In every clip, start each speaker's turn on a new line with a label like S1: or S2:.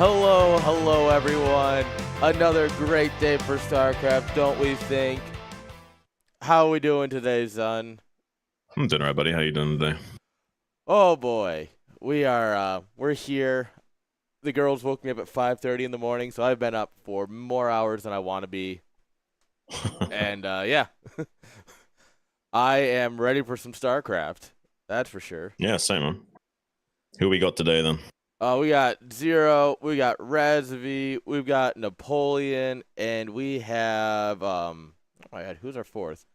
S1: Hello everyone. Another great day for StarCraft, don't we think? How are we doing today, son?
S2: I'm doing alright, buddy. How you doing today?
S1: Oh boy, we're here. The girls woke me up at 5:30 in the morning, so I've been up for more hours than I want to be. And yeah, I am ready for some StarCraft. That's for sure.
S2: Yeah, same man. Who we got today then?
S1: We got Zero, we got Razvi, we've got Napoleon, and we have oh my god, who's our fourth?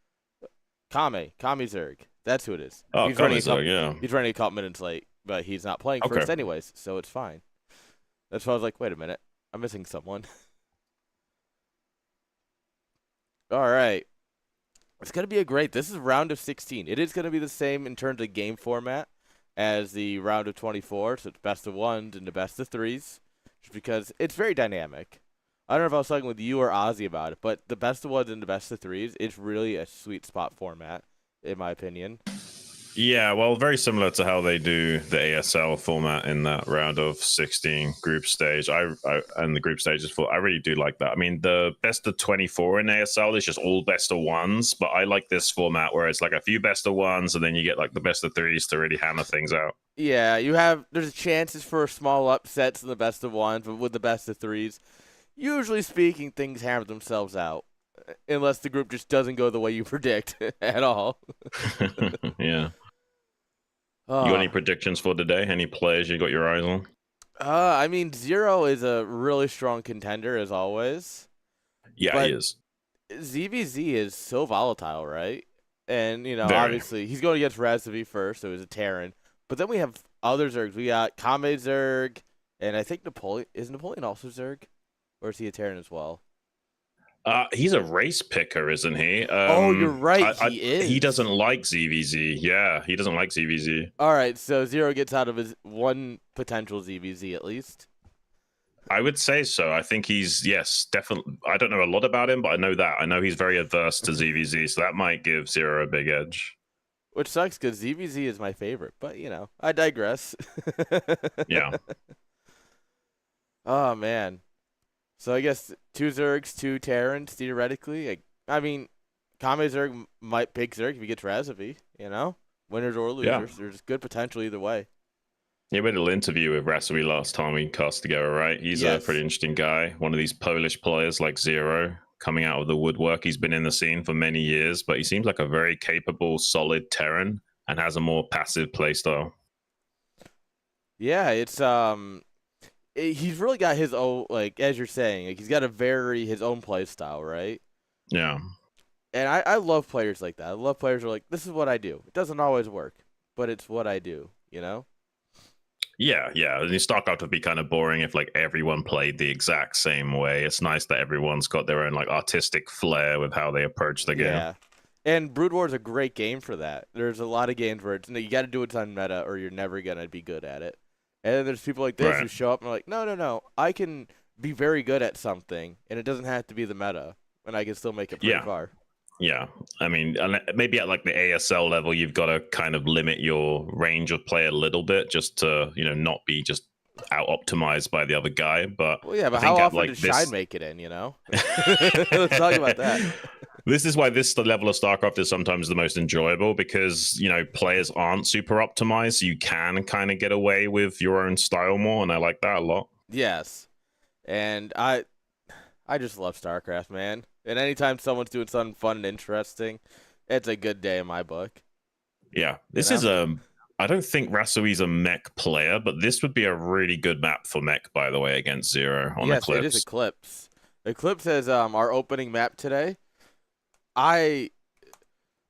S1: Kame Zerg. That's who it is.
S2: Oh, Zerg, yeah.
S1: He's running a couple minutes late, but he's not playing first anyways, so it's fine. That's why I was like, wait a minute, I'm missing someone. All right. It's going to be this is round of 16. It is going to be the same in terms of game format as the round of 24, so it's best of ones and the best of threes, just because it's very dynamic. I don't know if I was talking with you or Ozzy about it, but the best of ones and the best of threes, it's really a sweet spot format, in my opinion.
S2: Yeah, well, very similar to how they do the ASL format in that round of 16 group stage. And the group stages I really do like that. I mean, the best of 24 in ASL is just all best of ones, but I like this format where it's like a few best of ones, and then you get like the best of threes to really hammer things out.
S1: Yeah, there's chances for small upsets in the best of ones, but with the best of threes, usually speaking, things hammer themselves out. Unless the group just doesn't go the way you predict at all.
S2: Yeah. You got any predictions for today? Any players you got your eyes on?
S1: I mean, Zero is a really strong contender, as always.
S2: Yeah, he is.
S1: ZVZ is so volatile, right? And,
S2: Very.
S1: obviously, he's going against Razvi first, so he's a Terran. But then we have other Zergs. We got Kame Zerg, and I think Napoleon. Is Napoleon also Zerg? Or is he a Terran as well?
S2: He's a race picker, isn't he?
S1: Oh, you're right. He is.
S2: He doesn't like ZVZ. Yeah, he doesn't like ZVZ.
S1: All right, so Zero gets out of his one potential ZVZ at least.
S2: I would say so. I think he's, yes, definitely. I don't know a lot about him, but I know that. I know he's very averse to ZVZ, so that might give Zero a big edge.
S1: Which sucks because ZVZ is my favorite, but, I digress.
S2: Yeah.
S1: Oh, man. So I guess 2 Zergs, 2 Terrans, theoretically. I mean, Kame Zerg might pick Zerg if he gets Razvi, Winners or losers.
S2: Yeah.
S1: There's good potential either way.
S2: Yeah, we had a little interview with Razvi last time we cast together, right? He's a pretty interesting guy. One of these Polish players like Zero, coming out of the woodwork. He's been in the scene for many years, but he seems like a very capable, solid Terran and has a more passive playstyle.
S1: Yeah, it's he's really got his own, like, as you're saying, like, he's got his own play style, right?
S2: Yeah.
S1: And I love players like that. I love players who are like, this is what I do. It doesn't always work, but it's what I do,
S2: Yeah. And StarCraft would be kind of boring if, like, everyone played the exact same way. It's nice that everyone's got their own, like, artistic flair with how they approach the game.
S1: Yeah. And Brood War is a great game for that. There's a lot of games where you got to do it on meta or you're never going to be good at it. And then there's people like this who show up and are like, no, I can be very good at something, and it doesn't have to be the meta, and I can still make it pretty far.
S2: Yeah, I mean, maybe at like the ASL level, you've got to kind of limit your range of play a little bit just to, not be just out-optimized by the other guy. But
S1: how often does Shine make it in, Let's talk about that.
S2: This is why the level of StarCraft is sometimes the most enjoyable because, players aren't super optimized. So you can kind of get away with your own style more, and I like that a lot.
S1: Yes. And I just love StarCraft, man. And anytime someone's doing something fun and interesting, it's a good day in my book.
S2: Yeah. This is I don't think Razvi's a mech player, but this would be a really good map for mech, by the way, against Zero on Eclipse.
S1: Yes, it is Eclipse. Eclipse is our opening map today.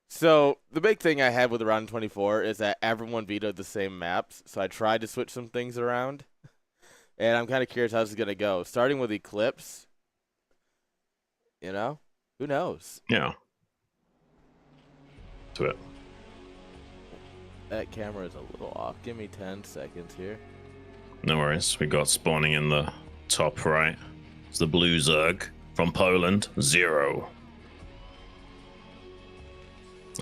S1: So the big thing I had with the round 24 is that everyone vetoed the same maps, so I tried to switch some things around, and I'm kind of curious how this is going to go. Starting with Eclipse, who knows?
S2: Yeah. To it.
S1: That camera is a little off. Give me 10 seconds here.
S2: No worries. We got spawning in the top right. It's the blue Zerg from Poland, Zero.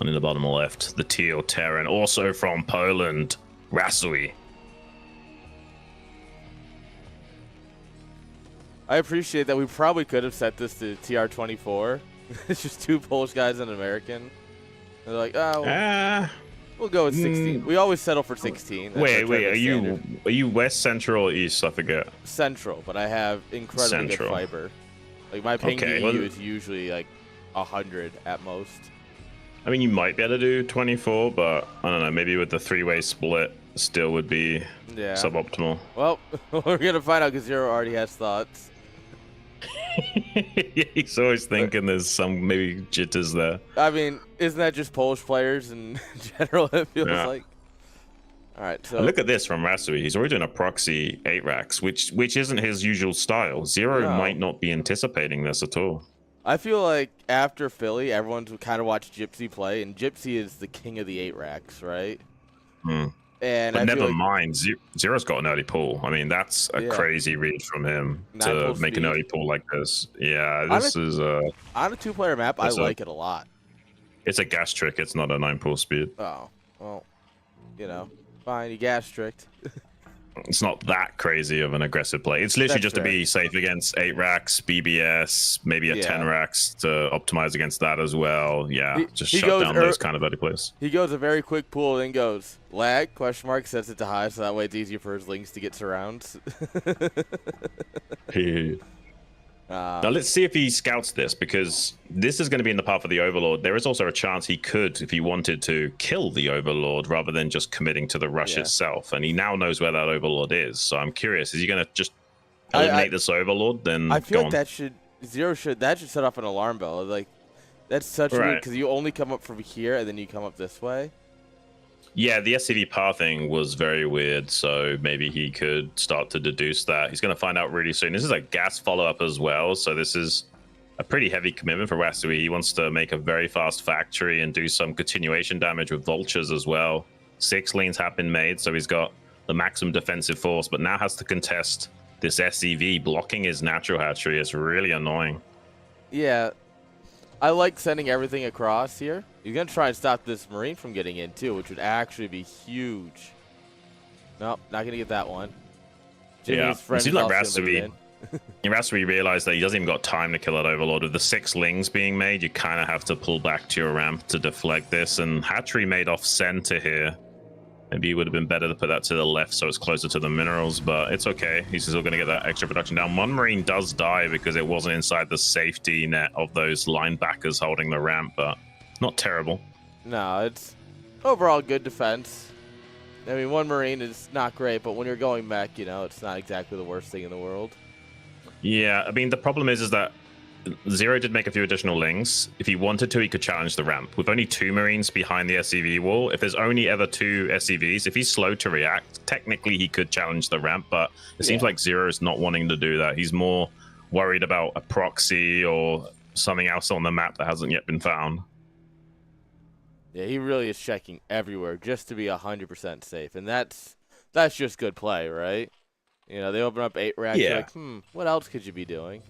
S2: And in the bottom left, the teal Terran, also from Poland, Razvi.
S1: I appreciate that. We probably could have set this to TR24. It's just 2 Polish guys and an American. They're like, oh, we'll go with 16. We always settle for 16. That's
S2: Wait,
S1: our
S2: are you West, Central, or East? I forget.
S1: Central, but I have incredibly good fiber. Like my ping EU is usually like 100 at most. I
S2: mean, you might be able to do 24, but I don't know. Maybe with the 3-way split, still would be suboptimal.
S1: Well, we're gonna find out because Zero already has thoughts.
S2: He's always thinking there's some maybe jitters there.
S1: I mean, isn't that just Polish players in general? It feels like. All right, so
S2: look at this from Rasui. He's already doing a proxy 8 racks, which isn't his usual style. Zero might not be anticipating this at all.
S1: I feel like after Philly, everyone's kind of watched Gypsy play, and Gypsy is the king of the 8 racks, right? And
S2: but never mind, Zero's got an early pull. I mean, that's a crazy read from him to make an early pull like this. Yeah, this is
S1: on a 2-player map. I like it a lot.
S2: It's a gas trick. It's not a 9-pull speed.
S1: Oh, well, you know, fine. You gas tricked.
S2: It's not that crazy of an aggressive play. It's literally just to be safe against 8 racks, BBS, maybe a 10 racks to optimize against that as well. Yeah, just shut down those kind of early plays.
S1: He goes a very quick pull, then goes lag, ? Sets it to high, so that way it's easier for his links to get surrounds.
S2: Now let's see if he scouts this, because this is going to be in the path of the Overlord. There is also a chance he could, if he wanted to, kill the Overlord rather than just committing to the rush itself. And he now knows where that Overlord is. So I'm curious, is he going to just eliminate this Overlord? Then
S1: I feel like that should set off an alarm bell. Like that's such a because you only come up from here and then you come up this way.
S2: Yeah, the SCV pathing was very weird, so maybe he could start to deduce that. He's going to find out really soon. This is a gas follow-up as well, so this is a pretty heavy commitment for Rasui. He wants to make a very fast factory and do some continuation damage with vultures as well. 6 lanes have been made, so he's got the maximum defensive force, but now has to contest this SCV blocking his natural hatchery. It's really annoying.
S1: Yeah, I like sending everything across here. He's going to try and stop this Marine from getting in, too, which would actually be huge. Nope, not going to get that one. Jimmy's friend
S2: seems like Rasui realized that he doesn't even got time to kill that Overlord. With the 6 lings being made, you kind of have to pull back to your ramp to deflect this. And hatchery made off center here. Maybe it would have been better to put that to the left so it's closer to the minerals, but it's okay. He's still going to get that extra production down. One Marine does die because it wasn't inside the safety net of those linebackers holding the ramp, but not terrible.
S1: No, it's overall good defense. I mean, 1 Marine is not great, but when you're going back, you know, it's not exactly the worst thing in the world.
S2: Yeah, I mean, the problem is that Zero did make a few additional lings. If he wanted to, he could challenge the ramp. With only 2 Marines behind the SCV wall, if there's only ever 2 SCVs, if he's slow to react, technically he could challenge the ramp, but it seems like Zero is not wanting to do that. He's more worried about a proxy or something else on the map that hasn't yet been found.
S1: Yeah, he really is checking everywhere just to be 100% safe, and that's just good play, right? You know, they open up 8 racks, like, what else could you be doing?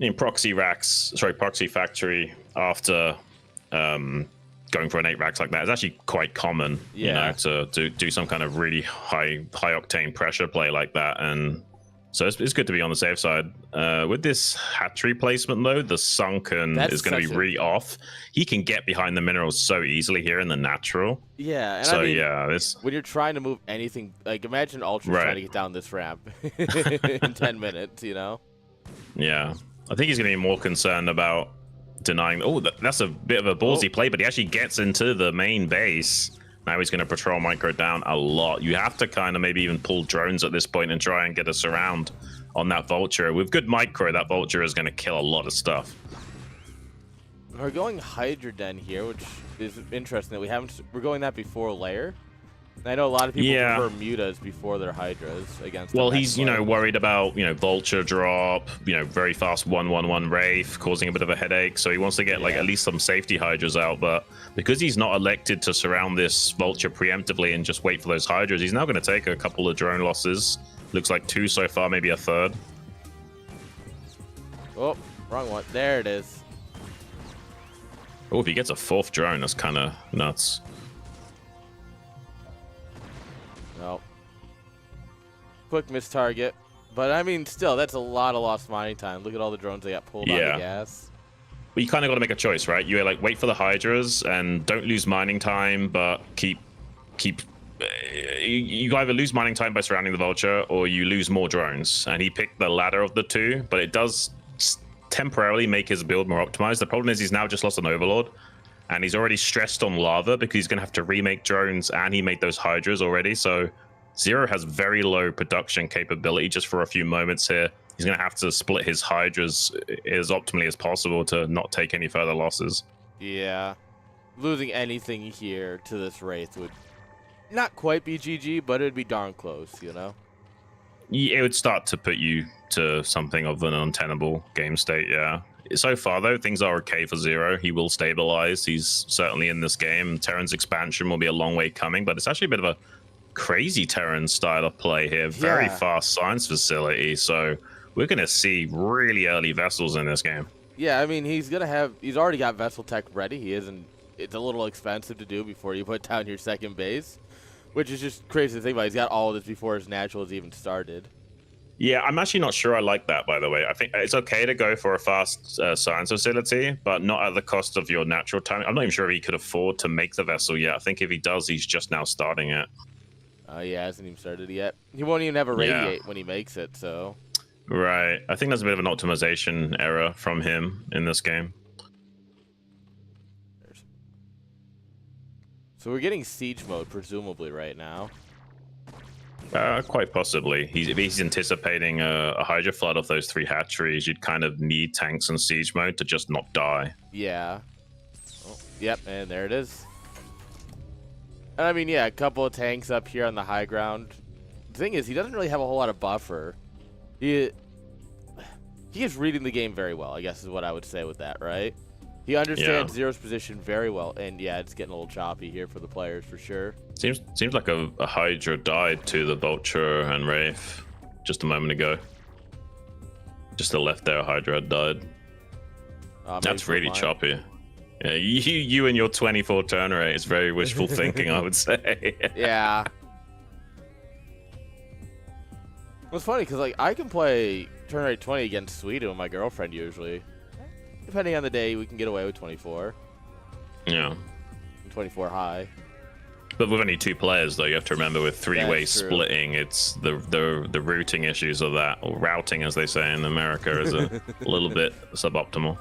S2: In proxy factory after going for an 8 racks like that is actually quite common. You know, to do some kind of really high octane pressure play like that, and so it's good to be on the safe side. With this hatchery placement though, the sunken is going to be really off. He can get behind the minerals so easily here in the natural.
S1: Yeah, and
S2: so
S1: I mean,
S2: this
S1: when you're trying to move anything, like imagine Ultra trying to get down this ramp in 10 minutes, you know?
S2: Yeah. I think he's going to be more concerned about denying. Oh, that's a bit of a ballsy play, but he actually gets into the main base. Now he's going to patrol micro down a lot. You have to kind of maybe even pull drones at this point and try and get a surround on that vulture. With good micro, that vulture is going to kill a lot of stuff.
S1: We're going Hydra Den here, which is interesting that we're going that before layer. I know a lot of people prefer mutas before their hydras against.
S2: Well, he's worried about vulture drop, very fast 1/1/1 Wraith causing a bit of a headache. So he wants to get like at least some safety hydras out. But because he's not elected to surround this vulture preemptively and just wait for those hydras, he's now going to take a couple of drone losses. Looks like 2 so far, maybe a 3rd.
S1: Oh, wrong one. There it is.
S2: Oh, if he gets a 4th drone, that's kind of nuts.
S1: No. Quick miss target. But I mean, still, that's a lot of lost mining time. Look at all the drones they got pulled out of gas.
S2: But you kind of got to make a choice, right? You like wait for the hydras and don't lose mining time, but keep. You either lose mining time by surrounding the vulture, or you lose more drones. And he picked the latter of the two, but it does temporarily make his build more optimized. The problem is he's now just lost an overlord, and he's already stressed on lava because he's going to have to remake drones, and he made those hydras already. So Zero has very low production capability just for a few moments here. He's going to have to split his hydras as optimally as possible to not take any further losses.
S1: Yeah. Losing anything here to this Wraith would not quite be GG, but it'd be darn close, you know?
S2: It would start to put you to something of an untenable game state, yeah. So far, though, things are okay for Zero. He will stabilize. He's certainly in this game. Terran's expansion will be a long way coming, but it's actually a bit of a crazy Terran style of play here. Very fast science facility, so we're going to see really early vessels in this game.
S1: Yeah, I mean, he's already got vessel tech ready. It's a little expensive to do before you put down your second base, which is just crazy to think about. He's got all of this before his naturals even started.
S2: Yeah, I'm actually not sure I like that, by the way. I think it's okay to go for a fast science facility, but not at the cost of your natural time. I'm not even sure if he could afford to make the vessel yet. I think if he does, he's just now starting it.
S1: Yeah, hasn't even started yet. He won't even have a radiate when he makes it, so.
S2: Right. I think there's a bit of an optimization error from him in this game.
S1: So we're getting siege mode, presumably, right now.
S2: Quite possibly. If he's anticipating a Hydra flood of those 3 hatcheries, you'd kind of need tanks and siege mode to just not die.
S1: Yeah. Oh, yep, and there it is. And I mean, yeah, a couple of tanks up here on the high ground. The thing is, he doesn't really have a whole lot of buffer. He is reading the game very well, I guess is what I would say with that, right? He understands Zero's position very well, and yeah, it's getting a little choppy here for the players for sure.
S2: Seems like a Hydra died to the Vulture and Wraith just a moment ago. Just to the left there, a Hydra had died. That's really choppy. Yeah, you and your 24 turn rate is very wishful thinking, I would say.
S1: Yeah. It's funny because like I can play turn rate 20 against Sweden with my girlfriend usually. Depending on the day, we can get away with 24.
S2: Yeah.
S1: 24 high.
S2: But with only 2 players, though, you have to remember with 3-way splitting, it's the routing issues of that, or routing, as they say in America, is a little bit suboptimal.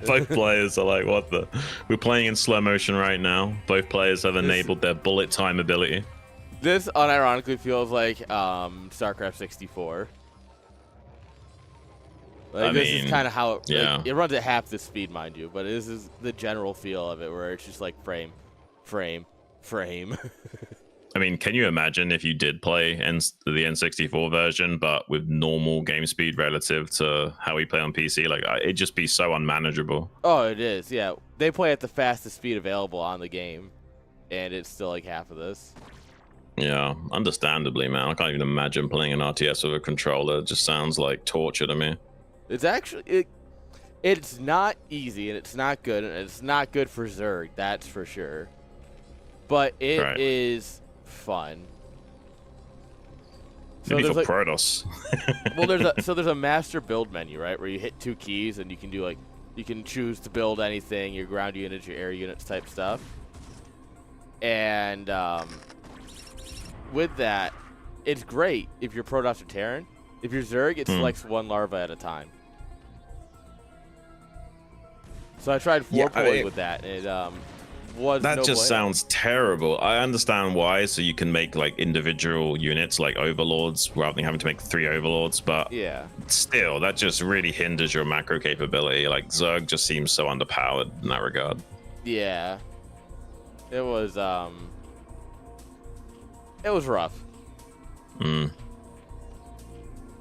S2: Both players are like, what the? We're playing in slow motion right now. Both players have enabled their bullet time ability.
S1: This unironically feels like StarCraft 64. Like, this is kind of how it runs at half the speed, mind you, but this is the general feel of it, where it's just like frame, frame, frame.
S2: I mean, can you imagine if you did play the N64 version, but with normal game speed relative to how we play on PC? Like, it'd just be so unmanageable.
S1: Oh, it is, yeah. They play at the fastest speed available on the game, and it's still like half of this.
S2: Yeah, understandably, man. I can't even imagine playing an RTS with a controller. It just sounds like torture to me.
S1: It's actually it's not easy, and it's not good, and it's not good for Zerg, that's for sure. But it is fun.
S2: Maybe for Protoss.
S1: Well, there's a master build menu, right, where you hit 2 keys and you can do you can choose to build anything, your ground units, your air units type stuff. And with that, it's great if you're Protoss or Terran. If you're Zerg, it selects 1 larva at a time. So I tried 4-pulling with that, and it was
S2: that
S1: no
S2: just
S1: blame.
S2: sounds terrible. I understand why, so you can make like individual units like overlords rather than having to make 3 overlords, but still, that just really hinders your macro capability. Like Zerg just seems so underpowered in that regard.
S1: Yeah, it was rough.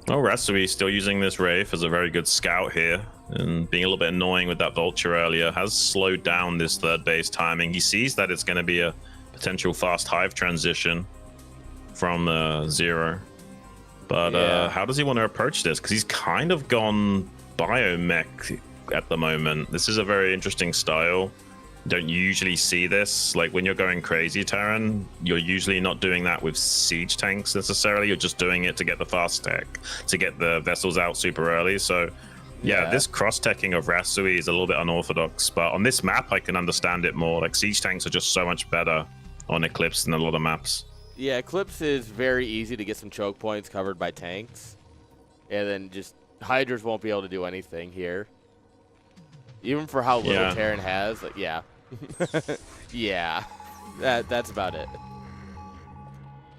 S2: Well, Rasui still using this Wraith as a very good scout here, and being a little bit annoying with that Vulture earlier, has slowed down this 3rd base timing. He sees that it's going to be a potential fast hive transition from Zero. But how does he want to approach this? Because he's kind of gone biomech at the moment. This is a very interesting style. don't usually see this. Like when you're going crazy, Terran, you're usually not doing that with siege tanks necessarily. You're just doing it to get the fast tech, to get the vessels out super early. So yeah, this cross-teching of Rasui is a little bit unorthodox, but on this map, I can understand it more. Like siege tanks are just so much better on Eclipse than a lot of maps.
S1: Yeah, Eclipse is very easy to get some choke points covered by tanks, and then just Hydras won't be able to do anything here. Even for how little Terran has, like, yeah. Yeah, that's about it.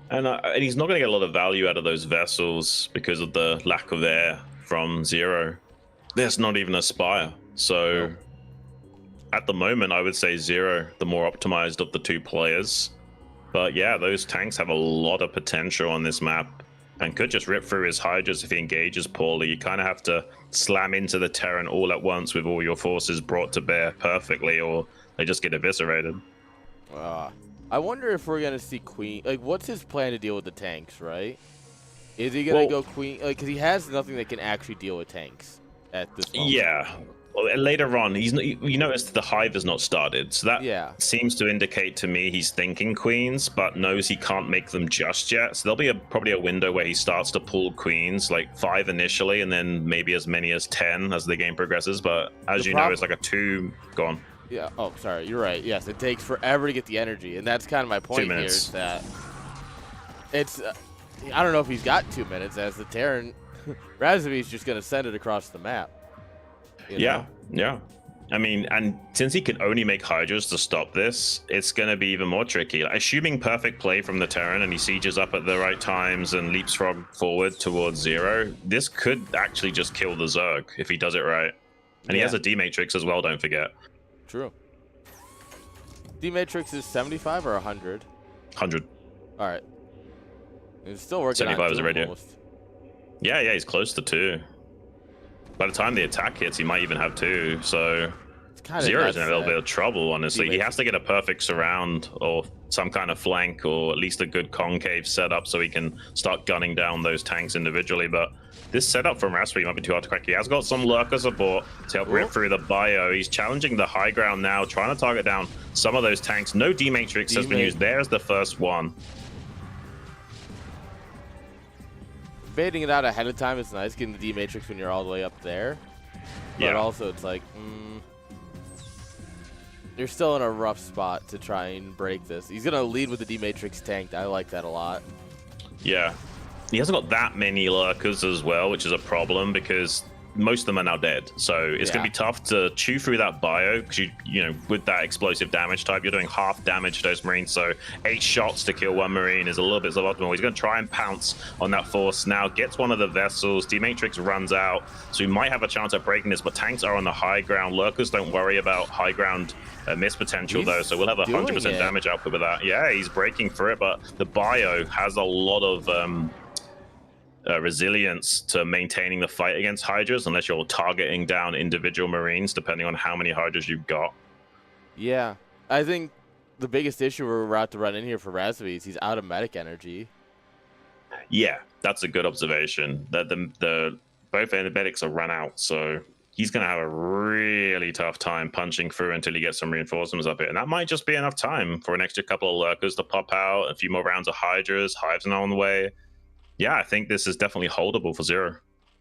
S2: And he's not going to get a lot of value out of those vessels because of the lack of air from Zero. There's not even a Spire. So at the moment, I would say Zero, the more optimized of the two players. But yeah, those tanks have a lot of potential on this map and could just rip through his Hydras if he engages poorly. You kind of have to slam into the Terran all at once with all your forces brought to bear perfectly, or they just get eviscerated.
S1: I wonder if we're going to see Queen. Like, what's his plan to deal with the tanks, right? Is he going to go Queen? Like, because he has nothing that can actually deal with tanks at this moment.
S2: Yeah. Well, later on, you notice the hive has not started, so that seems to indicate to me he's thinking queens, but knows he can't make them just yet. So there'll be probably a window where he starts to pull queens, like 5 initially, and then maybe as many as 10 as the game progresses. But as you know, it's like a 2. Go on.
S1: Yeah. Oh, sorry. You're right. Yes, it takes forever to get the energy, and that's kind of my point here. Is that it's I don't know if he's got 2 minutes, as the Terran Razumi's just gonna send it across the map.
S2: Yeah. I mean, and since he can only make Hydras to stop this, it's going to be even more tricky. Like, assuming perfect play from the Terran and he sieges up at the right times and leapfrog forward towards Zero, this could actually just kill the Zerg if he does it right. And he has a D-Matrix as well, don't forget. True.
S1: D-Matrix is 75 or 100?
S2: 100.
S1: All right. He's still working
S2: 75
S1: on
S2: is a radio.
S1: Almost.
S2: Yeah, he's close to 2. By the time the attack hits, he might even have 2. So Zero's in a little bit of trouble, honestly. He has to get a perfect surround or some kind of flank or at least a good concave setup so he can start gunning down those tanks individually. But this setup from Raspberry might be too hard to crack. He has got some lurker support to help rip through the bio. He's challenging the high ground now, trying to target down some of those tanks. No D-Matrix has been used. There's the first one.
S1: Baiting it out ahead of time is nice, getting the D-Matrix when you're all the way up there. But also it's like, you're still in a rough spot to try and break this. He's going to lead with the D-Matrix tanked. I like that a lot.
S2: Yeah. He hasn't got that many lurkers as well, which is a problem because most of them are now dead. So it's going to be tough to chew through that bio because, you know, with that explosive damage type, you're doing half damage to those Marines. So 8 shots to kill 1 Marine is a little bit suboptimal. He's going to try and pounce on that force now, gets one of the vessels. D-Matrix runs out. So he might have a chance at breaking this, but tanks are on the high ground. Lurkers don't worry about high ground miss potential, though. So we'll have 100% damage output with that. Yeah, he's breaking through it, but the bio has a lot of resilience to maintaining the fight against Hydras unless you're targeting down individual Marines depending on how many Hydras you've got.
S1: Yeah, I think the biggest issue we're about to run in here for Razvi is he's out of medic energy.
S2: Yeah, that's a good observation. That the both medics are run out, so he's going to have a really tough time punching through until he gets some reinforcements up here. And that might just be enough time for an extra couple of lurkers to pop out, a few more rounds of Hydras, Hives are on the way. Yeah, I think this is definitely holdable for Zero.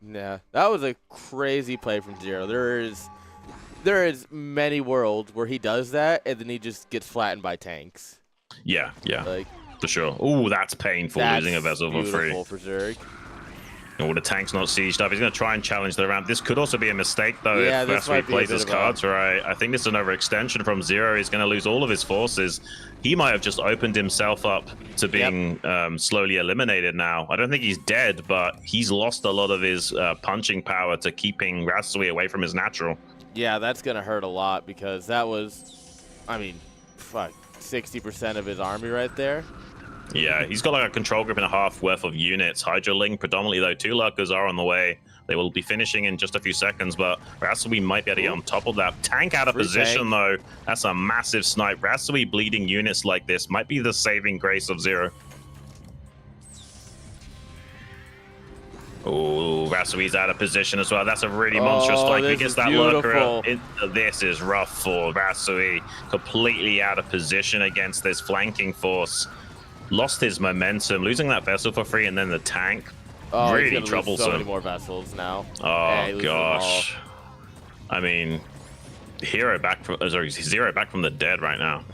S1: Yeah, that was a crazy play from Zero. There is many worlds where he does that, and then he just gets flattened by tanks.
S2: Yeah,
S1: like,
S2: for sure. Ooh, that's painful, losing a vessel for free.
S1: Beautiful for Zerg.
S2: And the tank's not sieged up. He's going to try and challenge the ramp. This could also be a mistake, though, if Raspberry plays his cards right. I think this is an overextension from Zero. He's going to lose all of his forces. He might have just opened himself up to being slowly eliminated now. I don't think he's dead, but he's lost a lot of his punching power to keeping Raspberry away from his natural.
S1: Yeah, that's going to hurt a lot because that was, I mean, fuck, 60% of his army right there.
S2: Yeah, he's got like a control group and a half worth of units. Hydroling predominantly, though. 2 lurkers are on the way. They will be finishing in just a few seconds, but Rasui might be able to get on top of that. Tank out of position, though. That's a massive snipe. Rasui bleeding units like this might be the saving grace of Zero. Oh, Rasui's out of position as well. That's a really monstrous
S1: Oh,
S2: flank. He
S1: this
S2: gets
S1: is
S2: that
S1: beautiful.
S2: lurker. This is rough for Rasui. Completely out of position against this flanking force. Lost his momentum, losing that vessel for free, and then the tank.
S1: Oh, he's
S2: Really
S1: gonna lose so many
S2: troublesome.
S1: more vessels now. Yeah,
S2: Oh,
S1: he loses them all.
S2: gosh. I mean, Zero back from the dead right now.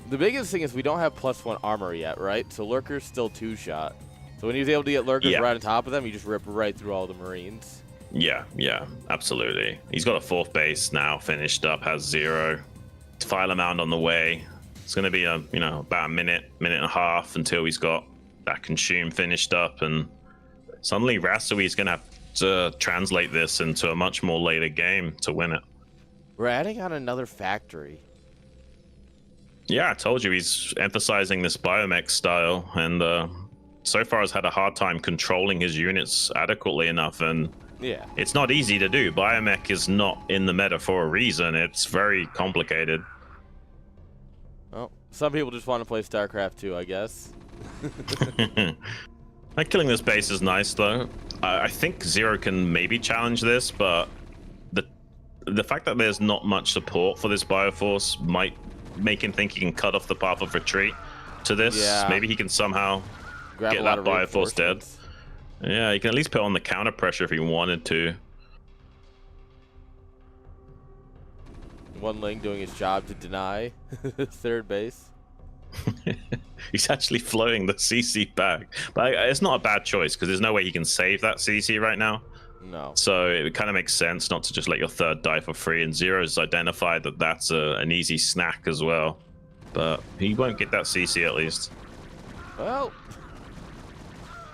S1: The biggest thing is we don't have +1 armor yet, right? So Lurker's still 2-shot. So when he's able to get Lurkers
S2: Yeah.
S1: right on top of them, you just rip right through all the Marines.
S2: Yeah, absolutely. He's got a 4th base now finished up, has 0. File mound on the way. It's going to be about a minute and a half until he's got that consume finished up, and suddenly Rasui is going to have to translate this into a much more later game to win it.
S1: We're adding on another factory.
S2: Yeah, I told you he's emphasizing this biomech style, and so far has had a hard time controlling his units adequately enough, and
S1: Yeah.
S2: it's not easy to do. Biomech is not in the meta for a reason. It's very complicated.
S1: Well, some people just want to play StarCraft 2, I guess.
S2: Like, killing this base is nice, though. I think Zero can maybe challenge this, but the fact that there's not much support for this Bioforce might make him think he can cut off the path of retreat to this.
S1: Yeah.
S2: Maybe he can somehow
S1: Grab
S2: get
S1: a lot
S2: that
S1: of
S2: Bioforce dead.
S1: reinforcements.
S2: Yeah, he can at least put on the counter pressure if he wanted to.
S1: One Ling doing his job to deny third base.
S2: He's actually floating the CC back, but it's not a bad choice because there's no way he can save that CC right now.
S1: No.
S2: So it kind of makes sense not to just let your 3rd die for free, and Zero's identified that that's an easy snack as well. But he won't get that CC at least.
S1: Well,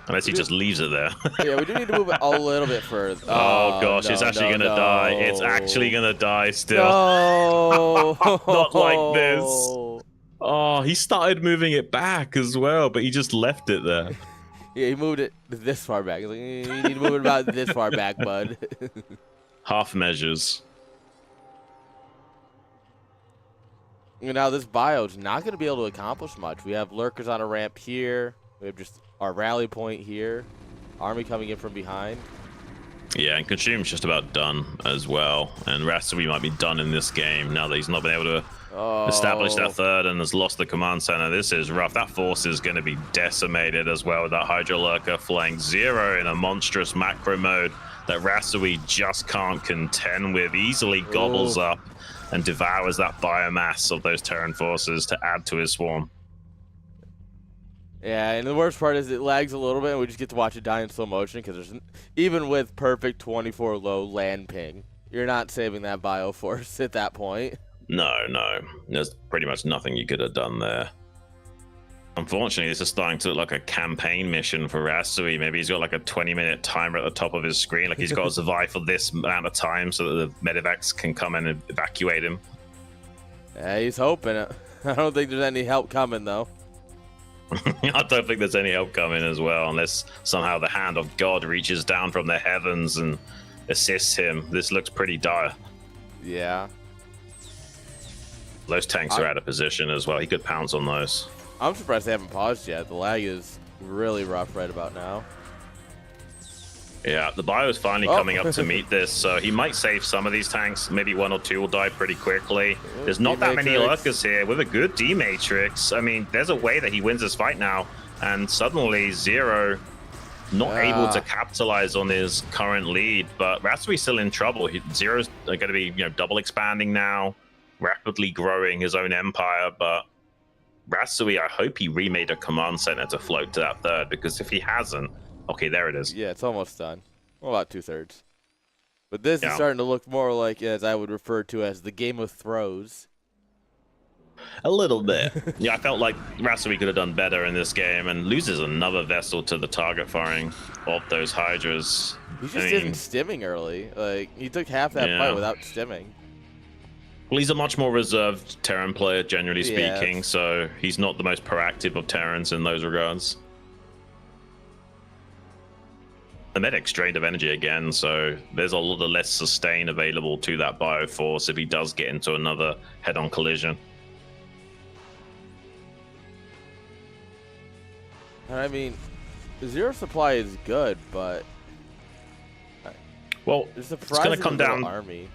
S2: Unless he just leaves it there.
S1: yeah, we do need to move it a little bit further.
S2: Oh gosh,
S1: no,
S2: it's actually
S1: no,
S2: gonna die. It's
S1: no.
S2: actually gonna die still.
S1: No.
S2: Not like this. Oh, he started moving it back as well, but he just left it there.
S1: Yeah, he moved it this far back. He's like, you need to move it about this far back, bud.
S2: Half measures.
S1: Now, this bio's not going to be able to accomplish much. We have lurkers on a ramp here. We have just our rally point here. Army coming in from behind.
S2: Yeah, and Consume's just about done as well. And Rasui might be done in this game now that he's not been able to establish that 3rd and has lost the command center. This is rough. That force is going to be decimated as well with that Hydra Lurker flying 0 in a monstrous macro mode that Rasui just can't contend with. Easily gobbles up and devours that biomass of those Terran forces to add to his swarm.
S1: Yeah, and the worst part is it lags a little bit, and we just get to watch it die in slow motion because there's even with perfect 24 low land ping, you're not saving that bioforce at that point.
S2: No. There's pretty much nothing you could have done there. Unfortunately, this is starting to look like a campaign mission for Rasui. Maybe he's got like a 20-minute timer at the top of his screen. Like he's got to survive for this amount of time so that the medevacs can come in and evacuate him.
S1: Yeah, he's hoping it. I don't think there's any help coming, though.
S2: I don't think there's any help coming as well, unless somehow the hand of God reaches down from the heavens and assists him. This looks pretty dire.
S1: Yeah.
S2: Those tanks are out of position as well. He could pounce on those.
S1: I'm surprised they haven't paused yet. The lag is really rough right about now.
S2: Yeah, the bio is finally coming up to meet this, so he might save some of these tanks. Maybe 1 or 2 will die pretty quickly. There's not that many lurkers here with a good D-Matrix. I mean, there's a way that he wins this fight now, and suddenly Zero not able to capitalize on his current lead, but Rasui's still in trouble. Zero's going to be double expanding now, rapidly growing his own empire, but Rasui, I hope he remade a command center to float to that 3rd, because if he hasn't, okay, there it is.
S1: Yeah, it's almost done. Well, about 2/3. But this is starting to look more like, as I would refer to as the Game of Throws.
S2: A little bit. Yeah, I felt like Rasui could have done better in this game and loses another vessel to the target firing of those Hydras.
S1: He just isn't stimming early. Like, he took half that fight without stimming.
S2: Well, he's a much more reserved Terran player, generally speaking, so he's not the most proactive of Terrans in those regards. The medic's drained of energy again, so there's a lot of less sustain available to that Bioforce if he does get into another head-on collision.
S1: I mean, Zero supply is good, but
S2: Well,
S1: there's
S2: it's going to
S1: surprisingly
S2: come
S1: little
S2: down.
S1: army.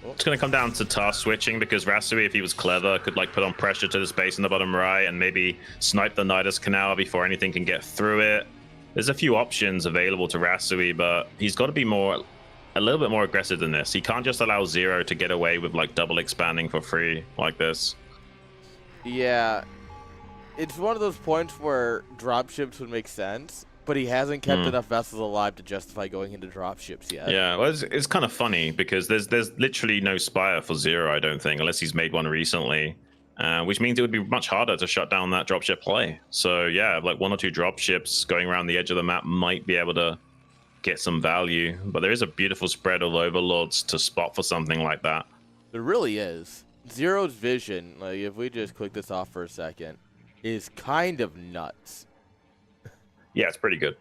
S2: It's going to come down to task switching because Rasui, if he was clever, could like put on pressure to the space in the bottom right and maybe snipe the Nidus Canal before anything can get through it. There's a few options available to Rasui, but he's got to be a little bit more aggressive than this. He can't just allow Zero to get away with like double expanding for free like this.
S1: Yeah, it's one of those points where dropships would make sense, but he hasn't kept enough vessels alive to justify going into dropships yet.
S2: Yeah, well, it's kind of funny because there's literally no Spire for Zero, I don't think, unless he's made one recently, which means it would be much harder to shut down that dropship play. So yeah, like 1 or 2 dropships going around the edge of the map might be able to get some value, but there is a beautiful spread of overlords to spot for something like that.
S1: There really is. Zero's vision, like if we just click this off for a second, is kind of nuts.
S2: Yeah, it's pretty good.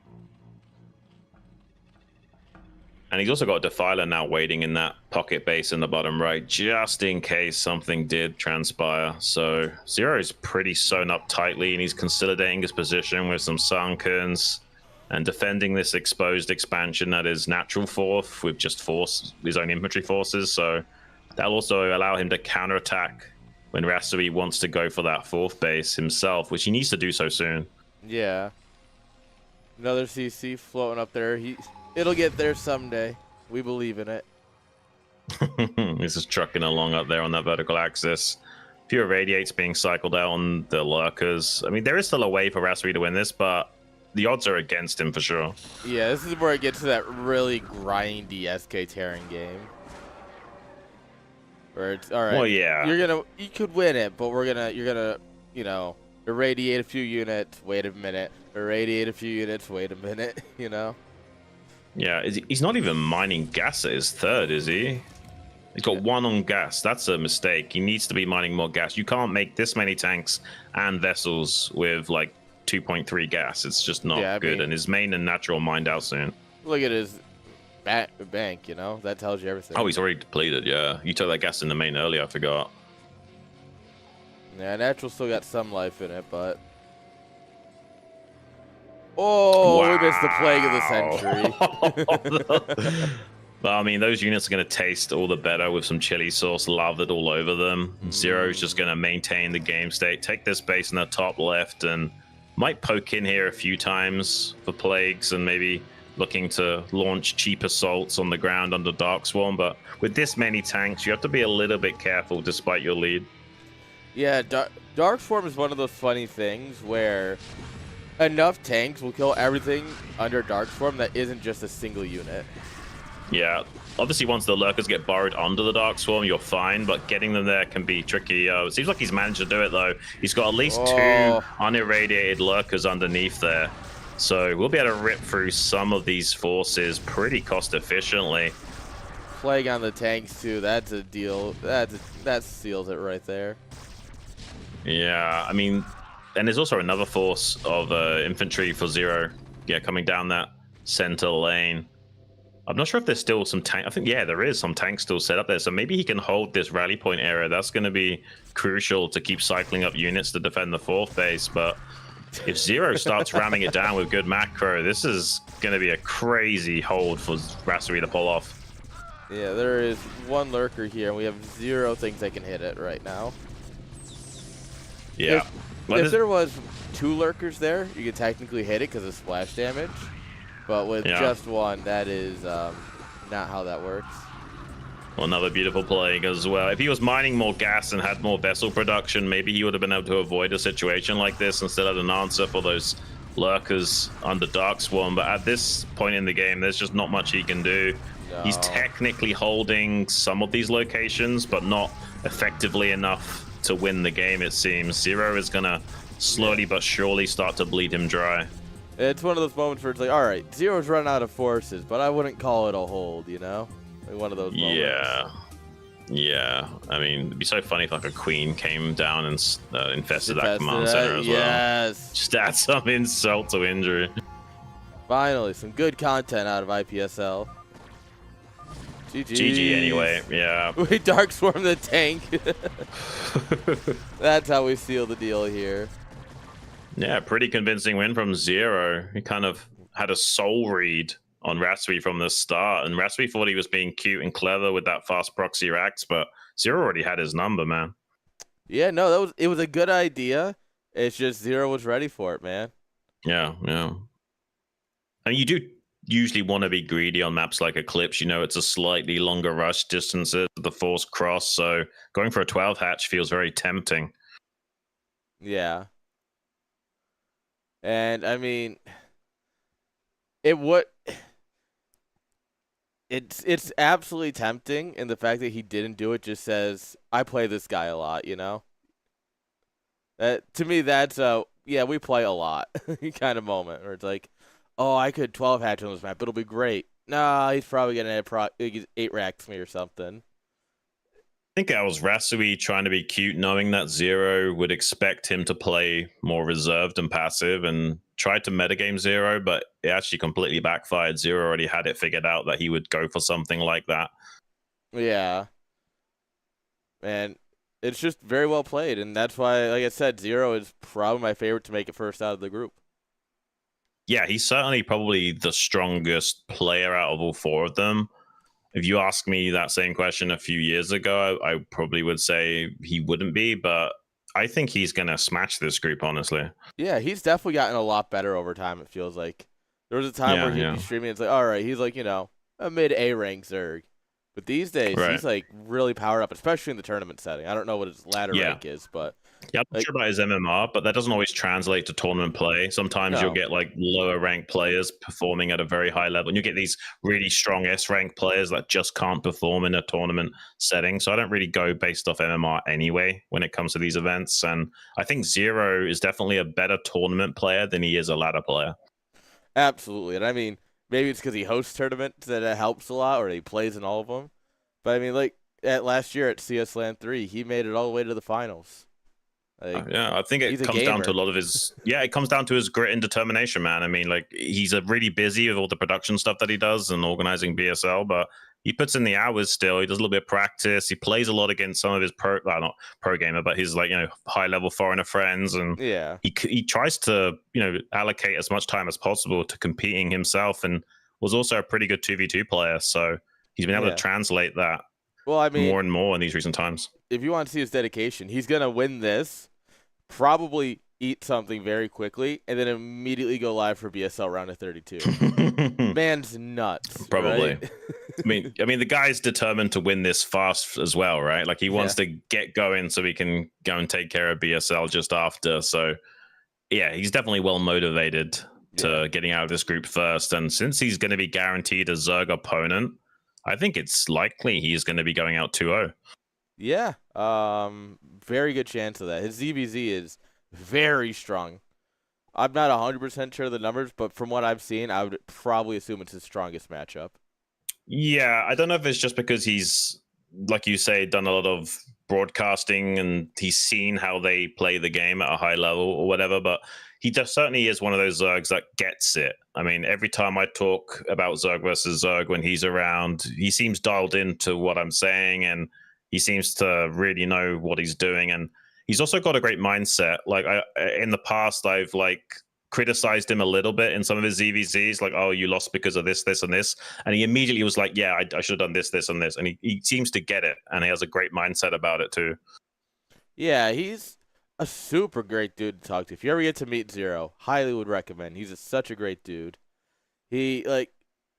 S2: And he's also got a Defiler now waiting in that pocket base in the bottom right, just in case something did transpire. So Zero is pretty sewn up tightly, and he's consolidating his position with some Sunkens and defending this exposed expansion that is natural fourth with just his own infantry forces. So that'll also allow him to counterattack when Rasui wants to go for that fourth base himself, which he needs to do so soon.
S1: Yeah. Another CC floating up there. It'll get there someday. We believe in it.
S2: This is trucking along up there on that vertical axis. Few irradiates being cycled out on the lurkers. I mean, there is still a way for Rasui to win this, but the odds are against him for sure.
S1: Yeah, this is where it gets to that really grindy SK Terran game. Where it's all right.
S2: Well, yeah.
S1: You could win it, but you're gonna, irradiate a few units, wait a minute. Irradiate a few units, wait a minute,
S2: Yeah, he's not even mining gas at his third, is he? He's got 1 on gas. That's a mistake. He needs to be mining more gas. You can't make this many tanks and vessels with like 2.3 gas. It's just not good. And his main and natural mined out soon.
S1: Look at his bank, that tells you everything.
S2: Oh, he's already depleted. Yeah, you took that gas in the main earlier. I forgot.
S1: Yeah, natural still got some life in it, but wow. We missed the plague of the century.
S2: Well, I mean, those units are going to taste all the better with some chili sauce lathered all over them. Zero's just going to maintain the game state, take this base in the top left, and might poke in here a few times for plagues and maybe looking to launch cheap assaults on the ground under Dark Swarm. But with this many tanks, you have to be a little bit careful despite your lead.
S1: Yeah, Dark Swarm is one of those funny things where enough tanks will kill everything under Dark Swarm that isn't just a single unit.
S2: Yeah, obviously once the lurkers get burrowed under the Dark Swarm, you're fine, but getting them there can be tricky. It seems like he's managed to do it, though. He's got at least 2 unirradiated lurkers underneath there. So we'll be able to rip through some of these forces pretty cost efficiently.
S1: Plague on the tanks, too. That's a deal. That seals it right there.
S2: Yeah, I mean, and there's also another force of infantry for Zero, coming down that center lane. I'm not sure if there's still some tank. I think, yeah, there is some tanks still set up there. So maybe he can hold this rally point area. That's going to be crucial to keep cycling up units to defend the fourth base. But if Zero starts ramming it down with good macro, this is going to be a crazy hold for Rasui to pull off.
S1: Yeah, there is 1 lurker here, and we have 0 things that can hit it right now.
S2: Yeah.
S1: If there was 2 lurkers there, you could technically hit it because of splash damage. But with just 1, that is not how that works.
S2: Well, another beautiful plague as well. If he was mining more gas and had more vessel production, maybe he would have been able to avoid a situation like this instead of an answer for those lurkers under Dark Swarm. But at this point in the game, there's just not much he can do. No. He's technically holding some of these locations, but not effectively enough to win the game, it seems. Zero is going to slowly but surely start to bleed him dry.
S1: It's one of those moments where it's like, all right, Zero's run out of forces, but I wouldn't call it a hold, Like one of those moments.
S2: Yeah. I mean, it'd be so funny if like a queen came down and infested that command center as well.
S1: Yes.
S2: Just add some insult to injury.
S1: Finally, some good content out of IPSL.
S2: GG anyway, yeah.
S1: We Dark Swarm the tank. That's how we seal the deal here.
S2: Yeah, pretty convincing win from Zero. He kind of had a soul read on Raspi from the start, and Raspi thought he was being cute and clever with that fast proxy racks, but Zero already had his number, man.
S1: Yeah, no, it was a good idea. It's just Zero was ready for it, man.
S2: Yeah, yeah. And you do usually want to be greedy on maps like Eclipse. You know, it's a slightly longer rush distances, the forced cross, so going for a 12 hatch feels very tempting.
S1: Yeah. And I mean, it would it's absolutely tempting, and the fact that he didn't do it just says I play this guy a lot, you know? That to me that's yeah, we play a lot kind of moment where it's like, "Oh, I could 12 hatch on this map. It'll be great." Nah, he's probably going to 8 racks me or something.
S2: I think I was Rasui trying to be cute, knowing that Zero would expect him to play more reserved and passive, and tried to metagame Zero, but it actually completely backfired. Zero already had it figured out that he would go for something like that.
S1: Yeah. And it's just very well played, and that's why, like I said, Zero is probably my favorite to make it first out of the group.
S2: Yeah, he's certainly probably the strongest player out of all four of them. If you ask me that same question a few years ago, I probably would say he wouldn't be, but I think he's going to smash this group, honestly.
S1: Yeah, he's definitely gotten a lot better over time, it feels like. There was a time where
S2: Yeah,
S1: he'd
S2: yeah.
S1: be streaming, it's like, all right, he's like, a mid A rank Zerg. But these days,
S2: Right.
S1: he's like really powered up, especially in the tournament setting. I don't know what his ladder
S2: Yeah.
S1: rank is, but
S2: Yeah, I'm not
S1: like,
S2: sure about his MMR, but that doesn't always translate to tournament play. Sometimes you'll
S1: no.
S2: get like lower ranked players performing at a very high level, and you get these really strong S rank players that just can't perform in a tournament setting. So I don't really go based off MMR anyway when it comes to these events. And I think Zero is definitely a better tournament player than he is a ladder player.
S1: Absolutely. And I mean, maybe it's because he hosts tournaments that it helps a lot, or he plays in all of them. But I mean, like at last year at CS Land 3, he made it all the way to the finals. Like,
S2: Yeah, I think
S1: he's
S2: it
S1: a
S2: comes down to a
S1: gamer.
S2: lot of his. Yeah, it comes down to his grit and determination, man. I mean, like he's a really busy with all the production stuff that he does and organizing BSL, but he puts in the hours still. He does a little bit of practice. He plays a lot against some of his not pro gamer, but his like high level foreigner friends, and
S1: Yeah.
S2: he tries to allocate as much time as possible to competing himself, and was also a pretty good 2v2 player. So he's been able to
S1: Yeah.
S2: translate that
S1: Well, I mean,
S2: more and more in these recent times.
S1: if you want to see his dedication, he's going to win this, probably eat something very quickly, and then immediately go live for BSL round of 32. Man's nuts.
S2: Probably.
S1: Right?
S2: I mean, the guy's determined to win this fast as well, right? Like he wants
S1: Yeah.
S2: to get going so he can go and take care of BSL just after. So, yeah, he's definitely well motivated to getting out of this group first. And since he's going to be guaranteed a Zerg opponent, I think it's likely he's going to be going out 2-0.
S1: Yeah. Very good chance of that. His ZBZ is very strong. I'm not 100% sure of the numbers, but from what I've seen, I would probably assume it's his strongest matchup.
S2: Yeah, I don't know if it's just because he's, like you say, done a lot of broadcasting and he's seen how they play the game at a high level or whatever, but he certainly is one of those Zergs that gets it. I mean, every time I talk about Zerg versus Zerg when he's around, he seems dialed into what I'm saying and he seems to really know what he's doing. And he's also got a great mindset. Like in the past, I've criticized him a little bit in some of his ZVZs, like, oh, you lost because of this, this, and this. And he immediately was like, yeah, I should have done this, this, and this. And he seems to get it. And he has a great mindset about it, too.
S1: Yeah, he's a super great dude to talk to. If you ever get to meet Zero, highly would recommend. He's such a great dude. He,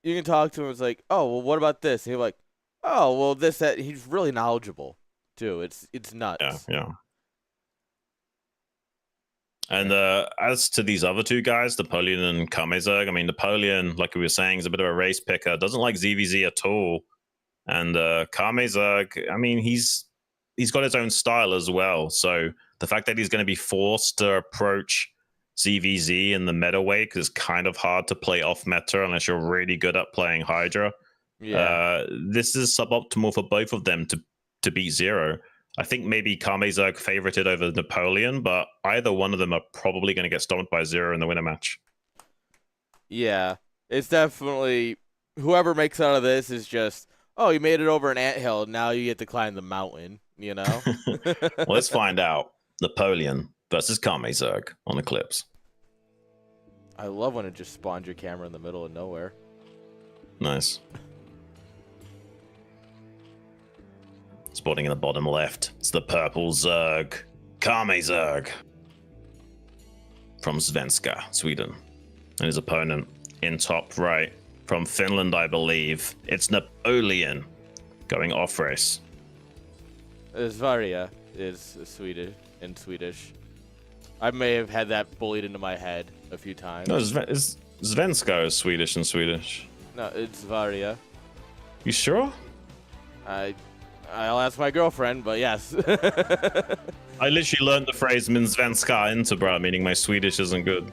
S1: you can talk to him. It's like, oh, well, what about this? And he's like, oh, well, this, that. He's really knowledgeable, too. It's nuts.
S2: Yeah, yeah. And as to these other two guys, Napoleon and Kamezerg, I mean, Napoleon, like we were saying, is a bit of a race picker, doesn't like ZVZ at all. And Kamezerg, I mean, he's got his own style as well. So the fact that he's going to be forced to approach ZVZ in the meta way, because it's kind of hard to play off meta unless you're really good at playing Hydra.
S1: Yeah.
S2: This is suboptimal for both of them to beat Zero. I think maybe Kamezerg favorited over Napoleon, but either one of them are probably going to get stomped by Zero in the winner match.
S1: Yeah. It's definitely, whoever makes out of this is just, oh, you made it over an anthill. Now you get to climb the mountain, you know?
S2: Well, let's find out. Napoleon, versus Kame Zerg on Eclipse.
S1: I love when it just spawns your camera in the middle of nowhere.
S2: Nice. Spawning in the bottom left. It's the purple Zerg. Kame Zerg. From Svenska, Sweden. And his opponent in top right. From Finland, I believe. It's Napoleon. Going off race.
S1: Svaria is Swedish. I may have had that bullied into my head a few times.
S2: No, Svenska is Swedish and Swedish.
S1: No, it's Svaria.
S2: You sure?
S1: I'll ask my girlfriend, but yes.
S2: I literally learned the phrase min svenska inte bra, meaning my Swedish isn't good.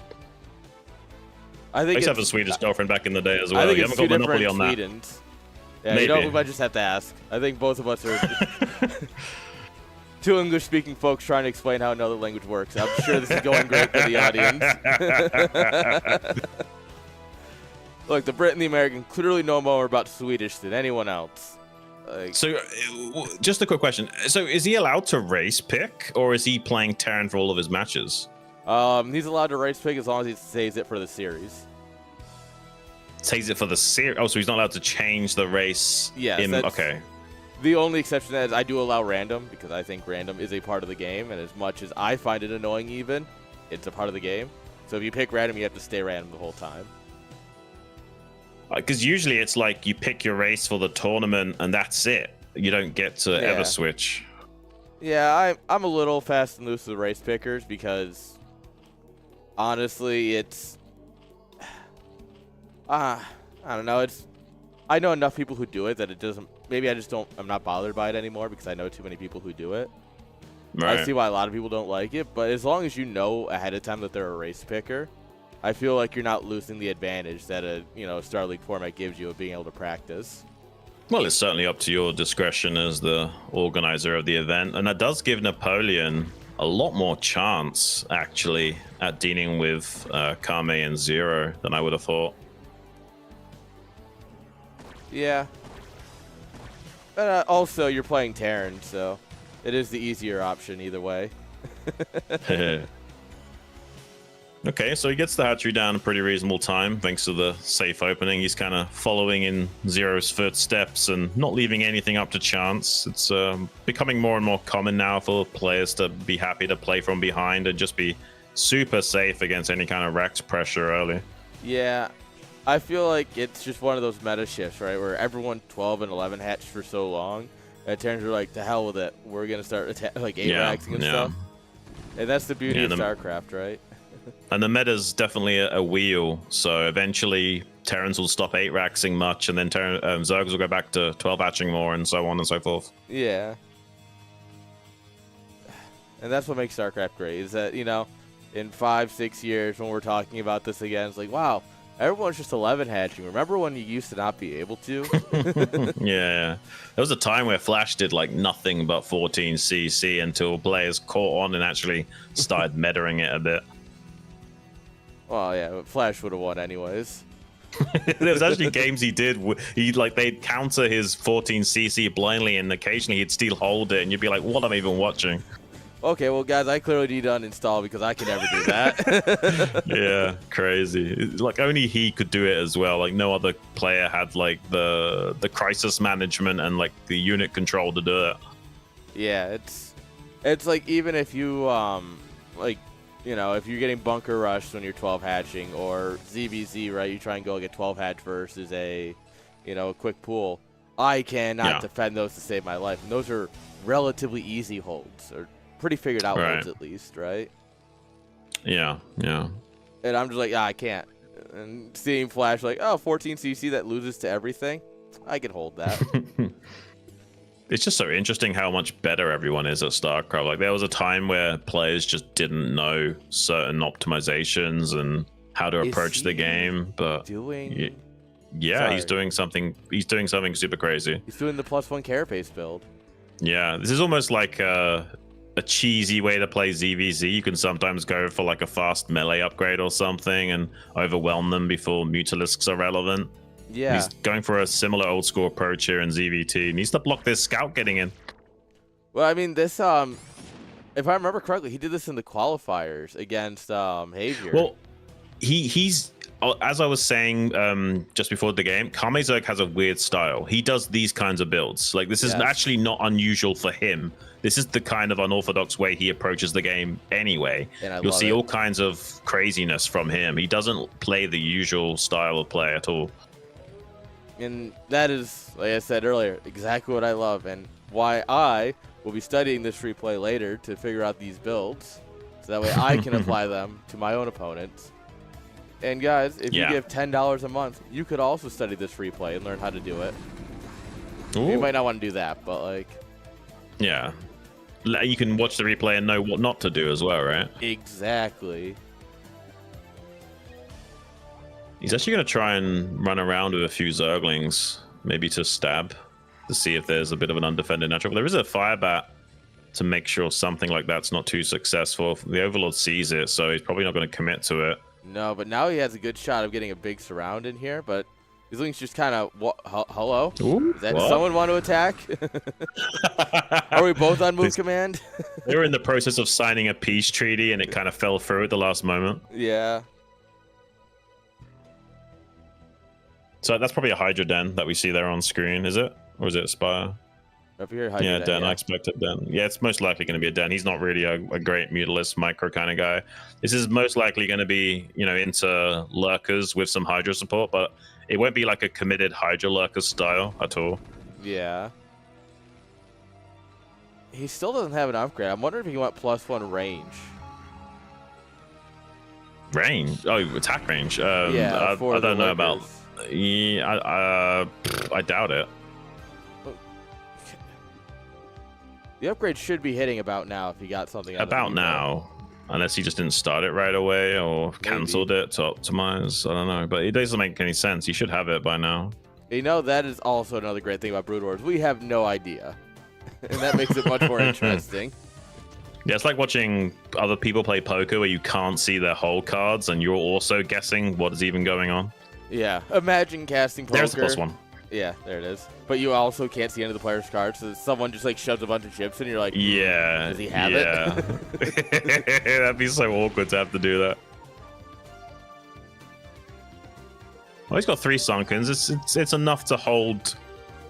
S1: I
S2: used to have a Swedish girlfriend back in the day as well.
S1: I think
S2: You
S1: it's
S2: haven't got
S1: two
S2: monopoly
S1: different
S2: on that.
S1: Swedens. Yeah,
S2: Maybe.
S1: we might just have to ask. I think both of us are two English-speaking folks trying to explain how another language works. I'm sure this is going great for the audience. Look, the Brit and the American clearly know more about Swedish than anyone else.
S2: So, just a quick question. So, is he allowed to race pick, or is he playing Terran for all of his matches?
S1: He's allowed to race pick as long as he saves it for the series.
S2: Saves it for the series? Oh, so he's not allowed to change the race?
S1: Yes.
S2: Okay.
S1: The only exception is I do allow random, because I think random is a part of the game, and as much as I find it annoying even, it's a part of the game. So if you pick random, you have to stay random the whole time.
S2: Because usually it's like you pick your race for the tournament and that's it. You don't get to ever switch.
S1: Yeah, I'm a little fast and loose with race pickers because honestly, it's I don't know. I know enough people who do it that it doesn't. Maybe I'm not bothered by it anymore because I know too many people who do it.
S2: Right.
S1: I see why a lot of people don't like it, but as long as you know ahead of time that they're a race picker, I feel like you're not losing the advantage that a Star League format gives you of being able to practice.
S2: Well, it's certainly up to your discretion as the organizer of the event, and that does give Napoleon a lot more chance actually at dealing with Kame and Zero than I would have thought.
S1: Yeah. But also, you're playing Terran, so it is the easier option either way.
S2: Okay, so he gets the hatchery down in a pretty reasonable time thanks to the safe opening. He's kind of following in Zero's footsteps and not leaving anything up to chance. It's becoming more and more common now for players to be happy to play from behind and just be super safe against any kind of Rex pressure early.
S1: Yeah, I feel like it's just one of those meta shifts, right, where everyone 12 and 11 hatched for so long, and Terrans are like, to hell with it. We're going to start like 8-raxing and stuff. And that's the beauty of StarCraft, right?
S2: And the meta's definitely a wheel, so eventually Terrans will stop 8-raxing much, and then Zergs will go back to 12-hatching more, and so on and so forth.
S1: Yeah. And that's what makes StarCraft great, is that, in 5-6 years when we're talking about this again, it's like, wow, everyone's just 11 hatching. Remember when you used to not be able to?
S2: Yeah. There was a time where Flash did like nothing but 14 CC until players caught on and actually started metaing it a bit.
S1: Well, yeah, Flash would have won anyways.
S2: There was actually games he did. They'd counter his 14 CC blindly, and occasionally he'd still hold it, and you'd be like, "What am I even watching?"
S1: Okay, well, guys, I clearly need to uninstall because I can never do that.
S2: Yeah, crazy. Like only he could do it as well. Like no other player had like the crisis management and like the unit control to do it.
S1: Yeah, it's like even if you if you're getting bunker rushed when you're 12 hatching or ZVZ, right? You try and go like a 12 hatch versus a quick pool. I cannot defend those to save my life. And those are relatively easy holds, or pretty figured out holds at least, right?
S2: Yeah.
S1: And I'm just like, I can't. And seeing Flash like, 14 CC that loses to everything, I can hold that.
S2: It's just so interesting how much better everyone is at StarCraft. Like there was a time where players just didn't know certain optimizations and how to approach the game, but
S1: doing
S2: he's doing something super crazy.
S1: He's doing the +1 carapace build.
S2: Yeah, this is almost like a cheesy way to play ZVZ. You can sometimes go for like a fast melee upgrade or something and overwhelm them before Mutalisks are relevant.
S1: Yeah.
S2: He's going for a similar old school approach here in ZVT. He needs to block this scout getting in.
S1: Well, I mean, this If I remember correctly, he did this in the qualifiers against Xavier.
S2: Well, he's as I was saying just before the game, Kamezerg has a weird style. He does these kinds of builds. Like, this is actually not unusual for him. This is the kind of unorthodox way he approaches the game anyway. You'll see all kinds of craziness from him. He doesn't play the usual style of play at all.
S1: And that is, like I said earlier, exactly what I love and why I will be studying this replay later to figure out these builds. So that way I can apply them to my own opponents. And guys, if you give $10 a month, you could also study this replay and learn how to do it.
S2: Ooh.
S1: You might not want to do that, but like...
S2: Yeah. You can watch the replay and know what not to do as well, right?
S1: Exactly.
S2: He's actually going to try and run around with a few Zerglings, maybe to stab, to see if there's a bit of an undefended natural. But there is a fire bat to make sure something like that's not too successful. The Overlord sees it, so he's probably not going to commit to it.
S1: No, but now he has a good shot of getting a big surround in here, but these Lings just kind of... Hello?
S2: Ooh,
S1: Does someone want to attack? Are we both on move command?
S2: They were in the process of signing a peace treaty, and it kind of fell through at the last moment.
S1: Yeah.
S2: So that's probably a Hydra Den that we see there on screen, is it? Or is it a Spire?
S1: Up here, Hydra Den,
S2: Den. I expect it Den. Yeah, it's most likely going to be a Den. He's not really a great Mutalist micro kind of guy. This is most likely going to be, into Lurkers with some Hydra support, but it won't be like a committed Hydra Lurker style at all.
S1: Yeah. He still doesn't have an upgrade. I'm wondering if he went +1 range.
S2: Range? Oh, attack range.
S1: Yeah,
S2: I don't know about... Yeah, I doubt it.
S1: The upgrade should be hitting about now if he got something out
S2: about now, unless he just didn't start it right away or canceled it to optimize. I don't know, but it doesn't make any sense. He should have it by now.
S1: That is also another great thing about Brood Wars. We have no idea, and that makes it much more interesting.
S2: Yeah, it's like watching other people play poker where you can't see their whole cards and you're also guessing what is even going on.
S1: Yeah, imagine casting poker.
S2: There's the +1.
S1: Yeah, there it is. But you also can't see any of the player's cards, so someone just like shoves a bunch of chips and you're like,
S2: yeah,
S1: does he have it?
S2: That'd be so awkward to have to do that. Well, he's got 3 Sunkens. It's enough to hold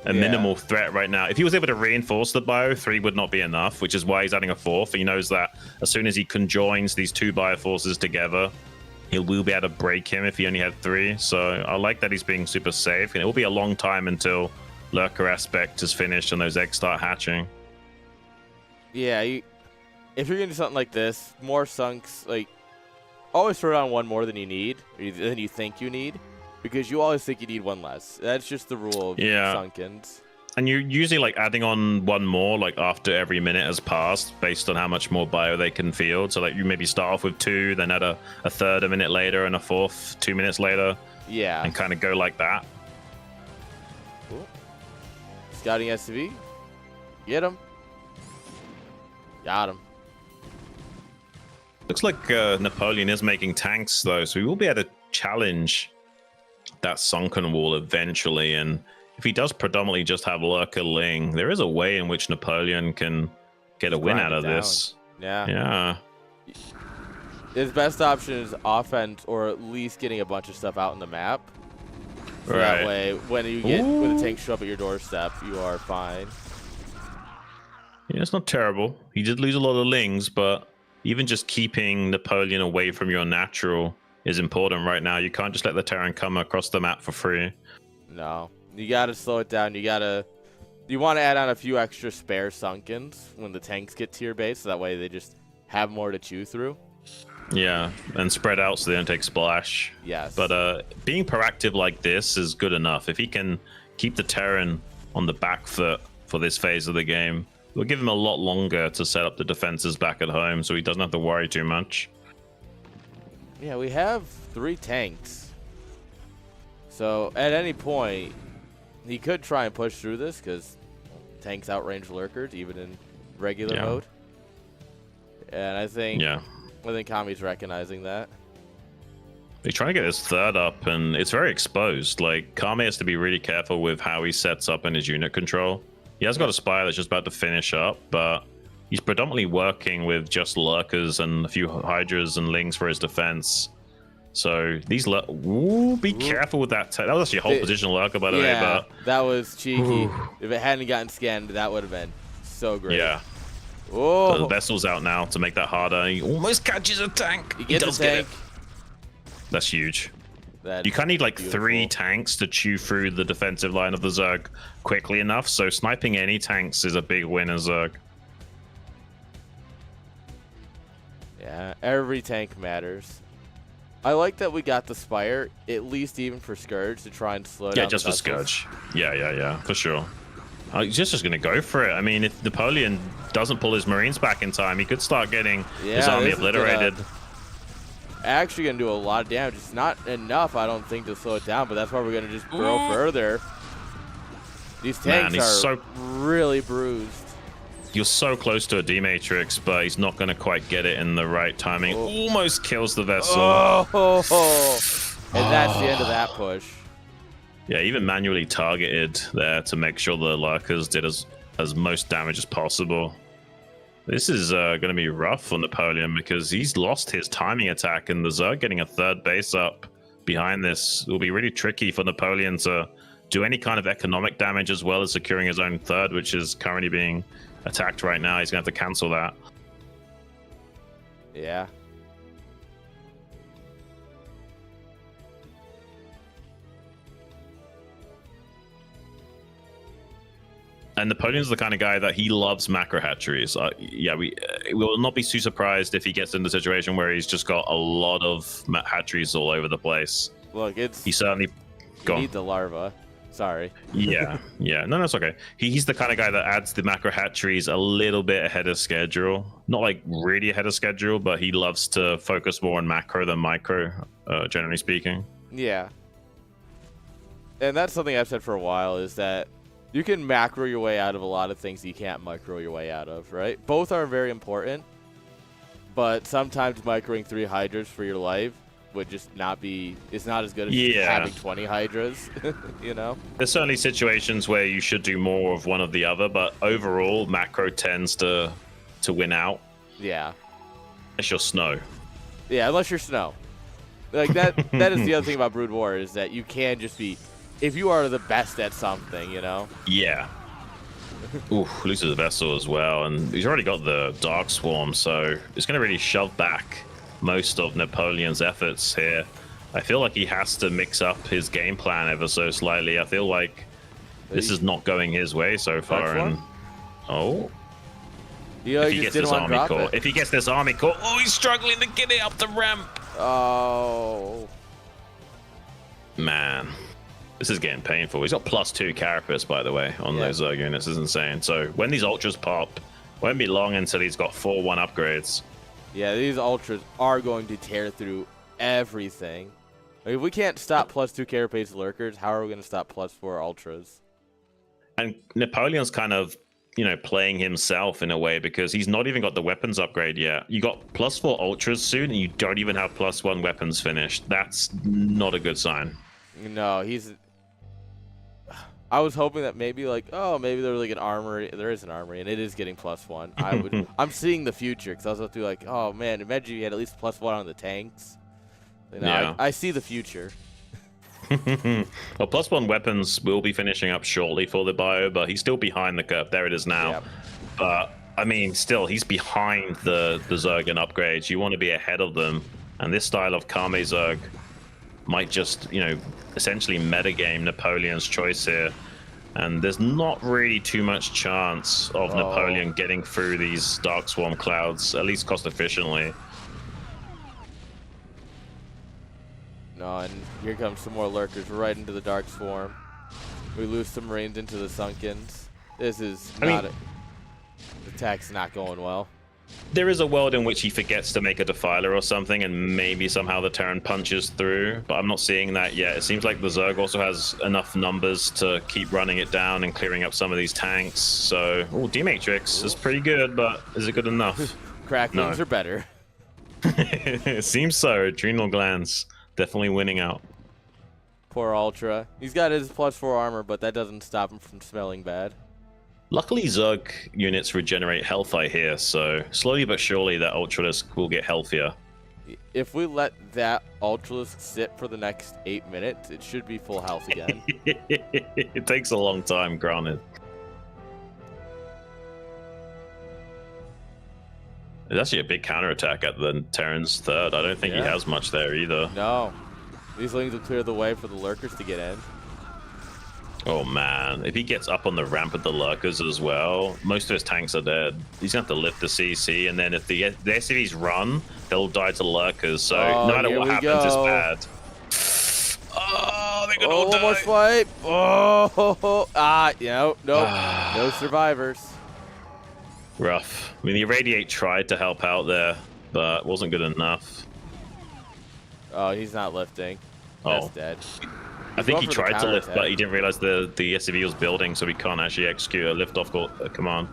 S2: a minimal threat right now. If he was able to reinforce the bio, 3 would not be enough, which is why he's adding a 4th. He knows that as soon as he conjoins these 2 bio forces together, he will be able to break him if he only had 3. So I like that he's being super safe. And it will be a long time until Lurker Aspect is finished and those eggs start hatching.
S1: Yeah, if you're going to do something like this, more Sunks, like, always throw down 1 more than you need, than you think you need, because you always think you need 1 less. That's just the rule of Sunkens.
S2: And you're usually like adding on 1 more like after every minute has passed based on how much more bio they can field. So like you maybe start off with 2, then add a third a minute later and a 4th 2 minutes later.
S1: Yeah.
S2: And kind of go like that.
S1: Cool. Scouting SV. Get him. Got him.
S2: Looks like Napoleon is making tanks though, so we will be able to challenge that sunken wall eventually. And if he does predominantly just have Lurker Ling, there is a way in which Napoleon can get a win out of this.
S1: Yeah. His best option is offense, or at least getting a bunch of stuff out in the map. So that way, when the tanks show up at your doorstep, you are fine.
S2: Yeah, it's not terrible. He did lose a lot of Lings, but even just keeping Napoleon away from your natural is important right now. You can't just let the Terran come across the map for free.
S1: No. You gotta slow it down. You want to add on a few extra spare Sunkens when the tanks get to your base, so that way they just have more to chew through.
S2: Yeah, and spread out so they don't take splash.
S1: Yes.
S2: But being proactive like this is good enough. If he can keep the Terran on the back foot for this phase of the game, it'll give him a lot longer to set up the defenses back at home, so he doesn't have to worry too much.
S1: Yeah, we have 3 tanks. So at any point, he could try and push through this because tanks outrange lurkers even in regular mode. And I think Kami's recognizing that.
S2: He's trying to get his 3rd up, and it's very exposed. Like, Kami has to be really careful with how he sets up in his unit control. He has got a Spire that's just about to finish up, but He's predominantly working with just lurkers and a few hydras and lings for his defense. So these be careful with that. That was actually a whole position lurker, by the way. But
S1: that was cheeky. If it hadn't gotten scanned, that would have been so great.
S2: Yeah.
S1: Oh,
S2: So the vessel's out now to make that harder. He almost catches a tank.
S1: He gets
S2: does
S1: the tank.
S2: Get it. That's huge.
S1: That's
S2: you kind of need like
S1: beautiful.
S2: 3 tanks to chew through the defensive line of the Zerg quickly enough. So sniping any tanks is a big win in Zerg.
S1: Yeah, every tank matters. I like that we got the Spire, at least even for Scourge, to try and slow down.
S2: Yeah, just for Scourge. Yeah, for sure. He's just going to go for it. I mean, if Napoleon doesn't pull his Marines back in time, he could start getting his army obliterated.
S1: Actually going to do a lot of damage. It's not enough, I don't think, to slow it down, but that's why we're going to just burrow further. These tanks are really bruised.
S2: You're so close to a D-Matrix, but he's not going to quite get it in the right timing. Almost kills the vessel.
S1: And that's the end of that push.
S2: Yeah, even manually targeted there to make sure the lurkers did as most damage as possible. This is going to be rough for Napoleon because he's lost his timing attack, and the Zerg getting a 3rd base up behind this will be really tricky for Napoleon to do any kind of economic damage as well as securing his own 3rd, which is currently being attacked right now. He's going to have to cancel that.
S1: Yeah.
S2: And Napoleon's the kind of guy that he loves macro hatcheries. We will not be too surprised if he gets in the situation where he's just got a lot of hatcheries all over the place.
S1: Look,
S2: he certainly
S1: need the larva. Sorry.
S2: Yeah. No, that's okay. He's the kind of guy that adds the macro hatcheries a little bit ahead of schedule. Not like really ahead of schedule, but he loves to focus more on macro than micro, generally speaking.
S1: Yeah. And that's something I've said for a while, is that you can macro your way out of a lot of things you can't micro your way out of, right? Both are very important, but sometimes microing 3 hydras for your life would just not be, it's not as good as having 20 hydras, you know?
S2: There's certainly situations where you should do more of one or the other, but overall macro tends to win out.
S1: Yeah.
S2: Unless you're Snow.
S1: Yeah, unless you're Snow. Like that is the other thing about Brood War, is that you can just be, if you are the best at something, you know?
S2: Yeah. Ooh, loses the vessel as well, and he's already got the Dark Swarm, so it's going to really shove back most of Napoleon's efforts here. I feel like he has to mix up his game plan ever so slightly. I feel like this is not going his way so far. And if he gets this army core, he's struggling to get it up the ramp.
S1: Oh
S2: man, this is getting painful. He's got +2 carapace, by the way, on those units. This is insane. So when these ultras pop, won't be long until he's got 4-1 upgrades.
S1: Yeah, these ultras are going to tear through everything. Like, if we can't stop +2 carapace lurkers, how are we going to stop +4 ultras?
S2: And Napoleon's kind of, playing himself in a way, because he's not even got the weapons upgrade yet. You got +4 ultras soon, and you don't even have +1 weapons finished. That's not a good sign.
S1: No, I was hoping that maybe maybe there was like an armory. There is an armory, and it is getting +1. I'm seeing the future, because I was about to be like, oh man, imagine you had at least +1 on the tanks. I see the future.
S2: Well, +1 weapons will be finishing up shortly for the bio, but he's still behind the curve. There it is now.
S1: Yep.
S2: But I mean, still, he's behind the Zerg upgrades. You want to be ahead of them, and this style of Kame Zerg might just, essentially metagame Napoleon's choice here. And there's not really too much chance of Napoleon getting through these Dark Swarm clouds, at least cost efficiently.
S1: No, and here comes some more lurkers right into the Dark Swarm. We lose some Marines into the Sunkens. This is the attack's not going well.
S2: There is a world in which he forgets to make a Defiler or something, and maybe somehow the Terran punches through, but I'm not seeing that yet. It seems like the Zerg also has enough numbers to keep running it down and clearing up some of these tanks. So, D-Matrix is pretty good, but is it good enough?
S1: Cracklings are better.
S2: It seems so. Adrenal glands definitely winning out.
S1: Poor Ultra. He's got his +4 armor, but that doesn't stop him from smelling bad.
S2: Luckily, Zerg units regenerate health, I hear, so slowly but surely that Ultralisk will get healthier.
S1: If we let that Ultralisk sit for the next 8 minutes, it should be full health again.
S2: It takes a long time, granted. There's actually a big counterattack at the Terran's third. I don't think he has much there either.
S1: No. These Lings will clear the way for the Lurkers to get in.
S2: Oh man, if he gets up on the ramp with the Lurkers as well, most of his tanks are dead. He's going to have to lift the CC, and then if the SCVs run, they'll die to Lurkers, so no matter what happens, it's bad. Oh, they're going to all die.
S1: Almost fight. Nope. No survivors.
S2: Rough. I mean, the Irradiate tried to help out there, but wasn't good enough.
S1: Oh, he's not lifting. That's dead.
S2: I think he tried to lift, but he didn't realize the SCV was building, so he can't actually execute a lift-off command.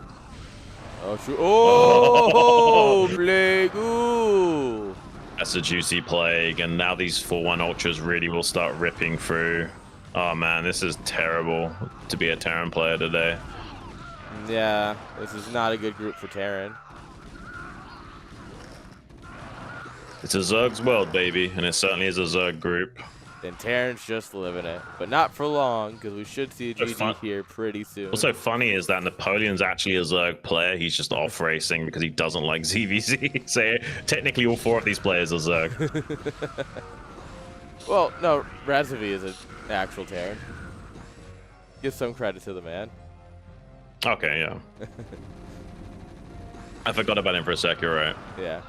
S1: Oh, shoot. Oh, Plague! Ooh.
S2: That's a juicy Plague, and now these 4-1 Ultras really will start ripping through. Oh man, this is terrible to be a Terran player today.
S1: Yeah, this is not a good group for Terran.
S2: It's a Zerg's world, baby, and it certainly is a Zerg group.
S1: And Terran's just living it, but not for long, because we should see a GG here pretty soon.
S2: What's so funny is that Napoleon's actually a Zerg player. He's just off racing because he doesn't like ZVZ. So technically all 4 of these players are Zerg.
S1: Well, no, Razavi is an actual Terran. Give some credit to the man.
S2: Okay, yeah. I forgot about him for a sec, you're right.
S1: Yeah.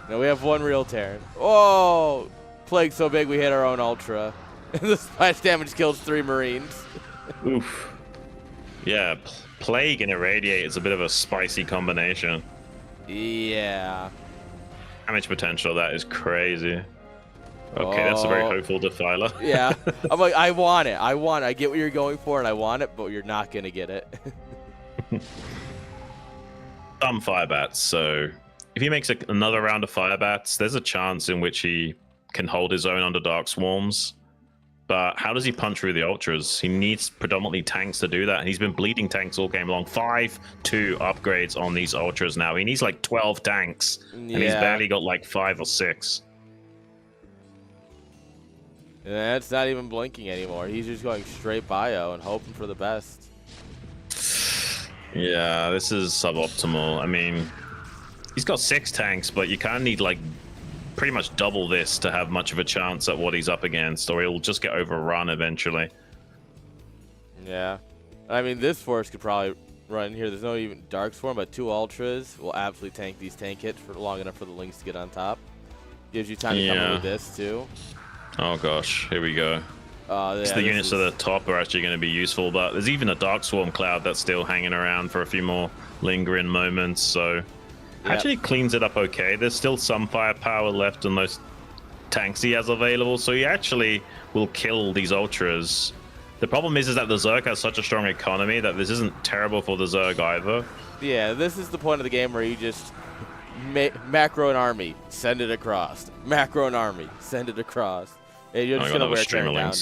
S1: No, we have one real Terran. Oh! Plague so big we hit our own Ultra. The splash damage kills 3 Marines.
S2: Oof. Yeah, Plague and Irradiate is a bit of a spicy combination.
S1: Yeah.
S2: Damage potential, that is crazy. Okay, that's a very hopeful Defiler.
S1: Yeah. I'm like, I want it. I get what you're going for, and I want it, but you're not going to get it.
S2: Some Firebats, so if he makes another round of Firebats, there's a chance in which he can hold his own under Dark Swarms. But how does he punch through the Ultras? He needs predominantly tanks to do that, and he's been bleeding tanks all game long. 5-2 upgrades on these Ultras now. He needs like 12 tanks, and he's barely got like 5 or 6.
S1: Yeah, it's not even blinking anymore. He's just going straight bio and hoping for the best.
S2: Yeah, this is suboptimal. I mean, he's got 6 tanks, but you kind of need like pretty much double this to have much of a chance at what he's up against, or he'll just get overrun eventually.
S1: Yeah. I mean, this force could probably run here. There's no even Dark Swarm, but 2 Ultras will absolutely tank these tank hits for long enough for the Lynx to get on top. Gives you time to come in with this, too.
S2: Oh, gosh. Here we go.
S1: Yeah,
S2: the units at the top are actually going to be useful, but there's even a Dark Swarm cloud that's still hanging around for a few more lingering moments, so actually cleans it up okay. There's still some firepower left in those tanks he has available, so he actually will kill these Ultras. The problem is that the Zerg has such a strong economy that this isn't terrible for the Zerg either.
S1: Yeah, this is the point of the game where you just macro an army, send it across. Macro an army, send it across. And you're just going to wear Terran down.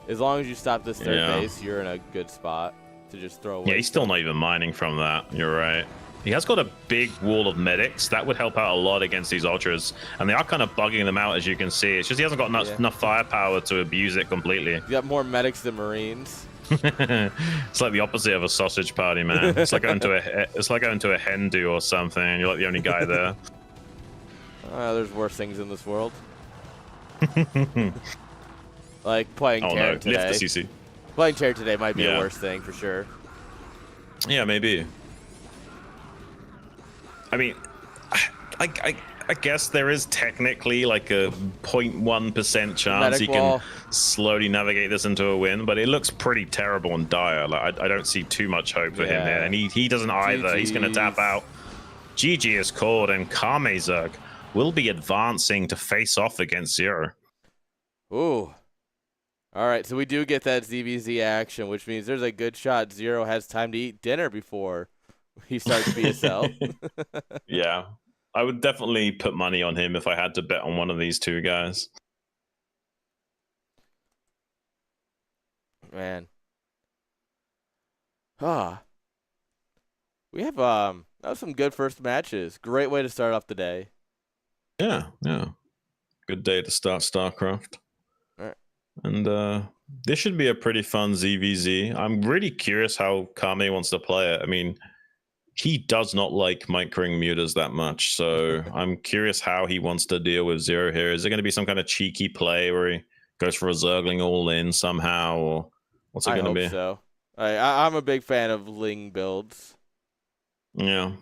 S1: As long as you stop this third base, you're in a good spot to just throw away.
S2: Yeah, he's still not even mining from that. You're right. He has got a big wall of medics. That would help out a lot against these Ultras. And they are kind of bugging them out, as you can see. It's just he hasn't got enough firepower to abuse it completely.
S1: You got more medics than Marines.
S2: It's like the opposite of a sausage party, man. It's like going to a hen do or something, and you're like the only guy there.
S1: There's worse things in this world. Like playing Terran today.
S2: Lift the CC.
S1: Playing Terran today might be a worse thing for sure.
S2: Yeah, maybe. I mean, I guess there is technically like a 0.1% chance he can slowly navigate this into a win, but it looks pretty terrible and dire. Like I don't see too much hope for him here, and he doesn't either. He's going to tap out. GG is called, and Zerg will be advancing to face off against Zero.
S1: Ooh. All right, so we do get that ZVZ action, which means there's a good shot Zero has time to eat dinner before he starts BSL.
S2: Yeah. I would definitely put money on him if I had to bet on one of these 2 guys.
S1: Man. Ah. We have that was some good first matches. Great way to start off the day.
S2: Yeah, yeah. Good day to start StarCraft.
S1: All right.
S2: And this should be a pretty fun ZVZ. I'm really curious how Kame wants to play it. I mean, he does not like microing mutas that much, so I'm curious how he wants to deal with Zero here. Is it going to be some kind of cheeky play where he goes for a Zergling all in somehow, or what's it
S1: I
S2: going to
S1: hope
S2: be?
S1: so. I'm a big fan of Ling builds.
S2: Yeah.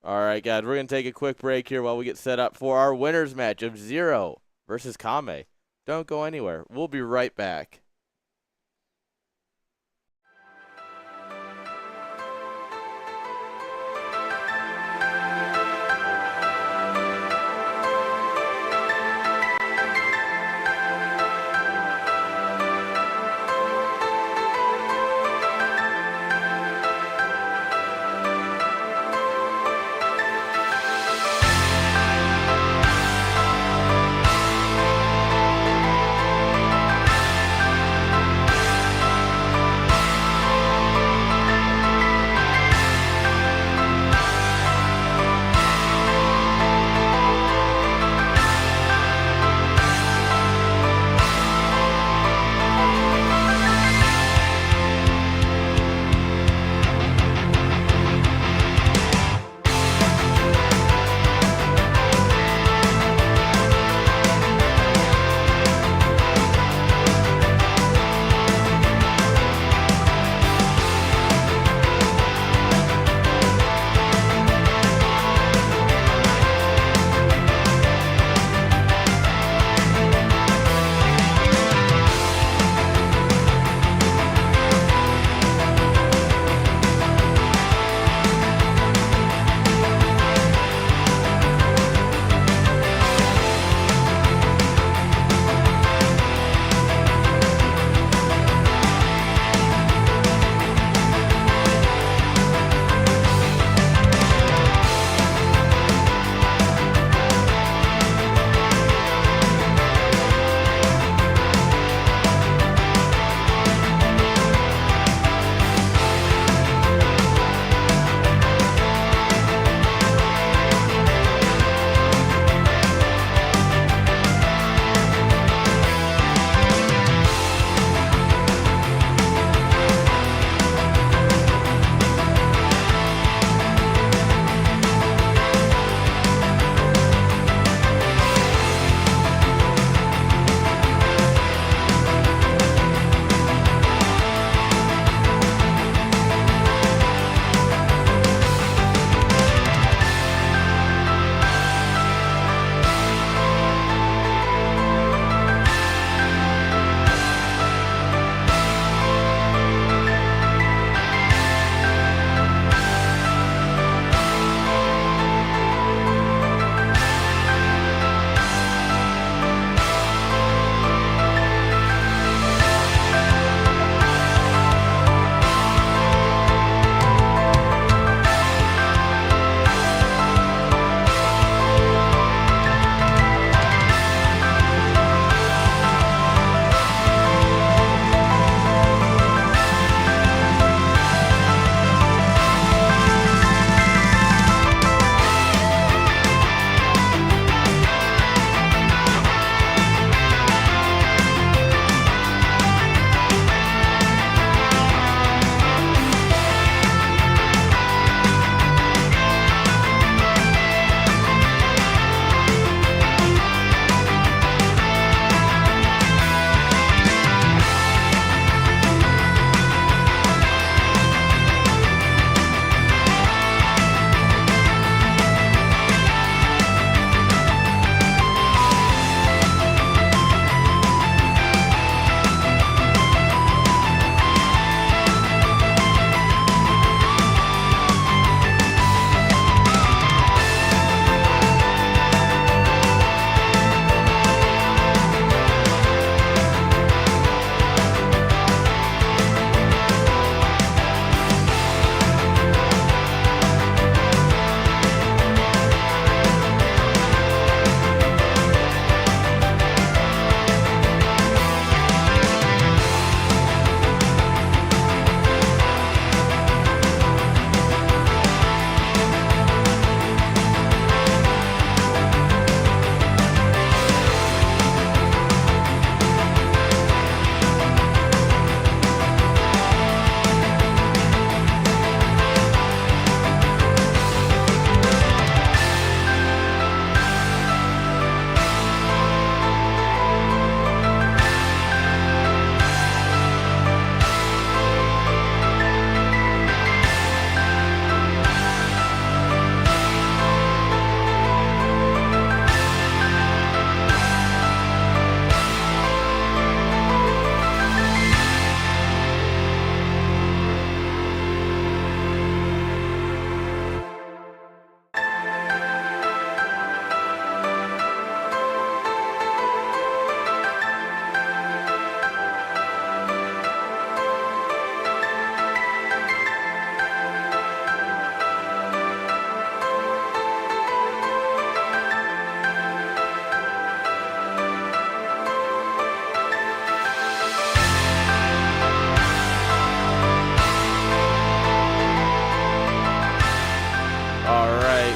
S1: All right, guys, we're going to take a quick break here while we get set up for our winners match of Zero versus Kame. Don't go anywhere. We'll be right back.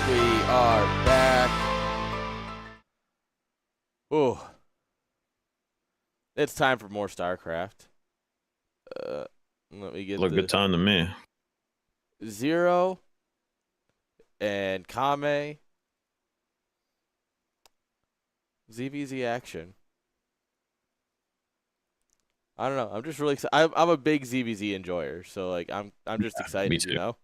S1: We are back. Ooh. It's time for more StarCraft. Let me get
S2: Look,
S1: the
S2: good time to me.
S1: Zero and Kame. ZVZ action. I don't know. I'm just really excited. I'm a big ZVZ enjoyer, so like I'm just excited, you know.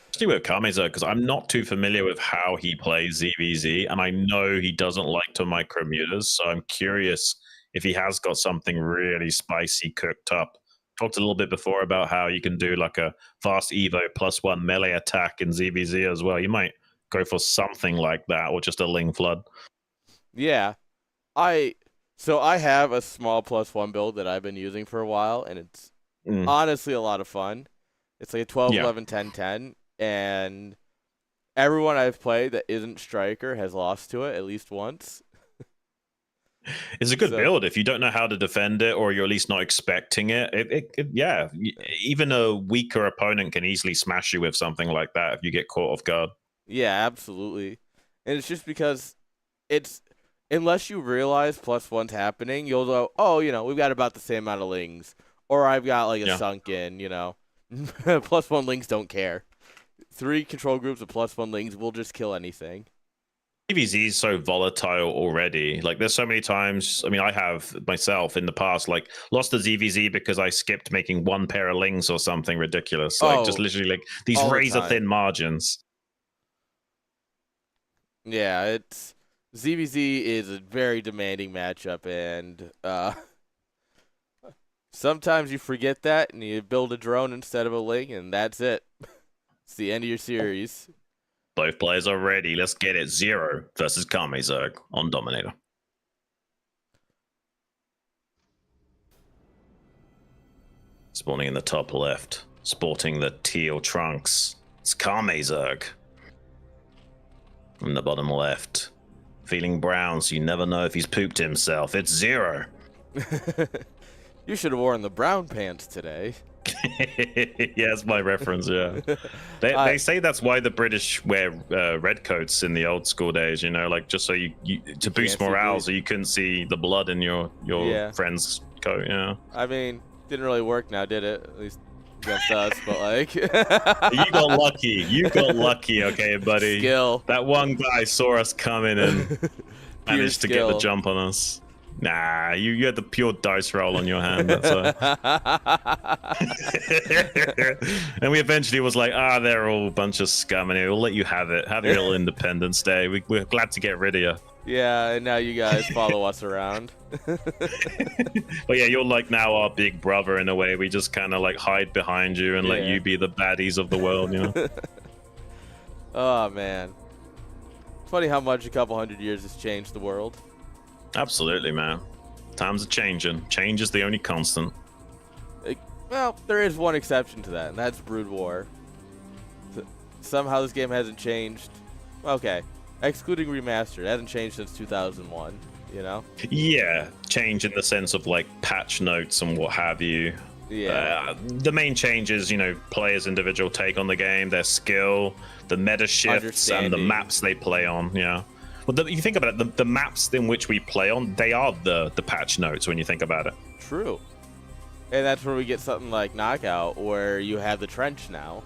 S2: Especially with Kamizo, because I'm not too familiar with how he plays ZVZ, and I know he doesn't like to micromutas, so I'm curious if he has got something really spicy cooked up. Talked a little bit before about how you can do like a fast Evo +1 melee attack in ZVZ as well. You might go for something like that, or just a Ling Flood.
S1: Yeah, I have a small +1 build that I've been using for a while, and it's honestly a lot of fun. It's like a 12, 11, 10, 10, and everyone I've played that isn't Striker has lost to it at least once.
S2: It's a good build if you don't know how to defend it, or you're at least not expecting it. Yeah, even a weaker opponent can easily smash you with something like that if you get caught off guard.
S1: Yeah, absolutely. And it's just because it's unless you realize +1's happening, you'll go, oh, you know, we've got about the same amount of Lings, or I've got like a sunken, you know. +1 Lings don't care. 3 control groups of +1 Lings will just kill anything.
S2: ZVZ is so volatile already. Like, there's so many times. I mean, I have myself in the past, like, lost to ZVZ because I skipped making 1 pair of Lings or something ridiculous. Like, just literally like these razor thin margins.
S1: Yeah, it's ZVZ is a very demanding matchup, and sometimes you forget that and you build a drone instead of a Ling, and that's it. It's the end of your series.
S2: Both players are ready. Let's get it. Zero versus Kamezerg on Dominator. Spawning in the top left, sporting the teal trunks. It's Kamezerg. In the bottom left, feeling brown, so you never know if he's pooped himself. It's Zero.
S1: You should have worn the brown pants today.
S2: Yeah, that's my reference. Yeah, they say that's why the British wear red coats in the old school days. You know, like just so you to boost morale, so you couldn't see the blood in your friend's coat. Yeah,
S1: I mean, didn't really work now, did it? At least against us, but like
S2: you got lucky. You got lucky, okay, buddy.
S1: Skill.
S2: That one guy saw us coming and managed to get the jump on us. Nah, you had the pure dice roll on your hand. That's and we eventually was like, they're all a bunch of scum, and we'll let you have it. Have your little Independence Day. We're glad to get rid of you.
S1: Yeah, and now you guys follow us around.
S2: But yeah, you're like now our big brother in a way. We just kind of like hide behind you and let you be the baddies of the world, you know?
S1: Oh, man. Funny how much a couple hundred years has changed the world.
S2: Absolutely, man. Times are changing. Change is the only constant.
S1: Well, there is one exception to that, and that's Brood War. Somehow this game hasn't changed. Okay. Excluding remastered, it hasn't changed since 2001, you know?
S2: Yeah, change in the sense of like patch notes and what have you.
S1: Yeah.
S2: The main change is, you know, players' individual take on the game, their skill, the meta shifts, and the maps they play on, yeah. Well, you think about it, the maps in which we play on, they are the patch notes when you think about it.
S1: True. And that's where we get something like Knockout, where you have the trench now.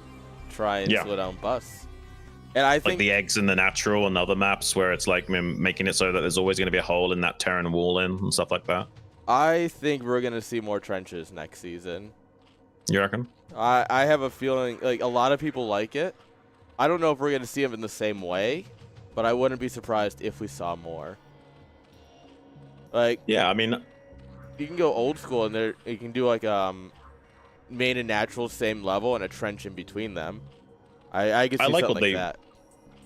S1: Try and slow down busts. And I think
S2: like the eggs in the natural and other maps where it's like making it so that there's always going to be a hole in that Terran wall in and stuff like that.
S1: I think we're going to see more trenches next season.
S2: You reckon?
S1: I have a feeling like a lot of people like it. I don't know if we're going to see them in the same way, but I wouldn't be surprised if we saw more. Like,
S2: yeah, I mean,
S1: you can go old school and there you can do like main and natural same level and a trench in between them. I can see something like that.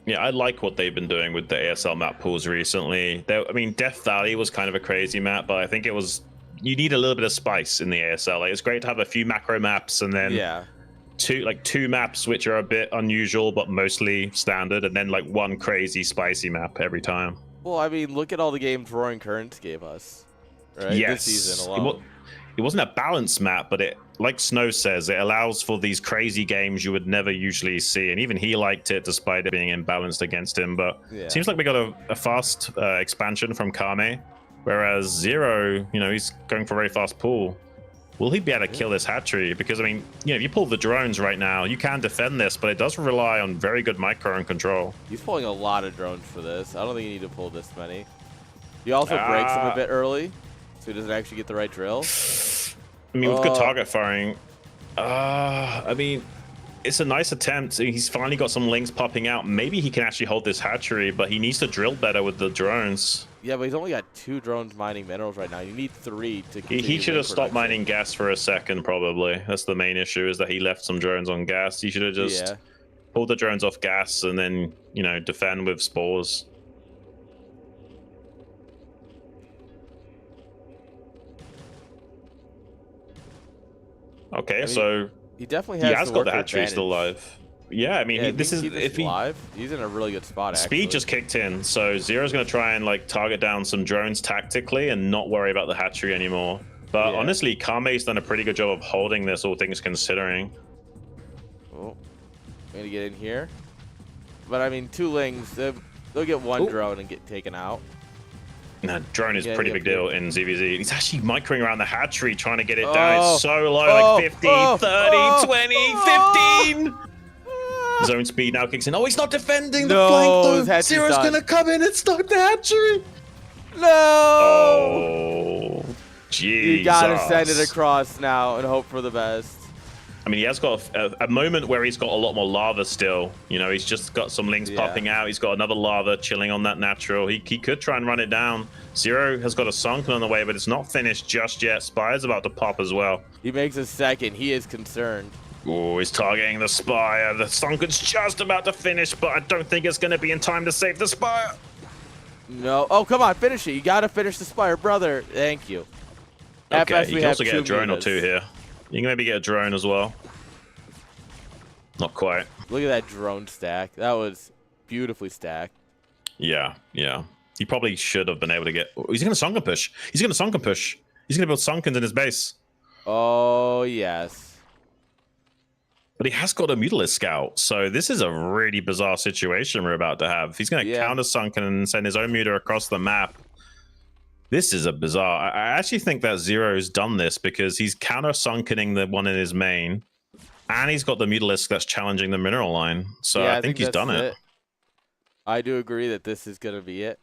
S2: Yeah, I like what they've been doing with the ASL map pools recently. I mean, Death Valley was kind of a crazy map, but I think it was you need a little bit of spice in the ASL. Like, it's great to have a few macro maps and then two maps which are a bit unusual but mostly standard, and then like one crazy spicy map every time.
S1: Well, I mean, look at all the games Roaring Currents gave us, right?
S2: Yes.
S1: This season alone.
S2: it wasn't a balanced map, but it, like Snow says, it allows for these crazy games you would never usually see. And even he liked it despite it being imbalanced against him. But
S1: Yeah.
S2: seems like we got a fast expansion from Kame, whereas Zero, you know, he's going for a very fast pull. Will he be able to kill this hatchery? Because, I mean, you know, if you pull the drones right now, you can defend this, but it does rely on very good micro and control.
S1: He's pulling a lot of drones for this. I don't think you need to pull this many. He also breaks him a bit early, so he doesn't actually get the right drill.
S2: I mean, with good target firing, I mean, it's a nice attempt. He's finally got some links popping out. Maybe he can actually hold this hatchery, but he needs to drill better with the drones.
S1: Yeah, but he's only got 2 drones mining minerals right now. You need 3 to continue.
S2: He should have stopped mining gas for a second, probably. That's the main issue, is that he left some drones on gas. He should have just pulled the drones off gas and then, you know, defend with spores. Okay, I mean, so
S1: he definitely has
S2: got the hatchery still alive. Yeah, I mean, this is if he
S1: live, he's in a really good spot.
S2: Speed just kicked in, so Zero's going to try and like target down some drones tactically and not worry about the hatchery anymore. But honestly, Kame's done a pretty good job of holding this, all things considering.
S1: Oh, I'm gonna get in here, but I mean, 2 lings, they'll get 1 drone and get taken out.
S2: Nah, drone is pretty big deal in ZVZ. He's actually microing around the hatchery trying to get it down. It's so low, like 50, 30, 20, 15. Zone speed now kicks in. Oh, he's not defending the flank though. Zero's gonna come in and stop the hatchery.
S1: No!
S2: Oh, Jesus.
S1: You gotta send it across now and hope for the best.
S2: I mean, he has got a moment where he's got a lot more lava still. You know, he's just got some links popping out. He's got another lava chilling on that natural. He could try and run it down. Zero has got a sunken on the way, but it's not finished just yet. Spire's about to pop as well.
S1: He makes a second. He is concerned.
S2: Oh, he's targeting the Spire. The sunken's just about to finish, but I don't think it's going to be in time to save the Spire.
S1: No. Oh, come on. Finish it. You got to finish the Spire, brother. Thank you.
S2: Okay, you can also get a drone or 2 here. You can maybe get a drone as well. Not quite.
S1: Look at that drone stack. That was beautifully stacked.
S2: Yeah, yeah. He probably should have been able to get... He's going to sunken push. He's going to sunken push. He's going to build sunkens in his base.
S1: Oh, yes.
S2: But he has got a Mutalisk Scout, so this is a really bizarre situation we're about to have. He's going to counter sunken and send his own muter across the map. This is a bizarre... I actually think that Zero's done this because he's counter-sunkening the one in his main, and he's got the Mutalisk that's challenging the mineral line. So I think he's done it.
S1: I do agree that this is going to be it.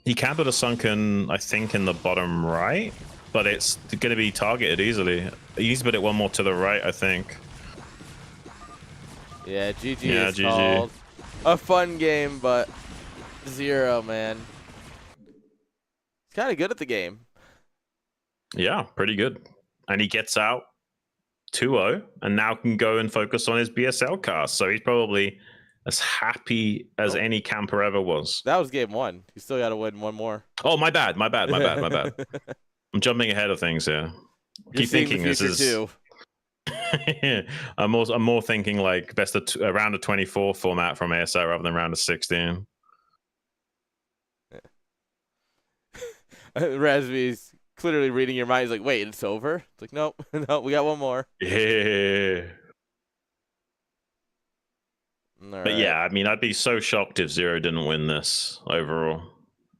S2: He can put a sunken, I think, in the bottom right, but it's going to be targeted easily. He needs to put it one more to the right, I think.
S1: Yeah, GG is called. A fun game, but Zero, man. Kind of good at the game.
S2: Yeah, pretty good. And he gets out 2-0 and now can go and focus on his BSL cast. So he's probably as happy as any camper ever was.
S1: That was game 1. You still got to win 1 more.
S2: Oh, my bad. I'm jumping ahead of things here. Keep thinking this is... Too. I'm more thinking like best of round of 24 format from ASL rather than round of 16.
S1: Razby's clearly reading your mind. He's like, wait, it's over? It's like, nope, no, we got 1 more.
S2: Yeah.
S1: But
S2: yeah, I mean, I'd be so shocked if Zero didn't win this overall.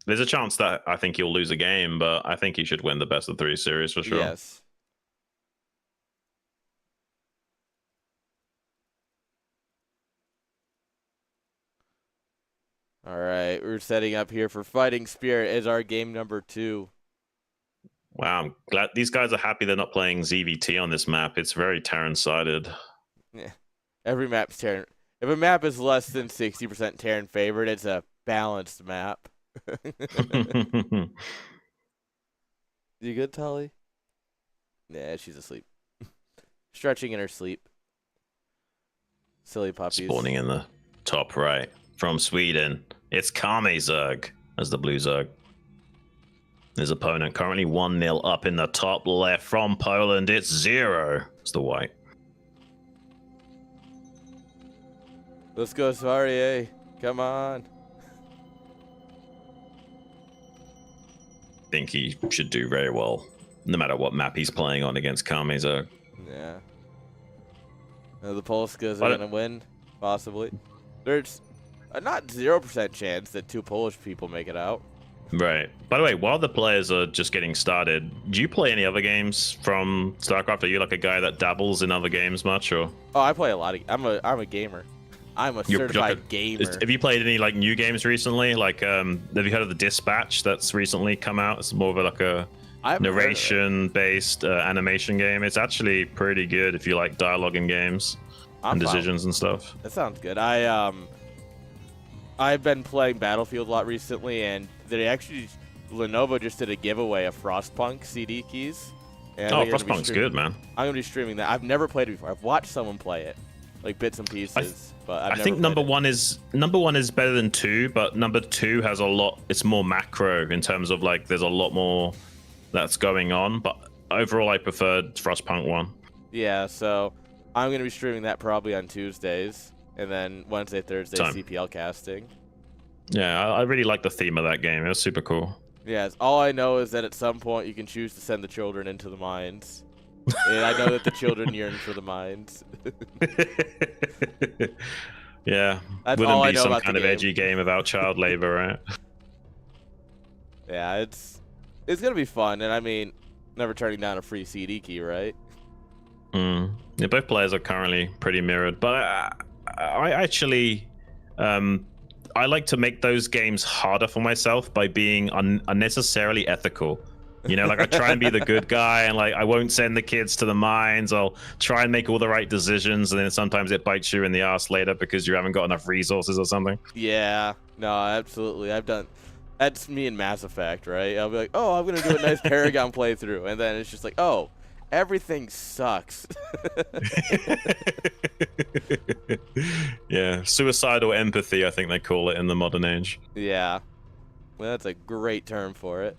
S2: There's a chance that I think he'll lose a game, but I think he should win the best of 3 series for sure.
S1: Yes. All right, we're setting up here for Fighting Spirit as our game number 2.
S2: Wow, I'm glad these guys are happy they're not playing ZVT on this map. It's very Terran-sided.
S1: Yeah, every map's Terran. If a map is less than 60% Terran favored, it's a balanced map. You good, Tully? Nah, she's asleep. Stretching in her sleep. Silly puppies.
S2: Spawning in the top right. From Sweden, it's Kame Zerg as the blue Zerg. His opponent currently 1-0 up in the top left. From Poland, it's Zero. It's the white.
S1: Let's go, Svarie. Come on.
S2: I think he should do very well. no matter what map he's playing on against Kame Zerg.
S1: Yeah. The Polskas are
S2: But-
S1: going to win, possibly. There's a not 0% chance that 2 Polish people make it out.
S2: Right. By the way, while the players are just getting started, do you play any other games from StarCraft? Are you like a guy that dabbles in other games much, or?
S1: Oh, I play a lot of... I'm a gamer. I'm a certified gamer.
S2: Have you played any like new games recently? Like, have you heard of the Dispatch that's recently come out? It's more of like a narration-based animation game. It's actually pretty good if you like dialogue in games and decisions and stuff.
S1: That sounds good. I've been playing Battlefield a lot recently, and they actually Lenovo just did a giveaway of Frostpunk CD keys. And
S2: Frostpunk's good, man.
S1: I'm gonna be streaming that. I've never played it before. I've watched someone play it, like bits and pieces.
S2: I think number one is better than 2, but number 2 has a lot. It's more macro in terms of like there's a lot more that's going on. But overall, I preferred Frostpunk 1.
S1: Yeah, so I'm gonna be streaming that probably on Tuesdays, and then Wednesday, Thursday CPL casting.
S2: Yeah, I really like the theme of that game. It was super cool.
S1: Yeah, all I know is that at some point you can choose to send the children into the mines. And I know that the children yearn for the mines.
S2: Yeah,
S1: that's
S2: wouldn't
S1: all I
S2: be
S1: know
S2: some
S1: about
S2: kind
S1: the
S2: of
S1: game.
S2: edgy game about child labor, right?
S1: Yeah, it's gonna be fun, and I mean, never turning down a free CD key, right?
S2: Yeah, both players are currently pretty mirrored, but I actually I like to make those games harder for myself by being unnecessarily ethical. You know, like I try and be the good guy, and like I won't send the kids to the mines. I'll try and make all the right decisions, and then sometimes it bites you in the ass later because you haven't got enough resources or something.
S1: Yeah, no, absolutely. That's me in Mass Effect, right? I'll be like, oh, I'm gonna do a nice Paragon playthrough, and then it's just like, oh, everything sucks.
S2: Yeah, suicidal empathy, I think they call it in the modern age.
S1: Yeah, well, that's a great term for it.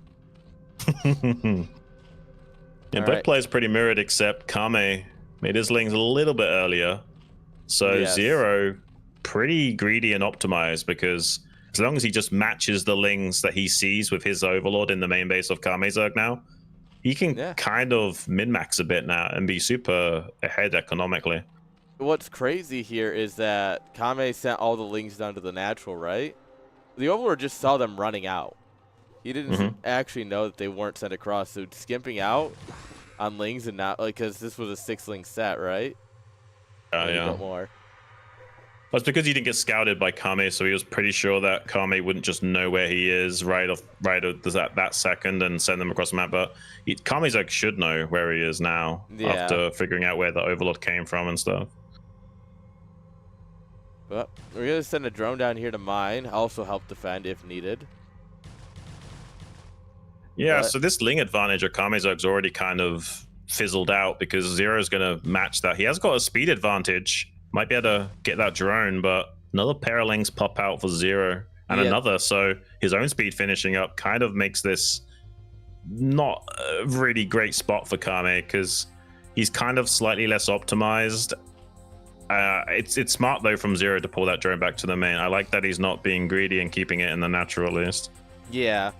S2: Both players pretty mirrored, except Kame made his lings a little bit earlier. So
S1: Yes.
S2: Zero, pretty greedy and optimized, because as long as he just matches the lings that he sees with his overlord in the main base of Kamezerg now, he can kind of min-max a bit now and be super ahead economically.
S1: What's crazy here is that Kame sent all the lings down to the natural, right? The overlord just saw them running out. He didn't actually know that they weren't sent across, so skimping out on lings and not, like, because this was a 6-ling set, right?
S2: Yeah.
S1: More.
S2: Well, it's because he didn't get scouted by Kame, so he was pretty sure that Kame wouldn't just know where he is right at that second and send them across the map. But Kame's like should know where he is now after figuring out where the overlord came from and stuff.
S1: But we're gonna send a drone down here to mine, also help defend if needed.
S2: Yeah, so this ling advantage of Kamezerg's already kind of fizzled out because Zero's going to match that. He has got a speed advantage. Might be able to get that drone, but another pair of lings pop out for Zero and another. So his own speed finishing up kind of makes this not a really great spot for Kame because he's kind of slightly less optimized. It's smart, though, from Zero to pull that drone back to the main. I like that he's not being greedy and keeping it in the natural list.
S1: Yeah.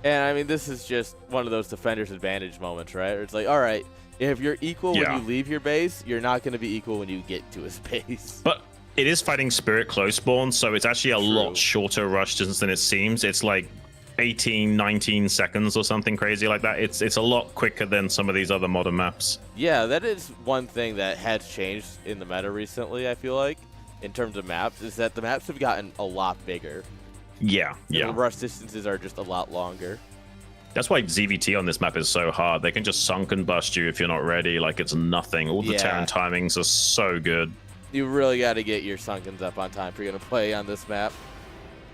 S1: And, I mean, this is just one of those defender's advantage moments, right? It's like, all right, if you're equal when you leave your base, you're not going to be equal when you get to his base.
S2: But it is fighting Spirit close spawn, so it's actually a lot shorter rush distance than it seems. It's like 18, 19 seconds or something crazy like that. It's a lot quicker than some of these other modern maps.
S1: Yeah, that is one thing that has changed in the meta recently, I feel like, in terms of maps, is that the maps have gotten a lot bigger.
S2: Yeah.
S1: The rush distances are just a lot longer.
S2: That's why ZVT on this map is so hard. They can just sunken bust you if you're not ready. Like, it's nothing. All the Terran timings are so good.
S1: You really got to get your sunkens up on time if you're going to play on this map.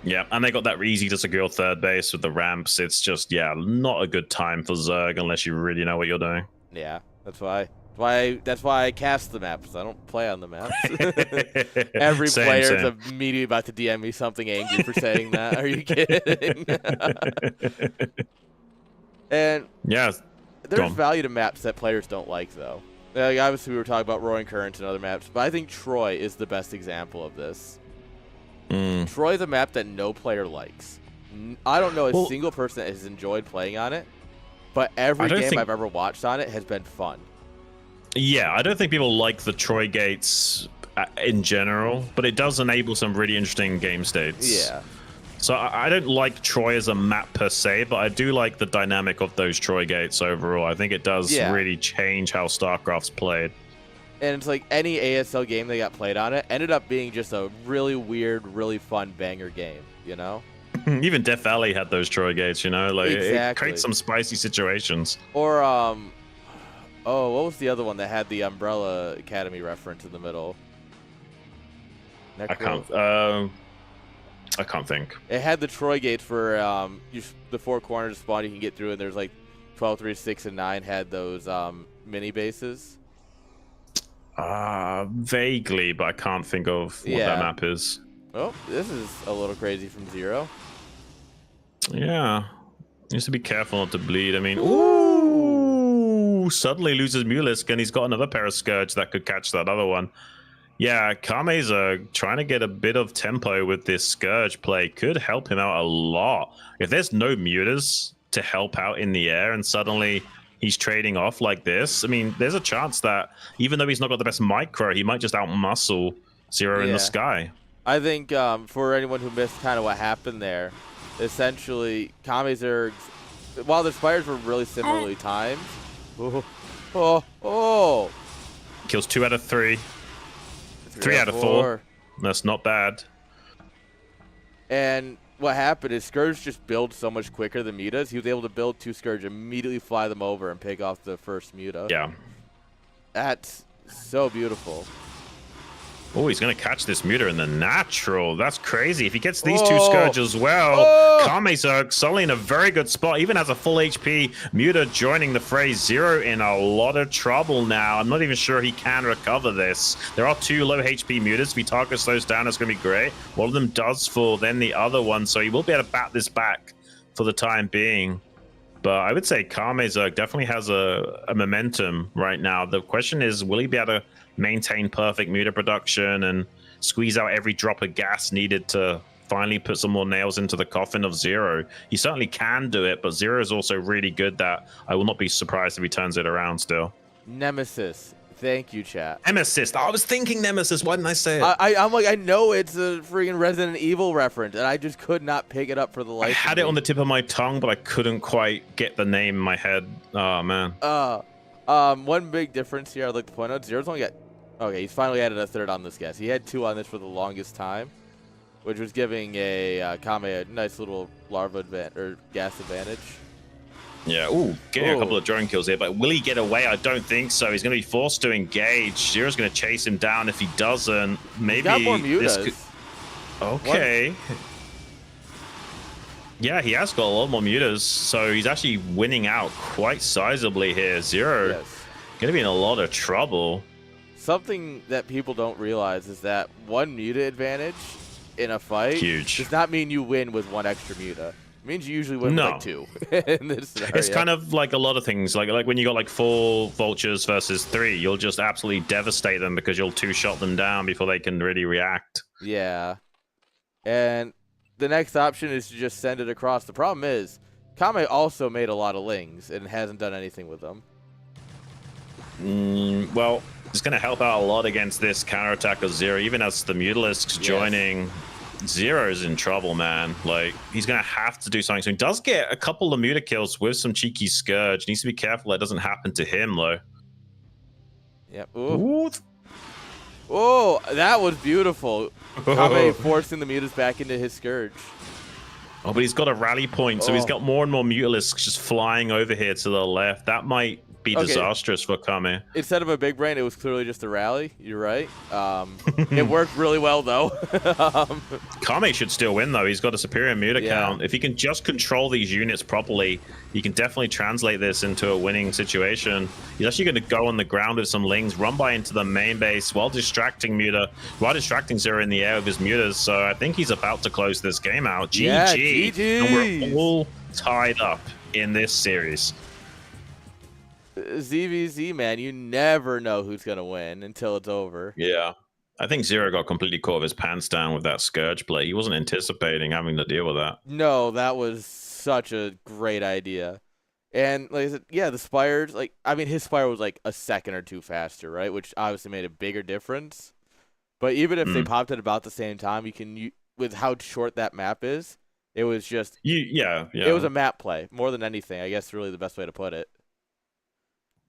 S2: Yeah, and they got that easy to secure third base with the ramps. It's just, not a good time for Zerg unless you really know what you're doing.
S1: Yeah, that's why I cast the maps. I don't play on the maps. Every player is immediately about to DM me something angry for saying that. Are you kidding? And there's value to maps that players don't like, though. Like, obviously, we were talking about Roaring Currents and other maps, but I think Troy is the best example of this. Troy is a map that no player likes. I don't know a single person that has enjoyed playing on it. but
S2: I
S1: every
S2: don't
S1: game
S2: think.
S1: I've ever watched on it has been fun.
S2: Yeah, I don't think people like the Troy gates in general, but it does enable some really interesting game states.
S1: Yeah.
S2: So I don't like Troy as a map per se, but I do like the dynamic of those Troy gates overall. I think it does
S1: Yeah.
S2: really change how StarCraft's played.
S1: And it's like any ASL game that got played on it ended up being just a really weird, really fun banger game, you know?
S2: Even Death Valley had those Troy gates, you know? Like, it
S1: Exactly.
S2: creates some spicy situations.
S1: Or, oh, what was the other one that had the Umbrella Academy reference in the middle?
S2: I can't think.
S1: It had the Troy gates for the 4 corners spawn you can get through, and there's like 12, 3, 6, and 9 had those mini bases.
S2: Vaguely, but I can't think of what that map is.
S1: Oh, this is a little crazy from Zero.
S2: Yeah. Needs to be careful not to bleed. I mean, ooh, suddenly loses Mulisk, and he's got another pair of Scourge that could catch that other one. Yeah, Kame's trying to get a bit of tempo with this Scourge play. Could help him out a lot. If there's no mutas to help out in the air and suddenly he's trading off like this, I mean, there's a chance that even though he's not got the best micro, he might just outmuscle Zero in the sky.
S1: I think for anyone who missed kind of what happened there, essentially, Kame's Zergs, while the spires were really similarly timed,
S2: Kills 2 out of 3. 3 out of 4. That's not bad.
S1: And what happened is Scourge just builds so much quicker than mutas. He was able to build 2 Scourge, immediately fly them over, and pick off the first muta.
S2: Yeah.
S1: That's so beautiful.
S2: Oh, he's going to catch this muta in the natural. That's crazy. If he gets these 2 Scourge as well, Kame's suddenly in a very good spot. Even as a full HP muta joining the fray. Zero in a lot of trouble now. I'm not even sure he can recover this. There are 2 low HP mutas. If he targets those down, it's going to be great. One of them does fall, then the other one. So he will be able to bat this back for the time being. But I would say Kame's definitely has a momentum right now. The question is, will he be able to maintain perfect muta production and squeeze out every drop of gas needed to finally put some more nails into the coffin of Zero? He certainly can do it, but Zero is also really good that I will not be surprised if he turns it around still.
S1: Nemesis. Thank you, chat.
S2: Nemesis. I was thinking Nemesis. Why didn't I say it?
S1: I'm like, I know it's a freaking Resident Evil reference, and I just could not pick it up for the life of me.
S2: I had it on the tip of my tongue, but I couldn't quite get the name in my head. Oh, man.
S1: One big difference here I'd like to point out, Zero's only got... Okay, he's finally added a 3rd on this gas. He had 2 on this for the longest time, which was giving Kame a nice little larva gas advantage.
S2: Yeah, ooh, getting a couple of drone kills here, but will he get away? I don't think so. He's going to be forced to engage. Zero's going to chase him down. If he doesn't, maybe...
S1: He's got more mutas.
S2: Okay. Yeah, he has got a lot more mutas, so he's actually winning out quite sizably here. Zero going to be in a lot of trouble.
S1: Something that people don't realize is that 1 muta advantage in a fight does not mean you win with 1 extra muta. It means you usually win with like 2 in this scenario.
S2: It's kind of like a lot of things. Like when you got like 4 vultures versus 3, you'll just absolutely devastate them because you'll 2-shot them down before they can really react.
S1: Yeah. And the next option is to just send it across. The problem is, Kame also made a lot of lings and hasn't done anything with them.
S2: Well, it's going to help out a lot against this counterattack of Zero. Even as the Mutalisks joining, Zero's in trouble, man. Like, he's going to have to do something. So he does get a couple of muta kills with some cheeky Scourge. Needs to be careful that doesn't happen to him, though.
S1: Yep. Ooh. Oh, that was beautiful. Kame forcing the mutas back into his Scourge.
S2: Oh, but he's got a rally point, so he's got more and more Mutalisks just flying over here to the left. That might be disastrous for Kame.
S1: Instead of a big brain, it was clearly just a rally. You're right. It worked really well, though.
S2: Kame should still win, though. He's got a superior muta count. If he can just control these units properly, he can definitely translate this into a winning situation. He's actually going to go on the ground with some lings, run by into the main base while distracting Zero in the air with his mutas. So I think he's about to close this game out. GG.
S1: Yeah, GG.
S2: And we're all tied up in this series.
S1: ZVZ, man, you never know who's going to win until it's over.
S2: Yeah. I think Zero got completely caught with his pants down with that Scourge play. He wasn't anticipating having to deal with that.
S1: No, that was such a great idea. And like I said, yeah, the Spires, like I mean, his Spire was like a second or two faster, right? Which obviously made a bigger difference. But even if they
S2: Mm.
S1: popped at about the same time, with how short that map is, it was just
S2: Yeah,
S1: it was
S2: yeah.
S1: a map play more than anything. I guess really the best way to put it.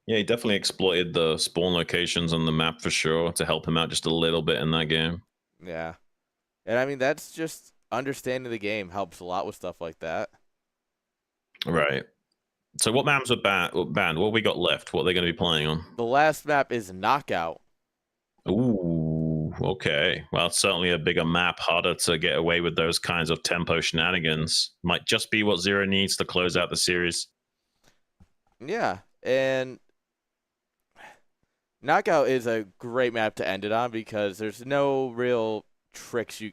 S2: Yeah, he definitely exploited the spawn locations on the map for sure to help him out just a little bit in that game.
S1: Yeah, and I mean that's just understanding the game helps a lot with stuff like that.
S2: Right. So what maps are banned? What we got left? What are they going to be playing on?
S1: The last map is Knockout.
S2: Ooh, okay. Well, it's certainly a bigger map, harder to get away with those kinds of tempo shenanigans. Might just be what Zero needs to close out the series.
S1: Yeah, and Knockout is a great map to end it on because there's no real tricks you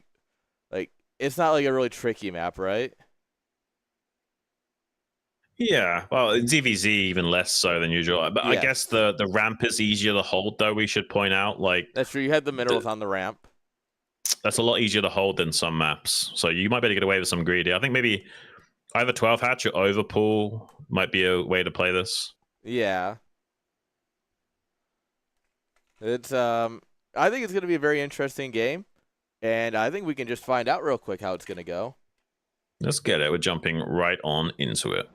S1: like. It's not like a really tricky map, right?
S2: Yeah, well, ZVZ even less so than usual. But I guess
S1: Yes,
S2: the ramp is easier to hold, though. We should point out, like
S1: that's true. You had the minerals
S2: the,
S1: on the ramp.
S2: that's a lot easier to hold than some maps. So you might be able to get away with some greedy. I think maybe either 12 hatch or overpool might be a way to play this.
S1: Yeah, it's I think it's gonna be a very interesting game, and I think we can just find out real quick how it's gonna go.
S2: Let's get it. We're jumping right on into it.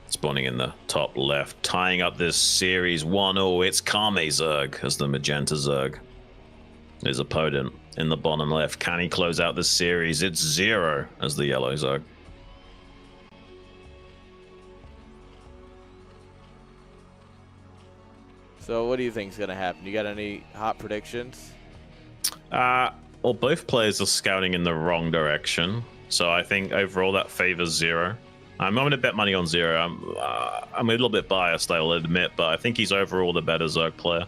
S2: Spawning in the top left, tying up this series 1-0. It's Kame Zerg as the magenta Zerg. His opponent in the bottom left. Can he close out the series? It's 0 as the yellow Zerg.
S1: So what do you think is gonna happen? You got any hot predictions?
S2: Well, both players are scouting in the wrong direction. So I think overall that favors 0. I'm going to bet money on 0. I'm a little bit biased, I will admit, but I think he's overall the better Zerg player.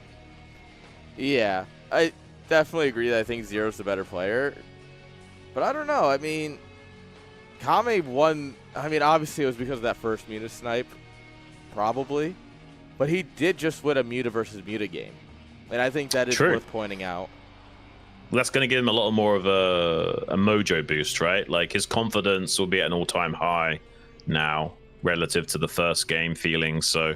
S1: Yeah, I definitely agree that I think Zero's the better player. But I don't know. I mean, Kame won. I mean, obviously it was because of that first Muta snipe, probably. But he did just win a Muta versus Muta game. And I think that is
S2: True.
S1: worth pointing out.
S2: That's going to give him a lot more of a mojo boost, right? Like his confidence will be at an all-time high now relative to the first game feeling. So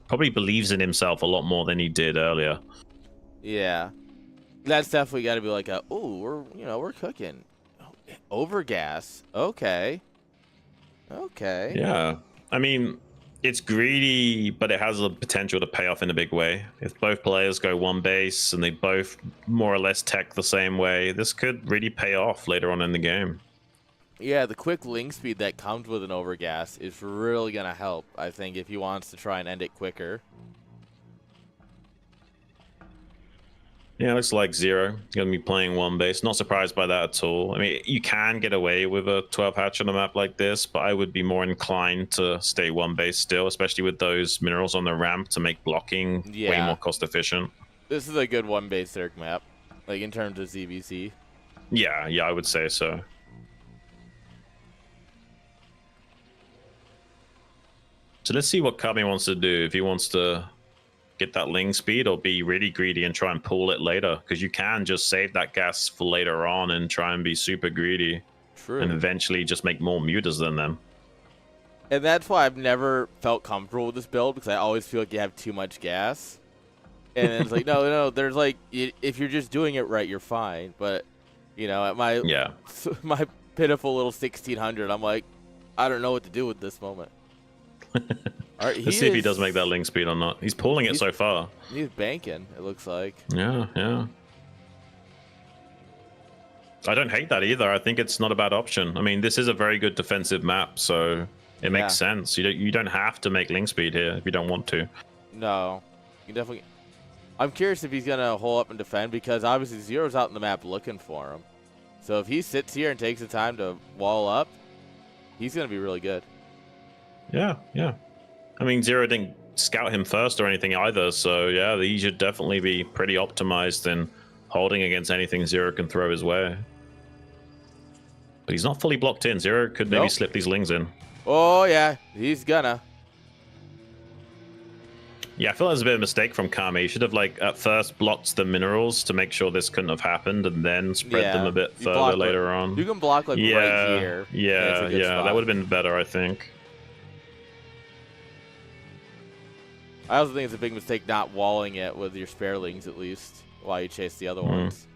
S2: probably believes in himself a lot more than he did earlier.
S1: Yeah. That's definitely got to be like we're cooking. Overgas. Okay. Okay.
S2: Yeah. I mean, it's greedy, but it has the potential to pay off in a big way. If both players go one base and they both more or less tech the same way, this could really pay off later on in the game.
S1: Yeah, the quick link speed that comes with an overgas is really going to help, I think, if he wants to try and end it quicker.
S2: Yeah, looks like 0. Going to be playing one base. Not surprised by that at all. I mean, you can get away with a 12 hatch on a map like this, but I would be more inclined to stay one base still, especially with those minerals on the ramp to make blocking way more cost efficient.
S1: This is a good one base Zerg map, like in terms of ZVC.
S2: Yeah, I would say so. So let's see what Kami wants to do. If he wants to get that ling speed or be really greedy and try and pull it later, because you can just save that gas for later on and try and be super greedy.
S1: True.
S2: And eventually just make more mutas than them.
S1: And that's why I've never felt comfortable with this build, because I always feel like you have too much gas. And it's like, no, there's like, if you're just doing it right, you're fine. But, at my my pitiful little 1600, I'm like, I don't know what to do with this moment. All right,
S2: Let's see if he does make that ling speed or not. He's pulling it so far.
S1: He's banking, it looks like.
S2: Yeah. I don't hate that either. I think it's not a bad option. I mean, this is a very good defensive map, so it makes sense. You don't have to make ling speed here if you don't want to.
S1: No, you definitely. I'm curious if he's gonna hold up and defend, because obviously Zero's out in the map looking for him. So if he sits here and takes the time to wall up, he's gonna be really good.
S2: Yeah. I mean, Zero didn't scout him first or anything either, so yeah, he should definitely be pretty optimized in holding against anything Zero can throw his way. But he's not fully blocked in. Zero could maybe slip these lings in.
S1: Oh, yeah, he's gonna.
S2: Yeah, I feel like there's a bit of a mistake from Kami. He should have, at first blocked the minerals to make sure this couldn't have happened and then spread them a bit further later on.
S1: You can block, right here.
S2: Yeah, that would have been better, I think.
S1: I also think it's a big mistake not walling it with your sparelings at least while you chase the other ones.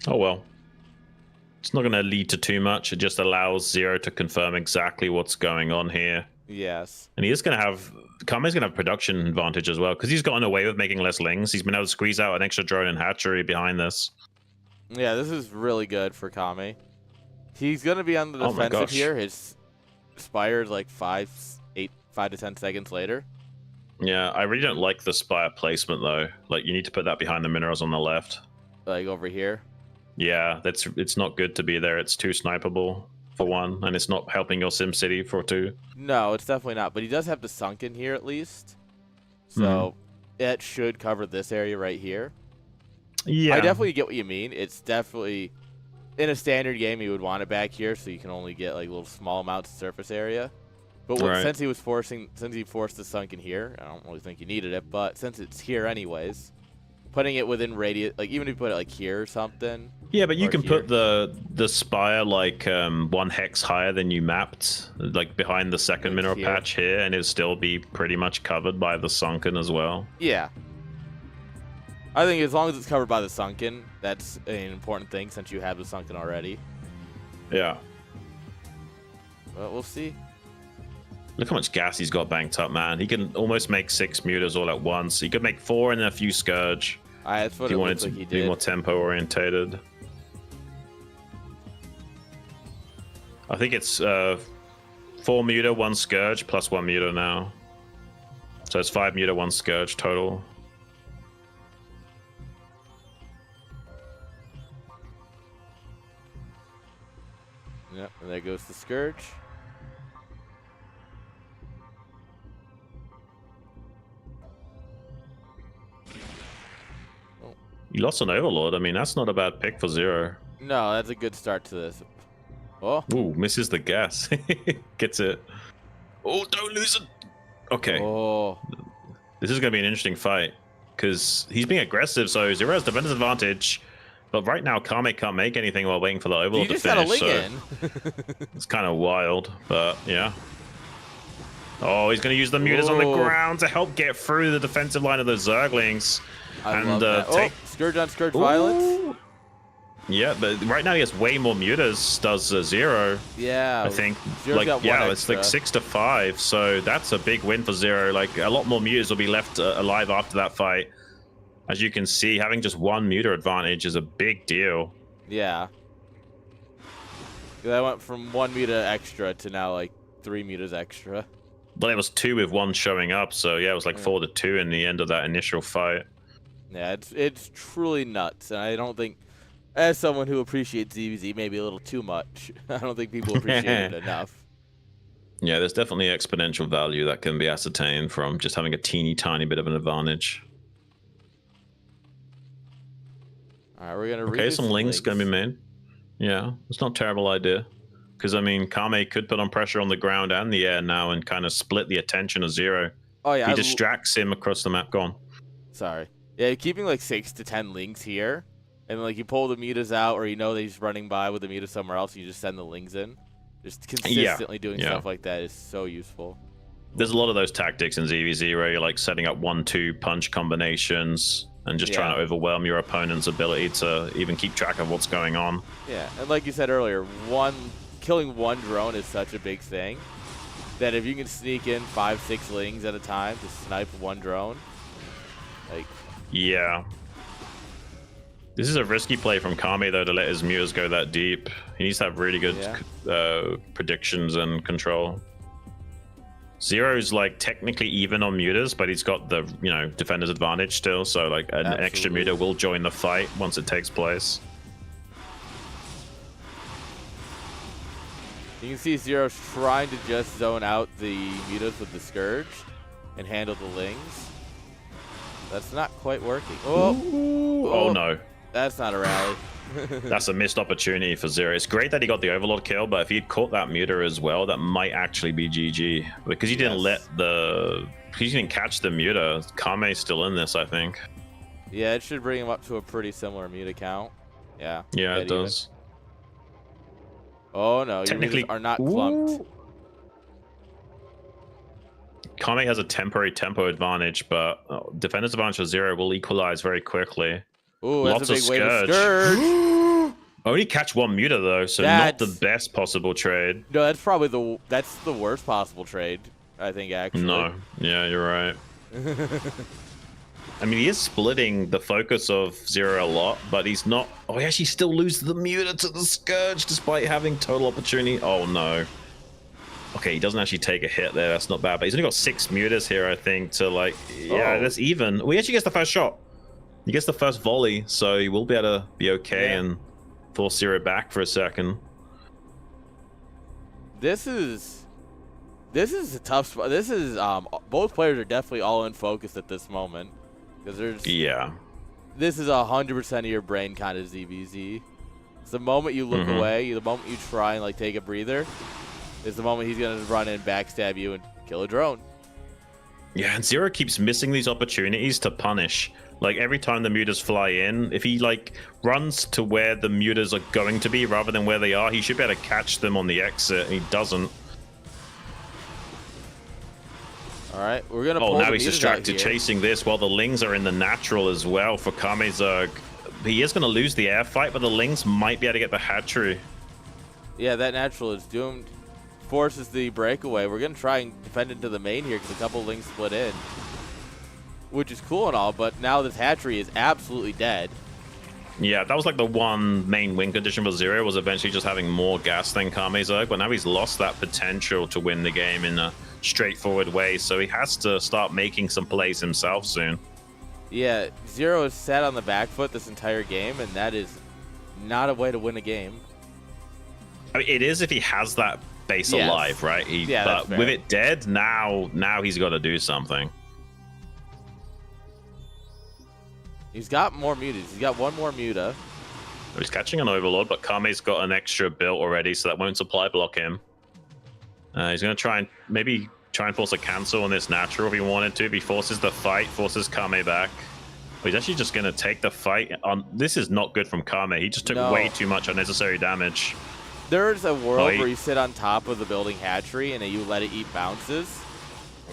S2: Oh well. It's not going to lead to too much. It just allows Zero to confirm exactly what's going on here.
S1: Yes.
S2: And he is going to have... Kame's going to have production advantage as well, because he's gotten away with making less lings. He's been able to squeeze out an extra drone and hatchery behind this.
S1: Yeah, this is really good for Kame. He's going to be on the defensive here. His Spire is like 5 to 10 seconds later.
S2: Yeah, I really don't like the Spire placement, though. Like, you need to put that behind the minerals on the left.
S1: Like over here?
S2: Yeah, it's not good to be there. It's too snipeable, for one, and it's not helping your SimCity for two.
S1: No, it's definitely not. But he does have the sunken here at least. So it should cover this area right here.
S2: Yeah.
S1: I definitely get what you mean. It's definitely... In a standard game, you would want it back here, so you can only get like little small amounts of surface area. But since he forced the sunken here, I don't really think you needed it. But since it's here anyways, putting it within radius, like even if you put it like here or something.
S2: Yeah, but you can put the Spire like 1 hex higher than you mapped, like behind the second mineral patch here, and it'll still be pretty much covered by the sunken as well.
S1: Yeah. I think as long as it's covered by the sunken, that's an important thing since you have the sunken already.
S2: Yeah.
S1: But we'll see.
S2: Look how much gas he's got banked up, man. He can almost make 6 mutas all at once. He could make 4 and a few Scourge.
S1: That's what it looks like he did.
S2: Be more tempo orientated. I think it's 4 muta, 1 Scourge, plus 1 muta now. So it's 5 muta, 1 Scourge total.
S1: Yep, and there goes the Scourge.
S2: You lost an Overlord. I mean, that's not a bad pick for Zero.
S1: No, that's a good start to this. Oh.
S2: Ooh, misses the gas. Gets it. Oh, don't lose it. Okay.
S1: Oh.
S2: This is going to be an interesting fight because he's being aggressive, so Zero has defender's advantage. But right now, Kame can't make anything while waiting for the Overlord to finish.
S1: You just had a ling in.
S2: It's kind of wild, but yeah. Oh, he's going to use the mutas on the ground to help get through the defensive line of the Zerglings.
S1: I love that. Scourge on Scourge Violence.
S2: Yeah, but right now he has way more mutas, does Zero.
S1: Yeah.
S2: I think.
S1: Zero's got one
S2: it's like 6 to 5, so that's a big win for Zero. Like, a lot more mutas will be left alive after that fight. As you can see, having just 1 muta advantage is a big deal.
S1: Yeah. I went from 1 muta extra to now like 3 mutas extra.
S2: Well, it was 2 with 1 showing up, so yeah, it was like 4 to 2 in the end of that initial fight.
S1: Yeah, it's truly nuts, and I don't think, as someone who appreciates ZVZ maybe a little too much, I don't think people appreciate it enough.
S2: Yeah, there's definitely exponential value that can be ascertained from just having a teeny tiny bit of an advantage.
S1: All right, we're gonna
S2: okay, some links gonna be made. Yeah, it's not a terrible idea. Because, I mean, Kame could put on pressure on the ground and the air now and kind of split the attention of Zero.
S1: Oh, yeah.
S2: He distracts him across the map. Go on.
S1: Sorry. Yeah, keeping like 6 to 10 links here. And like you pull the mutas out or you know that he's running by with the muta somewhere else. You just send the links in. Just consistently doing stuff like that is so useful.
S2: There's a lot of those tactics in ZVZ where you're like setting up 1-2 punch combinations and just trying to overwhelm your opponent's ability to even keep track of what's going on.
S1: Yeah, and like you said earlier, killing 1 drone is such a big thing that if you can sneak in 5-6 lings at a time to snipe 1 drone, like...
S2: Yeah. This is a risky play from Kame, though, to let his mutas go that deep. He needs to have really good predictions and control. Zero's like technically even on mutas, but he's got the defender's advantage still. So like an extra muta will join the fight once it takes place.
S1: You can see Zero's trying to just zone out the mutas with the Scourge and handle the lings. That's not quite working.
S2: Oh no.
S1: That's not a rally.
S2: That's a missed opportunity for Zero. It's great that he got the Overlord kill, but if he'd caught that muta as well, that might actually be GG. Because he didn't he didn't catch the muta. Kame's still in this, I think.
S1: Yeah, it should bring him up to a pretty similar muta count. Yeah.
S2: Yeah, it does.
S1: Oh no, technically are not clumped.
S2: Kame has a temporary tempo advantage, but defender's advantage for Zero will equalize very quickly.
S1: Ooh, that's
S2: Lots
S1: a
S2: of
S1: big way to
S2: Scourge.
S1: Scourge.
S2: Only catch one muta though, so not the best possible trade.
S1: No, that's probably the worst possible trade, I think, actually.
S2: No, yeah, you're right. I mean, he is splitting the focus of Zero a lot, but he's not. Oh, he actually still loses the muta to the Scourge despite having total opportunity. Oh no. Okay, he doesn't actually take a hit there. That's not bad, but he's only got 6 mutas here, I think, to like, yeah, that's even. Well, he actually gets the first shot. He gets the first volley, so he will be able to be okay and force Zero back for a second.
S1: This is a tough spot. This is both players are definitely all in focus at this moment because there's this is 100% of your brain kind of ZVZ. It's the moment you look away, the moment you try and like take a breather, is the moment he's gonna run in, backstab you, and kill a drone.
S2: Yeah, and Zero keeps missing these opportunities to punish. Like every time the mutas fly in, if he like runs to where the mutas are going to be rather than where they are, he should be able to catch them on the exit. And he doesn't.
S1: All right, we're gonna. Oh,
S2: now he's distracted chasing this while the Lings are in the natural as well for Kamezug. He is going to lose the air fight, but the Lings might be able to get the hatchery.
S1: Yeah, that natural is doomed. Forces the breakaway. We're gonna try and defend into the main here because a couple Lings split in, which is cool and all, but now this hatchery is absolutely dead.
S2: Yeah, that was like the one main win condition for Zero, was eventually just having more gas than Kamezug, but now he's lost that potential to win the game in a straightforward way, so he has to start making some plays himself soon.
S1: Yeah, Zero is sat on the back foot this entire game, and that is not a way to win a game.
S2: I mean, it is if he has that base alive, right? But with it dead, now he's got to do something.
S1: He's got more mutas. He's got one more muta.
S2: He's catching an Overlord, but Kame's got an extra built already, so that won't supply block him. He's going to try and force a cancel on this natural if he wanted to. If he forces the fight, forces Kame back. But he's actually just going to take the fight. This is not good from Kame. He just took way too much unnecessary damage.
S1: There's a world where you sit on top of the building hatchery and you let it eat bounces.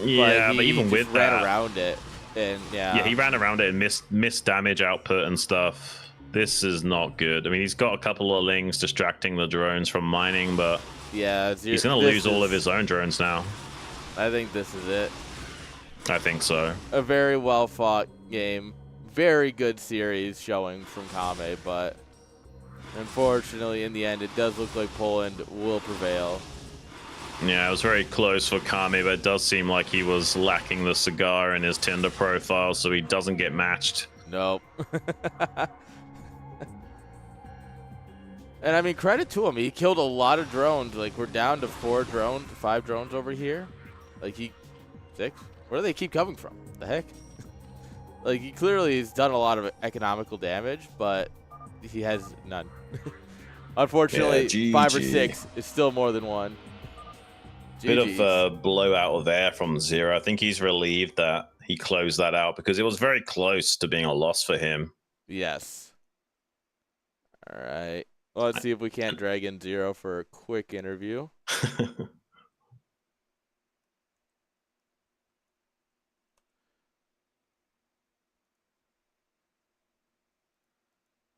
S2: Yeah, but even with that,
S1: ran around it. And
S2: yeah, he ran around it and missed damage output and stuff. This is not good. I mean, he's got a couple of Lings distracting the drones from mining, but
S1: yeah,
S2: he's going to lose all of his own drones now.
S1: I think this is it.
S2: I think so.
S1: A very well fought game. Very good series showing from Kame, but unfortunately, in the end, it does look like Poland will prevail.
S2: Yeah, it was very close for Kame, but it does seem like he was lacking the cigar in his Tinder profile, so he doesn't get matched.
S1: Nope. And I mean, credit to him. He killed a lot of drones. Like, we're down to 5 drones over here. Like, 6? Where do they keep coming from? The heck? Like, he clearly has done a lot of economical damage, but he has none. Unfortunately, 5 or 6 is still more than 1.
S2: Bit of a blowout of air from Zero. I think he's relieved that he closed that out because it was very close to being a loss for him.
S1: Yes. All right. Well, let's see if we can't drag in Zero for a quick interview.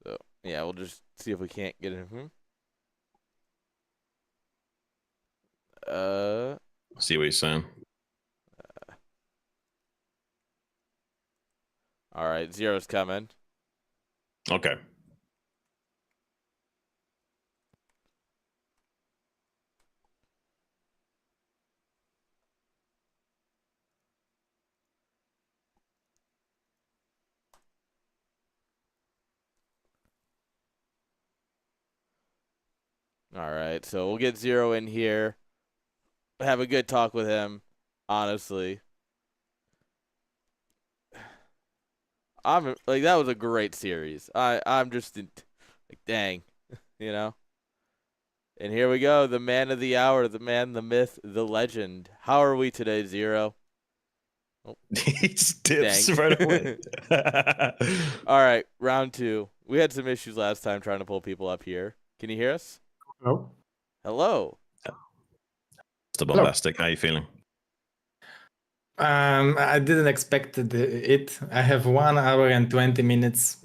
S1: So, yeah, we'll just see if we can't get him.
S2: See what he's saying.
S1: All right, Zero's coming.
S2: Okay.
S1: All right, so we'll get Zero in here. Have a good talk with him, honestly. I'm like, that was a great series. I'm just like, dang, you know. And here we go, the man of the hour, the man, the myth, the legend. How are we today, Zero?
S2: Oh. He just dips right away.
S1: All right, round 2. We had some issues last time trying to pull people up here. Can you hear us?
S3: Hello.
S1: Hello.
S2: Mr. Bombastic, how are you feeling?
S3: I didn't expect it. I have 1 hour and 20 minutes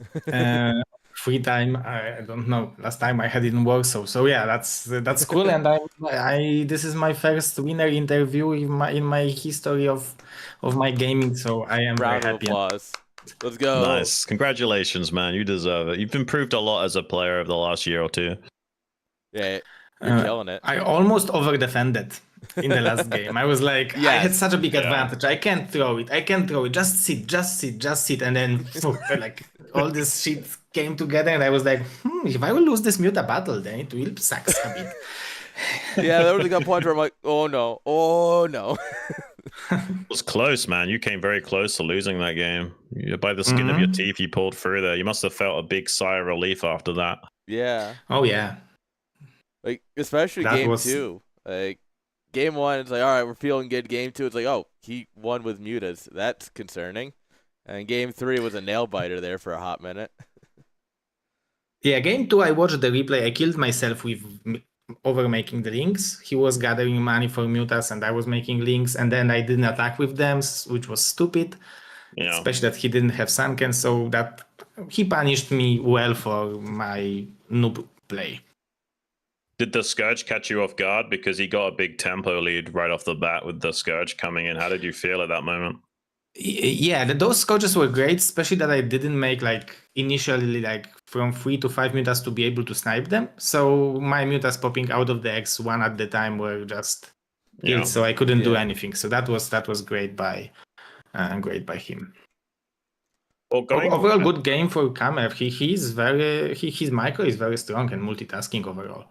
S3: free time. I don't know. Last time I had it in Warsaw. So yeah, that's cool. And I this is my first winner interview in my history of my gaming. So I am very
S1: Round of
S3: happy.
S1: applause. Let's go.
S2: Nice. Congratulations, man. You deserve it. You've improved a lot as a player over the last year or two.
S1: Yeah, you're killing it.
S3: I almost over defended in the last game. I was like, I had
S1: Yes.
S3: such a big
S2: Yeah.
S3: advantage. I can't throw it. Just sit. And then like all this shit came together, and I was like, if I will lose this Muta battle, then it will suck a bit.
S1: Yeah, there was a good point where I'm like, oh no.
S2: It was close, man. You came very close to losing that game. By the skin of your teeth, you pulled through there. You must have felt a big sigh of relief after that.
S1: Yeah.
S3: Oh yeah.
S1: Like, especially
S3: That
S1: game
S3: was-
S1: 2. Like, game 1, it's like, all right, we're feeling good. Game 2, it's like, oh, he won with mutas. That's concerning. And game 3 was a nail biter there for a hot minute.
S3: Yeah, game 2, I watched the replay. I killed myself with over making the links. He was gathering money for mutas, and I was making links, and then I didn't attack with them, which was stupid.
S2: Yeah.
S3: Especially that he didn't have sunken, so that he punished me well for my noob play.
S2: Did the Scourge catch you off guard? Because he got a big tempo lead right off the bat with the Scourge coming in. How did you feel at that moment?
S3: Yeah, those Scourges were great, especially that I didn't make like initially like from 3 to 5 mutas to be able to snipe them. So my mutas popping out of the X one at the time were just killed, so I couldn't do anything. So that was great by him.
S2: Well,
S3: overall, good game for Kamev. His micro is very strong and multitasking overall.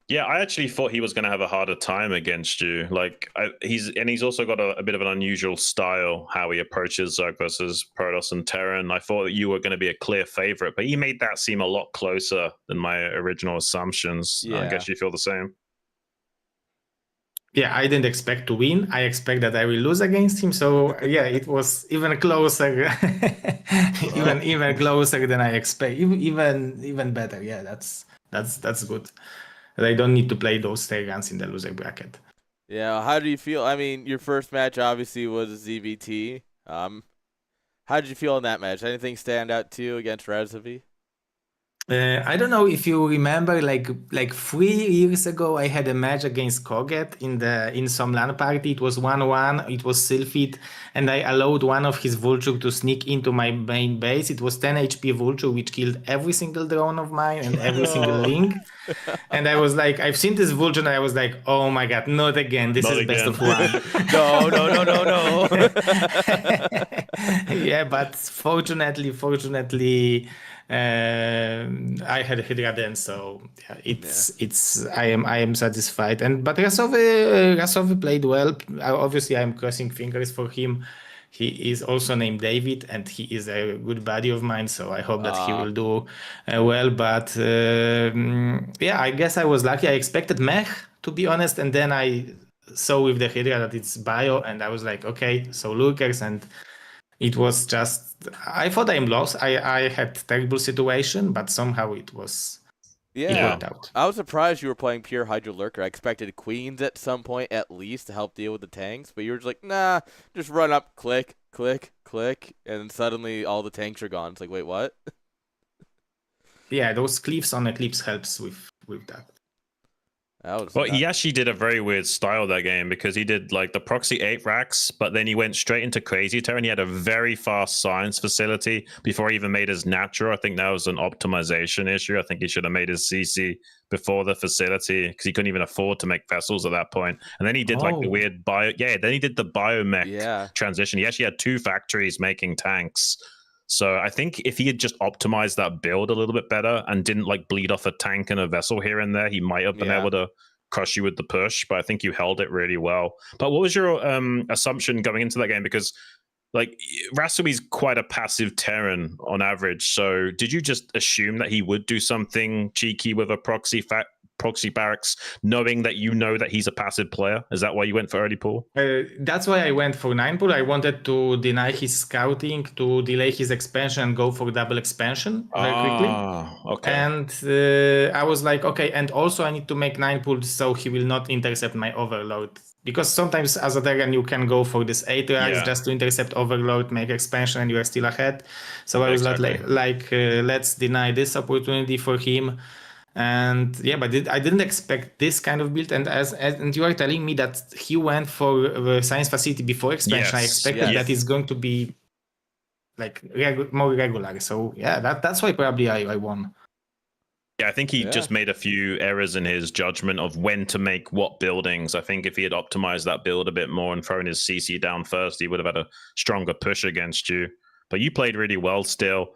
S2: Yeah, I actually thought he was going to have a harder time against you. Like, he's also got a bit of an unusual style how he approaches Zerg versus Protoss and Terran. I thought that you were going to be a clear favorite, but he made that seem a lot closer than my original assumptions.
S1: Yeah.
S2: I guess you feel the same.
S3: Yeah, I didn't expect to win. I expect that I will lose against him. So yeah, it was even closer, even closer than I expect. Even better. Yeah, that's good. I don't need to play those guns in the loser bracket.
S1: Yeah, how do you feel? I mean, your first match obviously was ZVT. How did you feel in that match? Anything stand out to you against Rezavi?
S3: I don't know if you remember, like 3 years ago, I had a match against Koget in some LAN party. It was 1-1. It was Sylphid, and I allowed one of his Vulture to sneak into my main base. It was 10 HP Vulture, which killed every single drone of mine and every single link. And I was like, I've seen this Vulture, and I was like, oh my god, not again. This is best of 1.
S1: No.
S3: Yeah, but fortunately. I had Hydra then, so yeah, I am satisfied. But Rasovi played well. Obviously, I'm crossing fingers for him. He is also named David, and he is a good buddy of mine. So I hope that he will do well. But yeah, I guess I was lucky. I expected Mech, to be honest, and then I saw with the Hydra that it's bio, and I was like, okay, so Lurkers, and it was just, I thought I'm lost. I had terrible situation, but somehow it worked out.
S1: I was surprised you were playing pure Hydra Lurker. I expected Queens at some point at least to help deal with the tanks, but you were just like, nah, just run up, click, click, click, and then suddenly all the tanks are gone. It's like, wait, what?
S3: Yeah, those cliffs on Eclipse helps with that.
S2: Well, he actually did a very weird style that game, because he did like the proxy 8 racks, but then he went straight into Crazy Terror, and he had a very fast science facility before he even made his natural. I think that was an optimization issue. I think he should have made his CC before the facility, because he couldn't even afford to make vessels at that point. And then he did like the weird then he did the biomech transition. He actually had 2 factories making tanks. So I think if he had just optimized that build a little bit better and didn't like bleed off a tank and a vessel here and there, he might have been able to crush you with the push. But I think you held it really well. But what was your assumption going into that game? Because like Rasovi's quite a passive Terran on average. So did you just assume that he would do something cheeky with a proxy proxy barracks, knowing that you know that he's a passive player? Is that why you went for early pool?
S3: That's why I went for 9 pool. I wanted to deny his scouting, to delay his expansion, and go for double expansion very quickly.
S2: Okay.
S3: And I was like, okay, and also I need to make 9 pools so he will not intercept my overload. Because sometimes as a Terran you can go for this 8 rags just to intercept overload, make expansion, and you are still ahead. So I was like, let's deny this opportunity for him. And yeah, but I didn't expect this kind of build. And and you are telling me that he went for the science facility before expansion. I expected that it's going to be like more regular. So yeah, that's why probably I won.
S2: Yeah, I think he just made a few errors in his judgment of when to make what buildings. I think if he had optimized that build a bit more and thrown his CC down first, he would have had a stronger push against you. But you played really well still.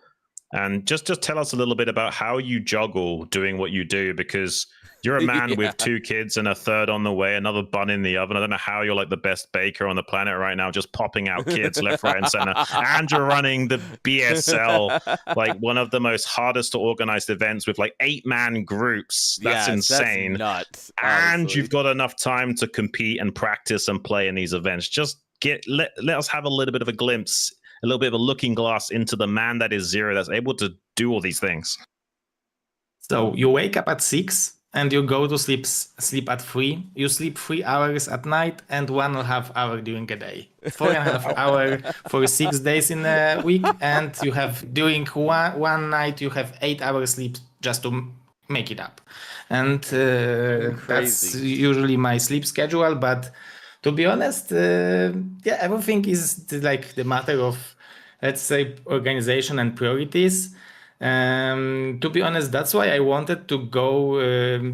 S2: And just tell us a little bit about how you juggle doing what you do, because you're a man with 2 kids and a third on the way, another bun in the oven. I don't know how you're like the best baker on the planet right now, just popping out kids left, right, and center. And you're running the BSL, like one of the most hardest to organize events with like 8-man groups. That's insane.
S1: That's nuts.
S2: And
S1: honestly.
S2: you've got enough time to compete and practice and play in these events. Just let us have a little bit of a glimpse, a little bit of a looking glass into the man that is Zero, that's able to do all these things.
S3: So you wake up at 6 and you go to sleep at 3. You sleep 3 hours at night and 1.5 hour during a day. 4.5 hour for 6 days in a week, and you have during one night you have 8 hours sleep just to make it up. And that's usually my sleep schedule. But to be honest, everything is like the matter of, let's say, organization and priorities. To be honest, that's why I wanted to go,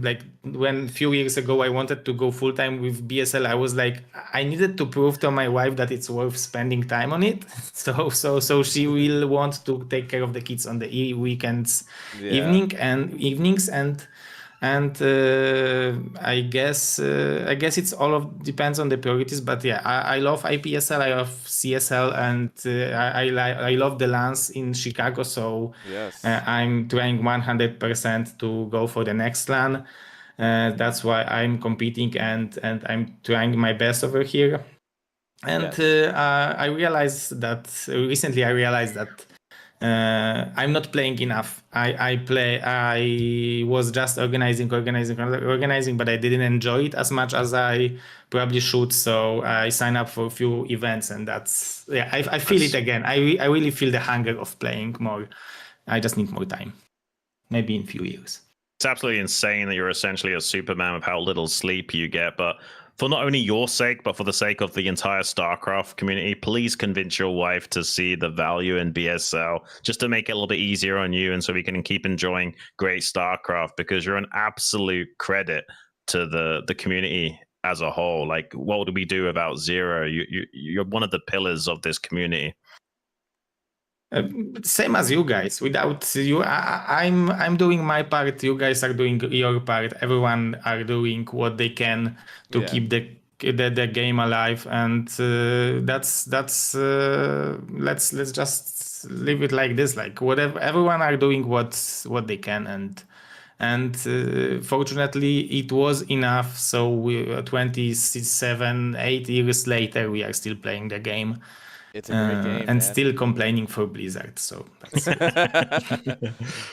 S3: like when a few years ago I wanted to go full time with BSL. I was like, I needed to prove to my wife that it's worth spending time on it. So she will want to take care of the kids on the weekends, evenings, and I guess it's depends on the priorities. But yeah, I love IPSL, I love CSL, and I love the LANs in Chicago. So I'm trying 100% to go for the next LAN. That's why I'm competing and I'm trying my best over here. And I realized that recently. I'm not playing enough. I was just organizing, but I didn't enjoy it as much as I probably should. So I signed up for a few events, and that's I feel it again. I really feel the hunger of playing more. I just need more time, maybe in a few years.
S2: It's absolutely insane that you're essentially a Superman with how little sleep you get, but for not only your sake, but for the sake of the entire StarCraft community, please convince your wife to see the value in BSL, just to make it a little bit easier on you, and so we can keep enjoying great StarCraft, because you're an absolute credit to the community as a whole. Like, what would we do without Zero? You're one of the pillars of this community.
S3: Same as you guys. Without you, I'm doing my part. You guys are doing your part. Everyone are doing what they can to keep the game alive. And let's just leave it like this. Like whatever, everyone are doing what they can, and fortunately it was enough. So we 8 years later, we are still playing the game.
S1: It's a great game,
S3: and still complaining for Blizzard. So that's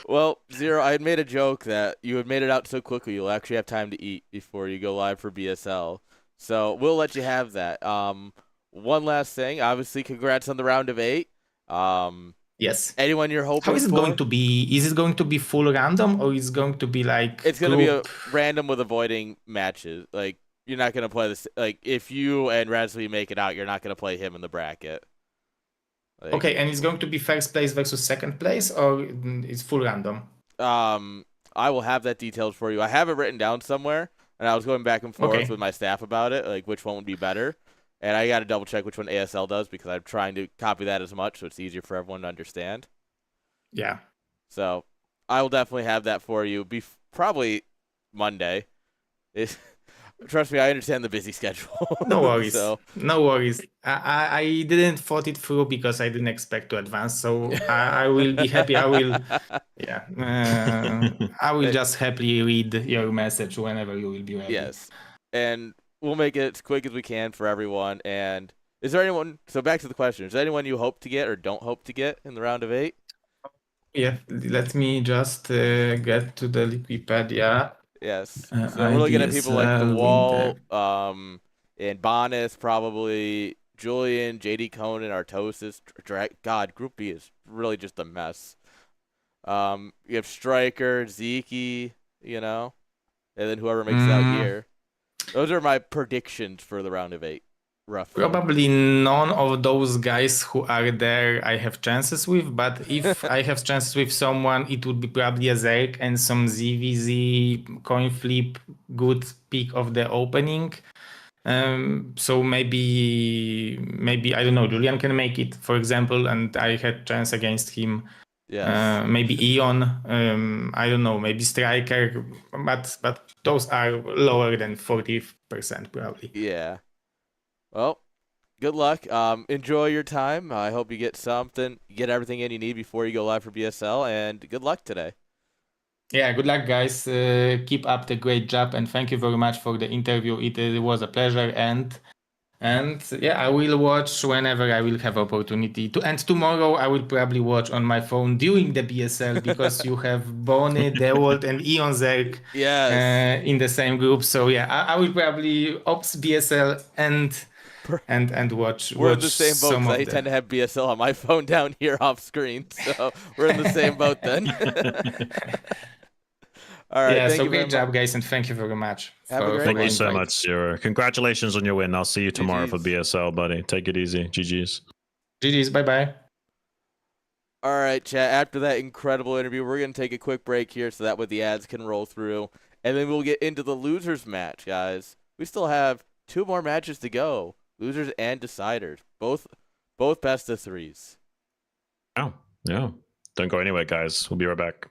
S1: well, Zero, I had made a joke that you had made it out so quickly you'll actually have time to eat before you go live for BSL. So we'll let you have that. One last thing, obviously, congrats on the round of 8.
S3: Yes.
S1: Anyone you're hoping for?
S3: How is it going to be? Is it going to be full random, or is it going to be like?
S1: It's going to be a random with avoiding matches. Like, you're not going to play this. Like, if you and Radsby make it out, you're not going to play him in the bracket.
S3: Like, okay, and it's going to be first place versus second place, or it's full random?
S1: I will have that detailed for you. I have it written down somewhere, and I was going back and forth with my staff about it, like which one would be better. And I got to double check which one ASL does, because I'm trying to copy that as much so it's easier for everyone to understand.
S3: Yeah.
S1: So I will definitely have that for you. Probably Monday. Trust me, I understand the busy schedule.
S3: No worries.
S1: So
S3: No worries. I didn't thought it through because I didn't expect to advance. So I will be happy. I will, yeah. I will just happily read your message whenever you will be ready.
S1: Yes, and we'll make it as quick as we can for everyone. And is there anyone? So back to the question: is there anyone you hope to get or don't hope to get in the round of 8?
S3: Yeah. Let me just get to the Wikipedia.
S1: Yes. So we're looking at people like The
S3: IDSL
S1: Wall,
S3: winter.
S1: and Bonus, probably Julian, JD Conan, Artosis. God, Group B is really just a mess. You have Striker, Zeke, and then whoever makes it out here. Those are my predictions for the round of 8, roughly.
S3: Probably none of those guys who are there I have chances with, but if I have chances with someone, it would be probably a Zerk and some ZVZ coin flip, good pick of the opening. So maybe I don't know, Julian can make it, for example, and I had chance against him.
S1: Yes.
S3: Maybe Eon, I don't know, maybe Striker, but those are lower than 40% probably.
S1: Yeah. Well, good luck. Enjoy your time. I hope you get everything in you need before you go live for BSL, and good luck today.
S3: Yeah, good luck, guys. Keep up the great job, and thank you very much for the interview. It was a pleasure, and yeah, I will watch whenever I will have opportunity to. And tomorrow I will probably watch on my phone during the BSL because you have Bonnie, Dewalt, and Eon Zerk
S1: Yes.
S3: in the same group. So yeah, I will probably ops BSL and watch.
S1: We're in the same boat
S3: some
S1: because
S3: of
S1: I tend to have BSL on my phone down here off screen, so we're in the same boat then. All right,
S3: Yeah,
S1: thank
S3: so
S1: you very
S3: great job,
S1: much.
S3: guys, and thank you very much.
S1: Have a great
S2: Thank
S1: one.
S2: you so
S3: invite.
S2: much, Zero. Congratulations on your win. I'll see you tomorrow for
S1: GGs.
S2: BSL, buddy. Take it easy. GG's.
S3: GG's, bye-bye.
S1: All right, chat. After that incredible interview, we're going to take a quick break here so that way the ads can roll through. And then we'll get into the losers match, guys. We still have 2 more matches to go. Losers and deciders. Both best of 3s.
S2: Oh, yeah. Don't go anywhere, guys. We'll be right back.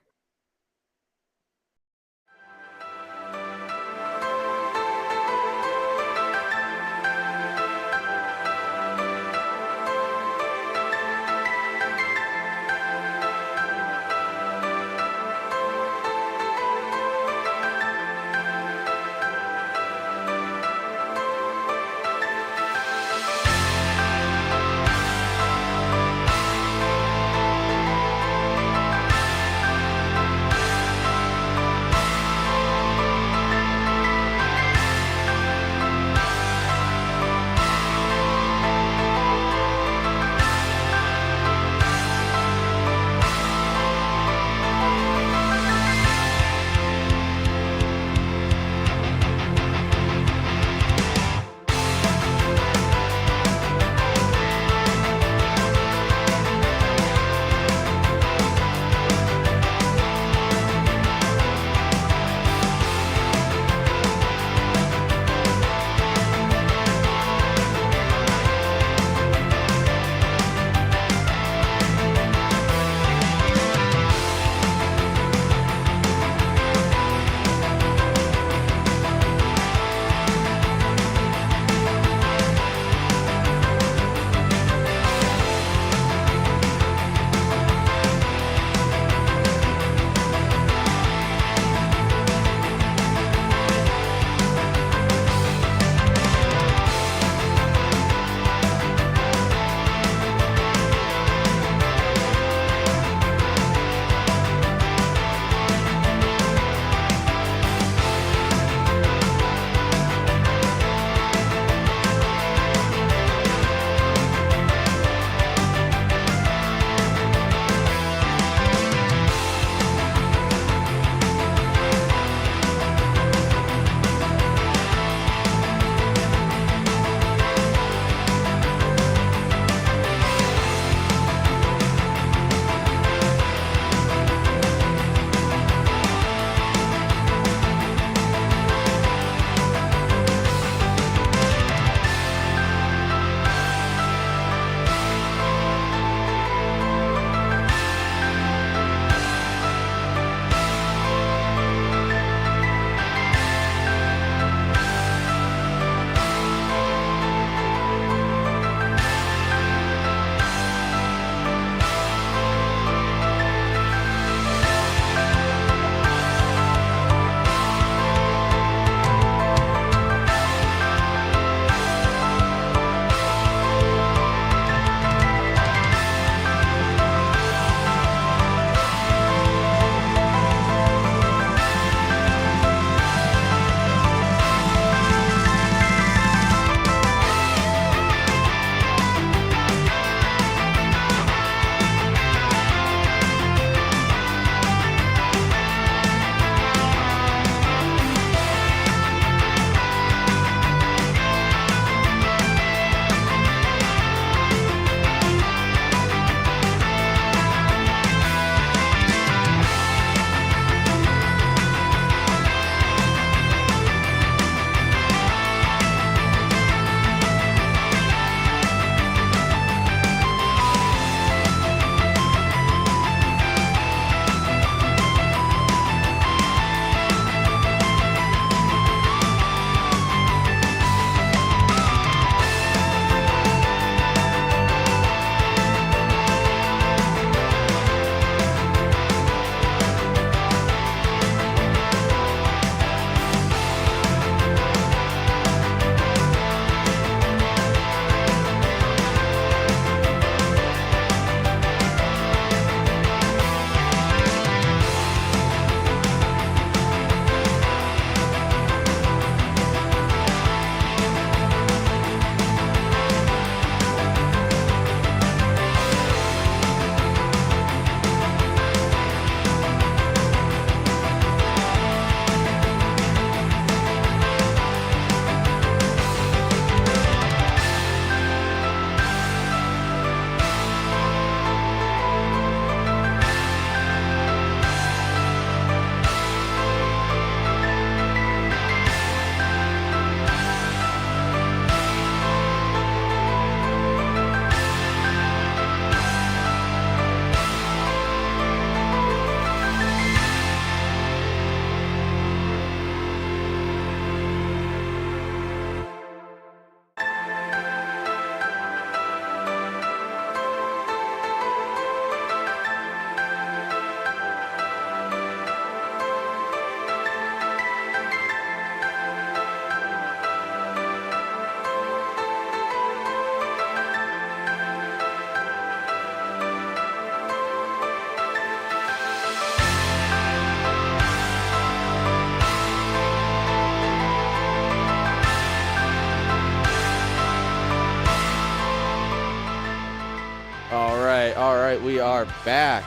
S1: right, we are back.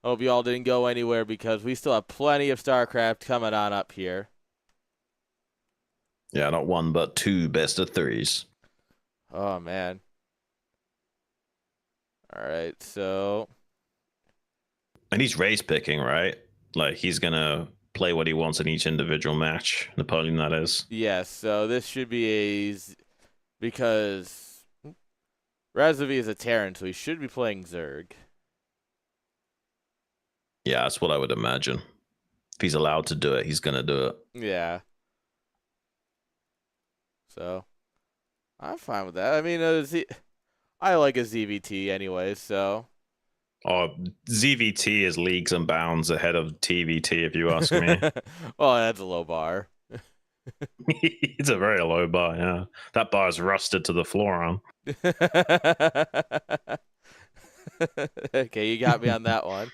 S1: Hope you all didn't go anywhere because we still have plenty of StarCraft coming on up here.
S2: Yeah, not one, but two best of threes.
S1: Oh, man. All right, so...
S2: And he's race picking, right? Like, he's going to play what he wants in each individual match. Napoleon, that is.
S1: Yes, so this should be because Razovy is a Terran, so he should be playing Zerg.
S2: Yeah, that's what I would imagine. If he's allowed to do it, he's going to do it.
S1: Yeah. So, I'm fine with that. I mean, I like a ZVT anyway, so...
S2: Oh, ZVT is leagues and bounds ahead of TVT, if you ask me.
S1: Well, that's a low bar.
S2: It's a very low bar, yeah. That bar is rusted to the floor on.
S1: Okay, you got me on that one.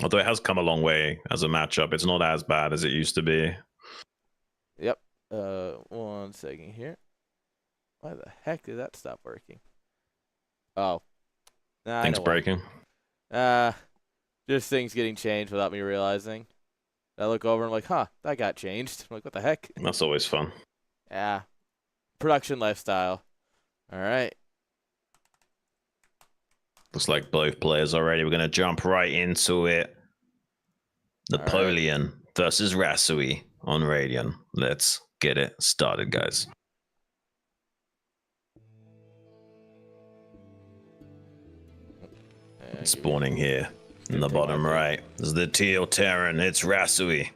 S2: Although it has come a long way as a matchup. It's not as bad as it used to be.
S1: Yep. 1 second here. Why the heck did that stop working? Oh. Nah,
S2: Things breaking.
S1: Just things getting changed without me realizing. I look over and I'm like, huh, that got changed. I'm like, what the heck?
S2: That's always fun.
S1: Yeah. Production lifestyle. All right.
S2: Looks like both players already. We're going to jump right into it. Napoleon versus Rasui on Radiant. Let's get it started, guys. Spawning here in the bottom right is the Teal Terran. It's Rasui.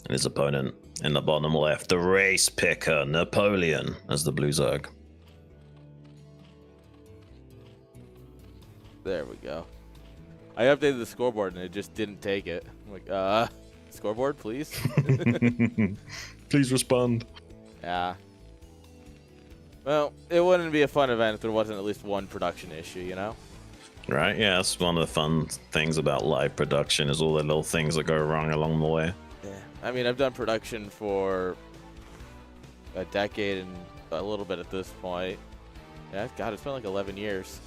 S2: And his opponent in the bottom left, the race picker, Napoleon, as the blue Zerg.
S1: There we go. I updated the scoreboard and it just didn't take it. I'm like, scoreboard, please?
S2: Please respond.
S1: Yeah. Well, it wouldn't be a fun event if there wasn't at least one production issue, you know?
S2: Right, yeah, that's one of the fun things about live production is all the little things that go wrong along the way.
S1: Yeah. I mean, I've done production for a decade and a little bit at this point. Yeah, God, it's been like 11 years.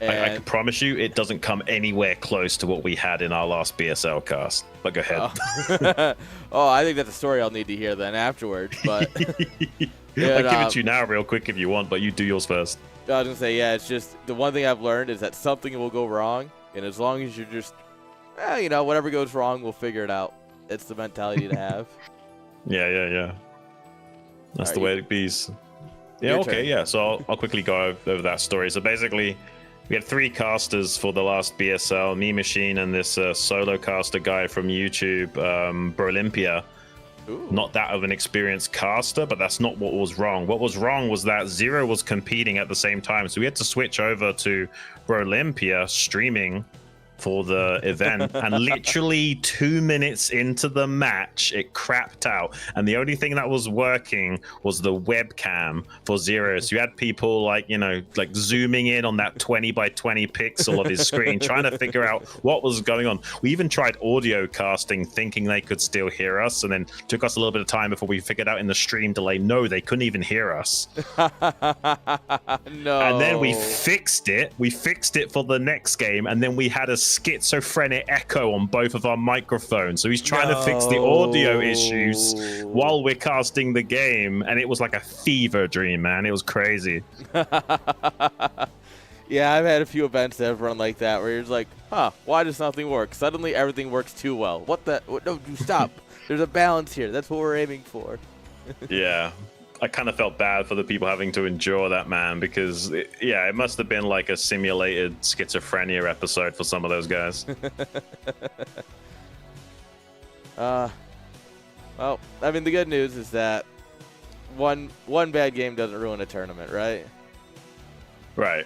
S2: I can promise you it doesn't come anywhere close to what we had in our last BSL cast. But go ahead.
S1: Oh, I think that's a story I'll need to hear then afterwards. But
S2: I'll give it to you now real quick if you want, but you do yours first.
S1: I was going to say, yeah, it's just the one thing I've learned is that something will go wrong. And as long as you're just, you know, whatever goes wrong, we'll figure it out. It's the mentality to have.
S2: Yeah. That's the way it be. Yeah,
S1: Your
S2: okay,
S1: turn.
S2: yeah. So I'll quickly go over that story. So basically, we had 3 casters for the last BSL, Me Machine and this solo caster guy from YouTube, Brolympia.
S1: Ooh.
S2: Not that of an experienced caster, but that's not what was wrong. What was wrong was that Zero was competing at the same time. So we had to switch over to Brolympia streaming for the event, and literally 2 minutes into the match it crapped out, and the only thing that was working was the webcam for Zero. So you had people like zooming in on that 20 by 20 pixel of his screen trying to figure out what was going on. We even tried audio casting thinking they could still hear us, and then took us a little bit of time before we figured out in the stream delay no, they couldn't even hear us.
S1: No.
S2: And then we fixed it for the next game, and then we had a schizophrenic echo on both of our microphones. So he's trying to fix the audio issues while we're casting the game, and it was like a fever dream, man. It was crazy.
S1: Yeah, I've had a few events that have run like that where you're just like, huh, why does nothing work? Suddenly everything works too well. What the? No, stop. There's a balance here. That's what we're aiming for.
S2: Yeah. I kind of felt bad for the people having to endure that, man, because it must have been like a simulated schizophrenia episode for some of those guys.
S1: Well, I mean, the good news is that one bad game doesn't ruin a tournament, right?
S2: Right.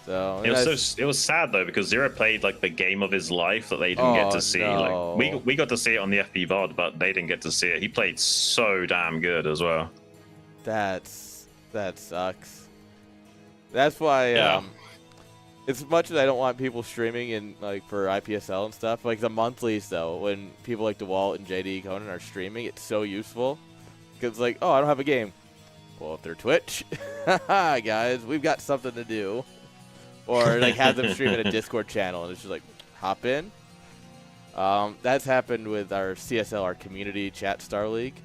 S1: So
S2: it was sad though, because Zero played like the game of his life that they didn't get to see.
S1: No.
S2: Like we got to see it on the FB VOD, but they didn't get to see it. He played so damn good as well.
S1: That sucks. That's why as much as I don't want people streaming in like for IPSL and stuff, like the monthlies though, when people like DeWalt and JD Conan are streaming, it's so useful Because like, oh, I don't have a game. Well, if they're Twitch, haha, guys, we've got something to do. Or like have them stream in a Discord channel, and it's just like, hop in. That's happened with our CSL, our community chat Star League.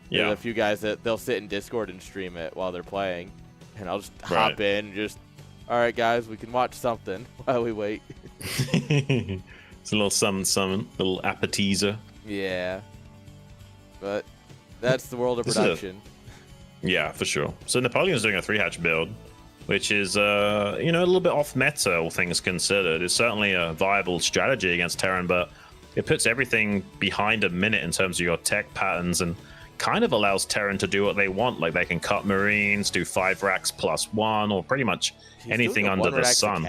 S2: Yeah.
S1: There's a few guys that they'll sit in Discord and stream it while they're playing, and I'll just hop in and just, all right, guys, we can watch something while we wait.
S2: It's a little summon, little appetizer.
S1: Yeah, but that's the world of production.
S2: Yeah, for sure. So Napoleon's doing a 3-hatch build, which is, a little bit off meta, all things considered. It's certainly a viable strategy against Terran, but it puts everything behind a minute in terms of your tech patterns and kind of allows Terran to do what they want. Like they can cut Marines, do 5 racks +1, or pretty much anything under the sun.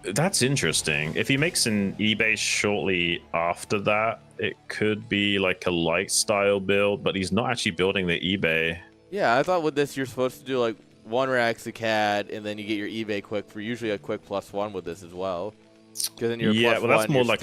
S2: That's interesting. If he makes an eBay shortly after that, it could be like a light style build, but he's not actually building the eBay.
S1: Yeah, I thought with this you're supposed to do like 1 Rax a CAD, and then you get your eBay quick for usually a quick +1 with this as well. Because then you're
S2: that's more like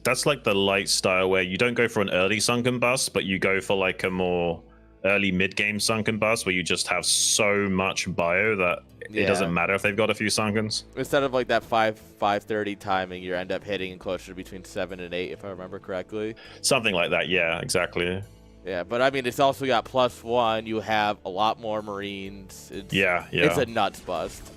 S2: that's like the light style where you don't go for an early sunken bust, but you go for like a more early mid-game sunken bust where you just have so much bio that it doesn't matter if they've got a few sunkens.
S1: Instead of like that 5:30 timing, you end up hitting closer to between 7 and 8, if I remember correctly.
S2: Something like that, yeah, exactly.
S1: Yeah, but I mean, it's also got +1. You have a lot more Marines. It's a nuts bust.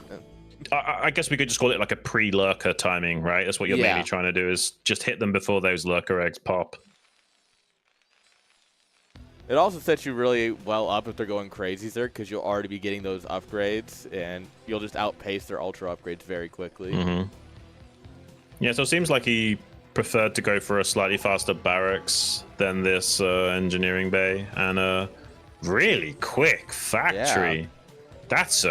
S2: I guess we could just call it like a pre-lurker timing, right? That's what you're mainly trying to do, is just hit them before those lurker eggs pop.
S1: It also sets you really well up if they're going crazy, sir, because you'll already be getting those upgrades, and you'll just outpace their ultra upgrades very quickly.
S2: Yeah, so it seems like he preferred to go for a slightly faster barracks than this engineering bay, and a really quick factory. That's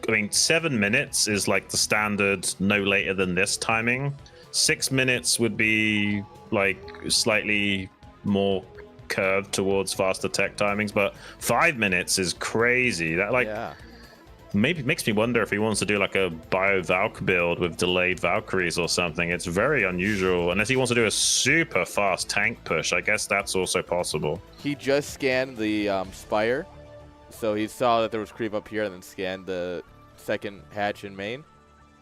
S2: I mean, 7 minutes is like the standard no later than this timing. 6 minutes would be like slightly more curved towards faster tech timings, but 5 minutes is crazy. That maybe makes me wonder if he wants to do like a bio Valk build with delayed Valkyries or something. It's very unusual, unless he wants to do a super fast tank push. I guess that's also possible.
S1: He just scanned the Spire, so he saw that there was creep up here and then scanned the second hatch in main.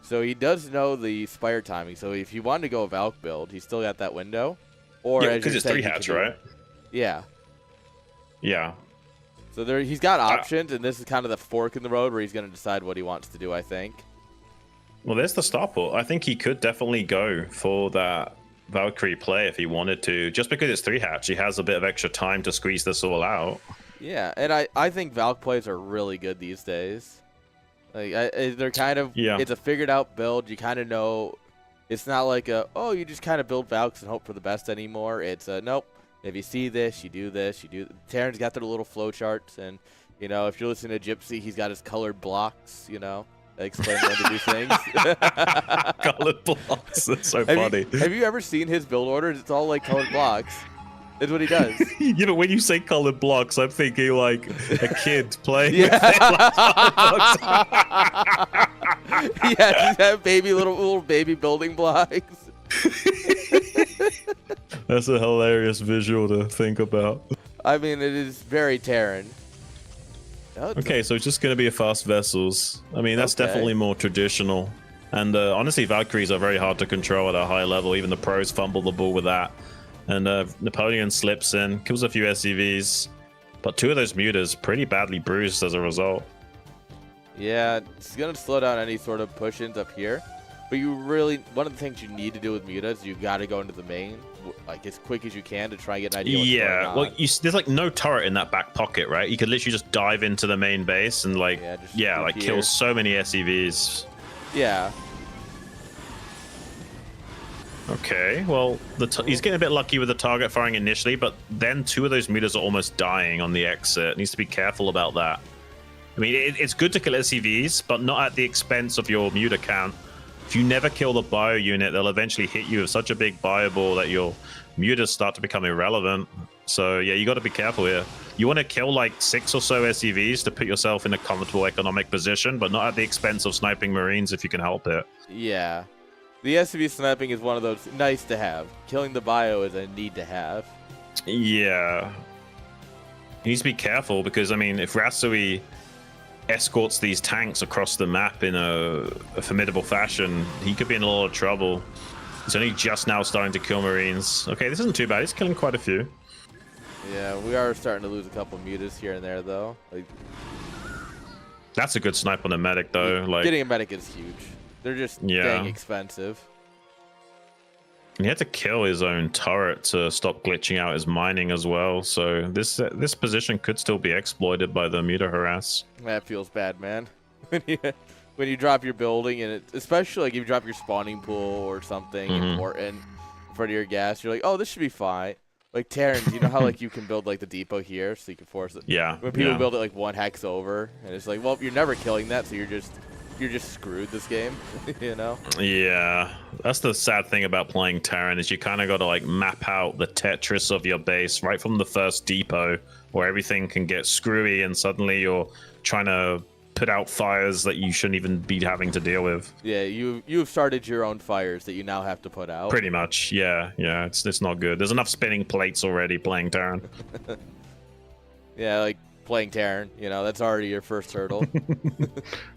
S1: So he does know the Spire timing. So if you wanted to go a Valk build, he's still got that window. Or
S2: because it's 3-hatch, right?
S1: Yeah.
S2: Yeah.
S1: So he's got options, and this is kind of the fork in the road where he's going to decide what he wants to do, I think.
S2: Well, there's the starport. I think he could definitely go for that Valkyrie play if he wanted to. Just because it's 3-hatch, he has a bit of extra time to squeeze this all out.
S1: Yeah, and I think Valk plays are really good these days. Like they're kind of it's a figured out build. You kind of know it's not like you just kind of build Valks and hope for the best anymore. It's nope. If you see this, you do this. You do. Terran's got their little flow charts, and if you're listening to Gypsy, he's got his colored blocks. That explain when to do things.
S2: Colored blocks. That's so funny.
S1: Have you ever seen his build orders? It's all like colored blocks. That's what he does.
S2: Yeah, but when you say colored blocks, I'm thinking like a kid playing
S1: with
S2: it. Like
S1: yeah, just have little baby building blocks.
S2: That's a hilarious visual to think about.
S1: I mean, it is very Terran.
S2: Okay, so it's just going to be a fast vessels. I mean, that's definitely more traditional. And honestly, Valkyries are very hard to control at a high level. Even the pros fumble the ball with that. And Napoleon slips in, kills a few SCVs, but 2 of those mutas pretty badly bruised as a result.
S1: Yeah, it's going to slow down any sort of push-ins up here. But one of the things you need to do with mutas, you got to go into the main like as quick as you can to try and get an idea what's going on.
S2: Well, there's like no turret in that back pocket, right? You could literally just dive into the main base and kill so many SCVs.
S1: Yeah.
S2: Okay, well, he's getting a bit lucky with the target firing initially, but then 2 of those mutas are almost dying on the exit. Needs to be careful about that. I mean, it's good to kill SCVs, but not at the expense of your muta count. If you never kill the bio unit, they'll eventually hit you with such a big bio ball that your mutas start to become irrelevant. So yeah, you got to be careful here. You want to kill like 6 or so SCVs to put yourself in a comfortable economic position, but not at the expense of sniping Marines if you can help it.
S1: Yeah. The SCV sniping is one of those nice to have. Killing the bio is a need to have.
S2: Yeah. He needs to be careful because, I mean, if Rasui escorts these tanks across the map in a formidable fashion, he could be in a lot of trouble. He's only just now starting to kill Marines. Okay, this isn't too bad. He's killing quite a few.
S1: Yeah, we are starting to lose a couple mutas here and there, though. Like,
S2: that's a good snipe on the medic, though. Like,
S1: getting a medic is huge. They're just dang expensive.
S2: And he had to kill his own turret to stop glitching out his mining as well. So this position could still be exploited by the muta harass.
S1: That feels bad, man. when you drop your building, and especially like if you drop your spawning pool or something important in front of your gas, you're like, oh, this should be fine. Like Terran, you know how like you can build like the depot here, so you can force it.
S2: Yeah.
S1: When people build it like 1 hex over, and it's like, well, you're never killing that, so you're just screwed this game, you know?
S2: Yeah, that's the sad thing about playing Terran is you kind of got to like map out the Tetris of your base right from the first depot, where everything can get screwy, and suddenly you're trying to put out fires that you shouldn't even be having to deal with.
S1: Yeah, you've started your own fires that you now have to put out.
S2: Pretty much, yeah, it's not good. There's enough spinning plates already playing Terran.
S1: Yeah, like playing Terran, you know, that's already your first hurdle.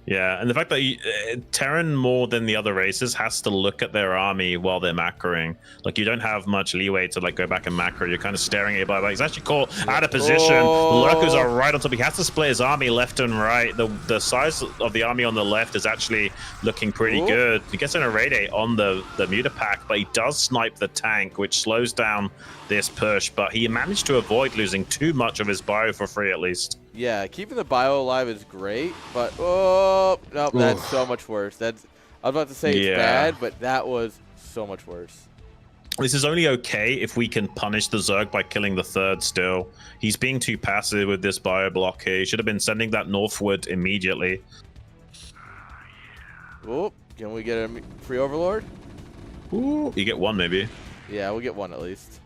S2: Yeah, and the fact that Terran, more than the other races, has to look at their army while they're macroing. Like, you don't have much leeway to like go back and macro. You're kind of staring at it by like, he's actually caught out of position.
S1: Oh.
S2: The lurkers are right on top. He has to split his army left and right. The size of the army on the left is actually looking pretty good. He gets an irradiate on the muta pack, but he does snipe the tank, which slows down this push. But he managed to avoid losing too much of his bio for free, at least.
S1: Yeah, keeping the bio alive is great, but oh no, that's so much worse. I was about to say it's bad, but that was so much worse.
S2: This is only okay if we can punish the Zerg by killing the third still. He's being too passive with this bio block here. He should have been sending that northward immediately.
S1: Oh, can we get a free overlord?
S2: Ooh, you get one maybe.
S1: Yeah, we'll get one at least.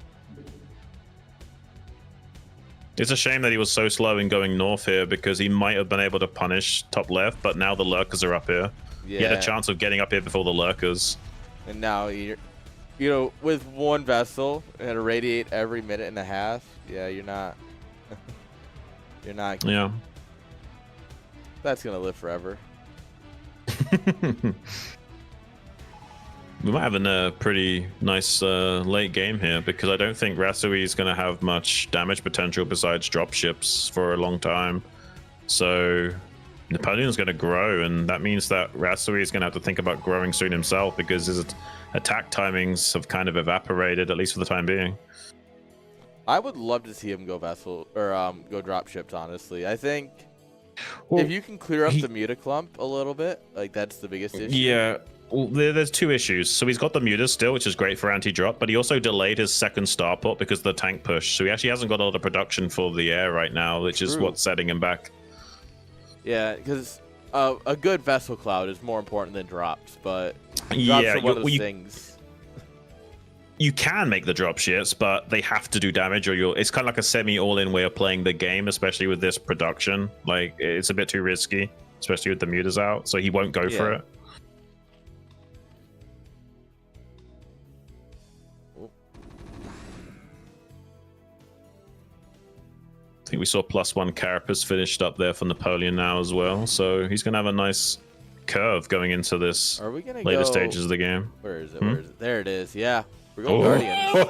S2: It's a shame that he was so slow in going north here, because he might have been able to punish top left, but now the lurkers are up here.
S1: Yeah.
S2: He had a chance of getting up here before the lurkers.
S1: And now you know, with one vessel and irradiate every minute and a half, yeah, you're not. You're not.
S2: Yeah.
S1: That's gonna live forever.
S2: We might have a pretty nice late game here, because I don't think Rasui is going to have much damage potential besides dropships for a long time. So Napoleon's going to grow, and that means that Rasui is going to have to think about growing soon himself, because his attack timings have kind of evaporated, at least for the time being.
S1: I would love to see him go vessel or go dropships. Honestly, I think
S2: Well,
S1: if you can clear up the muta clump a little bit, like that's the biggest issue.
S2: Yeah. Well, there's two issues. So he's got the mutas still, which is great for anti-drop, but he also delayed his second starport because of the tank push. So he actually hasn't got a lot of production for the air right now, which is what's setting him back.
S1: Yeah, because a good vessel cloud is more important than drops, but drops are one of those things.
S2: You can make the drop shits, but they have to do damage, or it's kind of like a semi-all-in way of playing the game, especially with this production. Like, it's a bit too risky, especially with the mutas out, so he won't go for it. I think we saw +1 Carapace finished up there for Napoleon now as well, so he's going to have a nice curve going into this later stages of the game.
S1: Where is it? Where is it? There it is. Yeah, we're going Guardians.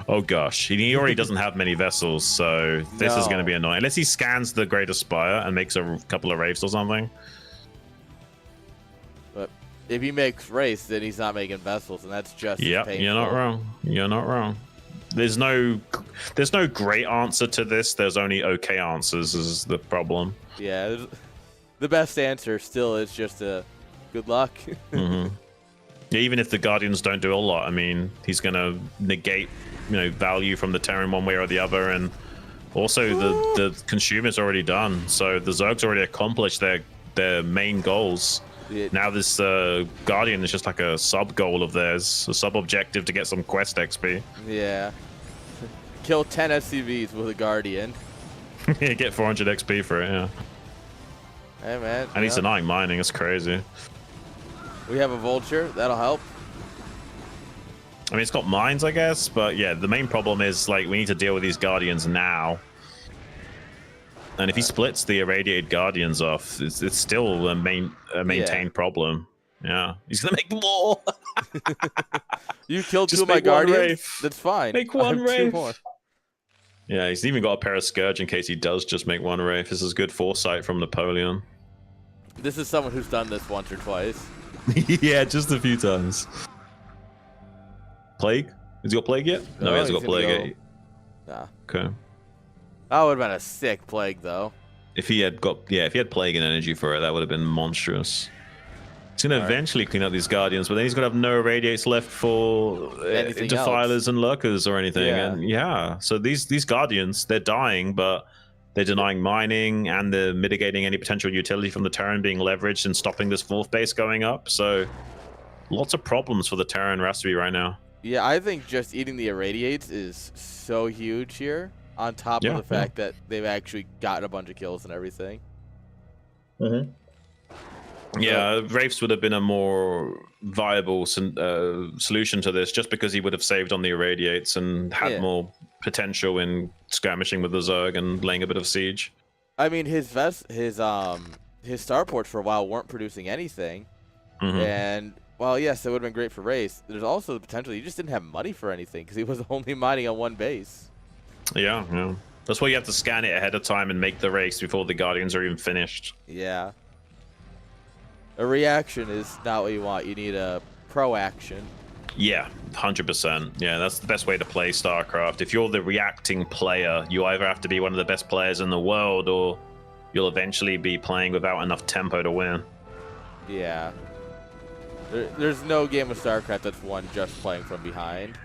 S2: Oh gosh, he already doesn't have many vessels, so this is going to be annoying. Unless he scans the Great Aspire and makes a couple of Wraiths or something.
S1: But if he makes Wraiths, then he's not making vessels, and that's just painful.
S2: You're not wrong. You're not wrong. There's no great answer to this. There's only okay answers is the problem.
S1: Yeah, the best answer still is just a good luck.
S2: Yeah, even if the Guardians don't do a lot, I mean, he's going to negate, value from the Terran one way or the other, and also the consumer's already done. So the Zerg's already accomplished their main goals. Now this Guardian is just like a sub goal of theirs, a sub objective to get some quest XP.
S1: Yeah. Kill 10 SCVs with a Guardian.
S2: You get 400 XP for it, yeah.
S1: Hey, man.
S2: And he's denying mining, it's crazy.
S1: We have a Vulture, that'll help.
S2: I mean, it's got mines, I guess, but yeah, the main problem is like we need to deal with these Guardians now. And if he splits the irradiated Guardians off, it's still a maintained problem. Yeah, he's gonna make more.
S1: You killed
S2: Just
S1: two of my
S2: make one
S1: Guardians?
S2: Wraith.
S1: That's fine.
S2: Make
S1: I
S2: one
S1: have two
S2: Wraith.
S1: more.
S2: Yeah, he's even got a pair of Scourge in case he does just make one Wraith. This is good foresight from Napoleon.
S1: This is someone who's done this once or twice.
S2: Yeah, just a few times. Plague? Has he got Plague yet? No, he hasn't got Plague yet.
S1: Nah.
S2: Okay.
S1: That would have been a sick Plague, though.
S2: If he had Plague and Energy for it, that would have been monstrous. He's going to eventually clean up these Guardians, but then he's going to have no Irradiates left for Defilers and Lurkers or anything.
S1: Yeah.
S2: And yeah, so these Guardians, they're dying, but they're denying mining and they're mitigating any potential utility from the Terran being leveraged and stopping this 4th base going up. So lots of problems for the Terran Recipe right now.
S1: Yeah, I think just eating the Irradiates is so huge here, on top of the fact that they've actually gotten a bunch of kills and everything.
S2: Yeah, Wraiths would have been a more viable solution to this, just because he would have saved on the Irradiates and had more potential in skirmishing with the Zerg and laying a bit of siege.
S1: I mean, his starports for a while weren't producing anything, and well, yes, it would have been great for Wraiths. There's also the potential he just didn't have money for anything because he was only mining on one base.
S2: Yeah, yeah. That's why you have to scan it ahead of time and make the race before the Guardians are even finished.
S1: Yeah. A reaction is not what you want. You need a pro-action.
S2: Yeah, 100%. Yeah, that's the best way to play StarCraft. If you're the reacting player, you either have to be one of the best players in the world, or you'll eventually be playing without enough tempo to win.
S1: Yeah. There's no game of StarCraft that's won just playing from behind.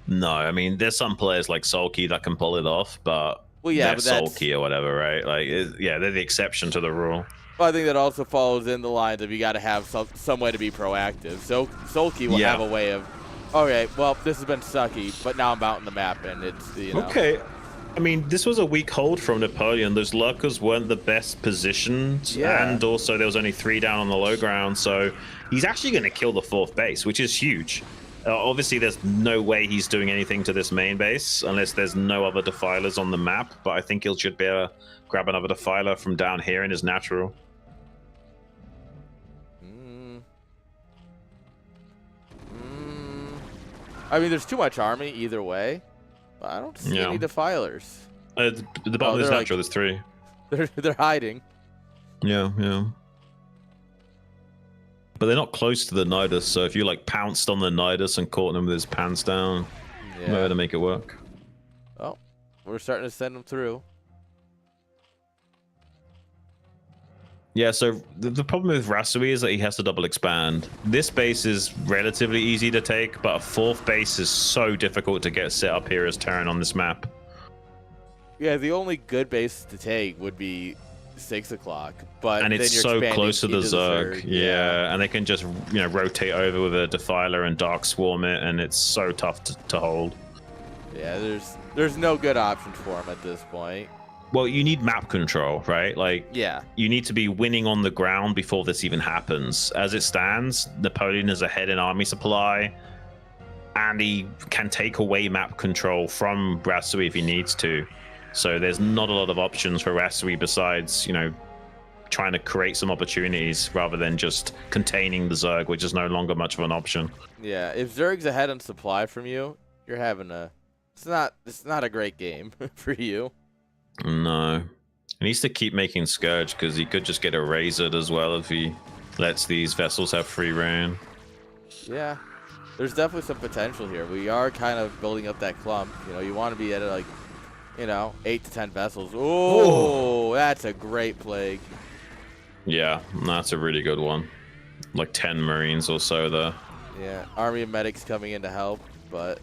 S2: No, I mean, there's some players like Sulky that can pull it off, but
S1: well, yeah,
S2: they're
S1: but that's
S2: Sulky or whatever, right? Like, yeah, they're the exception to the rule.
S1: Well, I think that also follows in the lines of you got to have some way to be proactive. So Sulky will have a way of, okay, well, this has been sucky, but now I'm out on the map, and it's, you know.
S2: Okay. I mean, this was a weak hold from Napoleon. Those Lurkers weren't the best positioned, and also there was only 3 down on the low ground, so he's actually going to kill the 4th base, which is huge. Obviously, there's no way he's doing anything to this main base unless there's no other Defilers on the map, but I think he should be able to grab another Defiler from down here in his natural.
S1: I mean, there's too much army either way, but I don't see any Defilers.
S2: The bottom of his natural, there's 3.
S1: They're hiding.
S2: Yeah, yeah. But they're not close to the Nidus, so if you like pounced on the Nidus and caught him with his pants down, you might have to make it work.
S1: Oh, we're starting to send them through.
S2: Yeah, so the problem with Rasui is that he has to double expand. This base is relatively easy to take, but a 4th base is so difficult to get set up here as Terran on this map.
S1: Yeah, the only good base to take would be 6 o'clock, but
S2: and it's so close to the Zerg. Yeah, and they can just rotate over with a Defiler and Dark Swarm it, and it's so tough to hold.
S1: Yeah, there's no good options for him at this point.
S2: Well, you need map control, right? Like, you need to be winning on the ground before this even happens. As it stands, Napoleon is ahead in army supply, and he can take away map control from Rasui if he needs to. So there's not a lot of options for Rasui besides, trying to create some opportunities rather than just containing the Zerg, which is no longer much of an option.
S1: Yeah, if Zerg's ahead on supply from you, you're having it's not a great game for you.
S2: No. He needs to keep making Scourge because he could just get erased as well if he lets these vessels have free reign.
S1: Yeah, there's definitely some potential here. We are kind of building up that clump. You want to be at 8 to 10 vessels. Oh, that's a great Plague.
S2: Yeah, that's a really good one. Like 10 Marines or so there.
S1: Yeah, Army of Medics coming in to help, but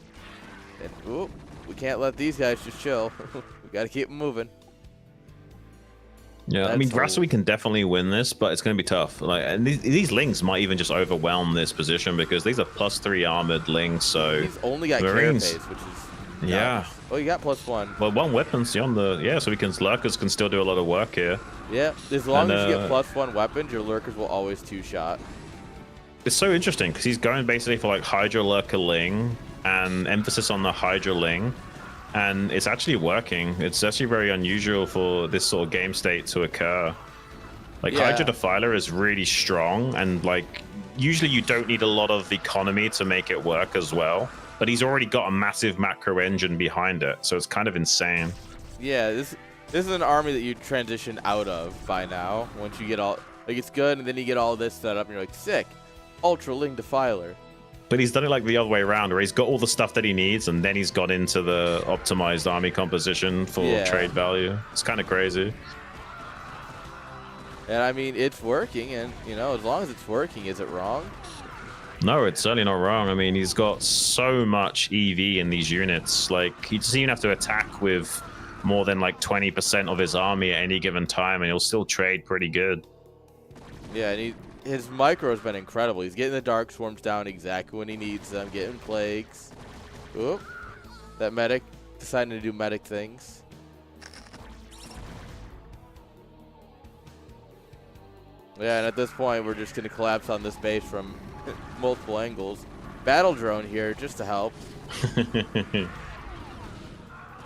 S1: we can't let these guys just chill. We got to keep them moving.
S2: Yeah, I mean, Rasui can definitely win this, but it's going to be tough. And these Lings might even just overwhelm this position because these are +3 armored Lings, so...
S1: He's only got
S2: Marines,
S1: carapace, which is...
S2: Yeah.
S1: Oh, you got +1.
S2: Well, 1 weapon's on the... Yeah, so Lurkers can still do a lot of work here.
S1: Yeah, as long as you get +1 weapons, your Lurkers will always 2-shot.
S2: It's so interesting because he's going basically for like Hydra Lurker Ling and emphasis on the Hydra Ling, and it's actually working. It's actually very unusual for this sort of game state to occur. Like Hydra Defiler is really strong, and like usually you don't need a lot of economy to make it work as well. But he's already got a massive macro engine behind it, so it's kind of insane.
S1: Yeah, this is an army that you transition out of by now. Once you get all like it's good, and then you get all this set up, and you're like, sick, Ultra Ling Defiler.
S2: But he's done it like the other way around, where he's got all the stuff that he needs, and then he's got into the optimized army composition for trade value. It's kind of crazy.
S1: And I mean, it's working, and you know, as long as it's working, is it wrong?
S2: No, it's certainly not wrong. I mean, he's got so much EV in these units. Like, he doesn't even have to attack with more than like 20% of his army at any given time, and he'll still trade pretty good. Yeah,
S1: and his micro has been incredible. He's getting the Dark Swarms down exactly when he needs them, getting plagues. Oop, that medic deciding to do medic things. Yeah, and at this point, we're just going to collapse on this base from multiple angles. Battle drone here just to help.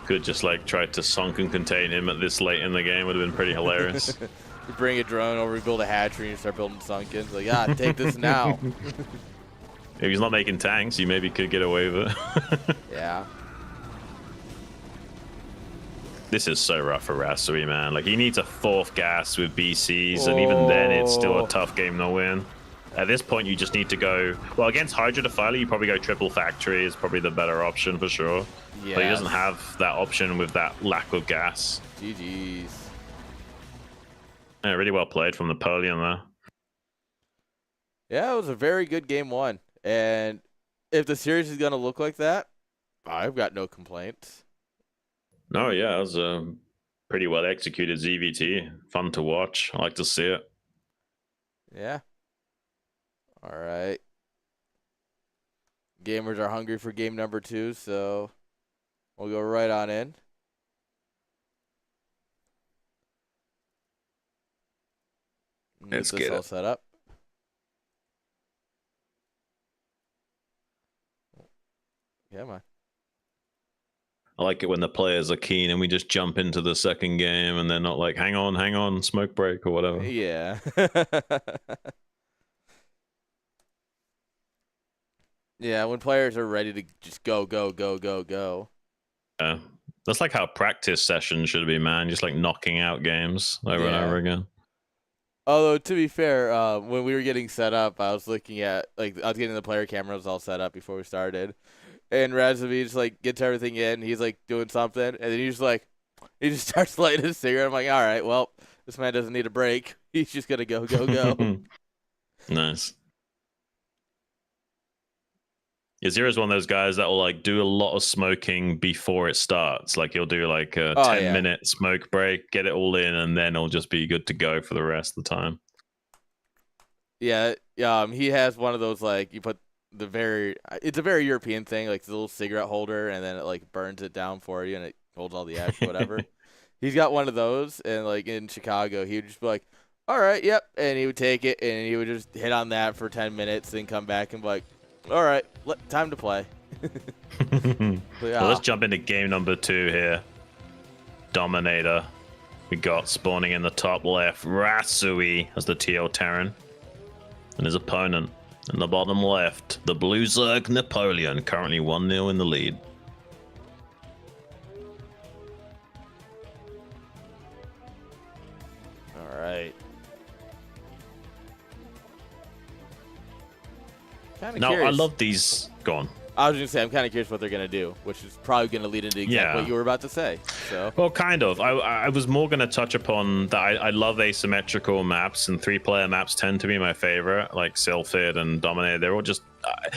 S2: Could just like try to sunk and contain him at this late in the game. Would have been pretty hilarious.
S1: You bring a drone over, build a hatchery, and start building sunkens. Like, take this now.
S2: If he's not making tanks, you maybe could get away with it.
S1: Yeah.
S2: This is so rough for Rasui, man. Like, he needs a 4th gas with BCs, and even then, it's still a tough game to win. At this point, you just need to go... Well, against Hydra Defiler, you probably go triple factory is probably the better option for sure. Yeah. But he doesn't have that option with that lack of gas.
S1: GG's.
S2: Yeah, really well played from Napoleon there.
S1: Yeah, it was a very good game 1. And if the series is going to look like that, I've got no complaints.
S2: No, yeah, it was a pretty well executed ZVT. Fun to watch. I like to see it.
S1: Yeah. All right. Gamers are hungry for game number 2, so we'll go right on in.
S2: Let's get
S1: all
S2: it
S1: set up. Yeah, man.
S2: I like it when the players are keen and we just jump into the second game and they're not like, hang on, smoke break or whatever.
S1: Yeah. Yeah, when players are ready to just go.
S2: Yeah. That's like how practice sessions should be, man. Just like knocking out games over and over again.
S1: Although, to be fair, when we were getting set up, I was looking at, like, I was getting the player cameras all set up before we started. And Razovich just like gets everything in. He's like doing something, and then he just starts lighting his cigarette. I'm like, all right, well, this man doesn't need a break. He's just gonna go.
S2: Nice. Yeah, Zero's one of those guys that will like do a lot of smoking before it starts. Like he'll do like a 10-minute smoke break, get it all in, and then it'll just be good to go for the rest of the time.
S1: Yeah, he has one of those like you put. It's a very European thing, like the little cigarette holder, and then it like burns it down for you, and it holds all the ash, whatever. He's got one of those, and like in Chicago, he would just be like, "All right, yep," and he would take it, and he would just hit on that for 10 minutes, then come back and be like, "All right, time to play."
S2: Well, let's jump into game number 2 here. Dominator. We got spawning in the top left, Rasui as the TL Terran, and his opponent. In the bottom left, the Blue Zerg Napoleon, currently 1-0 in the lead.
S1: All right.
S2: Now, I love these. Go on.
S1: I was going to say, I'm kind of curious what they're going to do, which is probably going to lead into exactly what you were about to say. So.
S2: Well, kind of. I was more going to touch upon that I love asymmetrical maps, and 3-player maps tend to be my favorite, like Sylphid and Dominator. They're all just...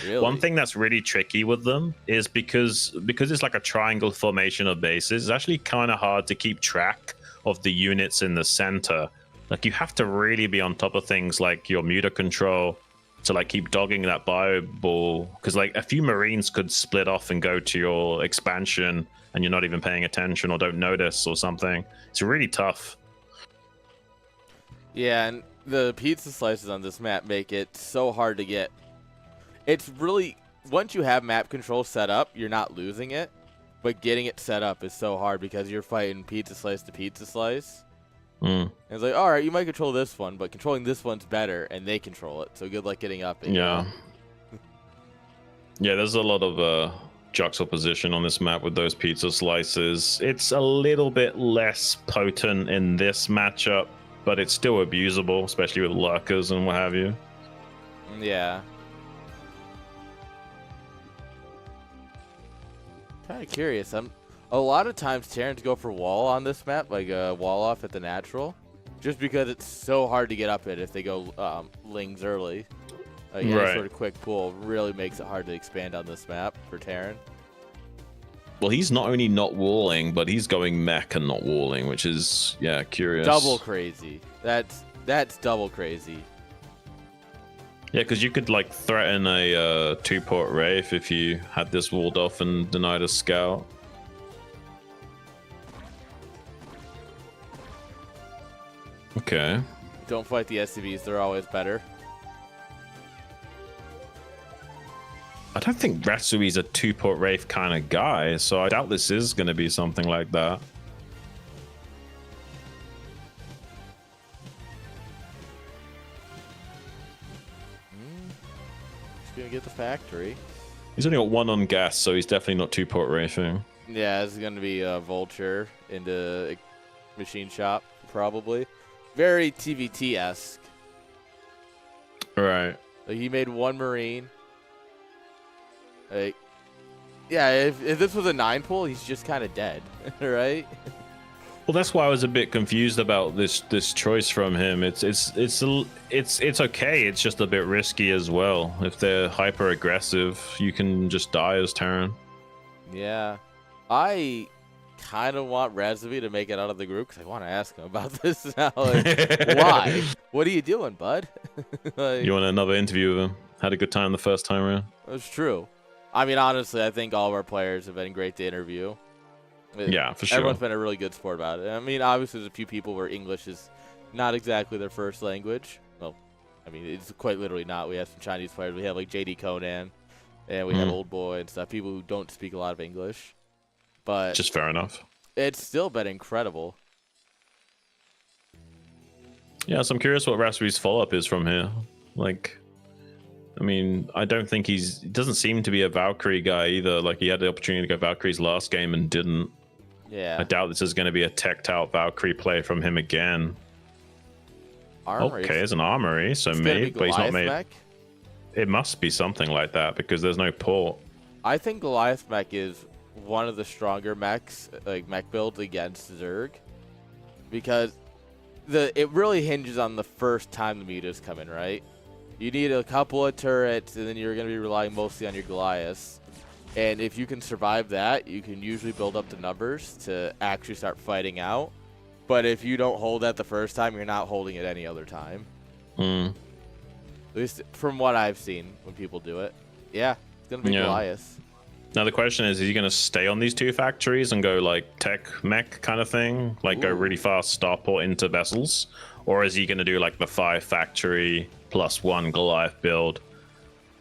S2: Really? One thing that's really tricky with them is because it's like a triangle formation of bases, it's actually kind of hard to keep track of the units in the center. Like, you have to really be on top of things like your muta control, to like keep dogging that bio ball, because like a few Marines could split off and go to your expansion and you're not even paying attention or don't notice or something. It's really tough.
S1: Yeah, and The pizza slices on this map make it so hard to get. It's really, once you have map control set up, you're not losing it. But getting it set up is so hard because you're fighting pizza slice to pizza slice. And it's like, all right, you might control this one, but controlling this one's better, and they control it. So good luck getting up it.
S2: Yeah. Yeah, there's a lot of juxtaposition on this map with those pizza slices. It's a little bit less potent in this matchup, but it's still abusable, especially with lurkers and what have you.
S1: Yeah. Kind of curious. A lot of times Terrans go for wall on this map, like a wall off at the natural, just because it's so hard to get up it if they go lings early. Any sort of quick pull really makes it hard to expand on this map for Terran.
S2: Well, he's not only not walling, but he's going mech and not walling, which is, yeah, curious.
S1: Double crazy. That's double crazy.
S2: Yeah, because you could like threaten a two-port Wraith if you had this walled off and denied a scout. Okay.
S1: Don't fight the SCVs, they're always better.
S2: I don't think Ratsui's a two-port Wraith kind of guy, so I doubt this is going to be something like that.
S1: Just gonna get the factory.
S2: He's only got one on gas, so he's definitely not two-port Wraithing.
S1: Yeah, this is gonna be a Vulture into Machine Shop, probably. Very TVT-esque.
S2: Right.
S1: Like, he made one Marine. Like, yeah, if this was a 9-pull, he's just kind of dead, right?
S2: Well, that's why I was a bit confused about this choice from him. It's okay. It's just a bit risky as well. If they're hyper aggressive, you can just die as Terran.
S1: Yeah, I kind of want Razvi to make it out of the group because I want to ask him about this now. Like, why? What are you doing, bud? Like,
S2: you want another interview with him? Had a good time the first time around.
S1: That's true. I mean, honestly, I think all of our players have been great to interview.
S2: Yeah, for sure.
S1: Everyone's been a really good sport about it. I mean, obviously, there's a few people where English is not exactly their first language. Well, I mean, it's quite literally not. We have some Chinese players. We have, like, JD Conan, and we have Old Boy and stuff, people who don't speak a lot of English. But
S2: just fair enough.
S1: It's still been incredible.
S2: Yeah, so I'm curious what Rasui's follow-up is from here. Like, I mean, I don't think he doesn't seem to be a Valkyrie guy either. Like, he had the opportunity to go Valkyrie's last game and didn't.
S1: Yeah.
S2: I doubt this is going to be a teched out Valkyrie play from him again.
S1: Armory.
S2: Okay, it's an armory, so maybe, but he's not made.
S1: Mech?
S2: It must be something like that because there's no port.
S1: I think Goliath mech is one of the stronger mechs, like mech builds against Zerg, because it really hinges on the first time the mutas come in, right? You need a couple of turrets, and then you're going to be relying mostly on your Goliaths. And if you can survive that, you can usually build up the numbers to actually start fighting out. But if you don't hold that the first time, you're not holding it any other time. At least from what I've seen when people do it. Yeah, it's going to be Goliath.
S2: Now the question is he going to stay on these two factories and go like tech mech kind of thing? Like go really fast starport into vessels? Or is he going to do like the 5 factory +1 Goliath build?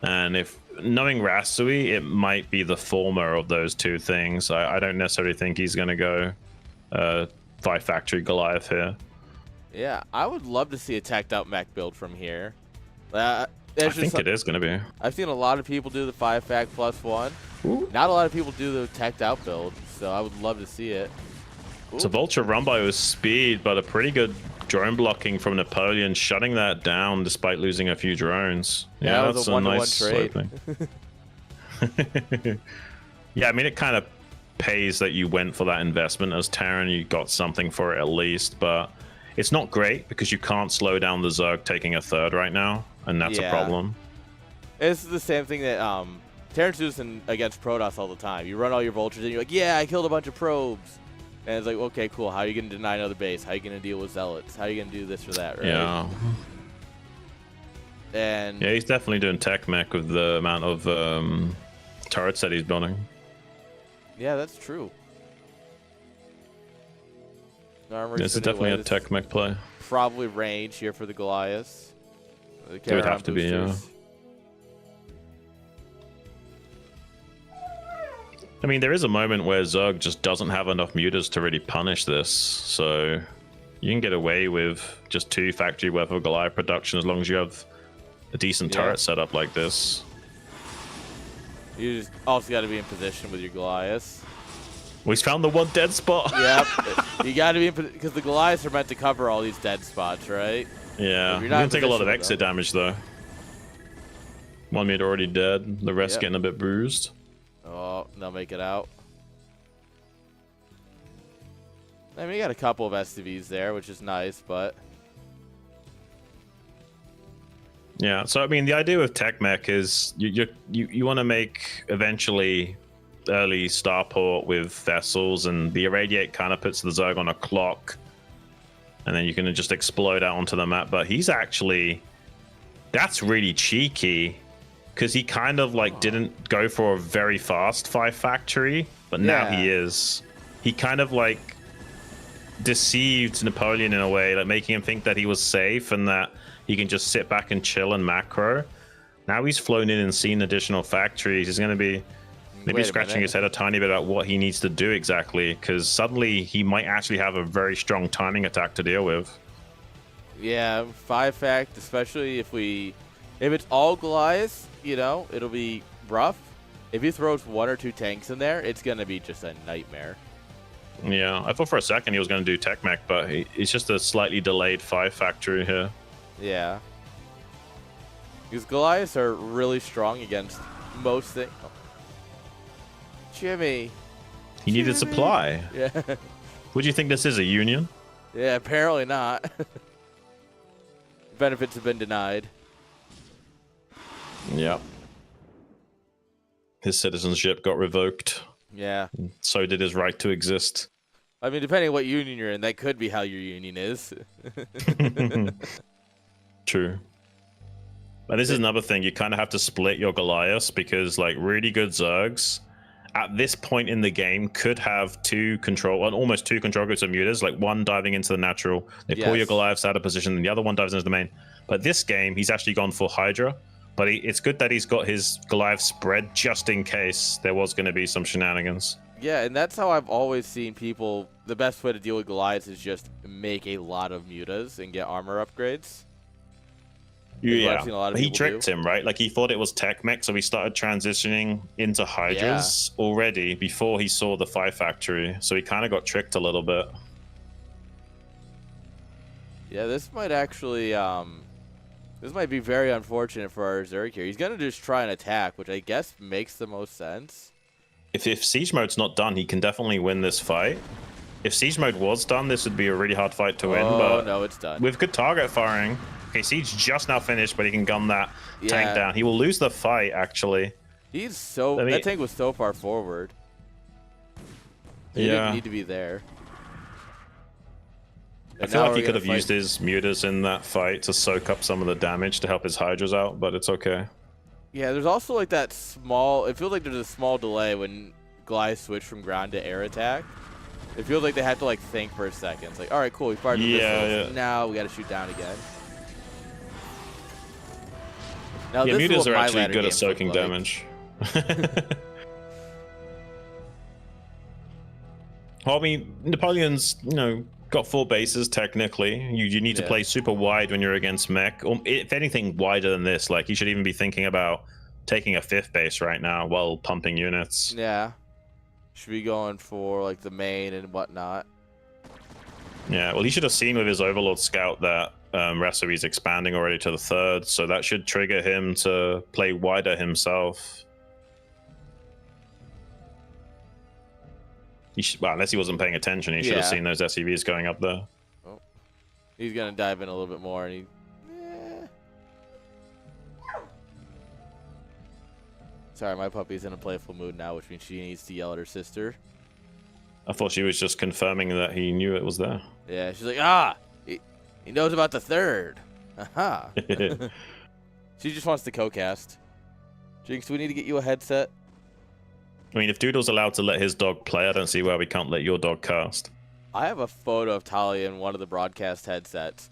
S2: And if knowing Rasui, it might be the former of those two things. I don't necessarily think he's going to go 5 factory Goliath here.
S1: Yeah, I would love to see a teched out mech build from here.
S2: I think it is going to be.
S1: I've seen a lot of people do the 5 fac +1. Ooh. Not a lot of people do the teched out build, so I would love to see it. Ooh.
S2: So Vulture run by with speed, but a pretty good drone blocking from Napoleon, shutting that down despite losing a few drones.
S1: Yeah, that was a 1-to-1
S2: trade. Yeah, I mean, it kind of pays that you went for that investment as Terran. You got something for it at least, but it's not great because you can't slow down the Zerg taking a third right now, and that's a problem.
S1: It's the same thing that Terrans do this against Protoss all the time. You run all your Vultures and you're like, yeah, I killed a bunch of probes. And it's like, okay, cool. How are you going to deny another base? How are you going to deal with Zealots? How are you going to do this or that, right?
S2: Yeah.
S1: And
S2: yeah, he's definitely doing tech mech with the amount of turrets that he's building.
S1: Yeah, that's true. Armor
S2: This is definitely a tech mech play.
S1: Probably range here for the Goliaths.
S2: It would have to be, yeah. I mean, there is a moment where Zerg just doesn't have enough mutas to really punish this, so you can get away with just 2 factory worth of Goliath production as long as you have a decent turret setup like this.
S1: You just also got to be in position with your Goliaths.
S2: We found the one dead spot.
S1: Yep. You got to be in position because the Goliaths are meant to cover all these dead spots, right?
S2: Yeah. You're going to take a lot of exit damage, though. One mid already dead. The rest getting a bit bruised.
S1: Oh, they'll make it out. I mean, you got a couple of SCVs there, which is nice, but...
S2: Yeah, so I mean, the idea with tech mech is you want to make eventually early starport with vessels, and the irradiate kind of puts the Zerg on a clock, and then you can just explode out onto the map. But he's actually... That's really cheeky, because he kind of like didn't go for a very fast 5 factory, but now he is. He kind of like deceived Napoleon in a way, like making him think that he was safe and that he can just sit back and chill and macro. Now he's flown in and seen additional factories. He's going to be maybe scratching his head a tiny bit about what he needs to do exactly, because suddenly he might actually have a very strong timing attack to deal with.
S1: Yeah, 5 fact, especially if it's all Goliaths, you know, it'll be rough. If he throws 1 or 2 tanks in there, it's going to be just a nightmare.
S2: Yeah, I thought for a second he was going to do tech mech, but it's just a slightly delayed 5 factory here.
S1: Yeah. Because Goliaths are really strong against most things. Oh. Jimmy.
S2: He needed supply.
S1: Yeah.
S2: Would you think this is a union?
S1: Yeah, apparently not. Benefits have been denied.
S2: Yep. His citizenship got revoked.
S1: Yeah.
S2: So did his right to exist.
S1: I mean, depending on what union you're in, that could be how your union is.
S2: True. But this is another thing. You kind of have to split your Goliaths, because like really good Zergs at this point in the game could have almost two control groups of mutas, like one diving into the natural. They pull your Goliaths out of position, and the other one dives into the main. But this game, he's actually gone for Hydra. But it's good that he's got his Goliath spread just in case there was going to be some shenanigans. Yeah,
S1: and that's how I've always seen people. The best way to deal with Goliaths is just make a lot of mutas and get armor upgrades.
S2: Yeah, he tricked him, right? Like he thought it was tech mech, so he started transitioning into Hydras already before he saw the 5 factory. So he kind of got tricked a little bit.
S1: Yeah, this might actually, this might be very unfortunate for our Zerg here. He's gonna just try and attack, which I guess makes the most sense.
S2: If siege mode's not done, he can definitely win this fight. If siege mode was done, this would be a really hard fight to win. But
S1: no, it's done.
S2: With good target firing. Okay, siege just now finished, but he can gun that tank down. He will lose the fight, actually.
S1: He's so... that tank was so far forward. He didn't need to be there.
S2: I feel like he could have used his mutas in that fight to soak up some of the damage to help his Hydras out, but it's okay.
S1: Yeah, there's also like that small... It feels like there's a small delay when Goliath switch from ground to air attack. It feels like they had to like think for a second. It's like, all right, cool, we fired the missiles. Now we got to shoot down again. Now,
S2: mutas are actually good at soaking damage. Well, I mean, Napoleon's, got 4 bases technically. You need to play super wide when you're against mech. Or if anything, wider than this. Like, you should even be thinking about taking a 5th base right now while pumping units.
S1: Yeah. Should be going for, like, the main and whatnot.
S2: Yeah, well, he should have seen with his Overlord Scout that Rasui's expanding already to the 3rd, so that should trigger him to play wider himself. Well, unless he wasn't paying attention, he should have seen those SCVs going up there.
S1: Oh. He's going to dive in a little bit more, and he... Sorry, my puppy's in a playful mood now, which means she needs to yell at her sister.
S2: I thought she was just confirming that he knew it was there.
S1: Yeah, she's like, he knows about the 3rd. Aha. She just wants to co-cast. Jinx, do we need to get you a headset?
S2: I mean, if Doodle's allowed to let his dog play, I don't see why we can't let your dog cast.
S1: I have a photo of Talia in one of the broadcast headsets.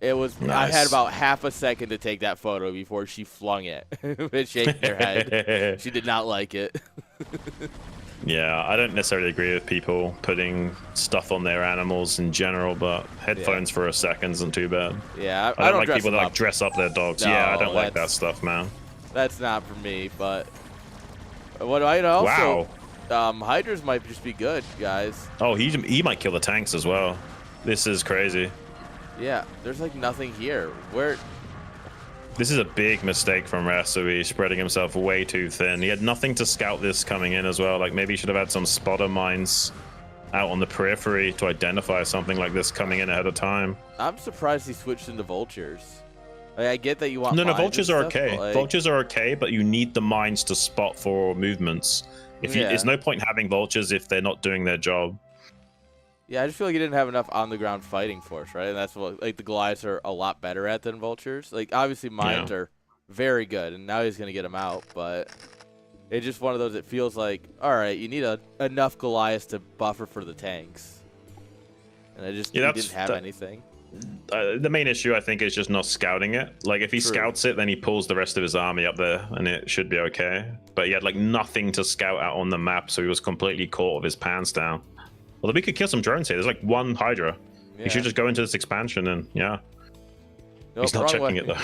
S1: It was I had
S2: Nice.
S1: about half a second to take that photo before she flung it and shaking her head. She did not like it.
S2: Yeah, I don't necessarily agree with people putting stuff on their animals in general, but headphones for a second isn't too bad.
S1: Yeah,
S2: I don't like
S1: dress
S2: people
S1: them
S2: that
S1: up.
S2: dress up their dogs.
S1: No,
S2: Yeah, I don't like that
S1: that's-
S2: stuff, man.
S1: That's not for me, but what I also Hydras might just be good, guys.
S2: Oh, he might kill the tanks as well. This is crazy.
S1: Yeah, there's like nothing here. Where
S2: This is a big mistake from Rasui, spreading himself way too thin. He had nothing to scout this coming in as well. Like maybe he should have had some spotter mines out on the periphery to identify something like this coming in ahead of time.
S1: I'm surprised he switched into vultures. Like, I get that you want
S2: No,
S1: mines
S2: vultures
S1: and
S2: are
S1: stuff,
S2: okay.
S1: but, like,
S2: Vultures are okay, but you need the mines to spot for movements. There's no point having vultures if they're not doing their job.
S1: Yeah, I just feel like he didn't have enough on the ground fighting force, right? And that's what like the Goliaths are a lot better at than vultures. Like obviously mines are very good, and now he's gonna get them out, but it's just one of those. It feels like all right, you need enough Goliaths to buffer for the tanks, and I just he didn't have anything.
S2: The main issue, I think, is just not scouting it. Like, if he scouts it, then he pulls the rest of his army up there, and it should be okay. But he had, like, nothing to scout out on the map, so he was completely caught with his pants down. Although we could kill some drones here. There's, like, one Hydra.
S1: Yeah.
S2: He should just go into this expansion, and, yeah.
S1: Nope,
S2: He's not checking it, though.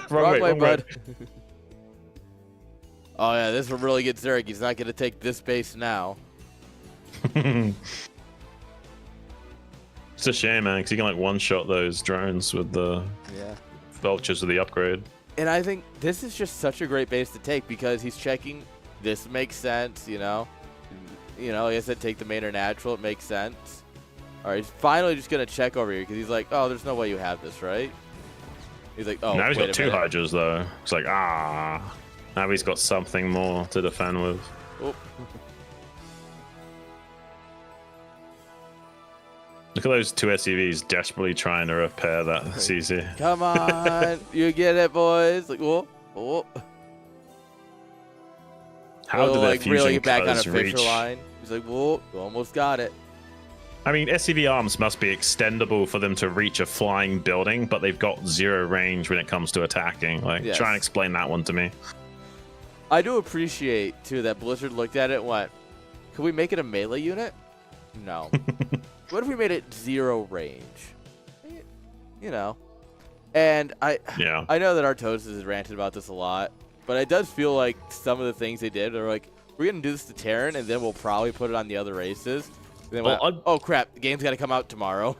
S1: wrong way, bud. Oh, yeah, this will really get Zerg. He's not going to take this base now.
S2: It's a shame, man, because you can, like, one-shot those drones with the vultures with the upgrade.
S1: And I think this is just such a great base to take because he's checking. This makes sense, you know. Like I said, take the main or natural. It makes sense. All right, he's finally just gonna check over here because he's like, oh, there's no way you have this, right? He's like, oh.
S2: Now he's
S1: wait
S2: got
S1: a
S2: 2
S1: minute.
S2: Hydras, though. It's like, now he's got something more to defend with.
S1: Oh.
S2: Look at those 2 SUVs desperately trying to repair that CC.
S1: Come on, you get it, boys. Like, whoa.
S2: How did the
S1: like
S2: fusion
S1: really get back on a
S2: cutters
S1: Fisher
S2: reach?
S1: line? He's like, whoa, you almost got it.
S2: I mean, SCV arms must be extendable for them to reach a flying building, but they've got 0 range when it comes to attacking. Like,
S1: Yes.
S2: try and explain that one to me.
S1: I do appreciate too that Blizzard looked at it and went, could we make it a melee unit? No. What if we made it 0 range? And I know that Artosis has ranted about this a lot, but it does feel like some of the things they did are like, we're going to do this to Terran, and then we'll probably put it on the other races. And then oh, crap, the game's got to come out tomorrow.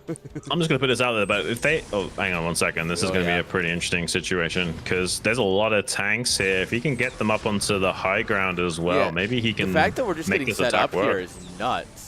S2: I'm just going to put this out there, but if they... Oh, hang on one second. This is going to be a pretty interesting situation, because there's a lot of tanks here. If he can get them up onto the high ground as well, maybe he can
S1: The fact that we're just getting set up here is nuts.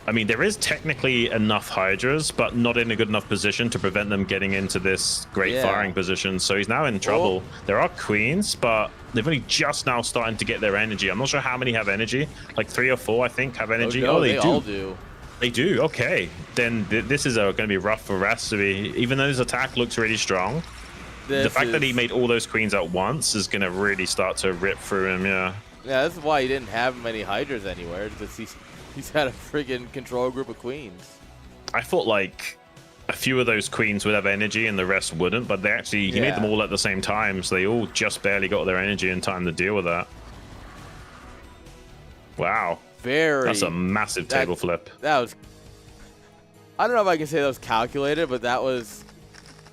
S2: I mean, there is technically enough Hydras, but not in a good enough position to prevent them getting into this great firing position. So he's now in trouble. There are queens, but they've only just now starting to get their energy. I'm not sure how many have energy. Like 3 or 4, I think, have energy.
S1: Oh, no, they all do.
S2: They do? Okay. Then this is going to be rough for Rasui. Even though his attack looks really strong, the fact that he made all those queens at once is going to really start to rip through him,
S1: Yeah, that's why he didn't have many Hydras anywhere, because he's had a friggin' control group of queens.
S2: I thought like a few of those queens would have energy and the rest wouldn't, but he made them all at the same time, so they all just barely got their energy in time to deal with that. Wow. That's a massive table flip.
S1: That was... I don't know if I can say that was calculated, but that was,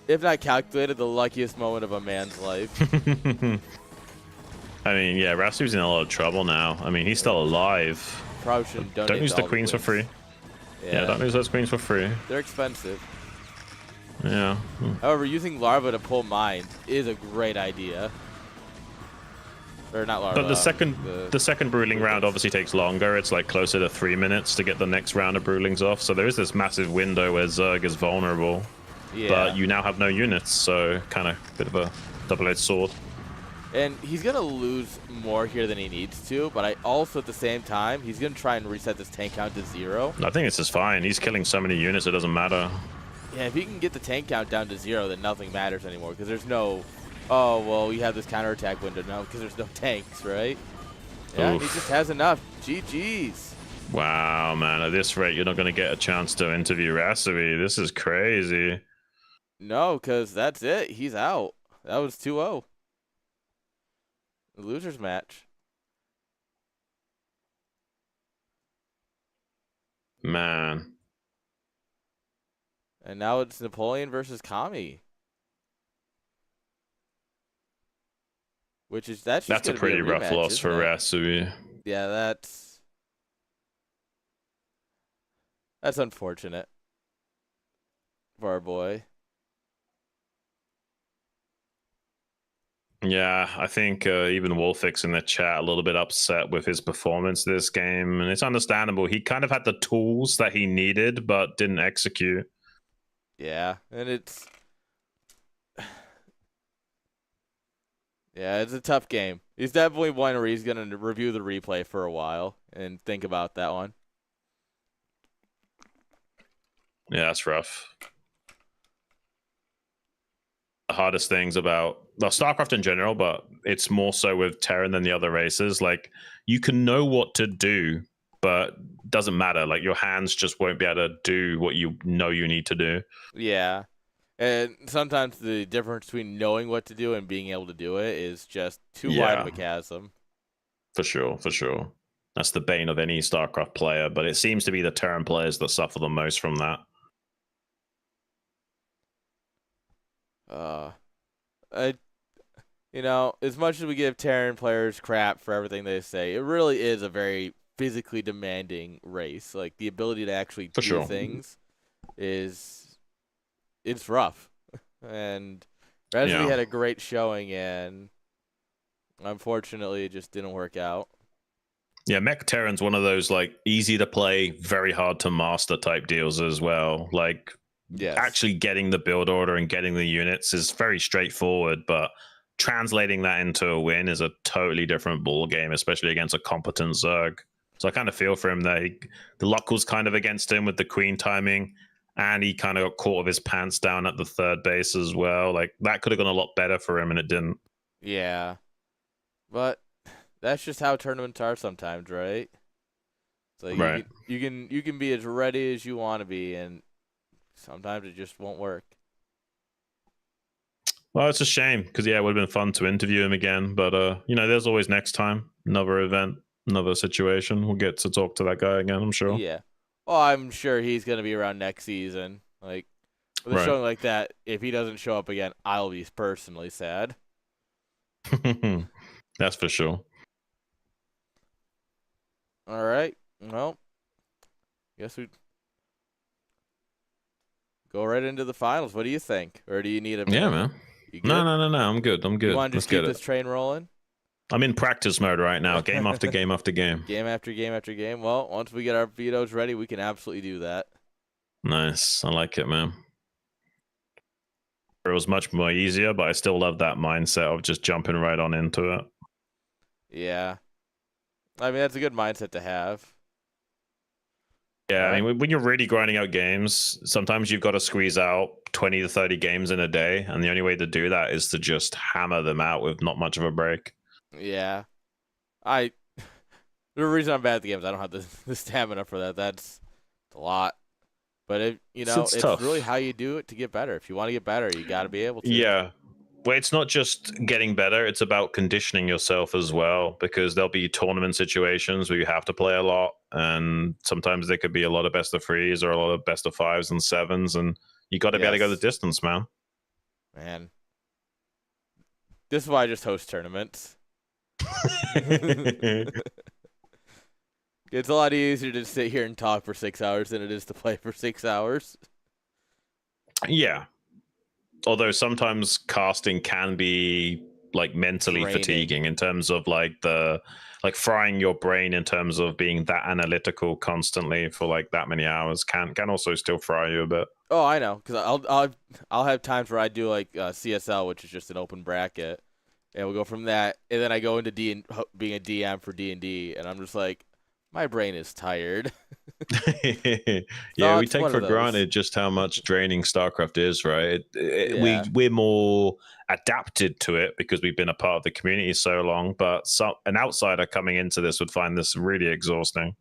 S1: if not calculated, the luckiest moment of a man's life.
S2: I mean, yeah, Rasu's in a lot of trouble now. I mean, he's still alive.
S1: Probably shouldn't donate.
S2: Don't use the queens for free. Yeah, don't use those queens for free.
S1: They're expensive.
S2: Yeah.
S1: However, using larva to pull mine is a great idea. Or not larva.
S2: But the second brooding round obviously takes longer. It's like closer to 3 minutes to get the next round of broodlings off. So there is this massive window where Zerg is vulnerable. Yeah. But you now have no units, so kind of a bit of a double-edged sword.
S1: And he's going to lose more here than he needs to, but I also, at the same time, he's going to try and reset this tank count to 0.
S2: I think this is fine. He's killing so many units, it doesn't matter.
S1: Yeah, if he can get the tank count down to 0, then nothing matters anymore, because there's no, oh, well, you have this counterattack window now, because there's no tanks, right? Yeah, he just has enough. GG's.
S2: Wow, man. At this rate, you're not going to get a chance to interview Rasui. This is crazy.
S1: No, because that's it. He's out. That was 2-0. The losers match.
S2: Man.
S1: And now it's Napoleon versus Kami. That's just
S2: a
S1: going to be
S2: pretty rough
S1: rematch,
S2: loss for
S1: isn't it?
S2: Rasui.
S1: Yeah, that's unfortunate for our boy.
S2: Yeah, I think even Wolfix in the chat a little bit upset with his performance this game, and it's understandable. He kind of had the tools that he needed, but didn't execute.
S1: Yeah, and it's a tough game. He's definitely one where he's going to review the replay for a while and think about that one.
S2: Yeah, that's rough. The hardest things about StarCraft in general, but it's more so with Terran than the other races. Like, you can know what to do, but doesn't matter. Like, your hands just won't be able to do what you know you need to do.
S1: Yeah. And sometimes the difference between knowing what to do and being able to do it is just too wide of a chasm.
S2: For sure, for sure. That's the bane of any StarCraft player, but it seems to be the Terran players that suffer the most from that.
S1: As much as we give Terran players crap for everything they say, it really is a very physically demanding race. Like, the ability to actually do things it's rough. And Resby had a great showing, and unfortunately it just didn't work out.
S2: Yeah, Mech Terran's one of those like easy to play, very hard to master type deals as well. Like, actually getting the build order and getting the units is very straightforward, but translating that into a win is a totally different ball game, especially against a competent Zerg. So I kind of feel for him that the luck was kind of against him with the queen timing, and he kind of got caught with his pants down at the third base as well. Like, that could have gone a lot better for him, and it didn't.
S1: Yeah, but that's just how tournaments are sometimes, right? So you can be as ready as you want to be, and sometimes it just won't work.
S2: Well, it's a shame because it would have been fun to interview him again. But there's always next time, another event, another situation. We'll get to talk to that guy again, I'm sure.
S1: Yeah. Well, I'm sure he's gonna be around next season. Like, with a showing like that, if he doesn't show up again, I'll be personally sad.
S2: That's for sure.
S1: All right. Well, guess we go right into the finals. What do you think? Or do you need a minute?
S2: Yeah, man.
S1: You good?
S2: No. I'm good.
S1: You want to just keep this train rolling?
S2: I'm in practice mode right now, game after game after game.
S1: Game after game after game. Well, once we get our vetoes ready, we can absolutely do that.
S2: Nice. I like it, man. It was much more easier, but I still love that mindset of just jumping right on into it.
S1: Yeah. I mean, that's a good mindset to have.
S2: Yeah, I mean, when you're really grinding out games, sometimes you've got to squeeze out 20 to 30 games in a day, and the only way to do that is to just hammer them out with not much of a break.
S1: Yeah. The reason I'm bad at the games, I don't have the stamina for that. That's a lot. But it's
S2: tough.
S1: really how you do it to get better. If you want to get better, you got to be able to.
S2: Yeah. Well, it's not just getting better, it's about conditioning yourself as well, because there'll be tournament situations where you have to play a lot, and sometimes there could be a lot of best of threes or a lot of best of fives and sevens, and you got to be able to go the distance, man.
S1: Man. This is why I just host tournaments. It's a lot easier to sit here and talk for 6 hours than it is to play for 6 hours.
S2: Yeah. Although sometimes casting can be like mentally fatiguing in terms of like frying your brain in terms of being that analytical constantly for like that many hours can also still fry you a bit.
S1: Oh, I know, because I'll have times where I do like CSL, which is just an open bracket, and we'll go from that, and then I go into being a DM for D&D, and I'm just like, my brain is tired.
S2: Yeah, we take for granted just how much draining StarCraft is, right? We're more adapted to it because we've been a part of the community so long, but an outsider coming into this would find this really exhausting.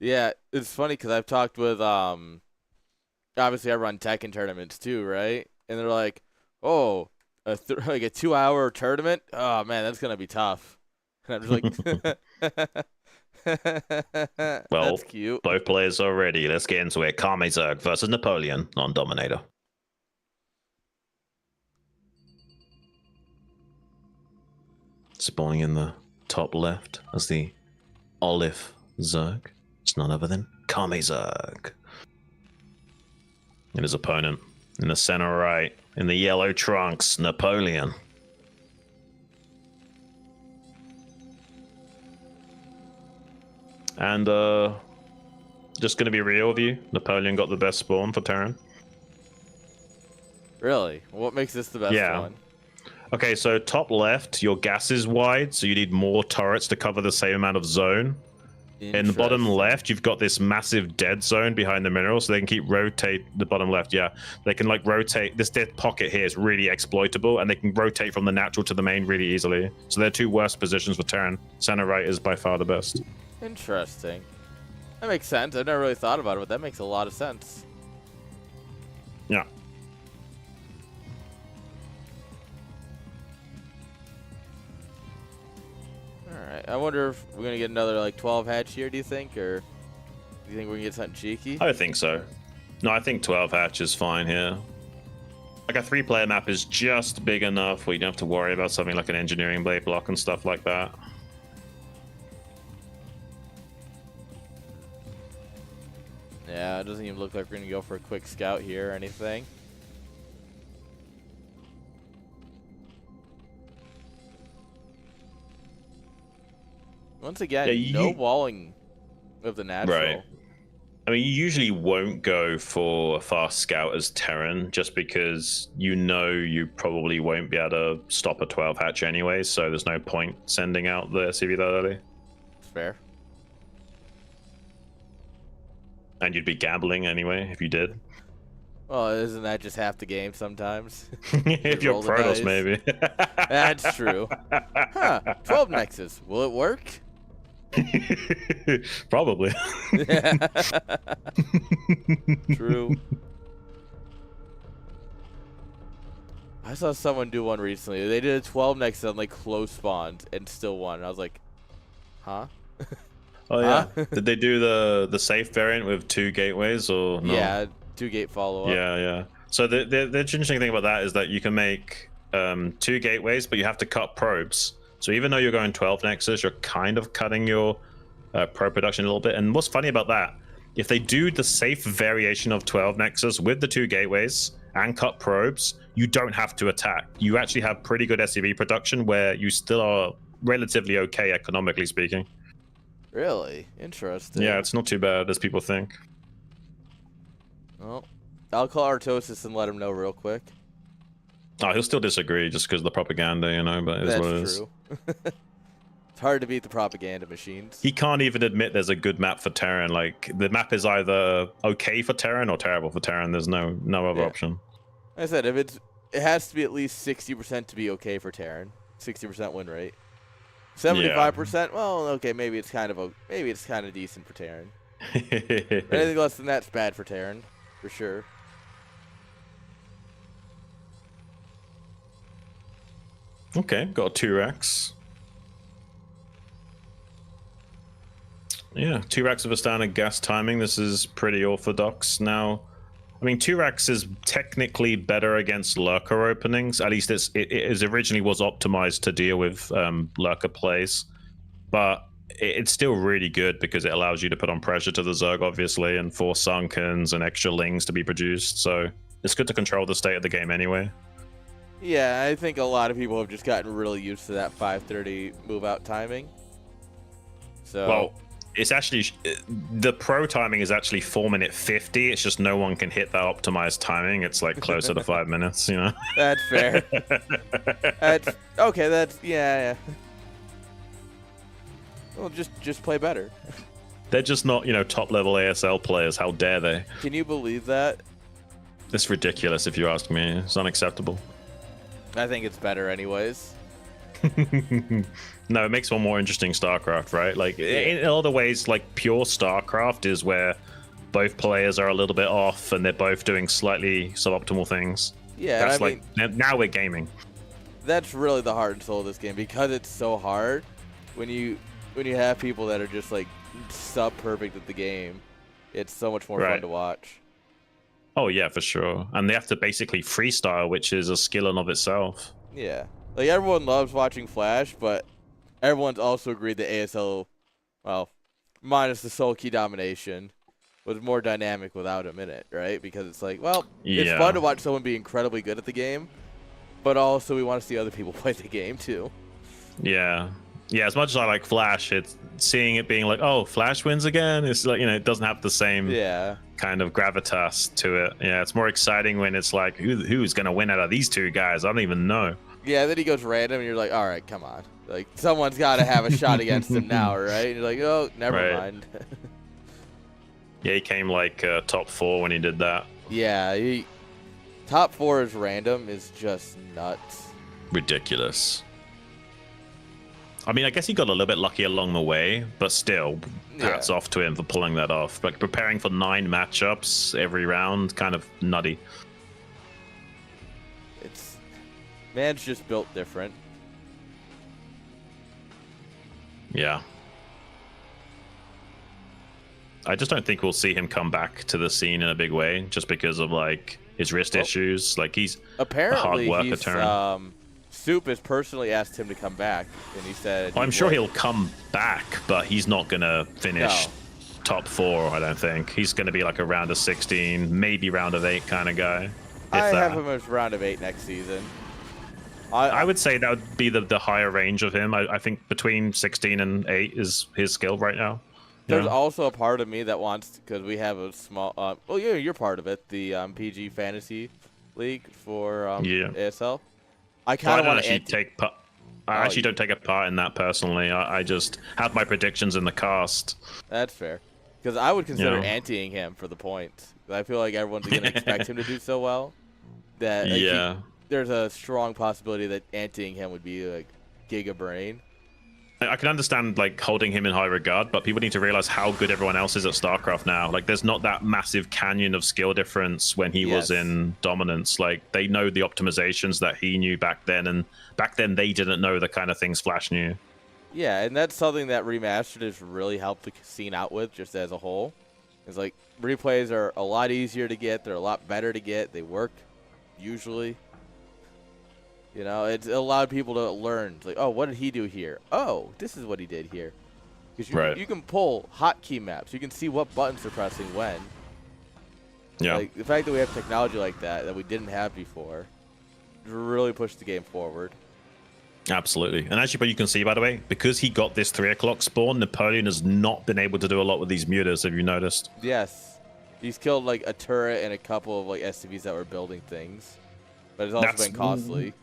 S1: Yeah, it's funny because I've talked with obviously I run Tekken tournaments too, right? And they're like, oh, like a 2-hour tournament. Oh man, that's gonna be tough. And I'm just like,
S2: Well,
S1: that's cute.
S2: both players are ready. Let's get into it. Kamezerg versus Napoleon on Dominator. Spawning in the top left as the Olive Zerg. It's none other than Kamezerg. And his opponent in the center right, in the yellow trunks, Napoleon. And just going to be real with you, Napoleon got the best spawn for Terran.
S1: Really? What makes this the best one?
S2: Okay, so top left, your gas is wide, so you need more turrets to cover the same amount of zone. In the bottom left, you've got this massive dead zone behind the mineral, so they can keep rotate the bottom left. Yeah, they can like rotate. This dead pocket here is really exploitable, and they can rotate from the natural to the main really easily. So they're two worst positions for Terran. Center right is by far the best.
S1: Interesting. That makes sense. I've never really thought about it, but that makes a lot of sense.
S2: Yeah.
S1: Alright, I wonder if we're going to get another, like, 12 hatch here, do you think? Or do you think we're going to get something cheeky?
S2: I think so. No, I think 12 hatch is fine here. Like, a 3-player map is just big enough where you don't have to worry about something like an engineering blade block and stuff like that.
S1: Yeah, it doesn't even look like we're going to go for a quick scout here or anything. Once again, no walling of the natural.
S2: Right. I mean, you usually won't go for a fast scout as Terran just because you know you probably won't be able to stop a 12 hatch anyway, so there's no point sending out the CV that early.
S1: It's fair.
S2: And you'd be gambling anyway if you did.
S1: Well, isn't that just half the game sometimes?
S2: If you're Protoss, maybe.
S1: That's true. Huh. 12 Nexus. Will it work?
S2: Probably.
S1: True. I saw someone do one recently. They did a 12 Nexus on like close spawns and still won. And I was like, huh?
S2: Oh yeah. Did they do the safe variant with 2 gateways or no?
S1: Yeah, 2 gate follow up.
S2: Yeah. So the interesting thing about that is that you can make 2 gateways, but you have to cut probes. So even though you're going 12 Nexus, you're kind of cutting your probe production a little bit. And what's funny about that, if they do the safe variation of 12 Nexus with the 2 gateways and cut probes, you don't have to attack. You actually have pretty good SCV production where you still are relatively okay economically speaking.
S1: Really? Interesting.
S2: Yeah, it's not too bad as people think.
S1: Well, I'll call Artosis and let him know real quick.
S2: Oh, he'll still disagree just because of the propaganda, you know, but it is what it is.
S1: That's true. It's hard to beat the propaganda machines.
S2: He can't even admit there's a good map for Terran. Like, the map is either okay for Terran or terrible for Terran. There's no other option.
S1: Like I said, if it has to be at least 60% to be okay for Terran. 60% win rate. 75%, well, okay, maybe it's kind of decent for Terran. Anything less than that's bad for Terran, for sure.
S2: Okay, got a 2-Rex. Yeah, 2-Rex with a standard gas timing. This is pretty orthodox now. I mean, 2-Rex is technically better against lurker openings. At least it originally was optimized to deal with lurker plays. But it's still really good because it allows you to put on pressure to the Zerg, obviously, and force Sunkens and extra Lings to be produced. So it's good to control the state of the game anyway.
S1: Yeah, I think a lot of people have just gotten really used to that 5:30 move out timing. So
S2: well, it's actually the pro timing is actually 4-minute 50. It's just no one can hit that optimized timing. It's like closer to 5 minutes, you know.
S1: That's fair. That's okay. That's yeah. Well, just play better.
S2: They're just not, top level ASL players. How dare they?
S1: Can you believe that?
S2: It's ridiculous if you ask me. It's unacceptable.
S1: I think it's better anyways.
S2: No, it makes one more interesting StarCraft, right? Like in other ways, like pure StarCraft is where both players are a little bit off and they're both doing slightly suboptimal things.
S1: Yeah,
S2: That's
S1: and I mean,
S2: like now we're gaming.
S1: that's really the heart and soul of this game because it's so hard. When you have people that are just like sub perfect at the game, it's so much more fun
S2: Right.
S1: to watch.
S2: Oh yeah, for sure. And they have to basically freestyle, which is a skill in of itself.
S1: Yeah, like everyone loves watching Flash, but everyone's also agreed that ASL, well, minus the soul key domination, was more dynamic without him in it, right? Because it's like, well, it's
S2: Yeah.
S1: fun to watch someone be incredibly good at the game, but also we want to see other people play the game too.
S2: Yeah. Yeah, as much as I like Flash, it's seeing it being like, oh, Flash wins again. It's like, it doesn't have the same
S1: Yeah.
S2: kind of gravitas to it. Yeah, it's more exciting when it's like, who's going to win out of these two guys? I don't even know.
S1: Yeah, then he goes random, and you're like, all right, come on. Like, someone's got to have a shot against him now, right? And you're like, oh, never
S2: Right.
S1: mind.
S2: Yeah, he came like top 4 when he did that.
S1: Yeah, top 4 is random is just nuts.
S2: Ridiculous. I mean, I guess he got a little bit lucky along the way, but still, hats off to him for pulling that off. Like, preparing for 9 matchups every round, kind of nutty.
S1: Man's just built different.
S2: Yeah. I just don't think we'll see him come back to the scene in a big way, just because of, like, his wrist issues. Like, he's
S1: apparently
S2: a hard worker turn.
S1: Soup has personally asked him to come back, and he said
S2: I'm sure he'll come back, but he's not gonna finish top 4. I don't think he's gonna be like a round of 16, maybe round of 8 kind of guy.
S1: I have him as round of 8 next season.
S2: I would say that would be the higher range of him. I think between 16 and 8 is his skill right now.
S1: There's also a part of me that wants, because we have a small, well, yeah, you're part of it, the PG Fantasy League for ASL. I kind of want to
S2: take part. I actually don't take a part in that personally. I just have my predictions in the cast.
S1: That's fair, because I would consider anteing him for the points. I feel like everyone's going to expect him to do so well that there's a strong possibility that anteing him would be like giga brain.
S2: I can understand like holding him in high regard, but people need to realize how good everyone else is at StarCraft now. Like, there's not that massive canyon of skill difference when he was in Dominance. Like, they know the optimizations that he knew back then, and back then they didn't know the kind of things Flash knew.
S1: Yeah, and that's something that Remastered has really helped the scene out with, just as a whole. It's like replays are a lot easier to get. They're a lot better to get. They work usually. It's allowed people to learn. It's like, oh, what did he do here? Oh, this is what he did here. Because you can pull hotkey maps. You can see what buttons they're pressing when.
S2: Yeah.
S1: Like, the fact that we have technology like that we didn't have before really pushed the game forward.
S2: Absolutely. And actually, but you can see, by the way, because he got this 3 o'clock spawn, Napoleon has not been able to do a lot with these mutas. Have you noticed?
S1: Yes. He's killed like a turret and a couple of like SCVs that were building things. But it's also been costly.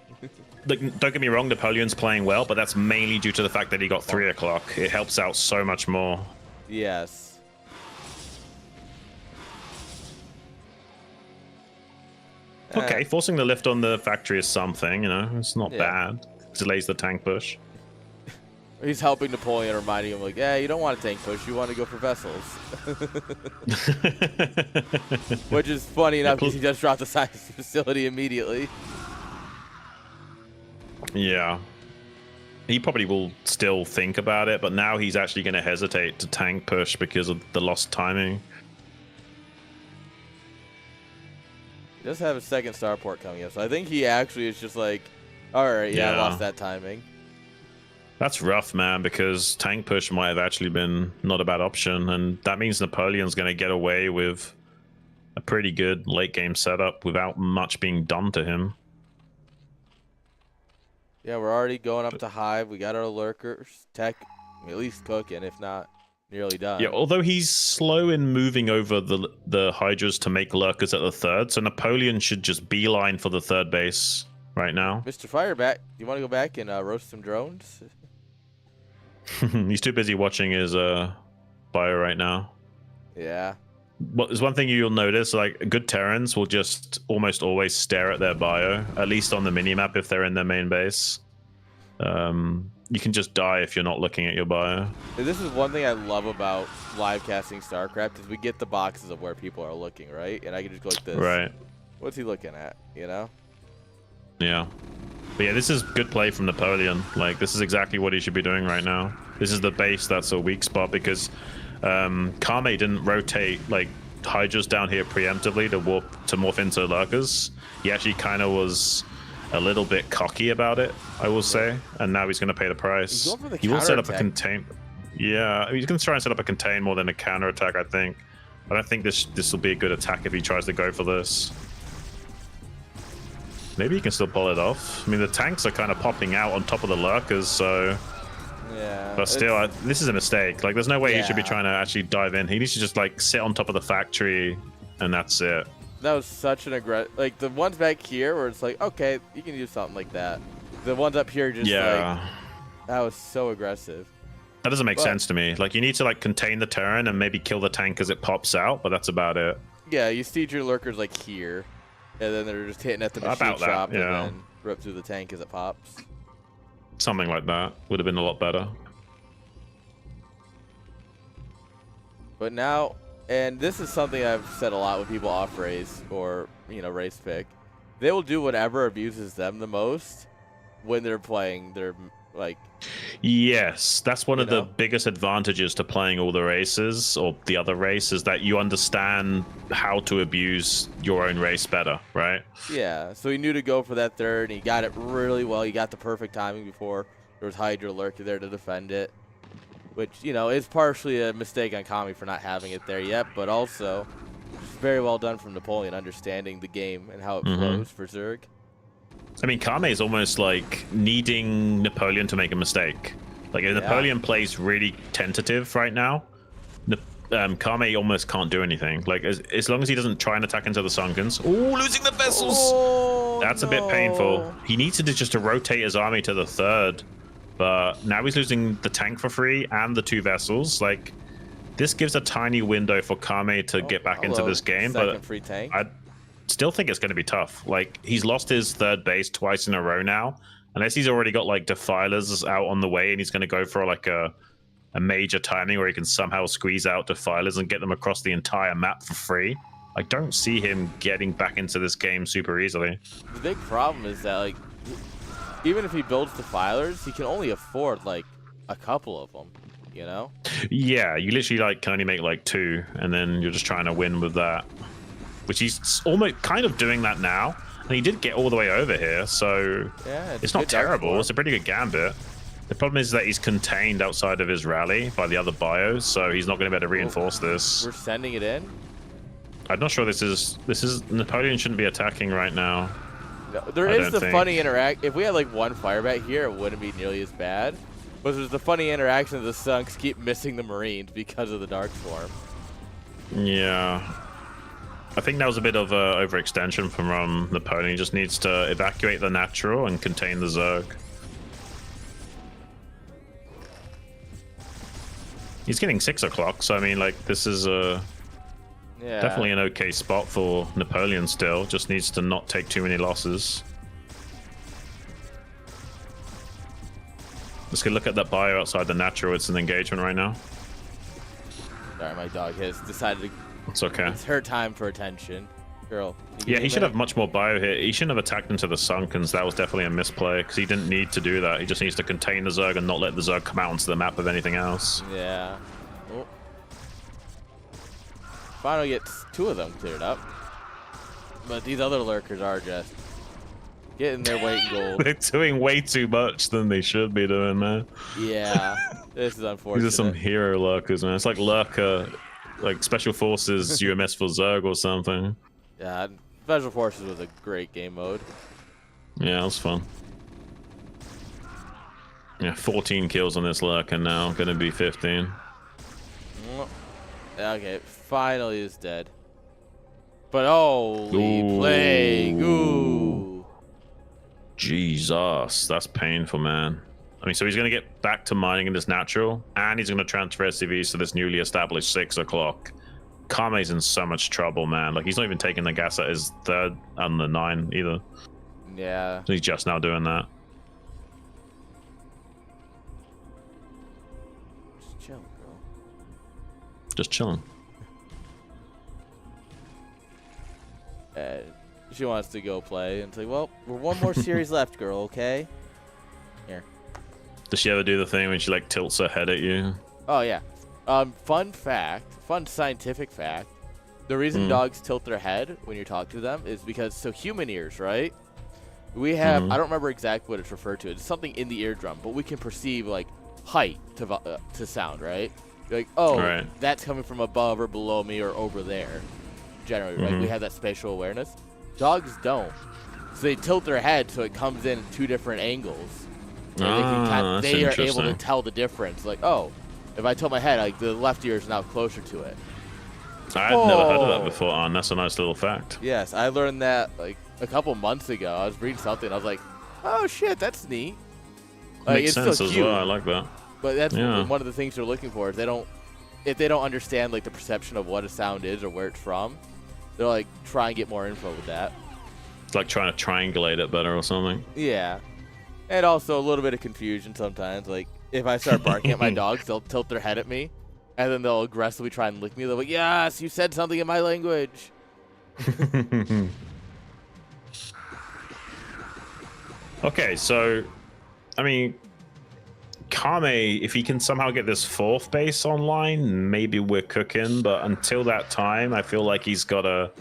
S2: Like, don't get me wrong, Napoleon's playing well, but that's mainly due to the fact that he got 3 o'clock. It helps out so much more.
S1: Yes.
S2: Okay, forcing the lift on the factory is something, it's not bad. Delays the tank push.
S1: He's helping Napoleon, reminding him, like, yeah, you don't want a tank push, you want to go for vessels. Which is funny enough because he just dropped the science facility immediately.
S2: Yeah. He probably will still think about it, but now he's actually going to hesitate to tank push because of the lost timing.
S1: He does have a second starport coming up, so I think he actually is just like, all right, I lost that timing.
S2: That's rough, man, because tank push might have actually been not a bad option, and that means Napoleon's going to get away with a pretty good late game setup without much being done to him.
S1: Yeah, we're already going up to Hive. We got our lurkers, tech, at least cooking, if not nearly done.
S2: Yeah, although he's slow in moving over the Hydras to make lurkers at the 3rd, so Napoleon should just beeline for the 3rd base right now.
S1: Mr. Fireback, do you want to go back and roast some drones?
S2: He's too busy watching his bio right now.
S1: Yeah.
S2: Well, there's one thing you'll notice, like, good Terrans will just almost always stare at their bio, at least on the minimap if they're in their main base. You can just die if you're not looking at your bio.
S1: And this is one thing I love about live casting StarCraft is we get the boxes of where people are looking, right? And I can just go like this.
S2: Right.
S1: What's he looking at? You know?
S2: Yeah. But yeah, this is good play from Napoleon. Like, this is exactly what he should be doing right now. This is the base that's a weak spot because Kame didn't rotate like Hydras down here preemptively to morph into lurkers. He actually kind of was a little bit cocky about it, I will say, and now he's going to pay the price.
S1: He's going for the
S2: he will set up a
S1: counterattack.
S2: contain. Yeah, he's going to try and set up a contain more than a counter attack. I think. I don't think this will be a good attack if he tries to go for this. Maybe he can still pull it off. I mean, the tanks are kind of popping out on top of the lurkers, so.
S1: Yeah.
S2: But still, this is a mistake. Like, there's no way he should be
S1: Yeah.
S2: trying to actually dive in. He needs to just like sit on top of the factory, and that's it.
S1: That was such an aggressive. Like the ones back here where it's like, okay, you can do something like that. The ones up here just
S2: Yeah.
S1: like, that was so aggressive.
S2: That doesn't make sense to me. Like, you need to like contain the turn and maybe kill the tank as it pops out, but that's about it.
S1: Yeah, you see your lurkers like here, and then they're just hitting at the machine
S2: About that,
S1: shop
S2: yeah.
S1: and then rip through the tank as it pops.
S2: Something like that would have been a lot better.
S1: But now, and this is something I've said a lot with people off race or, you know, race pick. They will do whatever abuses them the most when they're playing their, like...
S2: Yes, that's one of the
S1: know?
S2: biggest advantages to playing all the races or the other races, that you understand how to abuse your own race better, right?
S1: Yeah, so he knew to go for that third, and he got it really well. He got the perfect timing before there was Hydra lurking there to defend it. Which, you know, is partially a mistake on Kami for not having it there yet, but also very well done from Napoleon, understanding the game and how it flows for Zerg.
S2: I mean, Kame is almost like needing Napoleon to make a mistake. Like, if Napoleon plays really tentative right now, Kame almost can't do anything. Like, as long as he doesn't try and attack into the Sunkens. Ooh, losing the vessels!
S1: Oh,
S2: That's a bit painful. He needs to just to rotate his army to the third. But now he's losing the tank for free and the 2 vessels. Like, this gives a tiny window for Kame to get back into this game.
S1: Second
S2: But
S1: free tank.
S2: I still think it's going to be tough. Like, he's lost his third base twice in a row now. Unless he's already got, like, Defilers out on the way and he's going to go for, like, a major timing where he can somehow squeeze out Defilers and get them across the entire map for free. I don't see him getting back into this game super easily.
S1: The big problem is that, like, even if he builds Defilers, he can only afford, like, a couple of them, you know?
S2: Yeah, you literally, like, can only make, like, 2, and then you're just trying to win with that. Which he's almost kind of doing that now. And he did get all the way over here, so
S1: Yeah,
S2: it's not
S1: good dark
S2: terrible.
S1: score.
S2: It's a pretty good gambit. The problem is that he's contained outside of his rally by the other bios, so he's not going to be able to reinforce this.
S1: We're sending it in.
S2: I'm not sure this is Napoleon shouldn't be attacking right now.
S1: No, there
S2: I
S1: is
S2: don't
S1: the
S2: think.
S1: funny interact. If we had like one firebat here, it wouldn't be nearly as bad. But there's the funny interaction of the Sunks keep missing the Marines because of the Dark Swarm.
S2: Yeah. I think that was a bit of a overextension from Napoleon. He just needs to evacuate the natural and contain the Zerg. He's getting 6 o'clock, so I mean, like, this is definitely an okay spot for Napoleon still. Just needs to not take too many losses. Let's go look at that bio outside the natural. It's an engagement right now.
S1: Sorry, my dog has decided to.
S2: It's okay.
S1: It's her time for attention. Girl.
S2: Yeah, he should have much more bio here. He shouldn't have attacked into the Sunkens. That was definitely a misplay, because he didn't need to do that. He just needs to contain the Zerg and not let the Zerg come out onto the map of anything else.
S1: Yeah. Oh. Finally gets 2 of them cleared up. But these other lurkers are just getting their weight in gold.
S2: They're doing way too much than they should be doing, man.
S1: Yeah. This is unfortunate.
S2: These are some hero lurkers, man. It's like lurker, like Special Forces UMS for Zerg or something.
S1: Yeah, Special Forces was a great game mode.
S2: Yeah, it was fun. Yeah, 14 kills on this lurker now. Gonna be 15.
S1: Okay, finally is dead. But holy
S2: Ooh.
S1: plague, ooh.
S2: Jesus, that's painful, man. I mean, so he's going to get back to mining in this natural, and he's going to transfer SCVs to this newly established 6 o'clock. Kame's in so much trouble, man. Like, he's not even taking the gas at his third and the 9 either.
S1: Yeah.
S2: So he's just now doing that. Just chilling.
S1: And she wants to go play, and it's like, well, we're one more series left, girl. Okay. Here.
S2: Does she ever do the thing when she like tilts her head at you?
S1: Oh yeah. Fun fact, fun scientific fact. The reason dogs tilt their head when you talk to them is because human ears, right? We have I don't remember exactly what it's referred to. It's something in the eardrum, but we can perceive like height to sound, right? You're like, oh,
S2: Right.
S1: that's coming from above or below me or over there. Generally, right? We have that spatial awareness. Dogs don't. So they tilt their head so it comes in 2 different angles. And they are able to tell the difference. Like, oh, if I tilt my head, like the left ear is now closer to it.
S2: I had never heard of that before, and that's a nice little fact.
S1: Yes, I learned that like a couple months ago. I was reading something. I was like, oh shit, that's neat. Like,
S2: Makes
S1: it's
S2: sense
S1: so
S2: as
S1: cute.
S2: well. I like that.
S1: But that's one of the things they're looking for. Is if they don't understand like the perception of what a sound is or where it's from, they're like try and get more info with that.
S2: It's like trying to triangulate it better or something.
S1: Yeah, and also a little bit of confusion sometimes. Like if I start barking at my dogs, they'll tilt their head at me, and then they'll aggressively try and lick me. They're like, "Yes, you said something in my language."
S2: Okay, so I mean, Kame, if he can somehow get this 4th base online, maybe we're cooking. But until that time, I feel like he's got to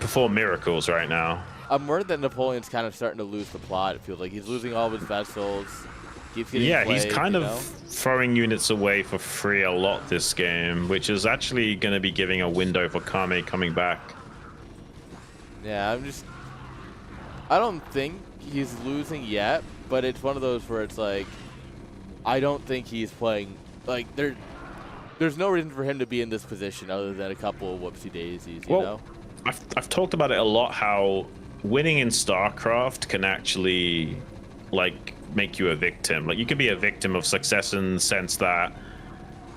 S2: perform miracles right now.
S1: I'm worried that Napoleon's kind of starting to lose the plot. It feels like he's losing all of his vessels. Keeps getting
S2: He's
S1: played,
S2: kind of throwing units away for free a lot this game, which is actually going to be giving a window for Kame coming back.
S1: Yeah, I don't think he's losing yet, but it's one of those where it's like, I don't think he's playing, like, there's no reason for him to be in this position other than a couple of whoopsie daisies, you know?
S2: I've talked about it a lot, how winning in StarCraft can actually, like, make you a victim. Like, you can be a victim of success in the sense that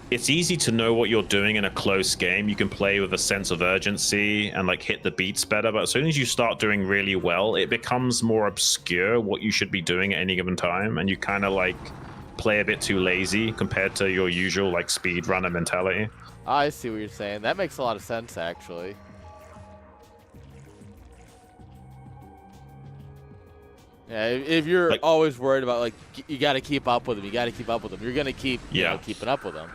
S2: it's easy to know what you're doing in a close game. You can play with a sense of urgency and like hit the beats better. But as soon as you start doing really well, it becomes more obscure what you should be doing at any given time. And you kind of like play a bit too lazy compared to your usual like speedrunner mentality.
S1: I see what you're saying. That makes a lot of sense, actually. Yeah, if you're
S2: like,
S1: always worried about like you got to keep up with them, you're gonna keep keeping up with them.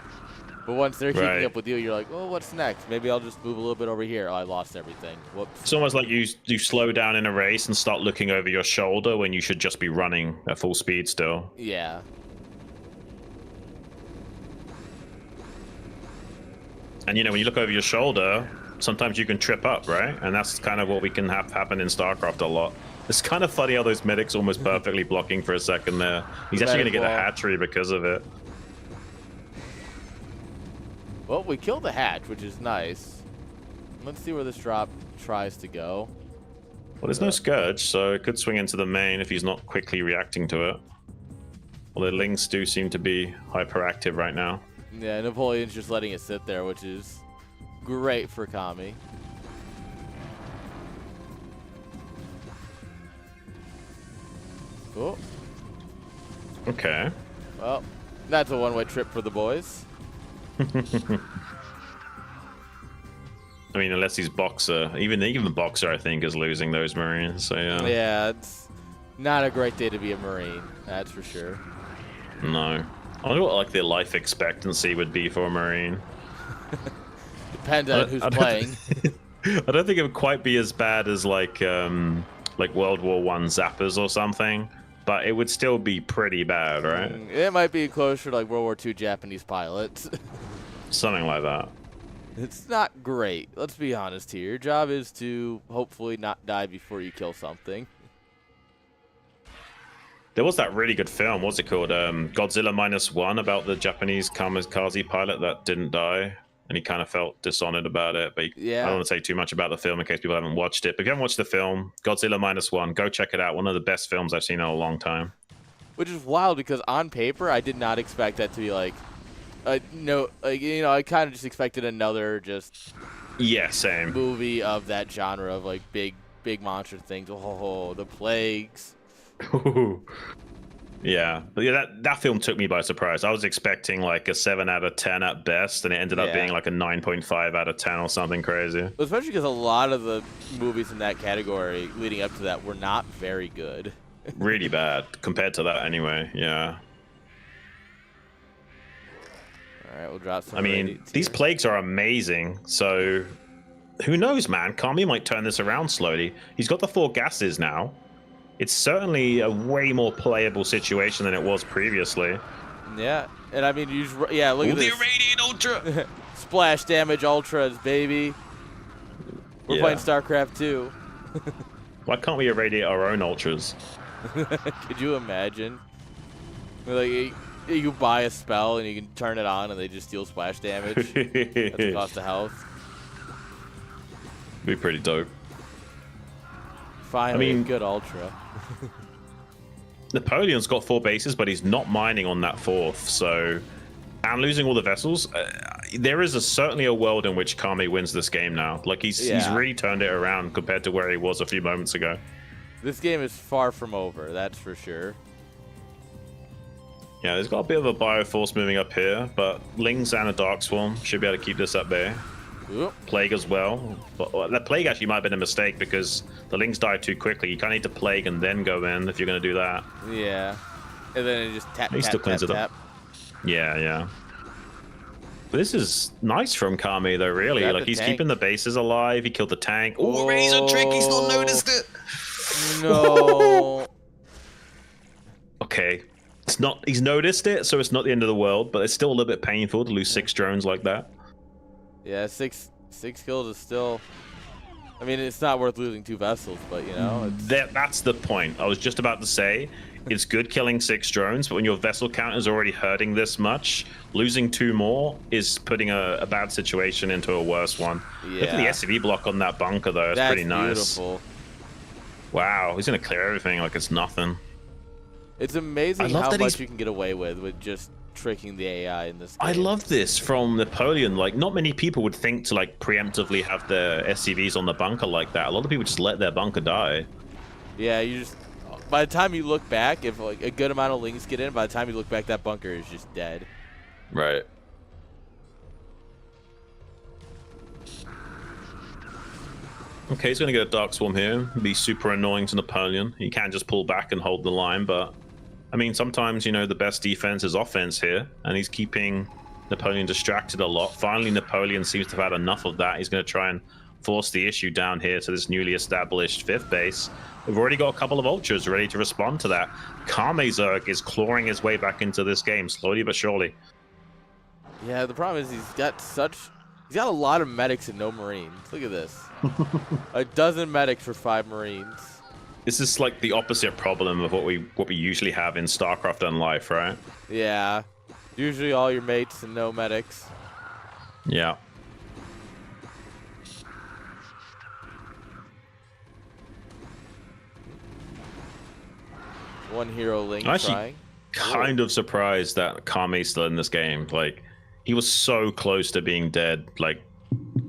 S1: But once they're keeping up with you, you're like, oh, what's next? Maybe I'll just move a little bit over here. Oh, I lost everything. Whoops.
S2: It's almost like you slow down in a race and start looking over your shoulder when you should just be running at full speed still.
S1: Yeah.
S2: And, you know, when you look over your shoulder, sometimes you can trip up, right? And that's kind of what we can have happen in StarCraft a lot. It's kind of funny how those medics almost perfectly blocking for a second there. He's actually going to get a hatchery because of it.
S1: Well, we killed the hatch, which is nice. Let's see where this drop tries to go.
S2: Well, there's no Scourge, so it could swing into the main if he's not quickly reacting to it. Well, the Lings do seem to be hyperactive right now.
S1: Yeah, Napoleon's just letting it sit there, which is great for Kami. Oh.
S2: Okay.
S1: Well, that's a one-way trip for the boys.
S2: I mean, unless he's Boxer. Even Boxer, I think, is losing those Marines, so yeah.
S1: Yeah, it's not a great day to be a Marine, that's for sure.
S2: No. I wonder what like their life expectancy would be for a Marine.
S1: Depends on who's playing.
S2: I don't think it would quite be as bad as like World War I zappers or something, but it would still be pretty bad, right?
S1: It might be closer to like World War II Japanese pilots.
S2: Something like that.
S1: It's not great. Let's be honest here. Your job is to hopefully not die before you kill something.
S2: There was that really good film, what's it called? Godzilla -1, about the Japanese kamikaze pilot that didn't die. And he kind of felt dishonored about it. But I don't want to say too much about the film in case people haven't watched it. But if you haven't watched the film, Godzilla -1, go check it out. One of the best films I've seen in a long time.
S1: Which is wild because on paper, I did not expect that to be like, I kind of just expected another
S2: same
S1: movie of that genre of like big monster things. Oh, the plagues.
S2: Yeah, but yeah, that film took me by surprise. I was expecting like a 7 out of 10 at best, and it ended up being like a 9.5 out of 10 or something crazy.
S1: Especially because a lot of the movies in that category leading up to that were not very good.
S2: Really bad compared to that, anyway. Yeah.
S1: All right, we'll drop some.
S2: I mean, these plagues are amazing. So, who knows, man? Kami might turn this around slowly. He's got the 4 gases now. It's certainly a way more playable situation than it was previously.
S1: Yeah, and I mean, you just, yeah, look at this.
S2: The Irradiate Ultra!
S1: Splash damage ultras, baby. We're playing StarCraft 2.
S2: Why can't we irradiate our own ultras?
S1: Could you imagine? Like, you buy a spell and you can turn it on and they just deal splash damage at the cost of health.
S2: Be pretty dope.
S1: Finally, a good ultra.
S2: Napoleon's got 4 bases, but he's not mining on that 4th, so... And losing all the vessels, there is certainly a world in which Kami wins this game now. Like, he's really turned it around compared to where he was a few moments ago.
S1: This game is far from over, that's for sure.
S2: Yeah, there's got a bit of a Bioforce moving up here, but Lings and a Dark Swarm should be able to keep this at bay.
S1: Oop.
S2: Plague as well. But that Plague actually might have been a mistake because the Lings died too quickly. You kind of need to Plague and then go in if you're going to do that.
S1: Yeah. And then it just tap,
S2: he
S1: tap,
S2: still cleans
S1: tap,
S2: it
S1: tap.
S2: up. Yeah, yeah. But this is nice from Kami, though, really.
S1: Grab
S2: like,
S1: the
S2: he's
S1: tank.
S2: keeping the bases alive. He killed the tank. Oh, Razor Trick! He's not noticed it!
S1: No.
S2: Okay. It's not. He's noticed it, so it's not the end of the world, but it's still a little bit painful to lose 6 drones like that.
S1: Yeah, six kills is still... I mean, it's not worth losing 2 vessels, but, you know...
S2: That's the point. I was just about to say, it's good killing 6 drones, but when your vessel count is already hurting this much, losing 2 more is putting a bad situation into a worse one.
S1: Yeah.
S2: Look at the SCV block on that bunker, though. It's pretty nice.
S1: Beautiful.
S2: Wow, he's going to clear everything like it's nothing.
S1: It's amazing
S2: love
S1: how
S2: that
S1: much you can get away with just tricking the AI in this game.
S2: I love this from Napoleon. Like, not many people would think to, like, preemptively have their SCVs on the bunker like that. A lot of people just let their bunker die.
S1: Yeah, you just... By the time you look back, if like a good amount of Lings get in, by the time you look back, that bunker is just dead.
S2: Right. Okay, he's going to get a Dark Swarm here. Be super annoying to Napoleon. He can just pull back and hold the line, but... I mean, sometimes, you know, the best defense is offense here, and he's keeping Napoleon distracted a lot. Finally, Napoleon seems to have had enough of that. He's going to try and force the issue down here to this newly established 5th base. We've already got a couple of ultras ready to respond to that. Kamezerg is clawing his way back into this game, slowly but surely.
S1: Yeah, the problem is he's got a lot of medics and no Marines. Look at this. A dozen medics for 5 Marines.
S2: This is like the opposite problem of what we usually have in StarCraft and Life, right?
S1: Yeah. Usually all your mates and no medics.
S2: Yeah.
S1: One hero Ling
S2: I'm actually
S1: trying.
S2: kind of surprised that Kami's still in this game. Like, he was so close to being dead like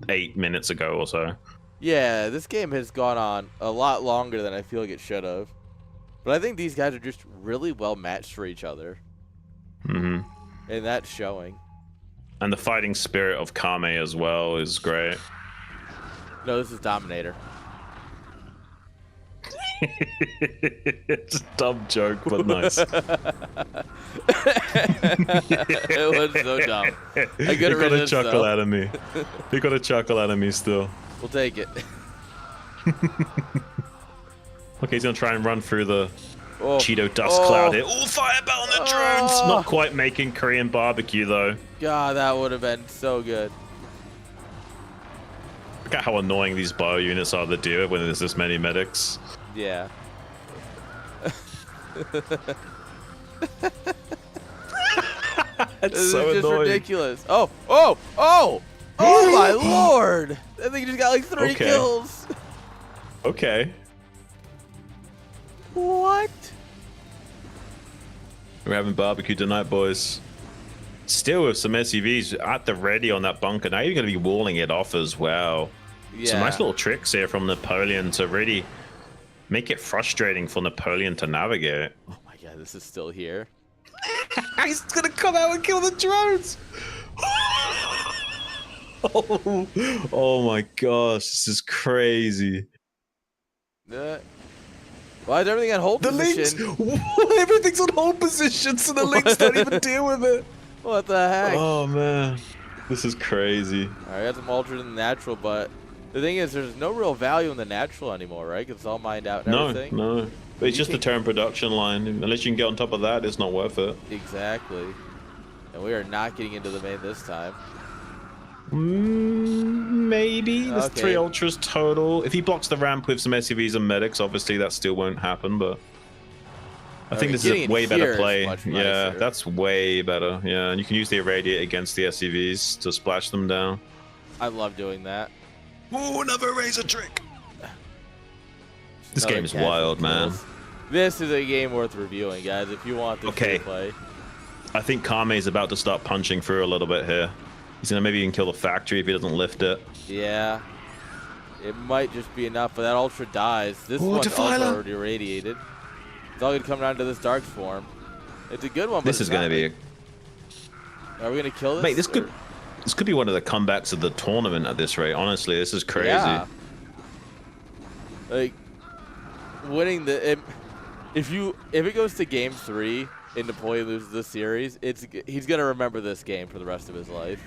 S2: 8 minutes ago or so.
S1: Yeah, this game has gone on a lot longer than I feel like it should have. But I think these guys are just really well matched for each other.
S2: Mm-hmm.
S1: And that's showing.
S2: And the fighting spirit of Kami as well is great.
S1: No, this is Dominator.
S2: It's a dumb joke, but nice.
S1: It was so dumb. I
S2: You got a chuckle out of me. You got a chuckle out of me still.
S1: We'll take it.
S2: Okay, he's gonna try and run through the Cheeto dust
S1: Oh.
S2: cloud here. Oh, fireball on the drones! Not quite making Korean barbecue though.
S1: God, that would have been so good.
S2: Look at how annoying these bio units are to deal with when there's this many medics.
S1: Yeah.
S2: It's
S1: This
S2: so
S1: is just
S2: annoying.
S1: ridiculous. Oh my lord! I think he just got like 3
S2: Okay.
S1: kills.
S2: Okay.
S1: What?
S2: We're having barbecue tonight, boys. Still with some SUVs at the ready on that bunker. Now you're going to be walling it off as well.
S1: Yeah.
S2: Some nice little tricks here from Napoleon to really make it frustrating for Napoleon to navigate.
S1: Oh my god, this is still here.
S2: He's gonna come out and kill the drones. Oh my gosh, this is crazy.
S1: Why is everything on hold
S2: The links,
S1: position?
S2: everything's on hold position, so the links don't even deal with it.
S1: What the heck?
S2: Oh man, this is crazy.
S1: Alright, got some ultra in the natural, but the thing is, there's no real value in the natural anymore, right? Because it's all mined out and everything.
S2: No. But it's just a turn production line. Unless you can get on top of that, it's not worth it.
S1: Exactly. And we are not getting into the main this time.
S2: Maybe. There's
S1: Okay.
S2: 3 ultras total. If he blocks the ramp with some SUVs and medics, obviously that still won't happen, but I think this is a way better play. Yeah, that's way better. Yeah, and you can use the irradiate against the SUVs to splash them down.
S1: I love doing that.
S2: Ooh, another razor trick. This
S1: Another
S2: game is
S1: casual
S2: wild, man.
S1: kills. This is a game worth reviewing, guys, if you want this to play.
S2: I think Kame's about to start punching through a little bit here. He's gonna maybe even kill the factory if he doesn't lift it.
S1: Yeah. It might just be enough, but that ultra dies. This one's also already irradiated. It's all gonna come down to this dark form. It's a good one, but
S2: This is gonna be
S1: Are we gonna kill this?
S2: Mate, this could be one of the comebacks of the tournament at this rate. Honestly, this is crazy.
S1: Yeah. Like winning the if it goes to game 3 and Napoleon loses this series, he's gonna remember this game for the rest of his life.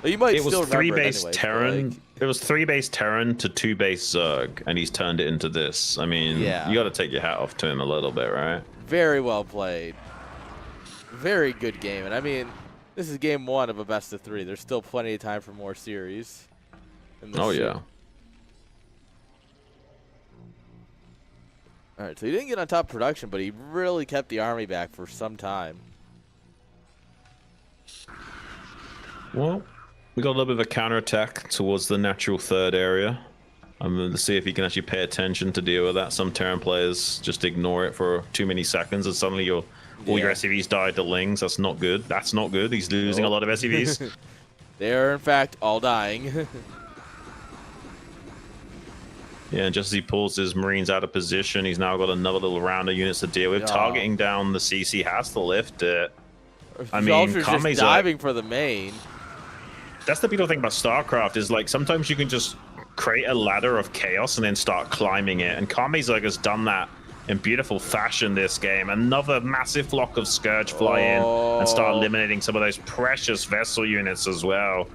S1: Like, you might still remember it anyway,
S2: Terran. It was 3 base Terran to 2 base Zerg, and he's turned it into this. I mean, you got to take your hat off to him a little bit, right?
S1: Very well played. Very good game, and I mean, this is game 1 of a best of 3. There's still plenty of time for more series.
S2: Oh yeah.
S1: All right, so he didn't get on top production, but he really kept the army back for some time.
S2: Well, we got a little bit of a counterattack towards the natural third area. I'm going to see if he can actually pay attention to deal with that. Some Terran players just ignore it for too many seconds, and suddenly all your SCVs die to Lings. That's not good. That's not good. He's losing a lot of SCVs.
S1: They are, in fact, all dying.
S2: Yeah, and just as he pulls his Marines out of position, he's now got another little round of units to deal with. Targeting down the CC has to lift it. I mean,
S1: just diving for the main.
S2: That's the beautiful thing about StarCraft is, like, sometimes you can just create a ladder of chaos and then start climbing it. And Kamezug has done that in beautiful fashion this game. Another massive flock of Scourge fly in and start eliminating some of those precious vessel units as well.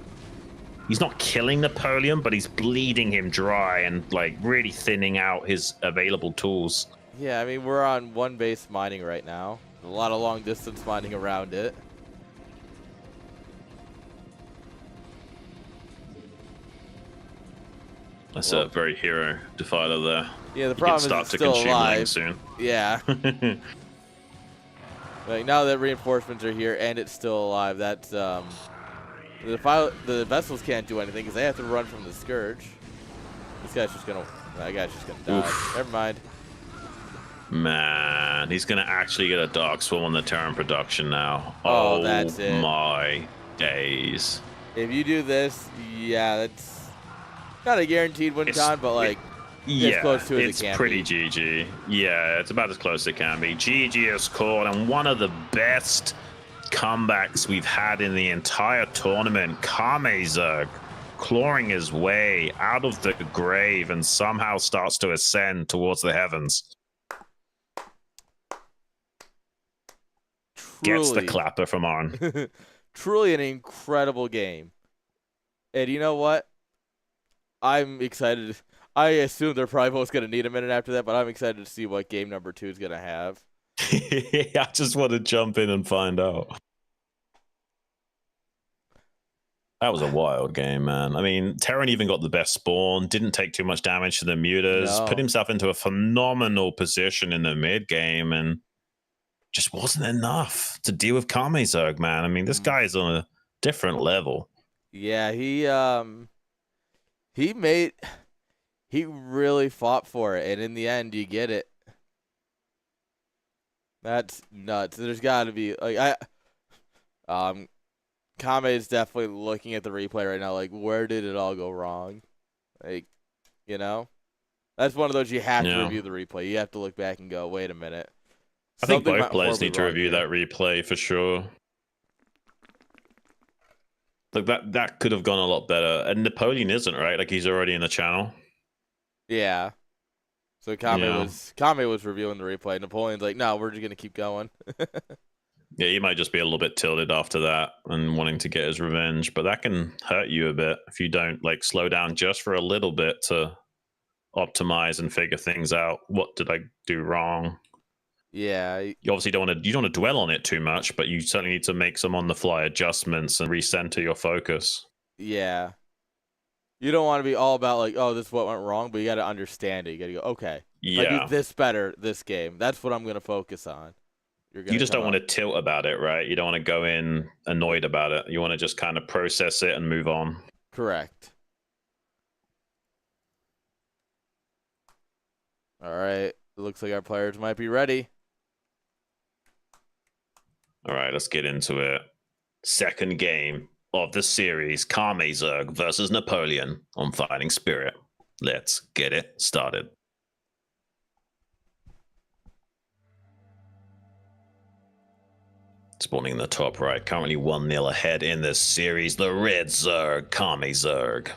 S2: He's not killing Napoleon, but he's bleeding him dry and, like, really thinning out his available tools.
S1: Yeah, I mean, we're on 1 base mining right now. A lot of long distance mining around it.
S2: That's a very hero defiler there.
S1: Yeah, the problem is it's still alive.
S2: Soon.
S1: Yeah. Like, now that reinforcements are here and it's still alive, that's the vessels can't do anything because they have to run from the Scourge. That guy's just gonna die. Oof. Never mind.
S2: Man, he's gonna actually get a Dark Swarm on the Terran production now.
S1: Oh, that's it.
S2: My days.
S1: If you do this, yeah, that's not a guaranteed win con, but like as close to it as it can
S2: it's pretty GG. Yeah, it's about as close as it can be. GG is called, and one of the best comebacks we've had in the entire tournament. Kamezug clawing his way out of the grave and somehow starts to ascend towards the heavens. Gets the clapper from on.
S1: Truly an incredible game. And you know what? I'm excited. I assume they're probably both going to need a minute after that, but I'm excited to see what game number 2 is going to have.
S2: I just want to jump in and find out. That was a wild game, man. I mean, Terran even got the best spawn, didn't take too much damage to the mutas, put himself into a phenomenal position in the mid game, and just wasn't enough to deal with Kamezug, man. I mean, this guy is on a different level.
S1: Yeah, he really fought for it, and in the end, you get it. That's nuts. There's got to be like Kame is definitely looking at the replay right now, like, where did it all go wrong? Like, you know, that's one of those you have to review the replay. You have to look back and go, wait a minute.
S2: I think
S1: Something
S2: both
S1: went
S2: players
S1: horribly
S2: need to
S1: wrong
S2: review
S1: here.
S2: that replay for sure. Like that could have gone a lot better. And Napoleon isn't, right? Like he's already in the channel.
S1: Yeah. So Kame
S2: Yeah.
S1: was reviewing the replay. Napoleon's like, no, we're just gonna keep going.
S2: Yeah, he might just be a little bit tilted after that and wanting to get his revenge, but that can hurt you a bit if you don't like slow down just for a little bit to optimize and figure things out. What did I do wrong?
S1: Yeah.
S2: You obviously don't want to dwell on it too much, but you certainly need to make some on the fly adjustments and recenter your focus.
S1: Yeah. You don't want to be all about like, oh, this is what went wrong, but you got to understand it. You got to go, okay, if I do
S2: Yeah.
S1: this better this game, that's what I'm going to focus on.
S2: You just don't want to tilt about it, right? You don't want to go in annoyed about it. You want to just kind of process it and move on.
S1: Correct. All right. It looks like our players might be ready.
S2: All right, let's get into it. Second game of the series, Karmazerg versus Napoleon on Fighting Spirit. Let's get it started. Spawning in the top right, currently 1-0 ahead in this series, the Red Zerg, Karmazerg.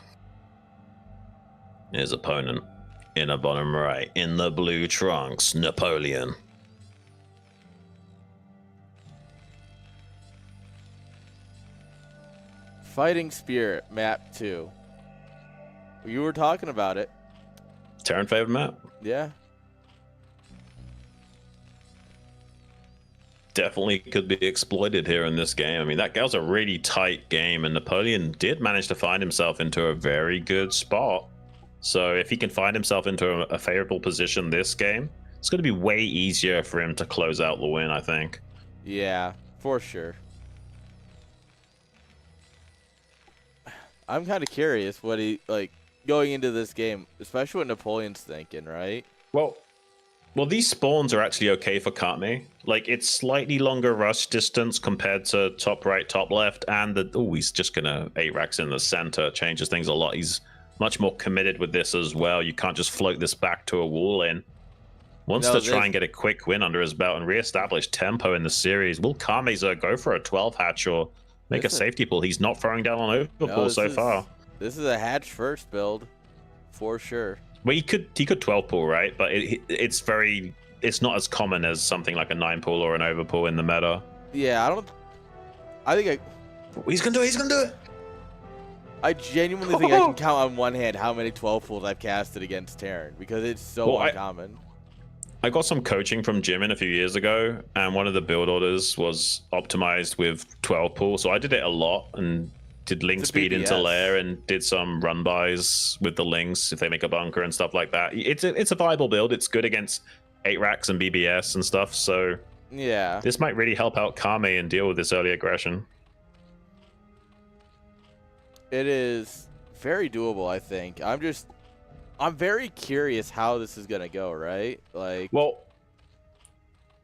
S2: His opponent in the bottom right, in the blue trunks, Napoleon.
S1: Fighting Spirit, map 2. You were talking about it.
S2: Terran favorite map?
S1: Yeah.
S2: Definitely could be exploited here in this game. I mean, that was a really tight game, and Napoleon did manage to find himself into a very good spot. So if he can find himself into a favorable position this game, it's going to be way easier for him to close out the win, I think.
S1: Yeah, for sure. I'm kind of curious what he, like, going into this game, especially what Napoleon's thinking, right?
S2: Well, these spawns are actually okay for Kame. Like, it's slightly longer rush distance compared to top right, top left, and he's just gonna 8 racks in the center, changes things a lot. He's much more committed with this as well. You can't just float this back to a wall in. Wants to try and get a quick win under his belt and reestablish tempo in the series. Will Karmazerg go for a 12 hatch or make a safety pull? He's not throwing down on overpull so far.
S1: This is a hatch first build, for sure.
S2: Well, he could 12 pull, right? But it's not as common as something like a 9 pull or an overpull in the meta.
S1: Yeah,
S2: He's gonna do it. He's gonna do it.
S1: I genuinely think I can count on one hand how many 12 pulls I've casted against Terran because it's so uncommon.
S2: I got some coaching from Jimin a few years ago, and one of the build orders was optimized with 12 pull. So I did it a lot and did link speed into lair and did some run bys with the links if they make a bunker and stuff like that. It's a viable build. It's good against 8 racks and BBS and stuff. So
S1: yeah,
S2: this might really help out Kame and deal with this early aggression.
S1: It is very doable, I think. I'm very curious how this is gonna go, right? Like,
S2: well,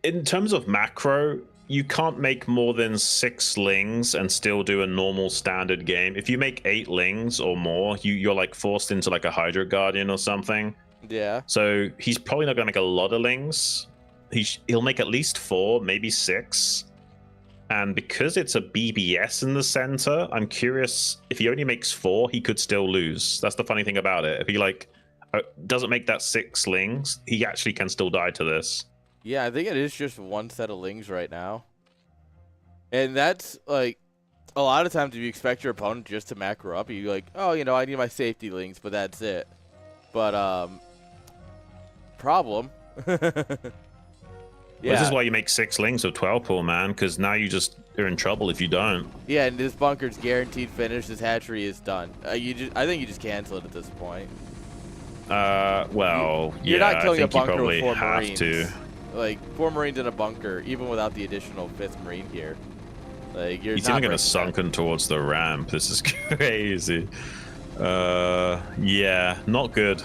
S2: in terms of macro, you can't make more than 6 lings and still do a normal standard game. If you make 8 lings or more, you're like forced into like a Hydra Guardian or something.
S1: Yeah.
S2: So he's probably not gonna make a lot of lings. He'll make at least 4, maybe 6. And because it's a BBS in the center, I'm curious if he only makes 4, he could still lose. That's the funny thing about it. If he like doesn't make that 6 lings, he actually can still die to this.
S1: Yeah, I think it is just one set of lings right now. And that's like a lot of times if you expect your opponent just to macro up, you're like, oh, you know, I need my safety lings, but that's it. But problem.
S2: Yeah. This is why you make 6 lings of 12 pull, man, because now you just are in trouble if you don't.
S1: Yeah, and this bunker's guaranteed finish. This hatchery is done. I think you just cancel it at this point.
S2: Well,
S1: you're
S2: yeah,
S1: not killing
S2: I
S1: a
S2: think you
S1: bunker
S2: probably
S1: with 4
S2: have
S1: Marines.
S2: to.
S1: Like 4 Marines in a bunker, even without the additional 5th Marine here. Like you're
S2: He's
S1: not
S2: even gonna sunken towards the ramp. This is crazy. Yeah, not good.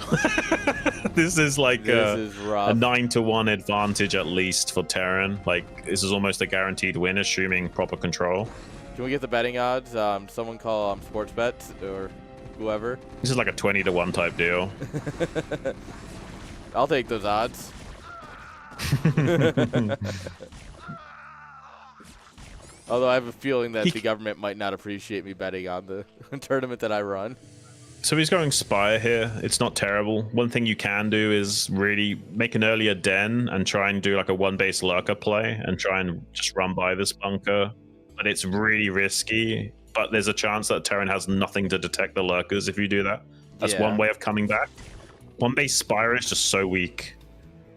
S2: This is like a 9-to-1 advantage at least for Terran. Like this is almost a guaranteed win, assuming proper control.
S1: Can we get the betting odds? Someone call sports bets or whoever.
S2: This is like a 20-to-1 type deal.
S1: I'll take those odds. Although I have a feeling that the government might not appreciate me betting on the tournament that I run.
S2: So he's going Spire here. It's not terrible. One thing you can do is really make an earlier den and try and do like a one-base lurker play and try and just run by this bunker. But it's really risky. But there's a chance that Terran has nothing to detect the lurkers if you do that. That's one way of coming back. One-base Spire is just so weak.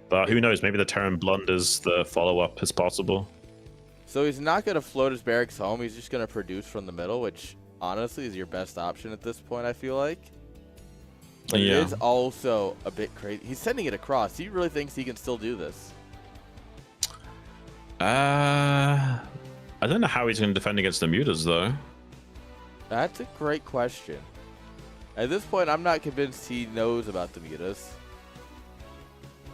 S2: But who knows? Maybe the Terran blunders the follow-up as possible.
S1: So he's not going to float his barracks home. He's just going to produce from the middle, which honestly is your best option at this point, I feel like. But it is also a bit crazy. He's sending it across. He really thinks he can still do this.
S2: I don't know how he's going to defend against the mutas, though.
S1: That's a great question. At this point, I'm not convinced he knows about the mutas.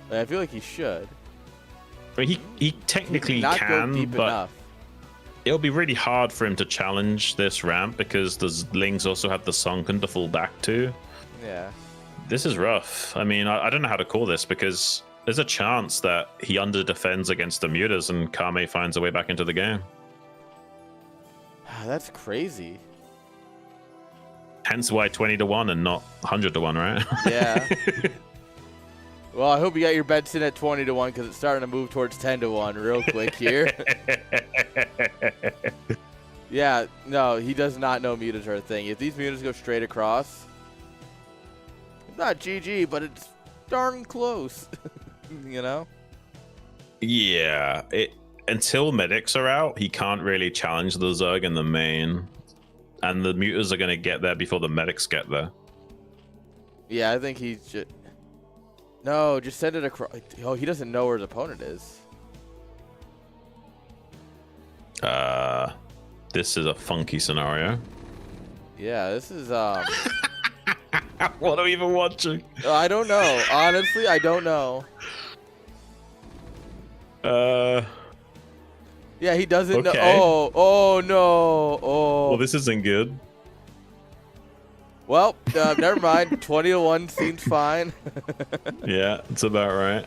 S1: I feel like he should.
S2: I mean, he technically
S1: not
S2: can,
S1: go deep
S2: but
S1: enough.
S2: It'll be really hard for him to challenge this ramp because the Lings also have the Sunken to fall back to.
S1: Yeah.
S2: This is rough. I mean, I don't know how to call this because there's a chance that he under-defends against the mutas and Kame finds a way back into the game.
S1: That's crazy.
S2: Hence why 20-1 and not 100-1, right?
S1: Yeah. Well, I hope you got your bets in at 20-1 because it's starting to move towards 10-1 real quick here. Yeah, no, he does not know mutas are a thing. If these mutas go straight across, it's not GG, but it's darn close. You know?
S2: Yeah. Until medics are out, he can't really challenge the Zerg in the main. And the mutas are going to get there before the medics get there.
S1: Yeah, I think he's just... No, just send it across. Oh, he doesn't know where his opponent is.
S2: This is a funky scenario.
S1: Yeah, this is
S2: What are we even watching?
S1: I don't know. Honestly, I don't know. Yeah, he doesn't know. Oh no. Oh.
S2: Well, this isn't good.
S1: Well, never mind. 20-1 seems fine.
S2: Yeah, it's about right.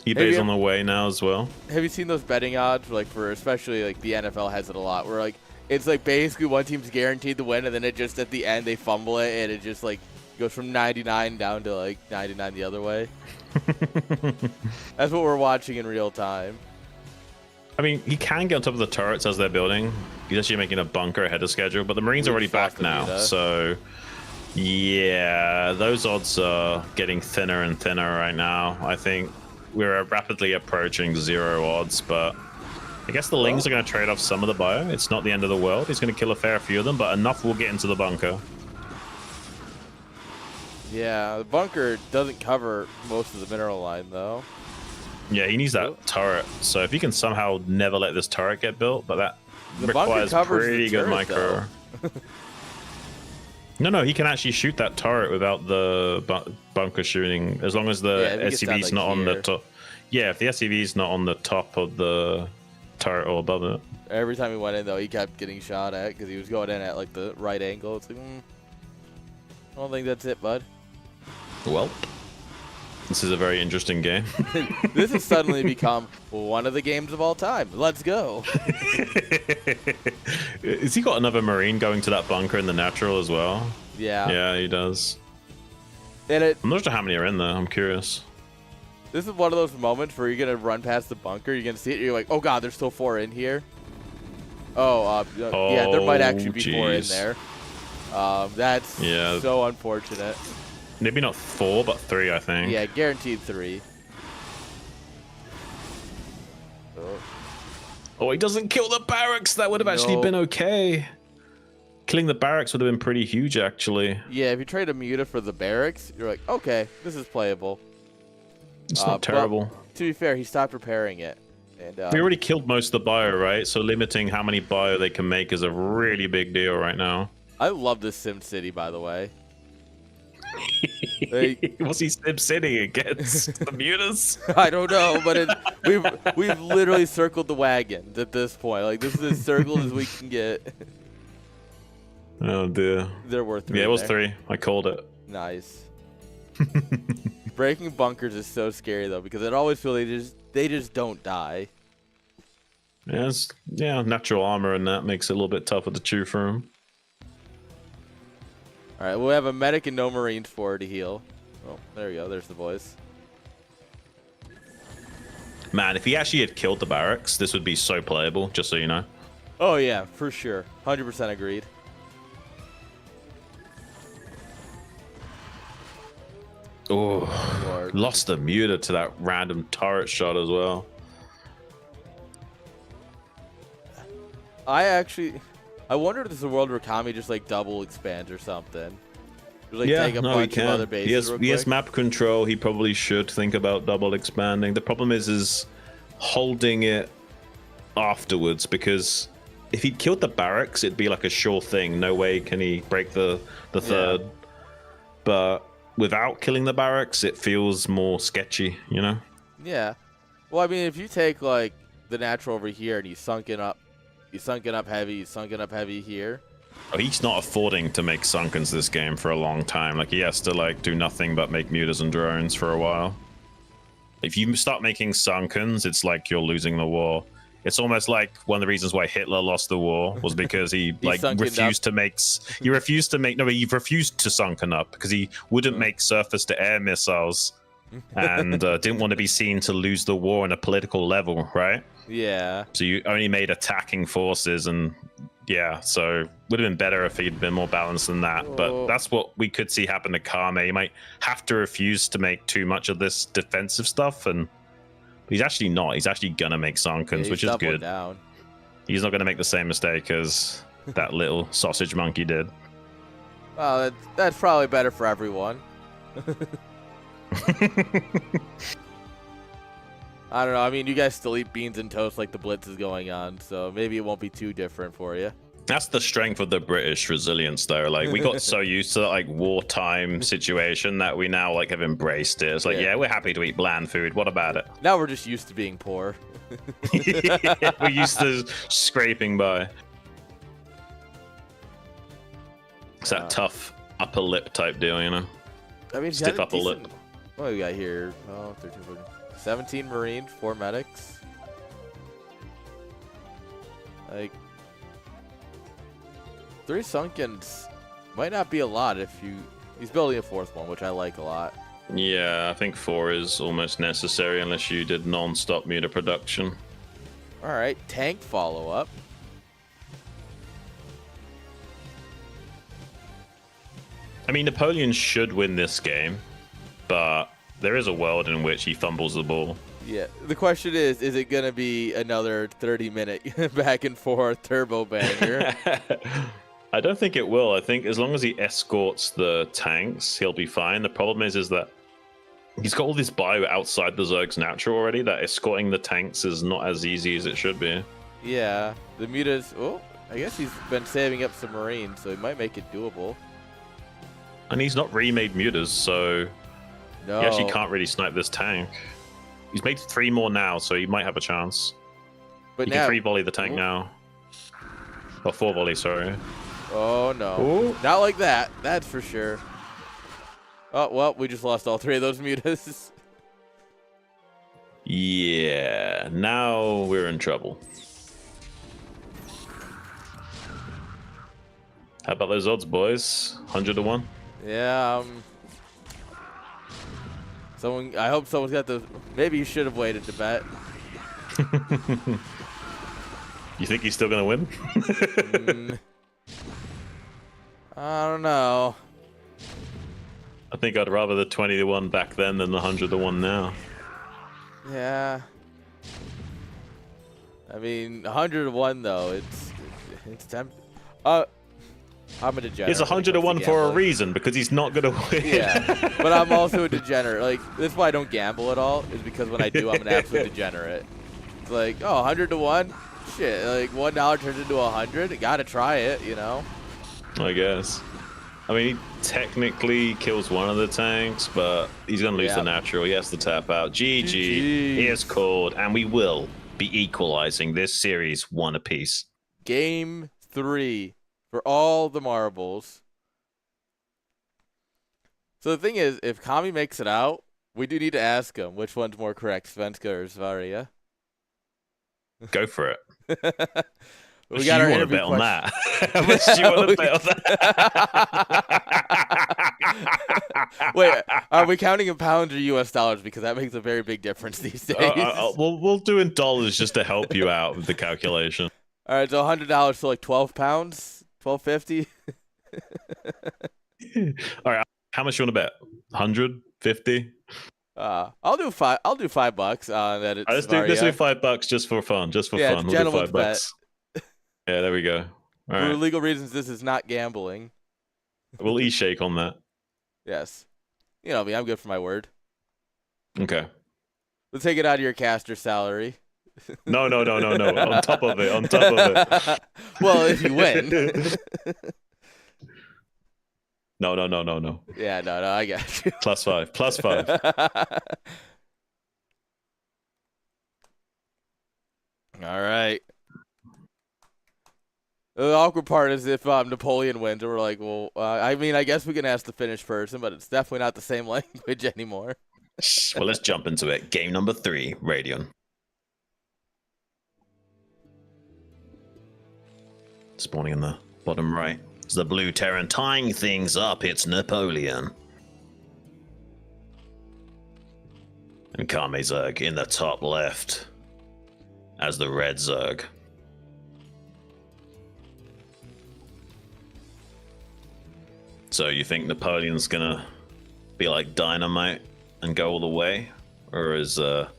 S2: eBay's on the way now as well.
S1: Have you seen those betting odds? Like for especially like the NFL has it a lot. Where like it's like basically one team's guaranteed to win, and then it just at the end they fumble it, and it just like goes from 99 down to like 99 the other way. That's what we're watching in real time.
S2: I mean, he can get on top of the turrets as they're building. He's actually making a bunker ahead of schedule, but the Marines are already back now. So, yeah, those odds are getting thinner and thinner right now. I think we're rapidly approaching 0 odds, but I guess the Lings are going to trade off some of the bio. It's not the end of the world. He's going to kill a fair few of them, but enough will get into the bunker.
S1: Yeah, the bunker doesn't cover most of the mineral line, though.
S2: Yeah, he needs that turret. So if he can somehow never let this turret get built, but that requires pretty good micro. No, he can actually shoot that turret without the bunker shooting, as long as the SCV's not on the top. Yeah, if the SCV's not on the top of the turret or above it.
S1: Every time he went in, though, he kept getting shot at because he was going in at like the right angle. It's like, I don't think that's it, bud.
S2: Well, this is a very interesting game.
S1: This has suddenly become one of the games of all time. Let's go.
S2: Has he got another Marine going to that bunker in the natural as well?
S1: Yeah.
S2: Yeah, he does.
S1: And
S2: I'm not sure how many are in there. I'm curious.
S1: This is one of those moments where you're going to run past the bunker. You're going to see it. And you're like, oh, God, there's still 4 in here. Yeah, there might actually be 4 in there. That's so unfortunate.
S2: Maybe not 4, but 3, I think.
S1: Yeah, guaranteed 3.
S2: Oh, he doesn't kill the barracks. That would have actually been okay. Killing the barracks would have been pretty huge, actually.
S1: Yeah, if you trade a muta for the barracks, you're like, okay, this is playable.
S2: It's not terrible.
S1: To be fair, he stopped repairing it. And
S2: we already killed most of the bio, right? So limiting how many bio they can make is a really big deal right now.
S1: I love this Sim City, by the way.
S2: Was he Sim City against the mutas?
S1: I don't know, but we've literally circled the wagon at this point. Like, this is as circled as we can get.
S2: Oh dear.
S1: There were 3.
S2: Yeah, it was 3. I called it.
S1: Nice. Breaking bunkers is so scary though because it always feels they just don't die.
S2: Yeah, natural armor and that makes it a little bit tougher to chew through.
S1: All right, we'll have a medic and no marines forward to heal. Oh, there we go. There's the boys.
S2: Man, if he actually had killed the barracks, this would be so playable, just so you know.
S1: Oh, yeah, for sure. 100% agreed.
S2: Oh, lost the muta to that random turret shot as well.
S1: I wonder if this is a world where Kami just like double expands or something. Just, like,
S2: Yeah,
S1: take a
S2: no, he
S1: bunch of other
S2: can.
S1: bases
S2: He has
S1: real quick.
S2: map control. He probably should think about double expanding. The problem is holding it afterwards, because if he'd killed the barracks, it'd be like a sure thing. No way can he break the third. But without killing the barracks, it feels more sketchy, you know?
S1: Yeah. Well, I mean, if you take like the natural over here and you sunken up heavy here.
S2: Oh, he's not affording to make sunkens this game for a long time. Like, he has to like do nothing but make mutas and drones for a while. If you start making sunkens, it's like you're losing the war. It's almost like one of the reasons why Hitler lost the war was because he like refused to make. He refused to make. No, he refused to sunken up because he wouldn't make surface-to-air missiles, and didn't want to be seen to lose the war on a political level, right?
S1: Yeah.
S2: So you only made attacking forces, and yeah, so would have been better if he'd been more balanced than that. But that's what we could see happen to Kame. He might have to refuse to make too much of this defensive stuff, and he's actually not. He's actually gonna make sunkens, which is good.
S1: Down.
S2: He's not gonna make the same mistake as that little sausage monkey did.
S1: Well, that's probably better for everyone. I don't know. I mean, you guys still eat beans and toast like the Blitz is going on, so maybe it won't be too different for you.
S2: That's the strength of the British resilience, though. Like, we got so used to that, like, wartime situation that we now like have embraced it. It's like, yeah, we're happy to eat bland food. What about it?
S1: Now we're just used to being poor.
S2: Yeah, we're used to scraping by. It's that tough upper lip type deal, you know?
S1: I mean,
S2: stiff upper lip.
S1: What do we got here? Oh, 13, 14, 17 Marines, 4 medics. Like, 3 Sunkens might not be a lot if he's building a 4th one, which I like a lot.
S2: Yeah, I think 4 is almost necessary unless you did non-stop muta production.
S1: All right, tank follow-up.
S2: I mean, Napoleon should win this game, but there is a world in which he fumbles the ball.
S1: Yeah, the question is it going to be another 30-minute back and forth turbo banger?
S2: I don't think it will. I think as long as he escorts the tanks, he'll be fine. The problem is that he's got all this bio outside the Zerg's natural already, that escorting the tanks is not as easy as it should be.
S1: Yeah, the mutas... Oh, I guess he's been saving up some Marines, so he might make it doable.
S2: And he's not remade mutas, so
S1: no.
S2: He actually can't really snipe this tank. He's made 3 more now, so he might have a chance.
S1: But
S2: he can 3-volley the tank now. Or 4-volley, sorry.
S1: Oh, no.
S2: Ooh.
S1: Not like that. That's for sure. Oh, well, we just lost all 3 of those mutas.
S2: Yeah, now we're in trouble. How about those odds, boys? 100 to 1?
S1: Yeah, I hope someone's got the... Maybe you should have waited to bet.
S2: You think he's still going to win?
S1: I don't know.
S2: I think I'd rather the 20 to 1 back then than the 100 to 1 now.
S1: Yeah. I mean, 100 to 1 though. It's tempting. I'm a degenerate.
S2: It's 100 to 1 for a reason, because he's not going to win.
S1: Yeah, but I'm also a degenerate. Like, this is why I don't gamble at all, is because when I do, I'm an absolute degenerate. It's like, oh, 100 to 1? Shit, like $1 turns into 100? Gotta try it, you know?
S2: I guess. I mean, he technically kills one of the tanks, but he's going to lose the natural. He has to tap out. GG. He is called, and we will be equalizing this series 1 apiece.
S1: Game 3 for all the marbles. So the thing is, if Kami makes it out, We do need to ask him which one's more correct, Vyncke or Zvaria.
S2: Go for it.
S1: We got our interview
S2: on
S1: question.
S2: that? How much do you want to bet on that?
S1: Wait, are we counting in pounds or U.S. dollars? Because that makes a very big difference these days.
S2: We'll do in dollars just to help you out with the calculation.
S1: All right, so $100, so like 12 pounds, 12.50.
S2: All right, how much you want to bet? 150?
S1: I'll do $5. I'll do $5 on that.
S2: Let's do $5 just for fun. Just for fun.
S1: We'll do
S2: $5.
S1: Bet.
S2: Yeah, there we go. All
S1: For
S2: right.
S1: legal reasons, this is not gambling.
S2: We'll e-shake on that.
S1: Yes. You know me, I'm good for my word.
S2: Okay.
S1: Let's take it out of your caster salary.
S2: No. On top of it.
S1: Well, if you win.
S2: No.
S1: Yeah, no, I got you.
S2: +5.
S1: All right. The awkward part is if Napoleon wins, and we're like, well, I mean, I guess we can ask the Finnish person, but it's definitely not the same language anymore.
S2: Well, let's jump into it. Game number 3, Radion. Spawning in the bottom right. It's the blue Terran tying things up. It's Napoleon. And Kame Zerg in the top left as the red Zerg. So you think Napoleon's gonna be like dynamite and go all the way? Or is Kame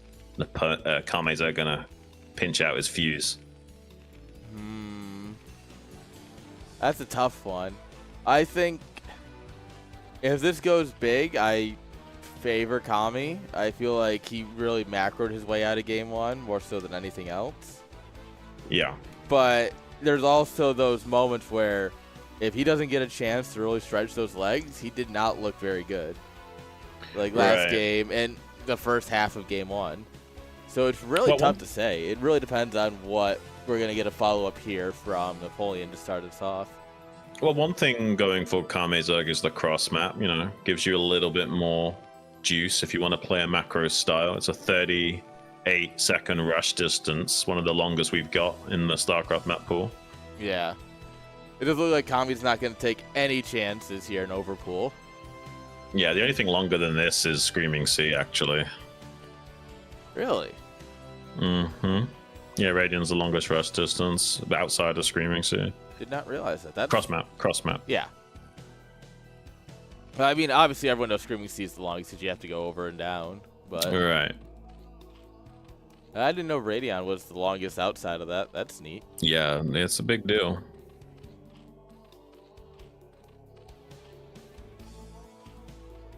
S2: Zerg gonna pinch out his fuse?
S1: That's a tough one. I think if this goes big, I favor Kami. I feel like he really macroed his way out of game 1 more so than anything else.
S2: Yeah.
S1: But there's also those moments where if he doesn't get a chance to really stretch those legs, he did not look very good. Like last game and the first half of game 1. So it's really tough to say. It really depends on what we're going to get a follow-up here from Napoleon to start us off.
S2: Well, one thing going for Kame Zerg is the cross map, gives you a little bit more juice if you want to play a macro style. It's a 38-second rush distance, one of the longest we've got in the StarCraft map pool.
S1: Yeah. It does look like Kami's not going to take any chances here in Overpool.
S2: Yeah, the only thing longer than this is Screaming Sea, actually.
S1: Really?
S2: Mm-hmm. Yeah, Radiant's the longest rush distance outside of Screaming Sea.
S1: Did not realize that. That's
S2: cross map.
S1: Yeah. I mean, obviously everyone knows Screaming Sea is the longest because you have to go over and down. But
S2: right.
S1: I didn't know Radion was the longest outside of that. That's neat.
S2: Yeah, it's a big deal.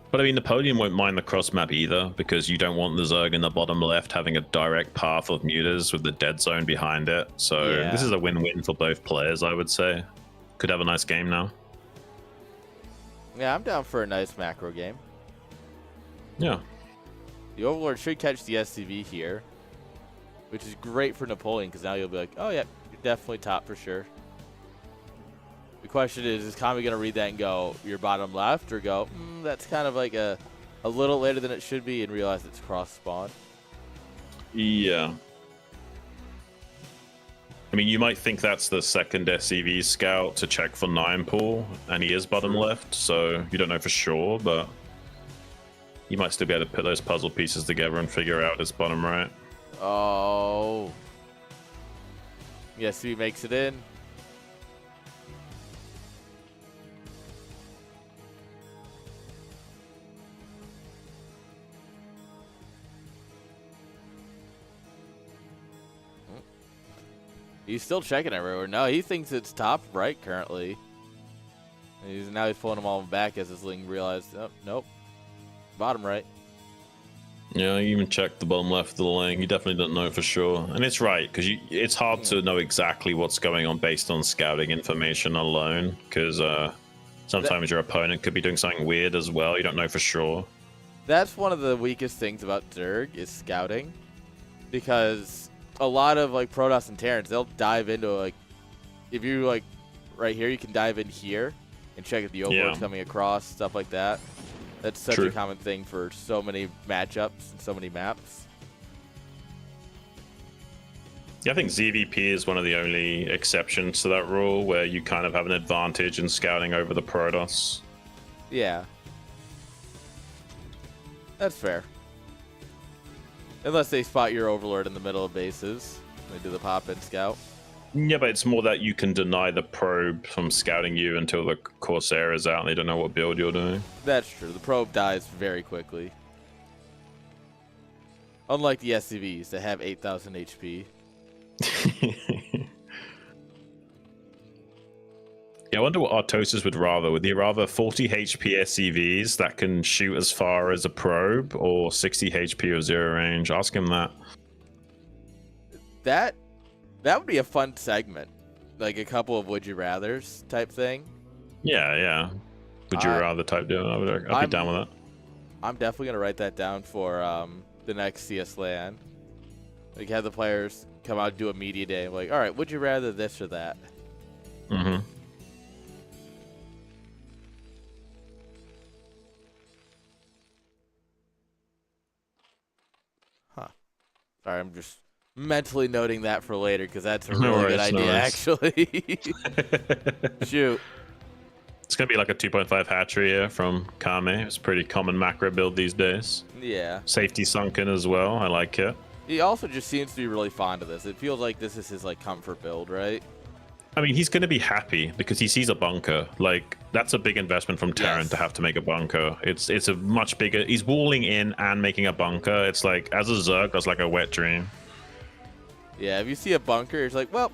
S2: But I mean, Napoleon won't mind the cross map either, because you don't want the Zerg in the bottom left having a direct path of mutas with the dead zone behind it. So This is a win-win for both players, I would say. Could have a nice game now.
S1: Yeah, I'm down for a nice macro game.
S2: Yeah.
S1: The Overlord should catch the SCV here, which is great for Napoleon, because now you'll be like, oh yeah, you're definitely top for sure. The question is Kami going to read that and go, your bottom left, or go, that's kind of like a little later than it should be, and realize it's cross spawn?
S2: Yeah. I mean, you might think that's the second SCV scout to check for 9 pool, and he is bottom left, so you don't know for sure, but you might still be able to put those puzzle pieces together and figure out his bottom right.
S1: Oh. Yes, he makes it in. He's still checking everywhere. No, he thinks it's top right currently. And now he's pulling them all back as his Ling realized, oh, nope. Bottom right.
S2: Yeah, you even checked the bottom left of the lane. You definitely don't know for sure. And it's right, because it's hard to know exactly what's going on based on scouting information alone, because sometimes your opponent could be doing something weird as well. You don't know for sure.
S1: That's one of the weakest things about Zerg is scouting, because a lot of like Protoss and Terrans, they'll dive into like, if you like right here, you can dive in here and check if the Overlord's coming across, stuff like that. That's such
S2: True.
S1: a common thing for so many matchups and so many maps.
S2: Yeah, I think ZVP is one of the only exceptions to that rule where you kind of have an advantage in scouting over the Protoss.
S1: Yeah. That's fair. Unless they spot your Overlord in the middle of bases. They do the pop-in scout.
S2: Yeah, but it's more that you can deny the probe from scouting you until the Corsair is out and they don't know what build you're doing.
S1: That's true. The probe dies very quickly. Unlike the SCVs that have 8,000 HP.
S2: Yeah, I wonder what Artosis would rather. Would he rather 40 HP SCVs that can shoot as far as a probe or 60 HP or zero range? Ask him that.
S1: That would be a fun segment. Like a couple of would you rathers type thing.
S2: Yeah. Would you rather type deal? I'd be down with that.
S1: I'm definitely going to write that down for the next CS LAN. Like have the players come out and do a media day. Like, all right, would you rather this or that?
S2: Mm-hmm.
S1: Sorry, I'm just mentally noting that for later because that's a
S2: No
S1: really good
S2: worries, no
S1: idea,
S2: worries.
S1: actually. Shoot.
S2: It's going to be like a 2.5 hatchery here from Kame. It's a pretty common macro build these days.
S1: Yeah.
S2: Safety sunken as well. I like it.
S1: He also just seems to be really fond of this. It feels like this is his like comfort build, right?
S2: I mean, he's going to be happy because he sees a bunker. Like, that's a big investment from Terran
S1: Yes.
S2: to have to make a bunker. It's a much bigger... He's walling in and making a bunker. It's like, as a Zerg, that's like a wet dream.
S1: Yeah, if you see a bunker, it's like, well,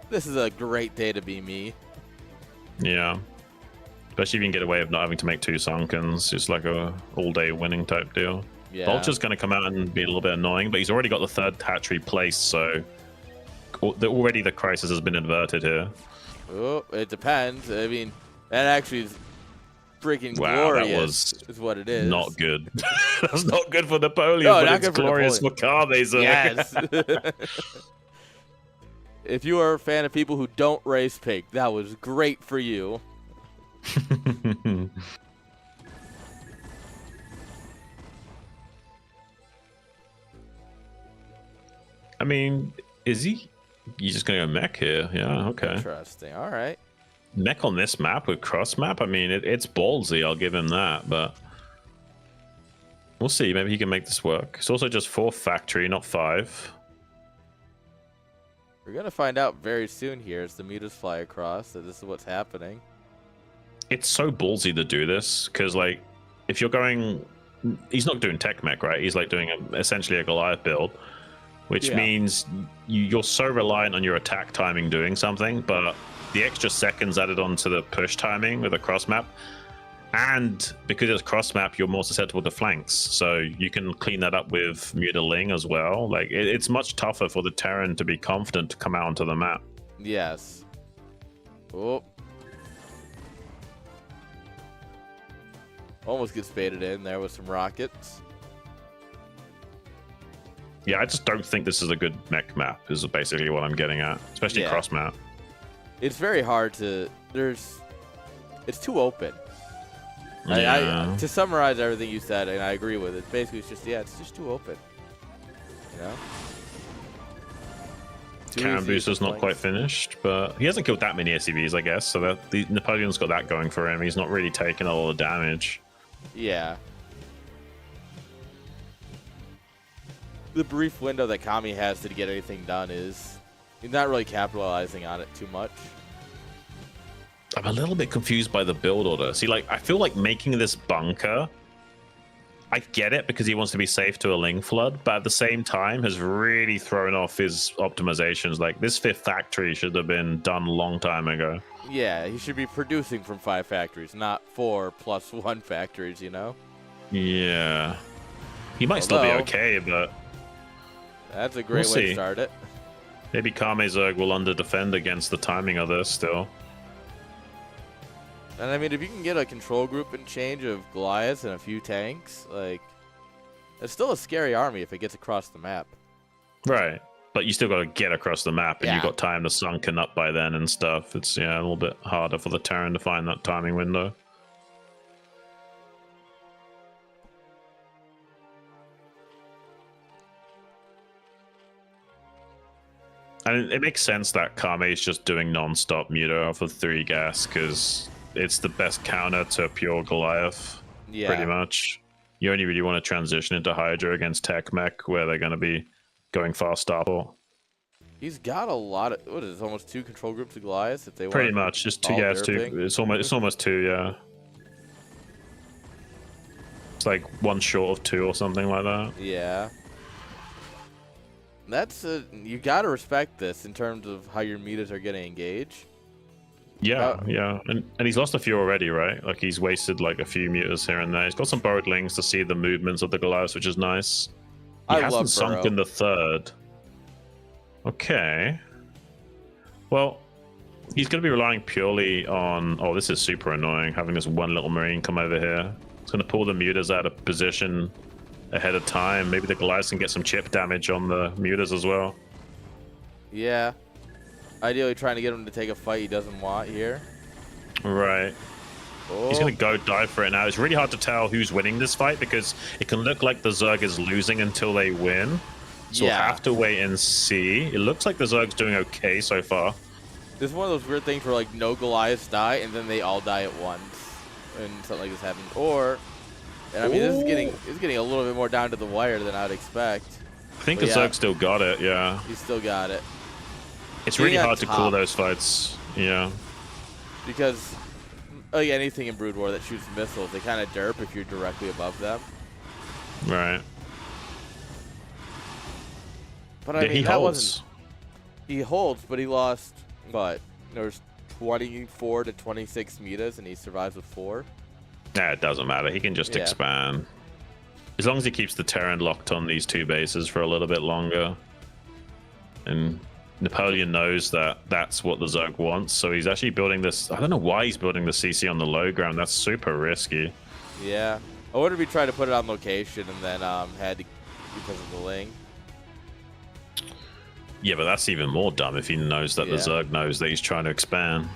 S1: this is a great day to be me.
S2: Yeah. Especially if you can get away with not having to make 2 Sunkens. It's like a all-day winning type deal.
S1: Yeah.
S2: Vulture's going to come out and be a little bit annoying, but he's already got the 3rd hatchery placed, so... Already the crisis has been inverted here.
S1: Oh, it depends. I mean, that actually is freaking
S2: Wow, that
S1: glorious.
S2: was
S1: is what it is.
S2: Not good. That's not good for Napoleon,
S1: No,
S2: but
S1: not
S2: it's
S1: good for
S2: glorious for
S1: Napoleon.
S2: Kame.
S1: Yes. If you are a fan of people who don't race pig, that was great for you.
S2: I mean, is he? You're just going to go mech here? Yeah, okay.
S1: Interesting. All right.
S2: Mech on this map with cross map? I mean, it's ballsy, I'll give him that, but... We'll see, maybe he can make this work. It's also just 4 factory, not 5.
S1: We're going to find out very soon here as the mutas fly across that this is what's happening.
S2: It's so ballsy to do this, because, like, if you're going... He's not doing tech mech, right? He's, like, doing essentially a Goliath build, which means you're so reliant on your attack timing doing something, but the extra seconds added onto the push timing with a cross map, and because it's cross map, you're more susceptible to flanks, so you can clean that up with mutiling as well. Like, it's much tougher for the Terran to be confident to come out onto the map.
S1: Yes. Oh. Almost gets baited in there with some rockets.
S2: Yeah, I just don't think this is a good mech map, is basically what I'm getting at, especially cross map.
S1: It's very hard to... It's too open.
S2: Yeah.
S1: To summarize everything you said, and I agree with it, basically it's just too open. You know?
S2: Cannon booster's not quite finished, but he hasn't killed that many SCVs, I guess, so that the Napoleon's got that going for him. He's not really taking a lot of damage.
S1: Yeah. The brief window that Kami has to get anything done is he's not really capitalizing on it too much.
S2: I'm a little bit confused by the build order. See, like, I feel like making this bunker, I get it because he wants to be safe to a Ling Flood, but at the same time has really thrown off his optimizations. Like, this 5th factory should have been done a long time ago.
S1: Yeah, he should be producing from 5 factories, not 4+1 factories, you know?
S2: Yeah. He might still be okay, but...
S1: That's a great way to start it.
S2: Maybe Kamezerg will under-defend against the timing of this still.
S1: And I mean, if you can get a control group and change of Goliaths and a few tanks, like, it's still a scary army if it gets across the map.
S2: Right. But you still got to get across the map, and
S1: Yeah.
S2: you've got time to sunken up by then and stuff. It's, yeah, a little bit harder for the Terran to find that timing window. And it makes sense that Kame is just doing non-stop meter off of 3 gas because it's the best counter to pure Goliath,
S1: Yeah.
S2: pretty much. You only really want to transition into Hydra against Tech Mech, where they're going to be going fast startle.
S1: He's got a lot of, what is it, almost 2 control groups of Goliaths if they want.
S2: Pretty much, just 2 gas, 2. It's almost 2, yeah. It's like 1 short of 2 or something like that.
S1: Yeah. That's you gotta respect this in terms of how your meters are gonna engage.
S2: Yeah, yeah, and he's lost a few already, right? Like he's wasted like a few meters here and there. He's got some borrowed links to see the movements of the Goliaths, which is nice. He hasn't sunk in the 3rd. Okay. Well, he's going to be relying purely on... Oh, this is super annoying, having this one little Marine come over here. It's going to pull the mutas out of position ahead of time. Maybe the Goliaths can get some chip damage on the mutas as well.
S1: Yeah. Ideally trying to get him to take a fight he doesn't want here.
S2: Right.
S1: Oh.
S2: He's going to go dive for it now. It's really hard to tell who's winning this fight because it can look like the Zerg is losing until they win. So we'll have to wait and see. It looks like the Zerg's doing okay so far.
S1: This is one of those weird things where like no Goliaths die and then they all die at once. And something like this happens. Or, and I mean, this is getting a little bit more down to the wire than I'd expect.
S2: I think the Zerg still got it, yeah.
S1: He still got it.
S2: It's really hard to call those fights, yeah.
S1: Because like anything in Brood War that shoots missiles, they kind of derp if you're directly above them.
S2: Right.
S1: But I mean,
S2: he holds.
S1: He holds, but he lost, what? There's 24 to 26 meters, and he survives with 4.
S2: Nah, it doesn't matter. He can just expand. As long as he keeps the Terran locked on these 2 bases for a little bit longer. And Napoleon knows that that's what the Zerg wants, so he's actually building this. I don't know why he's building the CC on the low ground. That's super risky.
S1: Yeah. I wonder if he tried to put it on location and then had to because of the Ling.
S2: Yeah, but that's even more dumb if he knows that the Zerg knows that he's trying to expand.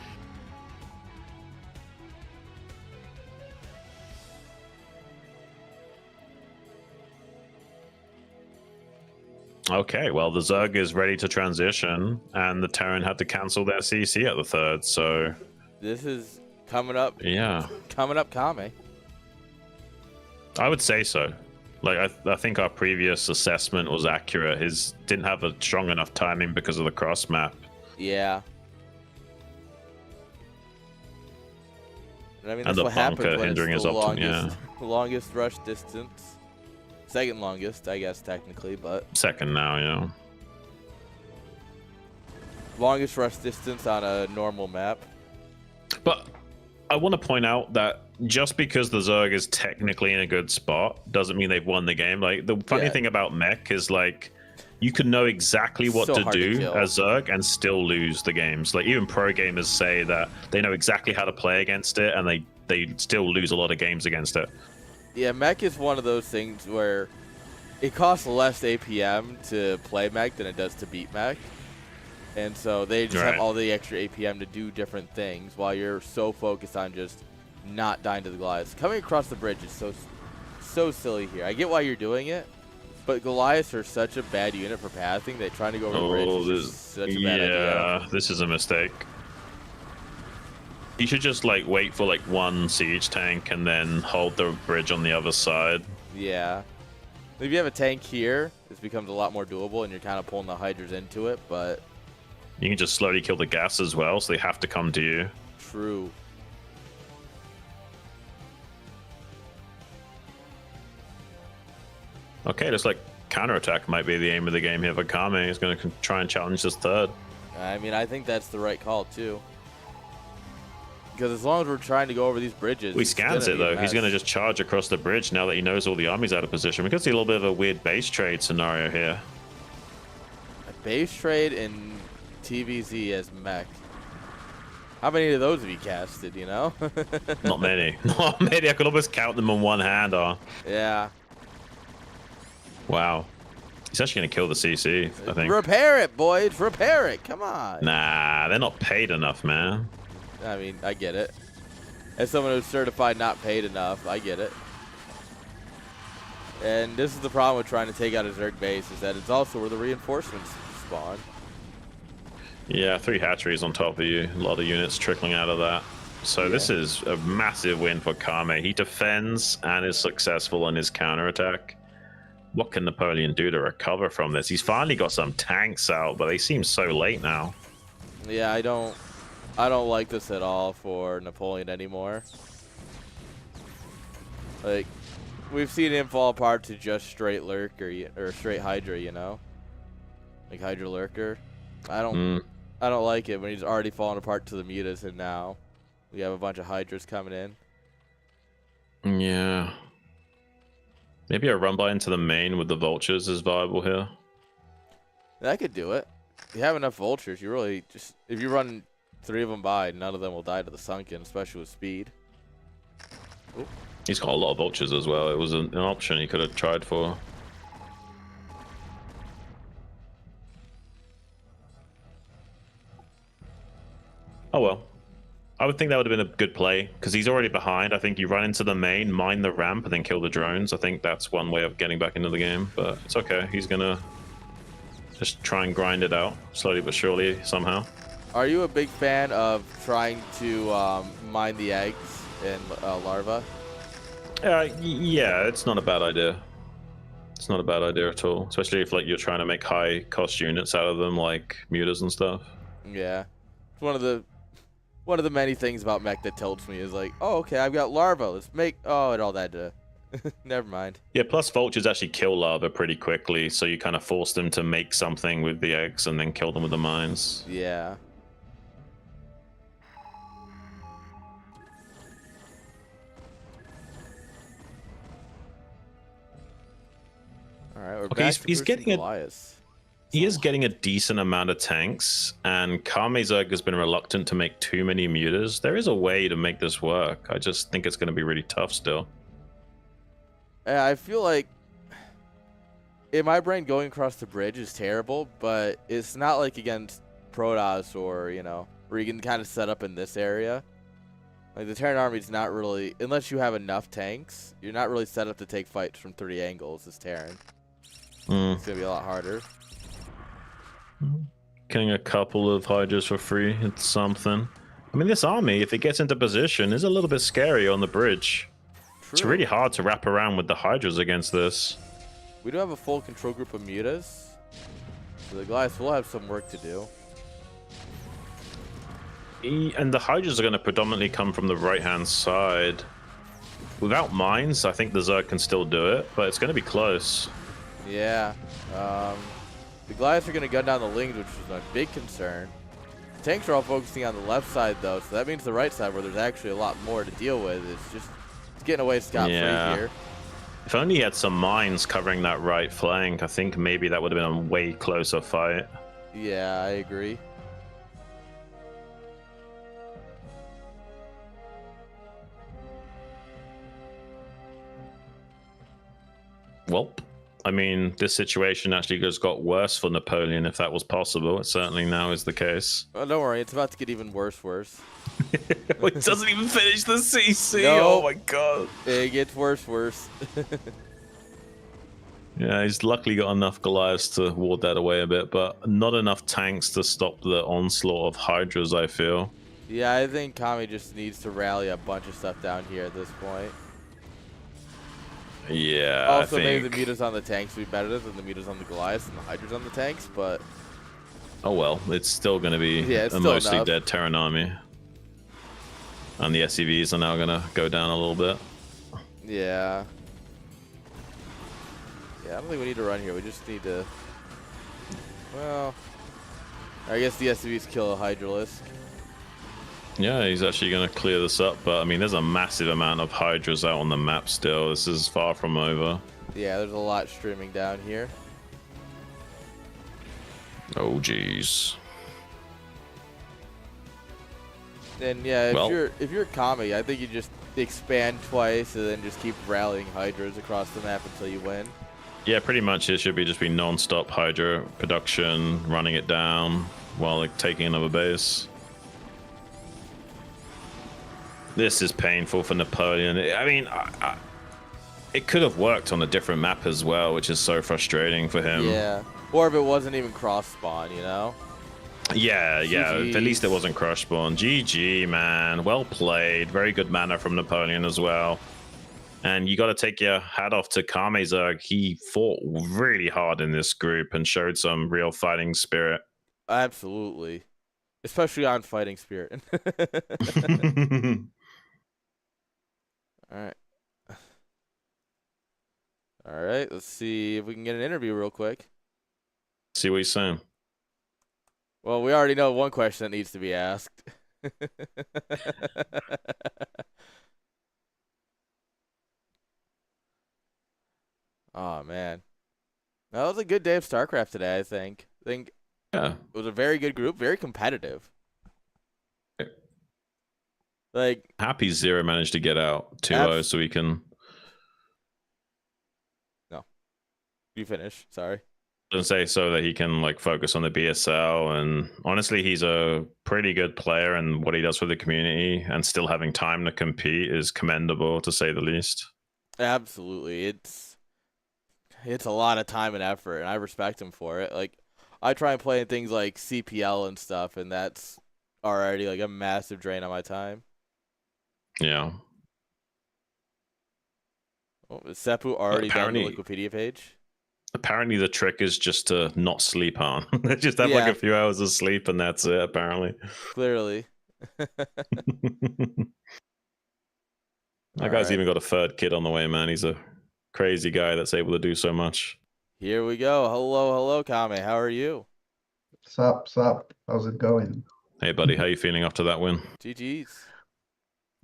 S2: Okay, well, the Zerg is ready to transition, and the Terran had to cancel their CC at the 3rd, so...
S1: This is coming up.
S2: Yeah.
S1: Coming up Kame.
S2: I would say so. Like, I think our previous assessment was accurate. His didn't have a strong enough timing because of the cross map.
S1: Yeah. And I mean,
S2: and
S1: that's what happens when
S2: hindering
S1: it's
S2: his
S1: the longest rush distance. Second longest, I guess, technically, but...
S2: Second now, yeah.
S1: Longest rush distance on a normal map.
S2: But I want to point out that just because the Zerg is technically in a good spot doesn't mean they've won the game. Like, the funny thing about mech is, like, you can know exactly what to do as Zerg and still lose the games. Like, even pro gamers say that they know exactly how to play against it, and they still lose a lot of games against it.
S1: Yeah, mech is one of those things where it costs less APM to play mech than it does to beat mech. And so they just have all the extra APM to do different things while you're so focused on just not dying to the Goliaths. Coming across the bridge is so silly here. I get why you're doing it, but Goliaths are such a bad unit for pathing that trying to go over the bridge is such a bad idea.
S2: Yeah, this is a mistake. You should just like wait for like 1 siege tank and then hold the bridge on the other side.
S1: Yeah. If you have a tank here, this becomes a lot more doable and you're kind of pulling the Hydras into it, but...
S2: You can just slowly kill the gas as well, so they have to come to you.
S1: True.
S2: Okay, looks like counterattack might be the aim of the game here for Kame. He's going to try and challenge this 3rd.
S1: I mean, I think that's the right call, too. Because as long as we're trying to go over these bridges...
S2: He scans it, though. He's going to just charge across the bridge now that he knows all the army's out of position. We could see a little bit of a weird base trade scenario here.
S1: A base trade in TVZ as mech. How many of those have you casted, you know?
S2: Not many. Not many. I could almost count them on one hand.
S1: Yeah.
S2: Wow. He's actually going to kill the CC, I think.
S1: Repair it, boys. Repair it. Come on.
S2: Nah, they're not paid enough, man.
S1: I mean, I get it. As someone who's certified not paid enough, I get it. And this is the problem with trying to take out a Zerg base, is that it's also where the reinforcements spawn.
S2: Yeah, 3 hatcheries on top of you. A lot of units trickling out of that. So this is a massive win for Kame. He defends and is successful on his counterattack. What can Napoleon do to recover from this? He's finally got some tanks out, but they seem so late now.
S1: Yeah, I don't like this at all for Napoleon anymore. Like, we've seen him fall apart to just straight lurker or straight Hydra, you know, like Hydra lurker. I don't like it when he's already fallen apart to the mutas, and now we have a bunch of Hydras coming in.
S2: Yeah. Maybe a run by into the main with the vultures is viable here.
S1: I could do it. You have enough vultures. You really just, if you run 3 of them by, none of them will die to the sunken, especially with speed. Ooh.
S2: He's got a lot of vultures as well. It was an option he could have tried for. Oh well. I would think that would have been a good play, because he's already behind. I think you run into the main, mine the ramp, and then kill the drones. I think that's one way of getting back into the game, but it's okay. He's going to just try and grind it out, slowly but surely, somehow.
S1: Are you a big fan of trying to mine the eggs and larvae?
S2: Yeah, it's not a bad idea. It's not a bad idea at all, especially if like you're trying to make high cost units out of them, like mutas and stuff.
S1: Yeah, it's one of the many things about mech that tilts me is like, oh, okay, I've got larvae. Let's make and all that. Never mind.
S2: Yeah, plus vultures actually kill larvae pretty quickly, so you kind of force them to make something with the eggs and then kill them with the mines.
S1: Yeah. All right, we're back
S2: he's
S1: to
S2: getting
S1: Goliath.
S2: He is getting a decent amount of tanks, and Kamezug has been reluctant to make too many mutas. There is a way to make this work. I just think it's going to be really tough still.
S1: Yeah, I feel like in my brain going across the bridge is terrible, but it's not like against Protoss or, you know, where you can kind of set up in this area. Like the Terran army's not really, unless you have enough tanks, you're not really set up to take fights from 3 angles as Terran. It's going to be a lot harder.
S2: Getting a couple of Hydras for free, it's something. I mean, this army, if it gets into position, is a little bit scary on the bridge.
S1: True.
S2: It's really hard to wrap around with the Hydras against this.
S1: We do have a full control group of mutas, so the Goliath will have some work to do.
S2: And the Hydras are going to predominantly come from the right-hand side. Without mines, I think the Zerg can still do it, but it's going to be close.
S1: Yeah. The Goliaths are going to gun down the Lings, which is my big concern. The tanks are all focusing on the left side, though, so that means the right side, where there's actually a lot more to deal with, it's getting away scot-free here.
S2: If only he had some mines covering that right flank, I think maybe that would have been a way closer fight.
S1: Yeah, I agree.
S2: Well, I mean, this situation actually just got worse for Napoleon, if that was possible. It certainly now is the case.
S1: Oh, don't worry, it's about to get even worse.
S2: It doesn't even finish the CC.
S1: No.
S2: Oh my god.
S1: It gets worse.
S2: Yeah, he's luckily got enough Goliaths to ward that away a bit, but not enough tanks to stop the onslaught of Hydras, I feel.
S1: Yeah, I think Kami just needs to rally a bunch of stuff down here at this point.
S2: Yeah,
S1: also,
S2: I think...
S1: maybe the mutas on the tanks would be better than the mutas on the Goliaths and the Hydras on the tanks, but...
S2: Oh well, it's still going to be a mostly dead Terran army. And the SCVs are now going to go down a little bit.
S1: Yeah. Yeah, I don't think we need to run here. We just need to... Well... I guess the SCVs kill a Hydralisk.
S2: Yeah, he's actually going to clear this up, but I mean, there's a massive amount of Hydras out on the map still. This is far from over.
S1: Yeah, there's a lot streaming down here.
S2: Oh, jeez.
S1: And yeah, if you're Kami, I think you just expand twice and then just keep rallying Hydras across the map until you win.
S2: Yeah, pretty much it should be just be non-stop Hydra production, running it down while like taking another base. This is painful for Napoleon. I mean, it could have worked on a different map as well, which is so frustrating for him.
S1: Yeah, or if it wasn't even cross-spawn, you know?
S2: Yeah, yeah. At least it
S1: GGs.
S2: wasn't Crushborn. GG, man. Well played. Very good mana from Napoleon as well. And you got to take your hat off to Kamezerg. He fought really hard in this group and showed some real fighting spirit.
S1: Absolutely. Especially on Fighting Spirit. All right. All right. Let's see if we can get an interview real quick.
S2: See what he's saying.
S1: Well, we already know one question that needs to be asked. Oh man, that was a good day of StarCraft today. I think.
S2: Yeah.
S1: It was a very good group, very competitive. Like
S2: Happy Zero managed to get out 2-0 so we can.
S1: No, you finish. Sorry.
S2: And say so that he can like focus on the BSL, and honestly he's a pretty good player, and what he does for the community and still having time to compete is commendable to say the least.
S1: Absolutely, it's a lot of time and effort, and I respect him for it. Like I try and play in things like CPL and stuff, and that's already like a massive drain on my time.
S2: Yeah.
S1: Oh, is Seppu already done the
S2: Apparently-
S1: Wikipedia page?
S2: Apparently the trick is just to not sleep on. Just have like
S1: Yeah.
S2: a few hours of sleep and that's it, apparently.
S1: Clearly.
S2: That
S1: All
S2: guy's
S1: right.
S2: even got a third kid on the way, man. He's a crazy guy that's able to do so much.
S1: Here we go. Hello, Kame. How are you?
S4: Sup? How's it going?
S2: Hey buddy, how you feeling after that win?
S1: GG's.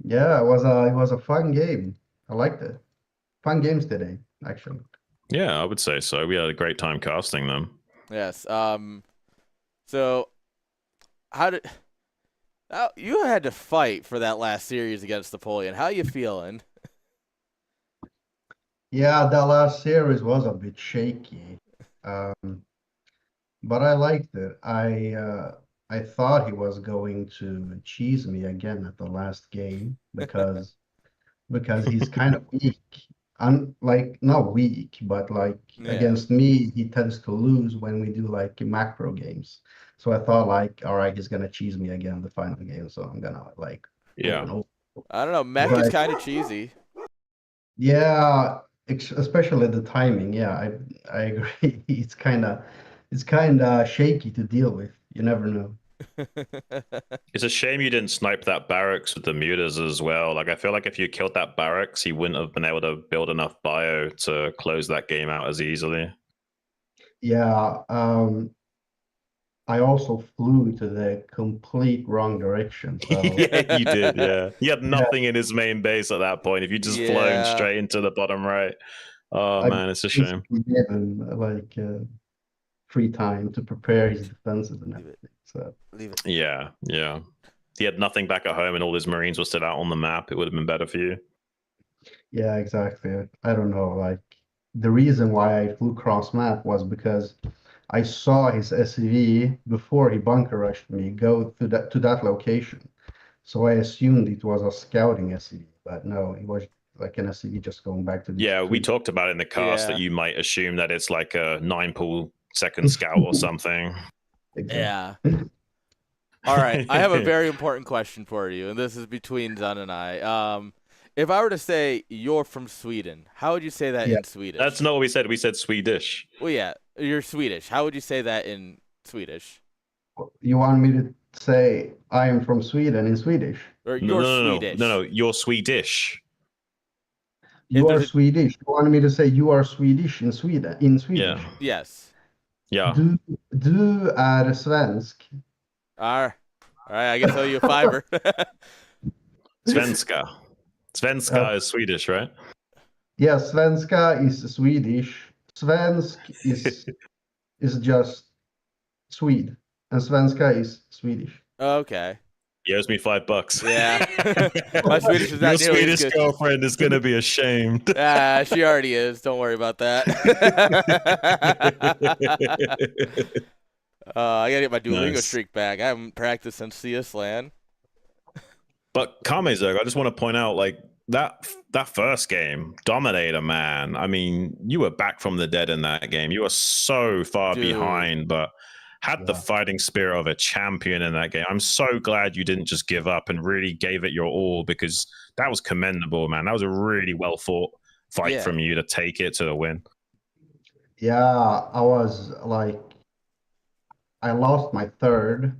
S4: Yeah, it was a fun game. I liked it. Fun games today, actually.
S2: Yeah, I would say so. We had a great time casting them.
S1: Yes. So you had to fight for that last series against Napoleon. How you feeling?
S4: Yeah, that last series was a bit shaky, but I liked it. I thought he was going to cheese me again at the last game because he's kind of weak. Like not weak, but like
S1: Yeah.
S4: against me, he tends to lose when we do like macro games. So I thought like, all right, he's gonna cheese me again the final game, so I'm gonna like
S2: Yeah.
S4: open up.
S1: I don't know. Mech is kind of cheesy.
S4: Yeah, especially the timing. Yeah, I agree. It's kind of shaky to deal with. You never know.
S2: It's a shame you didn't snipe that barracks with the mutas as well. Like I feel like if you killed that barracks, he wouldn't have been able to build enough bio to close that game out as easily.
S4: Yeah, I also flew to the complete wrong direction. So
S2: Yeah, you did. Yeah, he had nothing in his main base at that point. If you just flown
S1: Yeah.
S2: straight into the bottom right, oh
S4: I
S2: man, it's a shame.
S4: basically gave him like free time to prepare his defenses and
S1: Leave it.
S4: everything. So
S1: Leave it.
S2: Yeah, yeah. He had nothing back at home, and all his Marines were still out on the map. It would have been better for you.
S4: yeah, exactly. I don't know. Like the reason why I flew cross map was because I saw his SCV before he bunker rushed me go to that location. So I assumed it was a scouting SCV, but no, it was like an SCV just going back to the
S2: Yeah, we
S4: street.
S2: talked about in the cast that
S1: Yeah.
S2: you might assume that it's like a 9-pool second scout or something.
S4: Exactly.
S1: Yeah. All right. I have a very important question for you, and this is between Zun and I. If I were to say you're from Sweden, how would you say that
S4: Yeah.
S1: in Swedish?
S2: That's not what we said. We said Swedish.
S1: Well, yeah, you're Swedish. How would you say that in Swedish?
S4: You want me to say I am from Sweden in Swedish?
S1: Or
S2: No,
S1: you're
S2: no,
S1: Swedish?
S2: no, you're Swedish.
S4: You are
S1: there's a-
S4: Swedish. You want me to say you are Swedish in Sweden in Swedish?
S2: Yeah,
S1: Yes.
S2: yeah.
S4: Du är svensk.
S1: All right. I guess I owe you a $5.
S2: Svenska. Svenska is Swedish, right?
S4: Yeah, svenska is Swedish. Svensk is just Swede, and svenska is Swedish.
S1: Okay.
S2: He owes me $5.
S1: Yeah. My Swedish is not
S2: Your
S1: nearly as
S2: Swedish
S1: good.
S2: girlfriend is gonna be ashamed.
S1: She already is. Don't worry about that. I gotta get my Duolingo
S2: Nice.
S1: streak back. I haven't practiced since CS LAN.
S2: But Kamezerg, I just want to point out, like that first game, Dominator, man. I mean, you were back from the dead in that game. You were so far
S1: Dude.
S2: behind, but had the fighting spirit of a champion in that game. I'm so glad you didn't just give up and really gave it your all, because that was commendable, man. That was a really well fought fight from you to take it to the win.
S4: Yeah, I was like, I lost my third,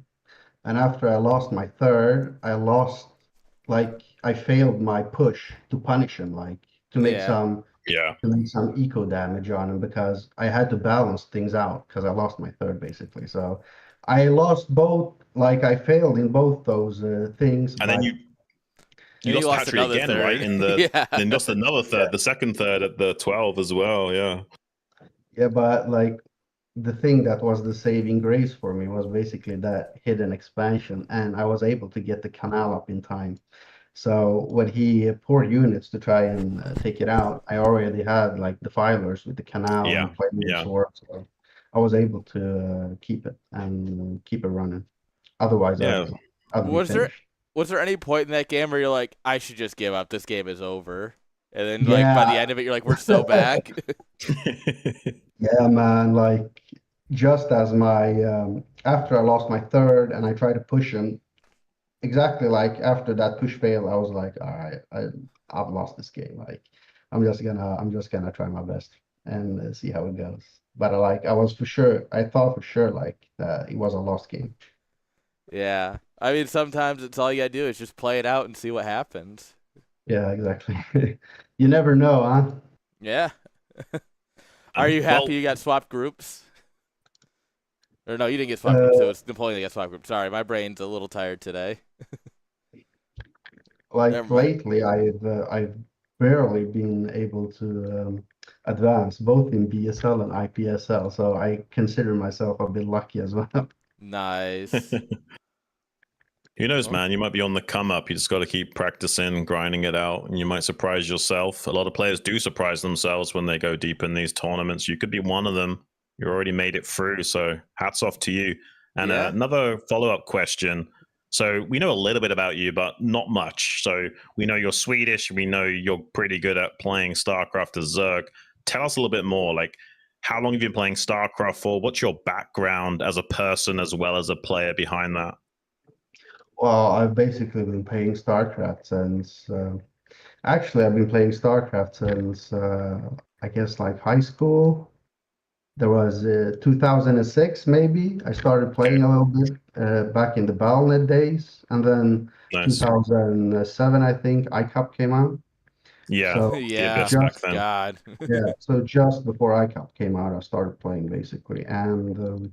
S4: and after I lost my third, I failed my push to punish him, like to make some eco damage on him, because I had to balance things out because I lost my third basically. So I lost both, like I failed in both those things.
S2: And
S4: but
S2: then you lost Patry again,
S1: third.
S2: right? In the then lost another third, the second third at the 12 as well.
S4: Yeah, but like the thing that was the saving grace for me was basically that hidden expansion, and I was able to get the canal up in time. So when he poured units to try and take it out, I already had like the filers with the canal and flaming sword, so I was able to keep it and keep it running. Otherwise, I'd be finished.
S1: Was there any point in that game where you're like, I should just give up, this game is over? And then
S4: Yeah.
S1: like by the end of it, you're like, we're so back.
S4: Yeah, man. Like just as my after I lost my third and I tried to push him, exactly like after that push fail, I was like, all right, I've lost this game. Like I'm just gonna try my best and see how it goes. But I thought for sure like that it was a lost game.
S1: Yeah. I mean, sometimes it's all you gotta do is just play it out and see what happens.
S4: Yeah, exactly. You never know, huh?
S1: Yeah. Are you happy you got swapped groups? Or no, you didn't get swapped groups. It was Napoleon that got swapped groups. Sorry, my brain's a little tired today.
S4: Like lately, I've barely been able to advance both in BSL and IPSL, so I consider myself a bit lucky as well.
S1: Nice.
S2: Who knows, man? You might be on the come up. You just got to keep practicing, grinding it out, and you might surprise yourself. A lot of players do surprise themselves when they go deep in these tournaments. You could be one of them. You already made it through, so hats off to you. And another follow-up question. So we know a little bit about you, but not much. So we know you're Swedish. We know you're pretty good at playing StarCraft as Zerg. Tell us a little bit more. Like, how long have you been playing StarCraft for? What's your background as a person as well as a player behind that?
S4: Well, I've basically been playing StarCraft since, actually, I've been playing StarCraft since, I guess, like high school. There was 2006, maybe. I started playing a little bit back in the Battle.net days. And then 2007, I think, iCup came out.
S2: Yeah,
S4: so,
S2: back then.
S1: God.
S4: Yeah, so just before iCup came out, I started playing, basically. And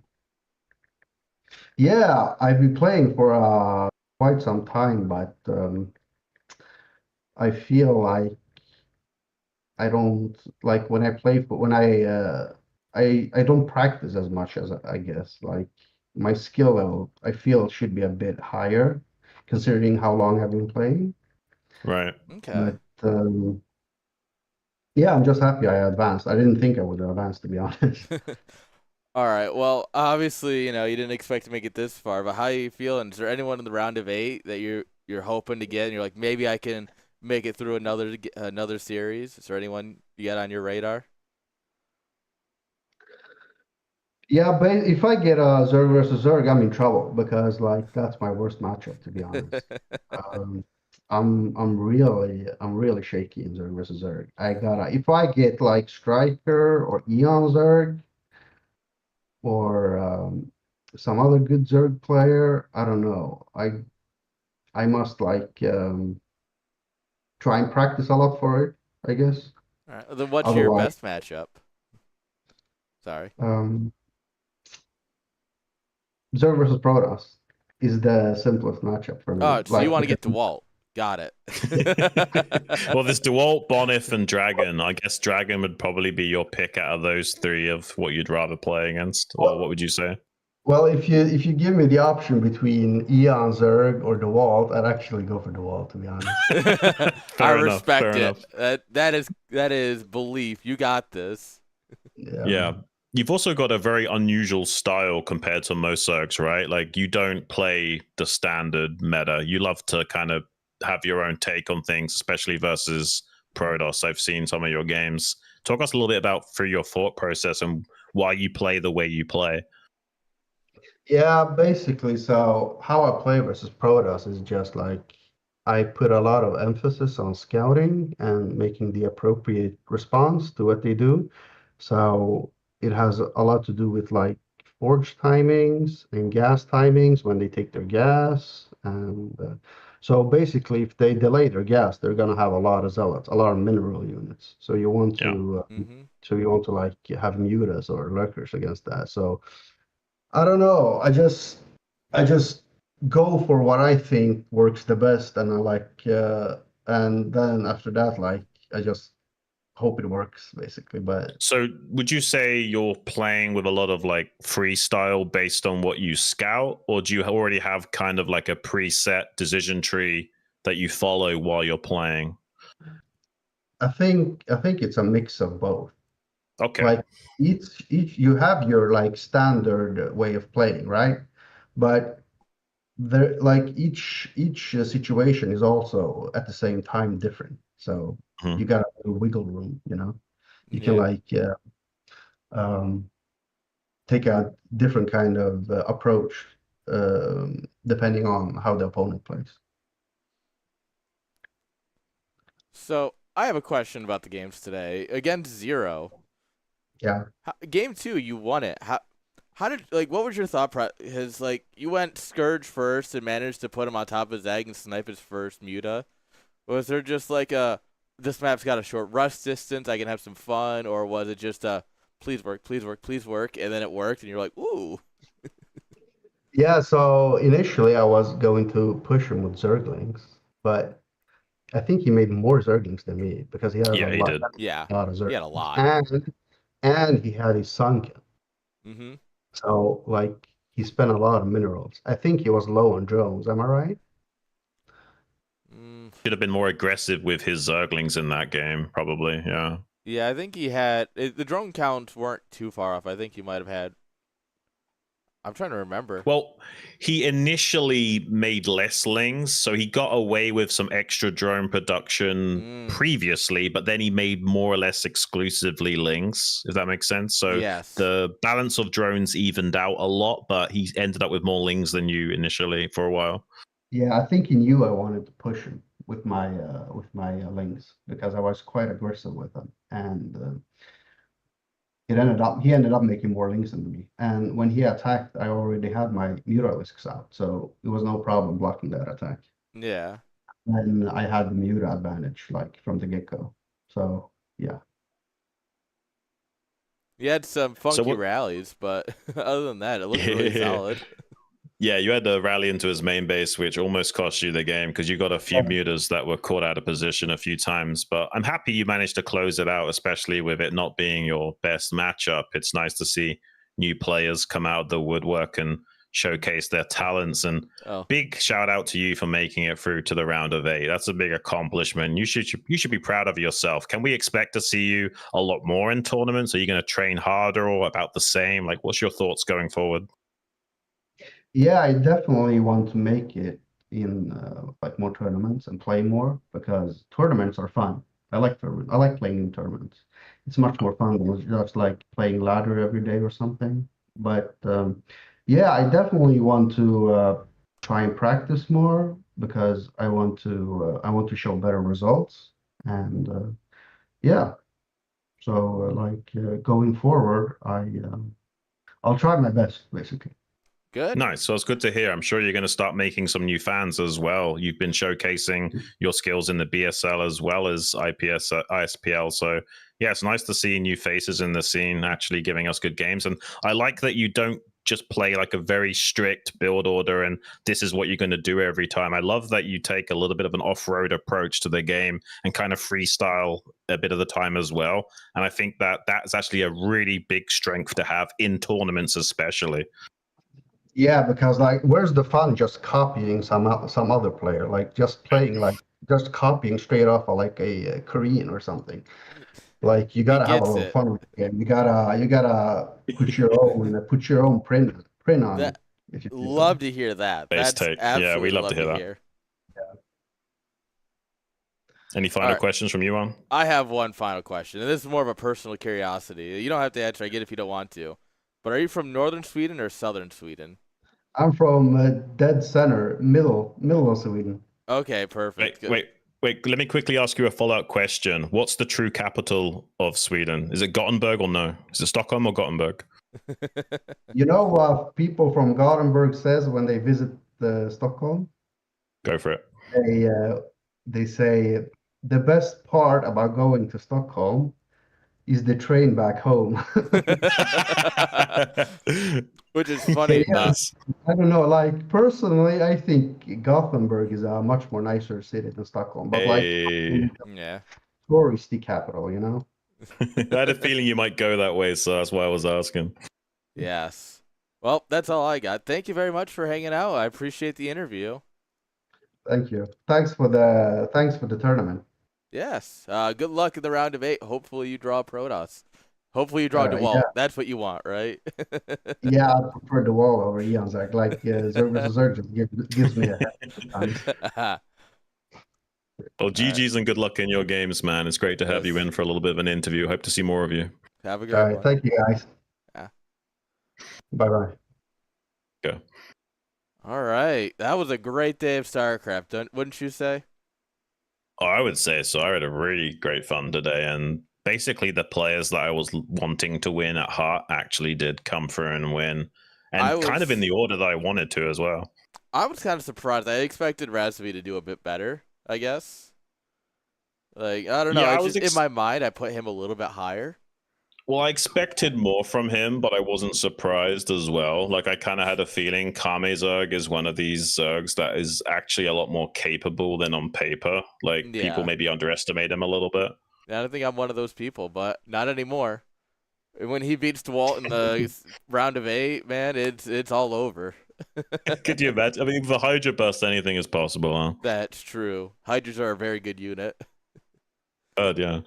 S4: yeah, I've been playing for quite some time, but I feel like I don't like when I play for when I don't practice as much as I guess. Like my skill level, I feel should be a bit higher considering how long I've been playing.
S2: Right.
S1: Okay.
S4: But yeah, I'm just happy I advanced. I didn't think I would advance, to be honest.
S1: All right. Well, obviously, you didn't expect to make it this far, but how are you feeling? Is there anyone in the round of 8 that you're hoping to get, and you're like, maybe I can make it through another series? Is there anyone you got on your radar?
S4: Yeah, but if I get a Zerg versus Zerg, I'm in trouble because like that's my worst matchup, to be honest. I'm really shaky in Zerg versus Zerg. If I get like Striker or Eon Zerg or some other good Zerg player, I don't know. I must like try and practice a lot for it, I guess.
S1: All right. Then what's your best matchup? Sorry.
S4: Zerg versus Protoss is the simplest matchup for me.
S1: Oh, so you want to get DeWalt. Got it.
S2: Well, there's DeWalt, Bonif, and Dragon. I guess Dragon would probably be your pick out of those three of what you'd rather play against. Or what would you say?
S4: Well, if you give me the option between Eon Zerg or DeWalt, I'd actually go for DeWalt, to be honest.
S1: I respect it. That is belief. You got this.
S2: Yeah. You've also got a very unusual style compared to most Zergs, right? Like you don't play the standard meta. You love to kind of have your own take on things, especially versus Protoss. I've seen some of your games. Talk us a little bit about through your thought process and why you play the way you play.
S4: Yeah, basically. So how I play versus Protoss is just like I put a lot of emphasis on scouting and making the appropriate response to what they do. So it has a lot to do with like forge timings and gas timings when they take their gas. And so basically, if they delay their gas, they're gonna have a lot of zealots, a lot of mineral units. So you want
S2: Yeah.
S4: to,
S1: Mm-hmm.
S4: like have mutas or lurkers against that. So. I don't know. I just go for what I think works the best, and I like, and then after that, like I just hope it works basically. But
S2: So would you say you're playing with a lot of like freestyle based on what you scout, or do you already have kind of like a preset decision tree that you follow while you're playing?
S4: I think it's a mix of both.
S2: Okay.
S4: Like each you have your like standard way of playing, right? But there like each situation is also at the same time different. So
S2: Mhm.
S4: you got a wiggle room, you know. You can
S1: Yeah.
S4: like um take a different kind of approach depending on how the opponent plays.
S1: So I have a question about the games today. Against Zero,
S4: Yeah.
S1: game two, you won it. How did what was your thought process? Like you went Scourge first and managed to put him on top of his egg and snipe his first muta. Was there just like this map's got a short rush distance, I can have some fun, or was it just please work, please work, please work, and then it worked and you're like, ooh.
S4: Yeah, so initially I was going to push him with Zerglings, but I think he made more Zerglings than me because he had
S2: Yeah, he did.
S1: Yeah,
S4: a lot of
S1: he had a
S4: Zerglings.
S1: lot.
S4: And he had his Sunken.
S1: Mm-hmm.
S4: So like he spent a lot of minerals. I think he was low on drones, am I right?
S1: Mm,
S2: Should have been more aggressive with his Zerglings in that game, probably. Yeah.
S1: yeah, I think he had the drone counts weren't too far off. I think he might have had. I'm trying to remember.
S2: Well, he initially made less lings, so he got away with some extra drone production
S1: Mm,
S2: previously, but then he made more or less exclusively lings, if that makes sense. So
S1: yes.
S2: the balance of drones evened out a lot, but he ended up with more lings than you initially for a while.
S4: Yeah, I think he knew I wanted to push him with my links because I was quite aggressive with them, and he ended up making more links than me. And when he attacked, I already had my Mutalisks out, so it was no problem blocking that attack.
S1: Yeah.
S4: And I had the Muta advantage like from the get-go. So yeah.
S1: He had some
S2: So
S1: funky
S2: what?
S1: rallies, but other than that, it looked really solid.
S2: Yeah, you had to rally into his main base, which almost cost you the game because you got a few mutas that were caught out of position a few times. But I'm happy you managed to close it out, especially with it not being your best matchup. It's nice to see new players come out of the woodwork and showcase their talents. And
S1: Oh,
S2: big shout out to you for making it through to the round of 8. That's a big accomplishment. You should be proud of yourself. Can we expect to see you a lot more in tournaments? Are you going to train harder or about the same? Like, what's your thoughts going forward?
S4: Yeah, I definitely want to make it in like more tournaments and play more because tournaments are fun. I like tournaments. I like playing in tournaments. It's much more fun than just like playing ladder every day or something. But yeah, I definitely want to try and practice more because I want to show better results. And yeah, so going forward, I'll try my best basically.
S1: good.
S2: Nice. So it's good to hear. I'm sure you're going to start making some new fans as well. You've been showcasing your skills in the BSL as well as ISPL. So yeah, it's nice to see new faces in the scene actually giving us good games. And I like that you don't just play like a very strict build order and this is what you're going to do every time. I love that you take a little bit of an off-road approach to the game and kind of freestyle a bit of the time as well. And I think that that's actually a really big strength to have in tournaments, especially.
S4: Yeah, because like, where's the fun just copying some other player? Like just playing like just copying straight off of like a Korean or something. Like you
S1: He
S4: gotta have a
S1: gets
S4: little
S1: it.
S4: fun with the game. You gotta put your own print on it
S1: That
S4: if you do
S1: love
S4: that.
S1: to hear that.
S2: Base
S1: That's
S2: take. Yeah, we
S1: absolutely
S2: love to
S1: love
S2: hear
S1: to
S2: that.
S1: hear.
S2: Any
S1: All
S2: final
S1: right.
S2: questions from you, on?
S1: I have one final question, and this is more of a personal curiosity. You don't have to answer. I get if you don't want to. But are you from northern Sweden or southern Sweden?
S4: I'm from dead center, middle of Sweden.
S1: Okay, perfect.
S2: Wait. Let me quickly ask you a follow-up question. What's the true capital of Sweden? Is it Gothenburg or no? Is it Stockholm or Gothenburg?
S4: You know what people from Gothenburg says when they visit Stockholm?
S2: Go for it.
S4: They say the best part about going to Stockholm is the train back home.
S1: Which is funny.
S4: Yeah, I don't know. Like personally, I think Gothenburg is a much more nicer city than Stockholm. But like
S2: Hey.
S1: Yeah.
S4: touristy capital, you know?
S2: I had a feeling you might go that way, so that's why I was asking.
S1: Yes. Well, that's all I got. Thank you very much for hanging out. I appreciate the interview.
S4: Thank you. Thanks for the tournament.
S1: Yes. Good luck in the round of 8. Hopefully you draw Protoss. Hopefully you draw
S4: Yeah,
S1: DeWalt. That's what you want, right?
S4: yeah, I prefer the wall over Eon's like Zerg versus Zerg just gives me a headache sometimes.
S2: Well,
S1: All right.
S2: GG's and good luck in your games, man. It's great to have you
S1: Yes.
S2: in for a little bit of an interview. Hope to see more of you.
S1: Have a
S4: All
S1: good
S4: right,
S1: one.
S4: thank you guys.
S1: Yeah.
S4: Bye bye.
S2: Go.
S1: All right. That was a great day of StarCraft, wouldn't you say?
S2: Oh, I would say so. I had a really great fun today, and basically the players that I was wanting to win at heart actually did come through and win, and kind of in the order that I wanted to as well.
S1: I was kind of surprised. I expected Razvi to do a bit better, I guess. Like, I don't know.
S2: Yeah,
S1: It's just in my mind, I put him a little bit higher.
S2: Well, I expected more from him, but I wasn't surprised as well. Like, I kind of had a feeling Kame Zerg is one of these Zergs that is actually a lot more capable than on paper. Like, people
S1: Yeah.
S2: maybe underestimate him a little bit.
S1: I don't think I'm one of those people, but not anymore. When he beats DeWalt in the round of 8, man, it's all over.
S2: Could you imagine? I mean, for Hydra Burst, anything is possible, huh?
S1: That's true. Hydras are a very good unit.
S2: Yeah.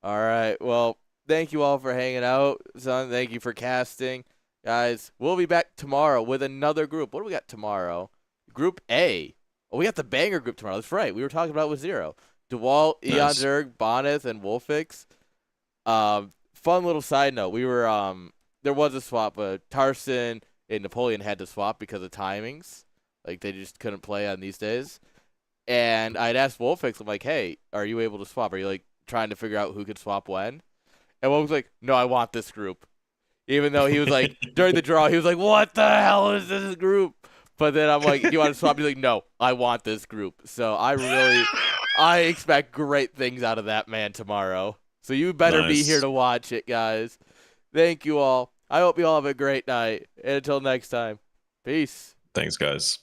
S1: All right. Well, thank you all for hanging out, son. Thank you for casting. Guys, we'll be back tomorrow with another group. What do we got tomorrow? Group A. Oh, we got the banger group tomorrow. That's right. We were talking about it with Zero. DeWalt, Eon
S2: Nice.
S1: Zerg, Boneth, and Wolfix. Fun little side note. We were there was a swap, but Tarson and Napoleon had to swap because of timings. Like they just couldn't play on these days. And I'd asked Wolfix, I'm like, hey, are you able to swap? Are you like trying to figure out who could swap when? And Wolfix was like, no, I want this group. Even though he was like, during the draw, he was like, what the hell is this group? But then I'm like, do you want to swap? He's like, no, I want this group. So I expect great things out of that man tomorrow. So you better be
S2: Nice.
S1: here to watch it, guys. Thank you all. I hope you all have a great night. And until next time, peace.
S2: Thanks, guys.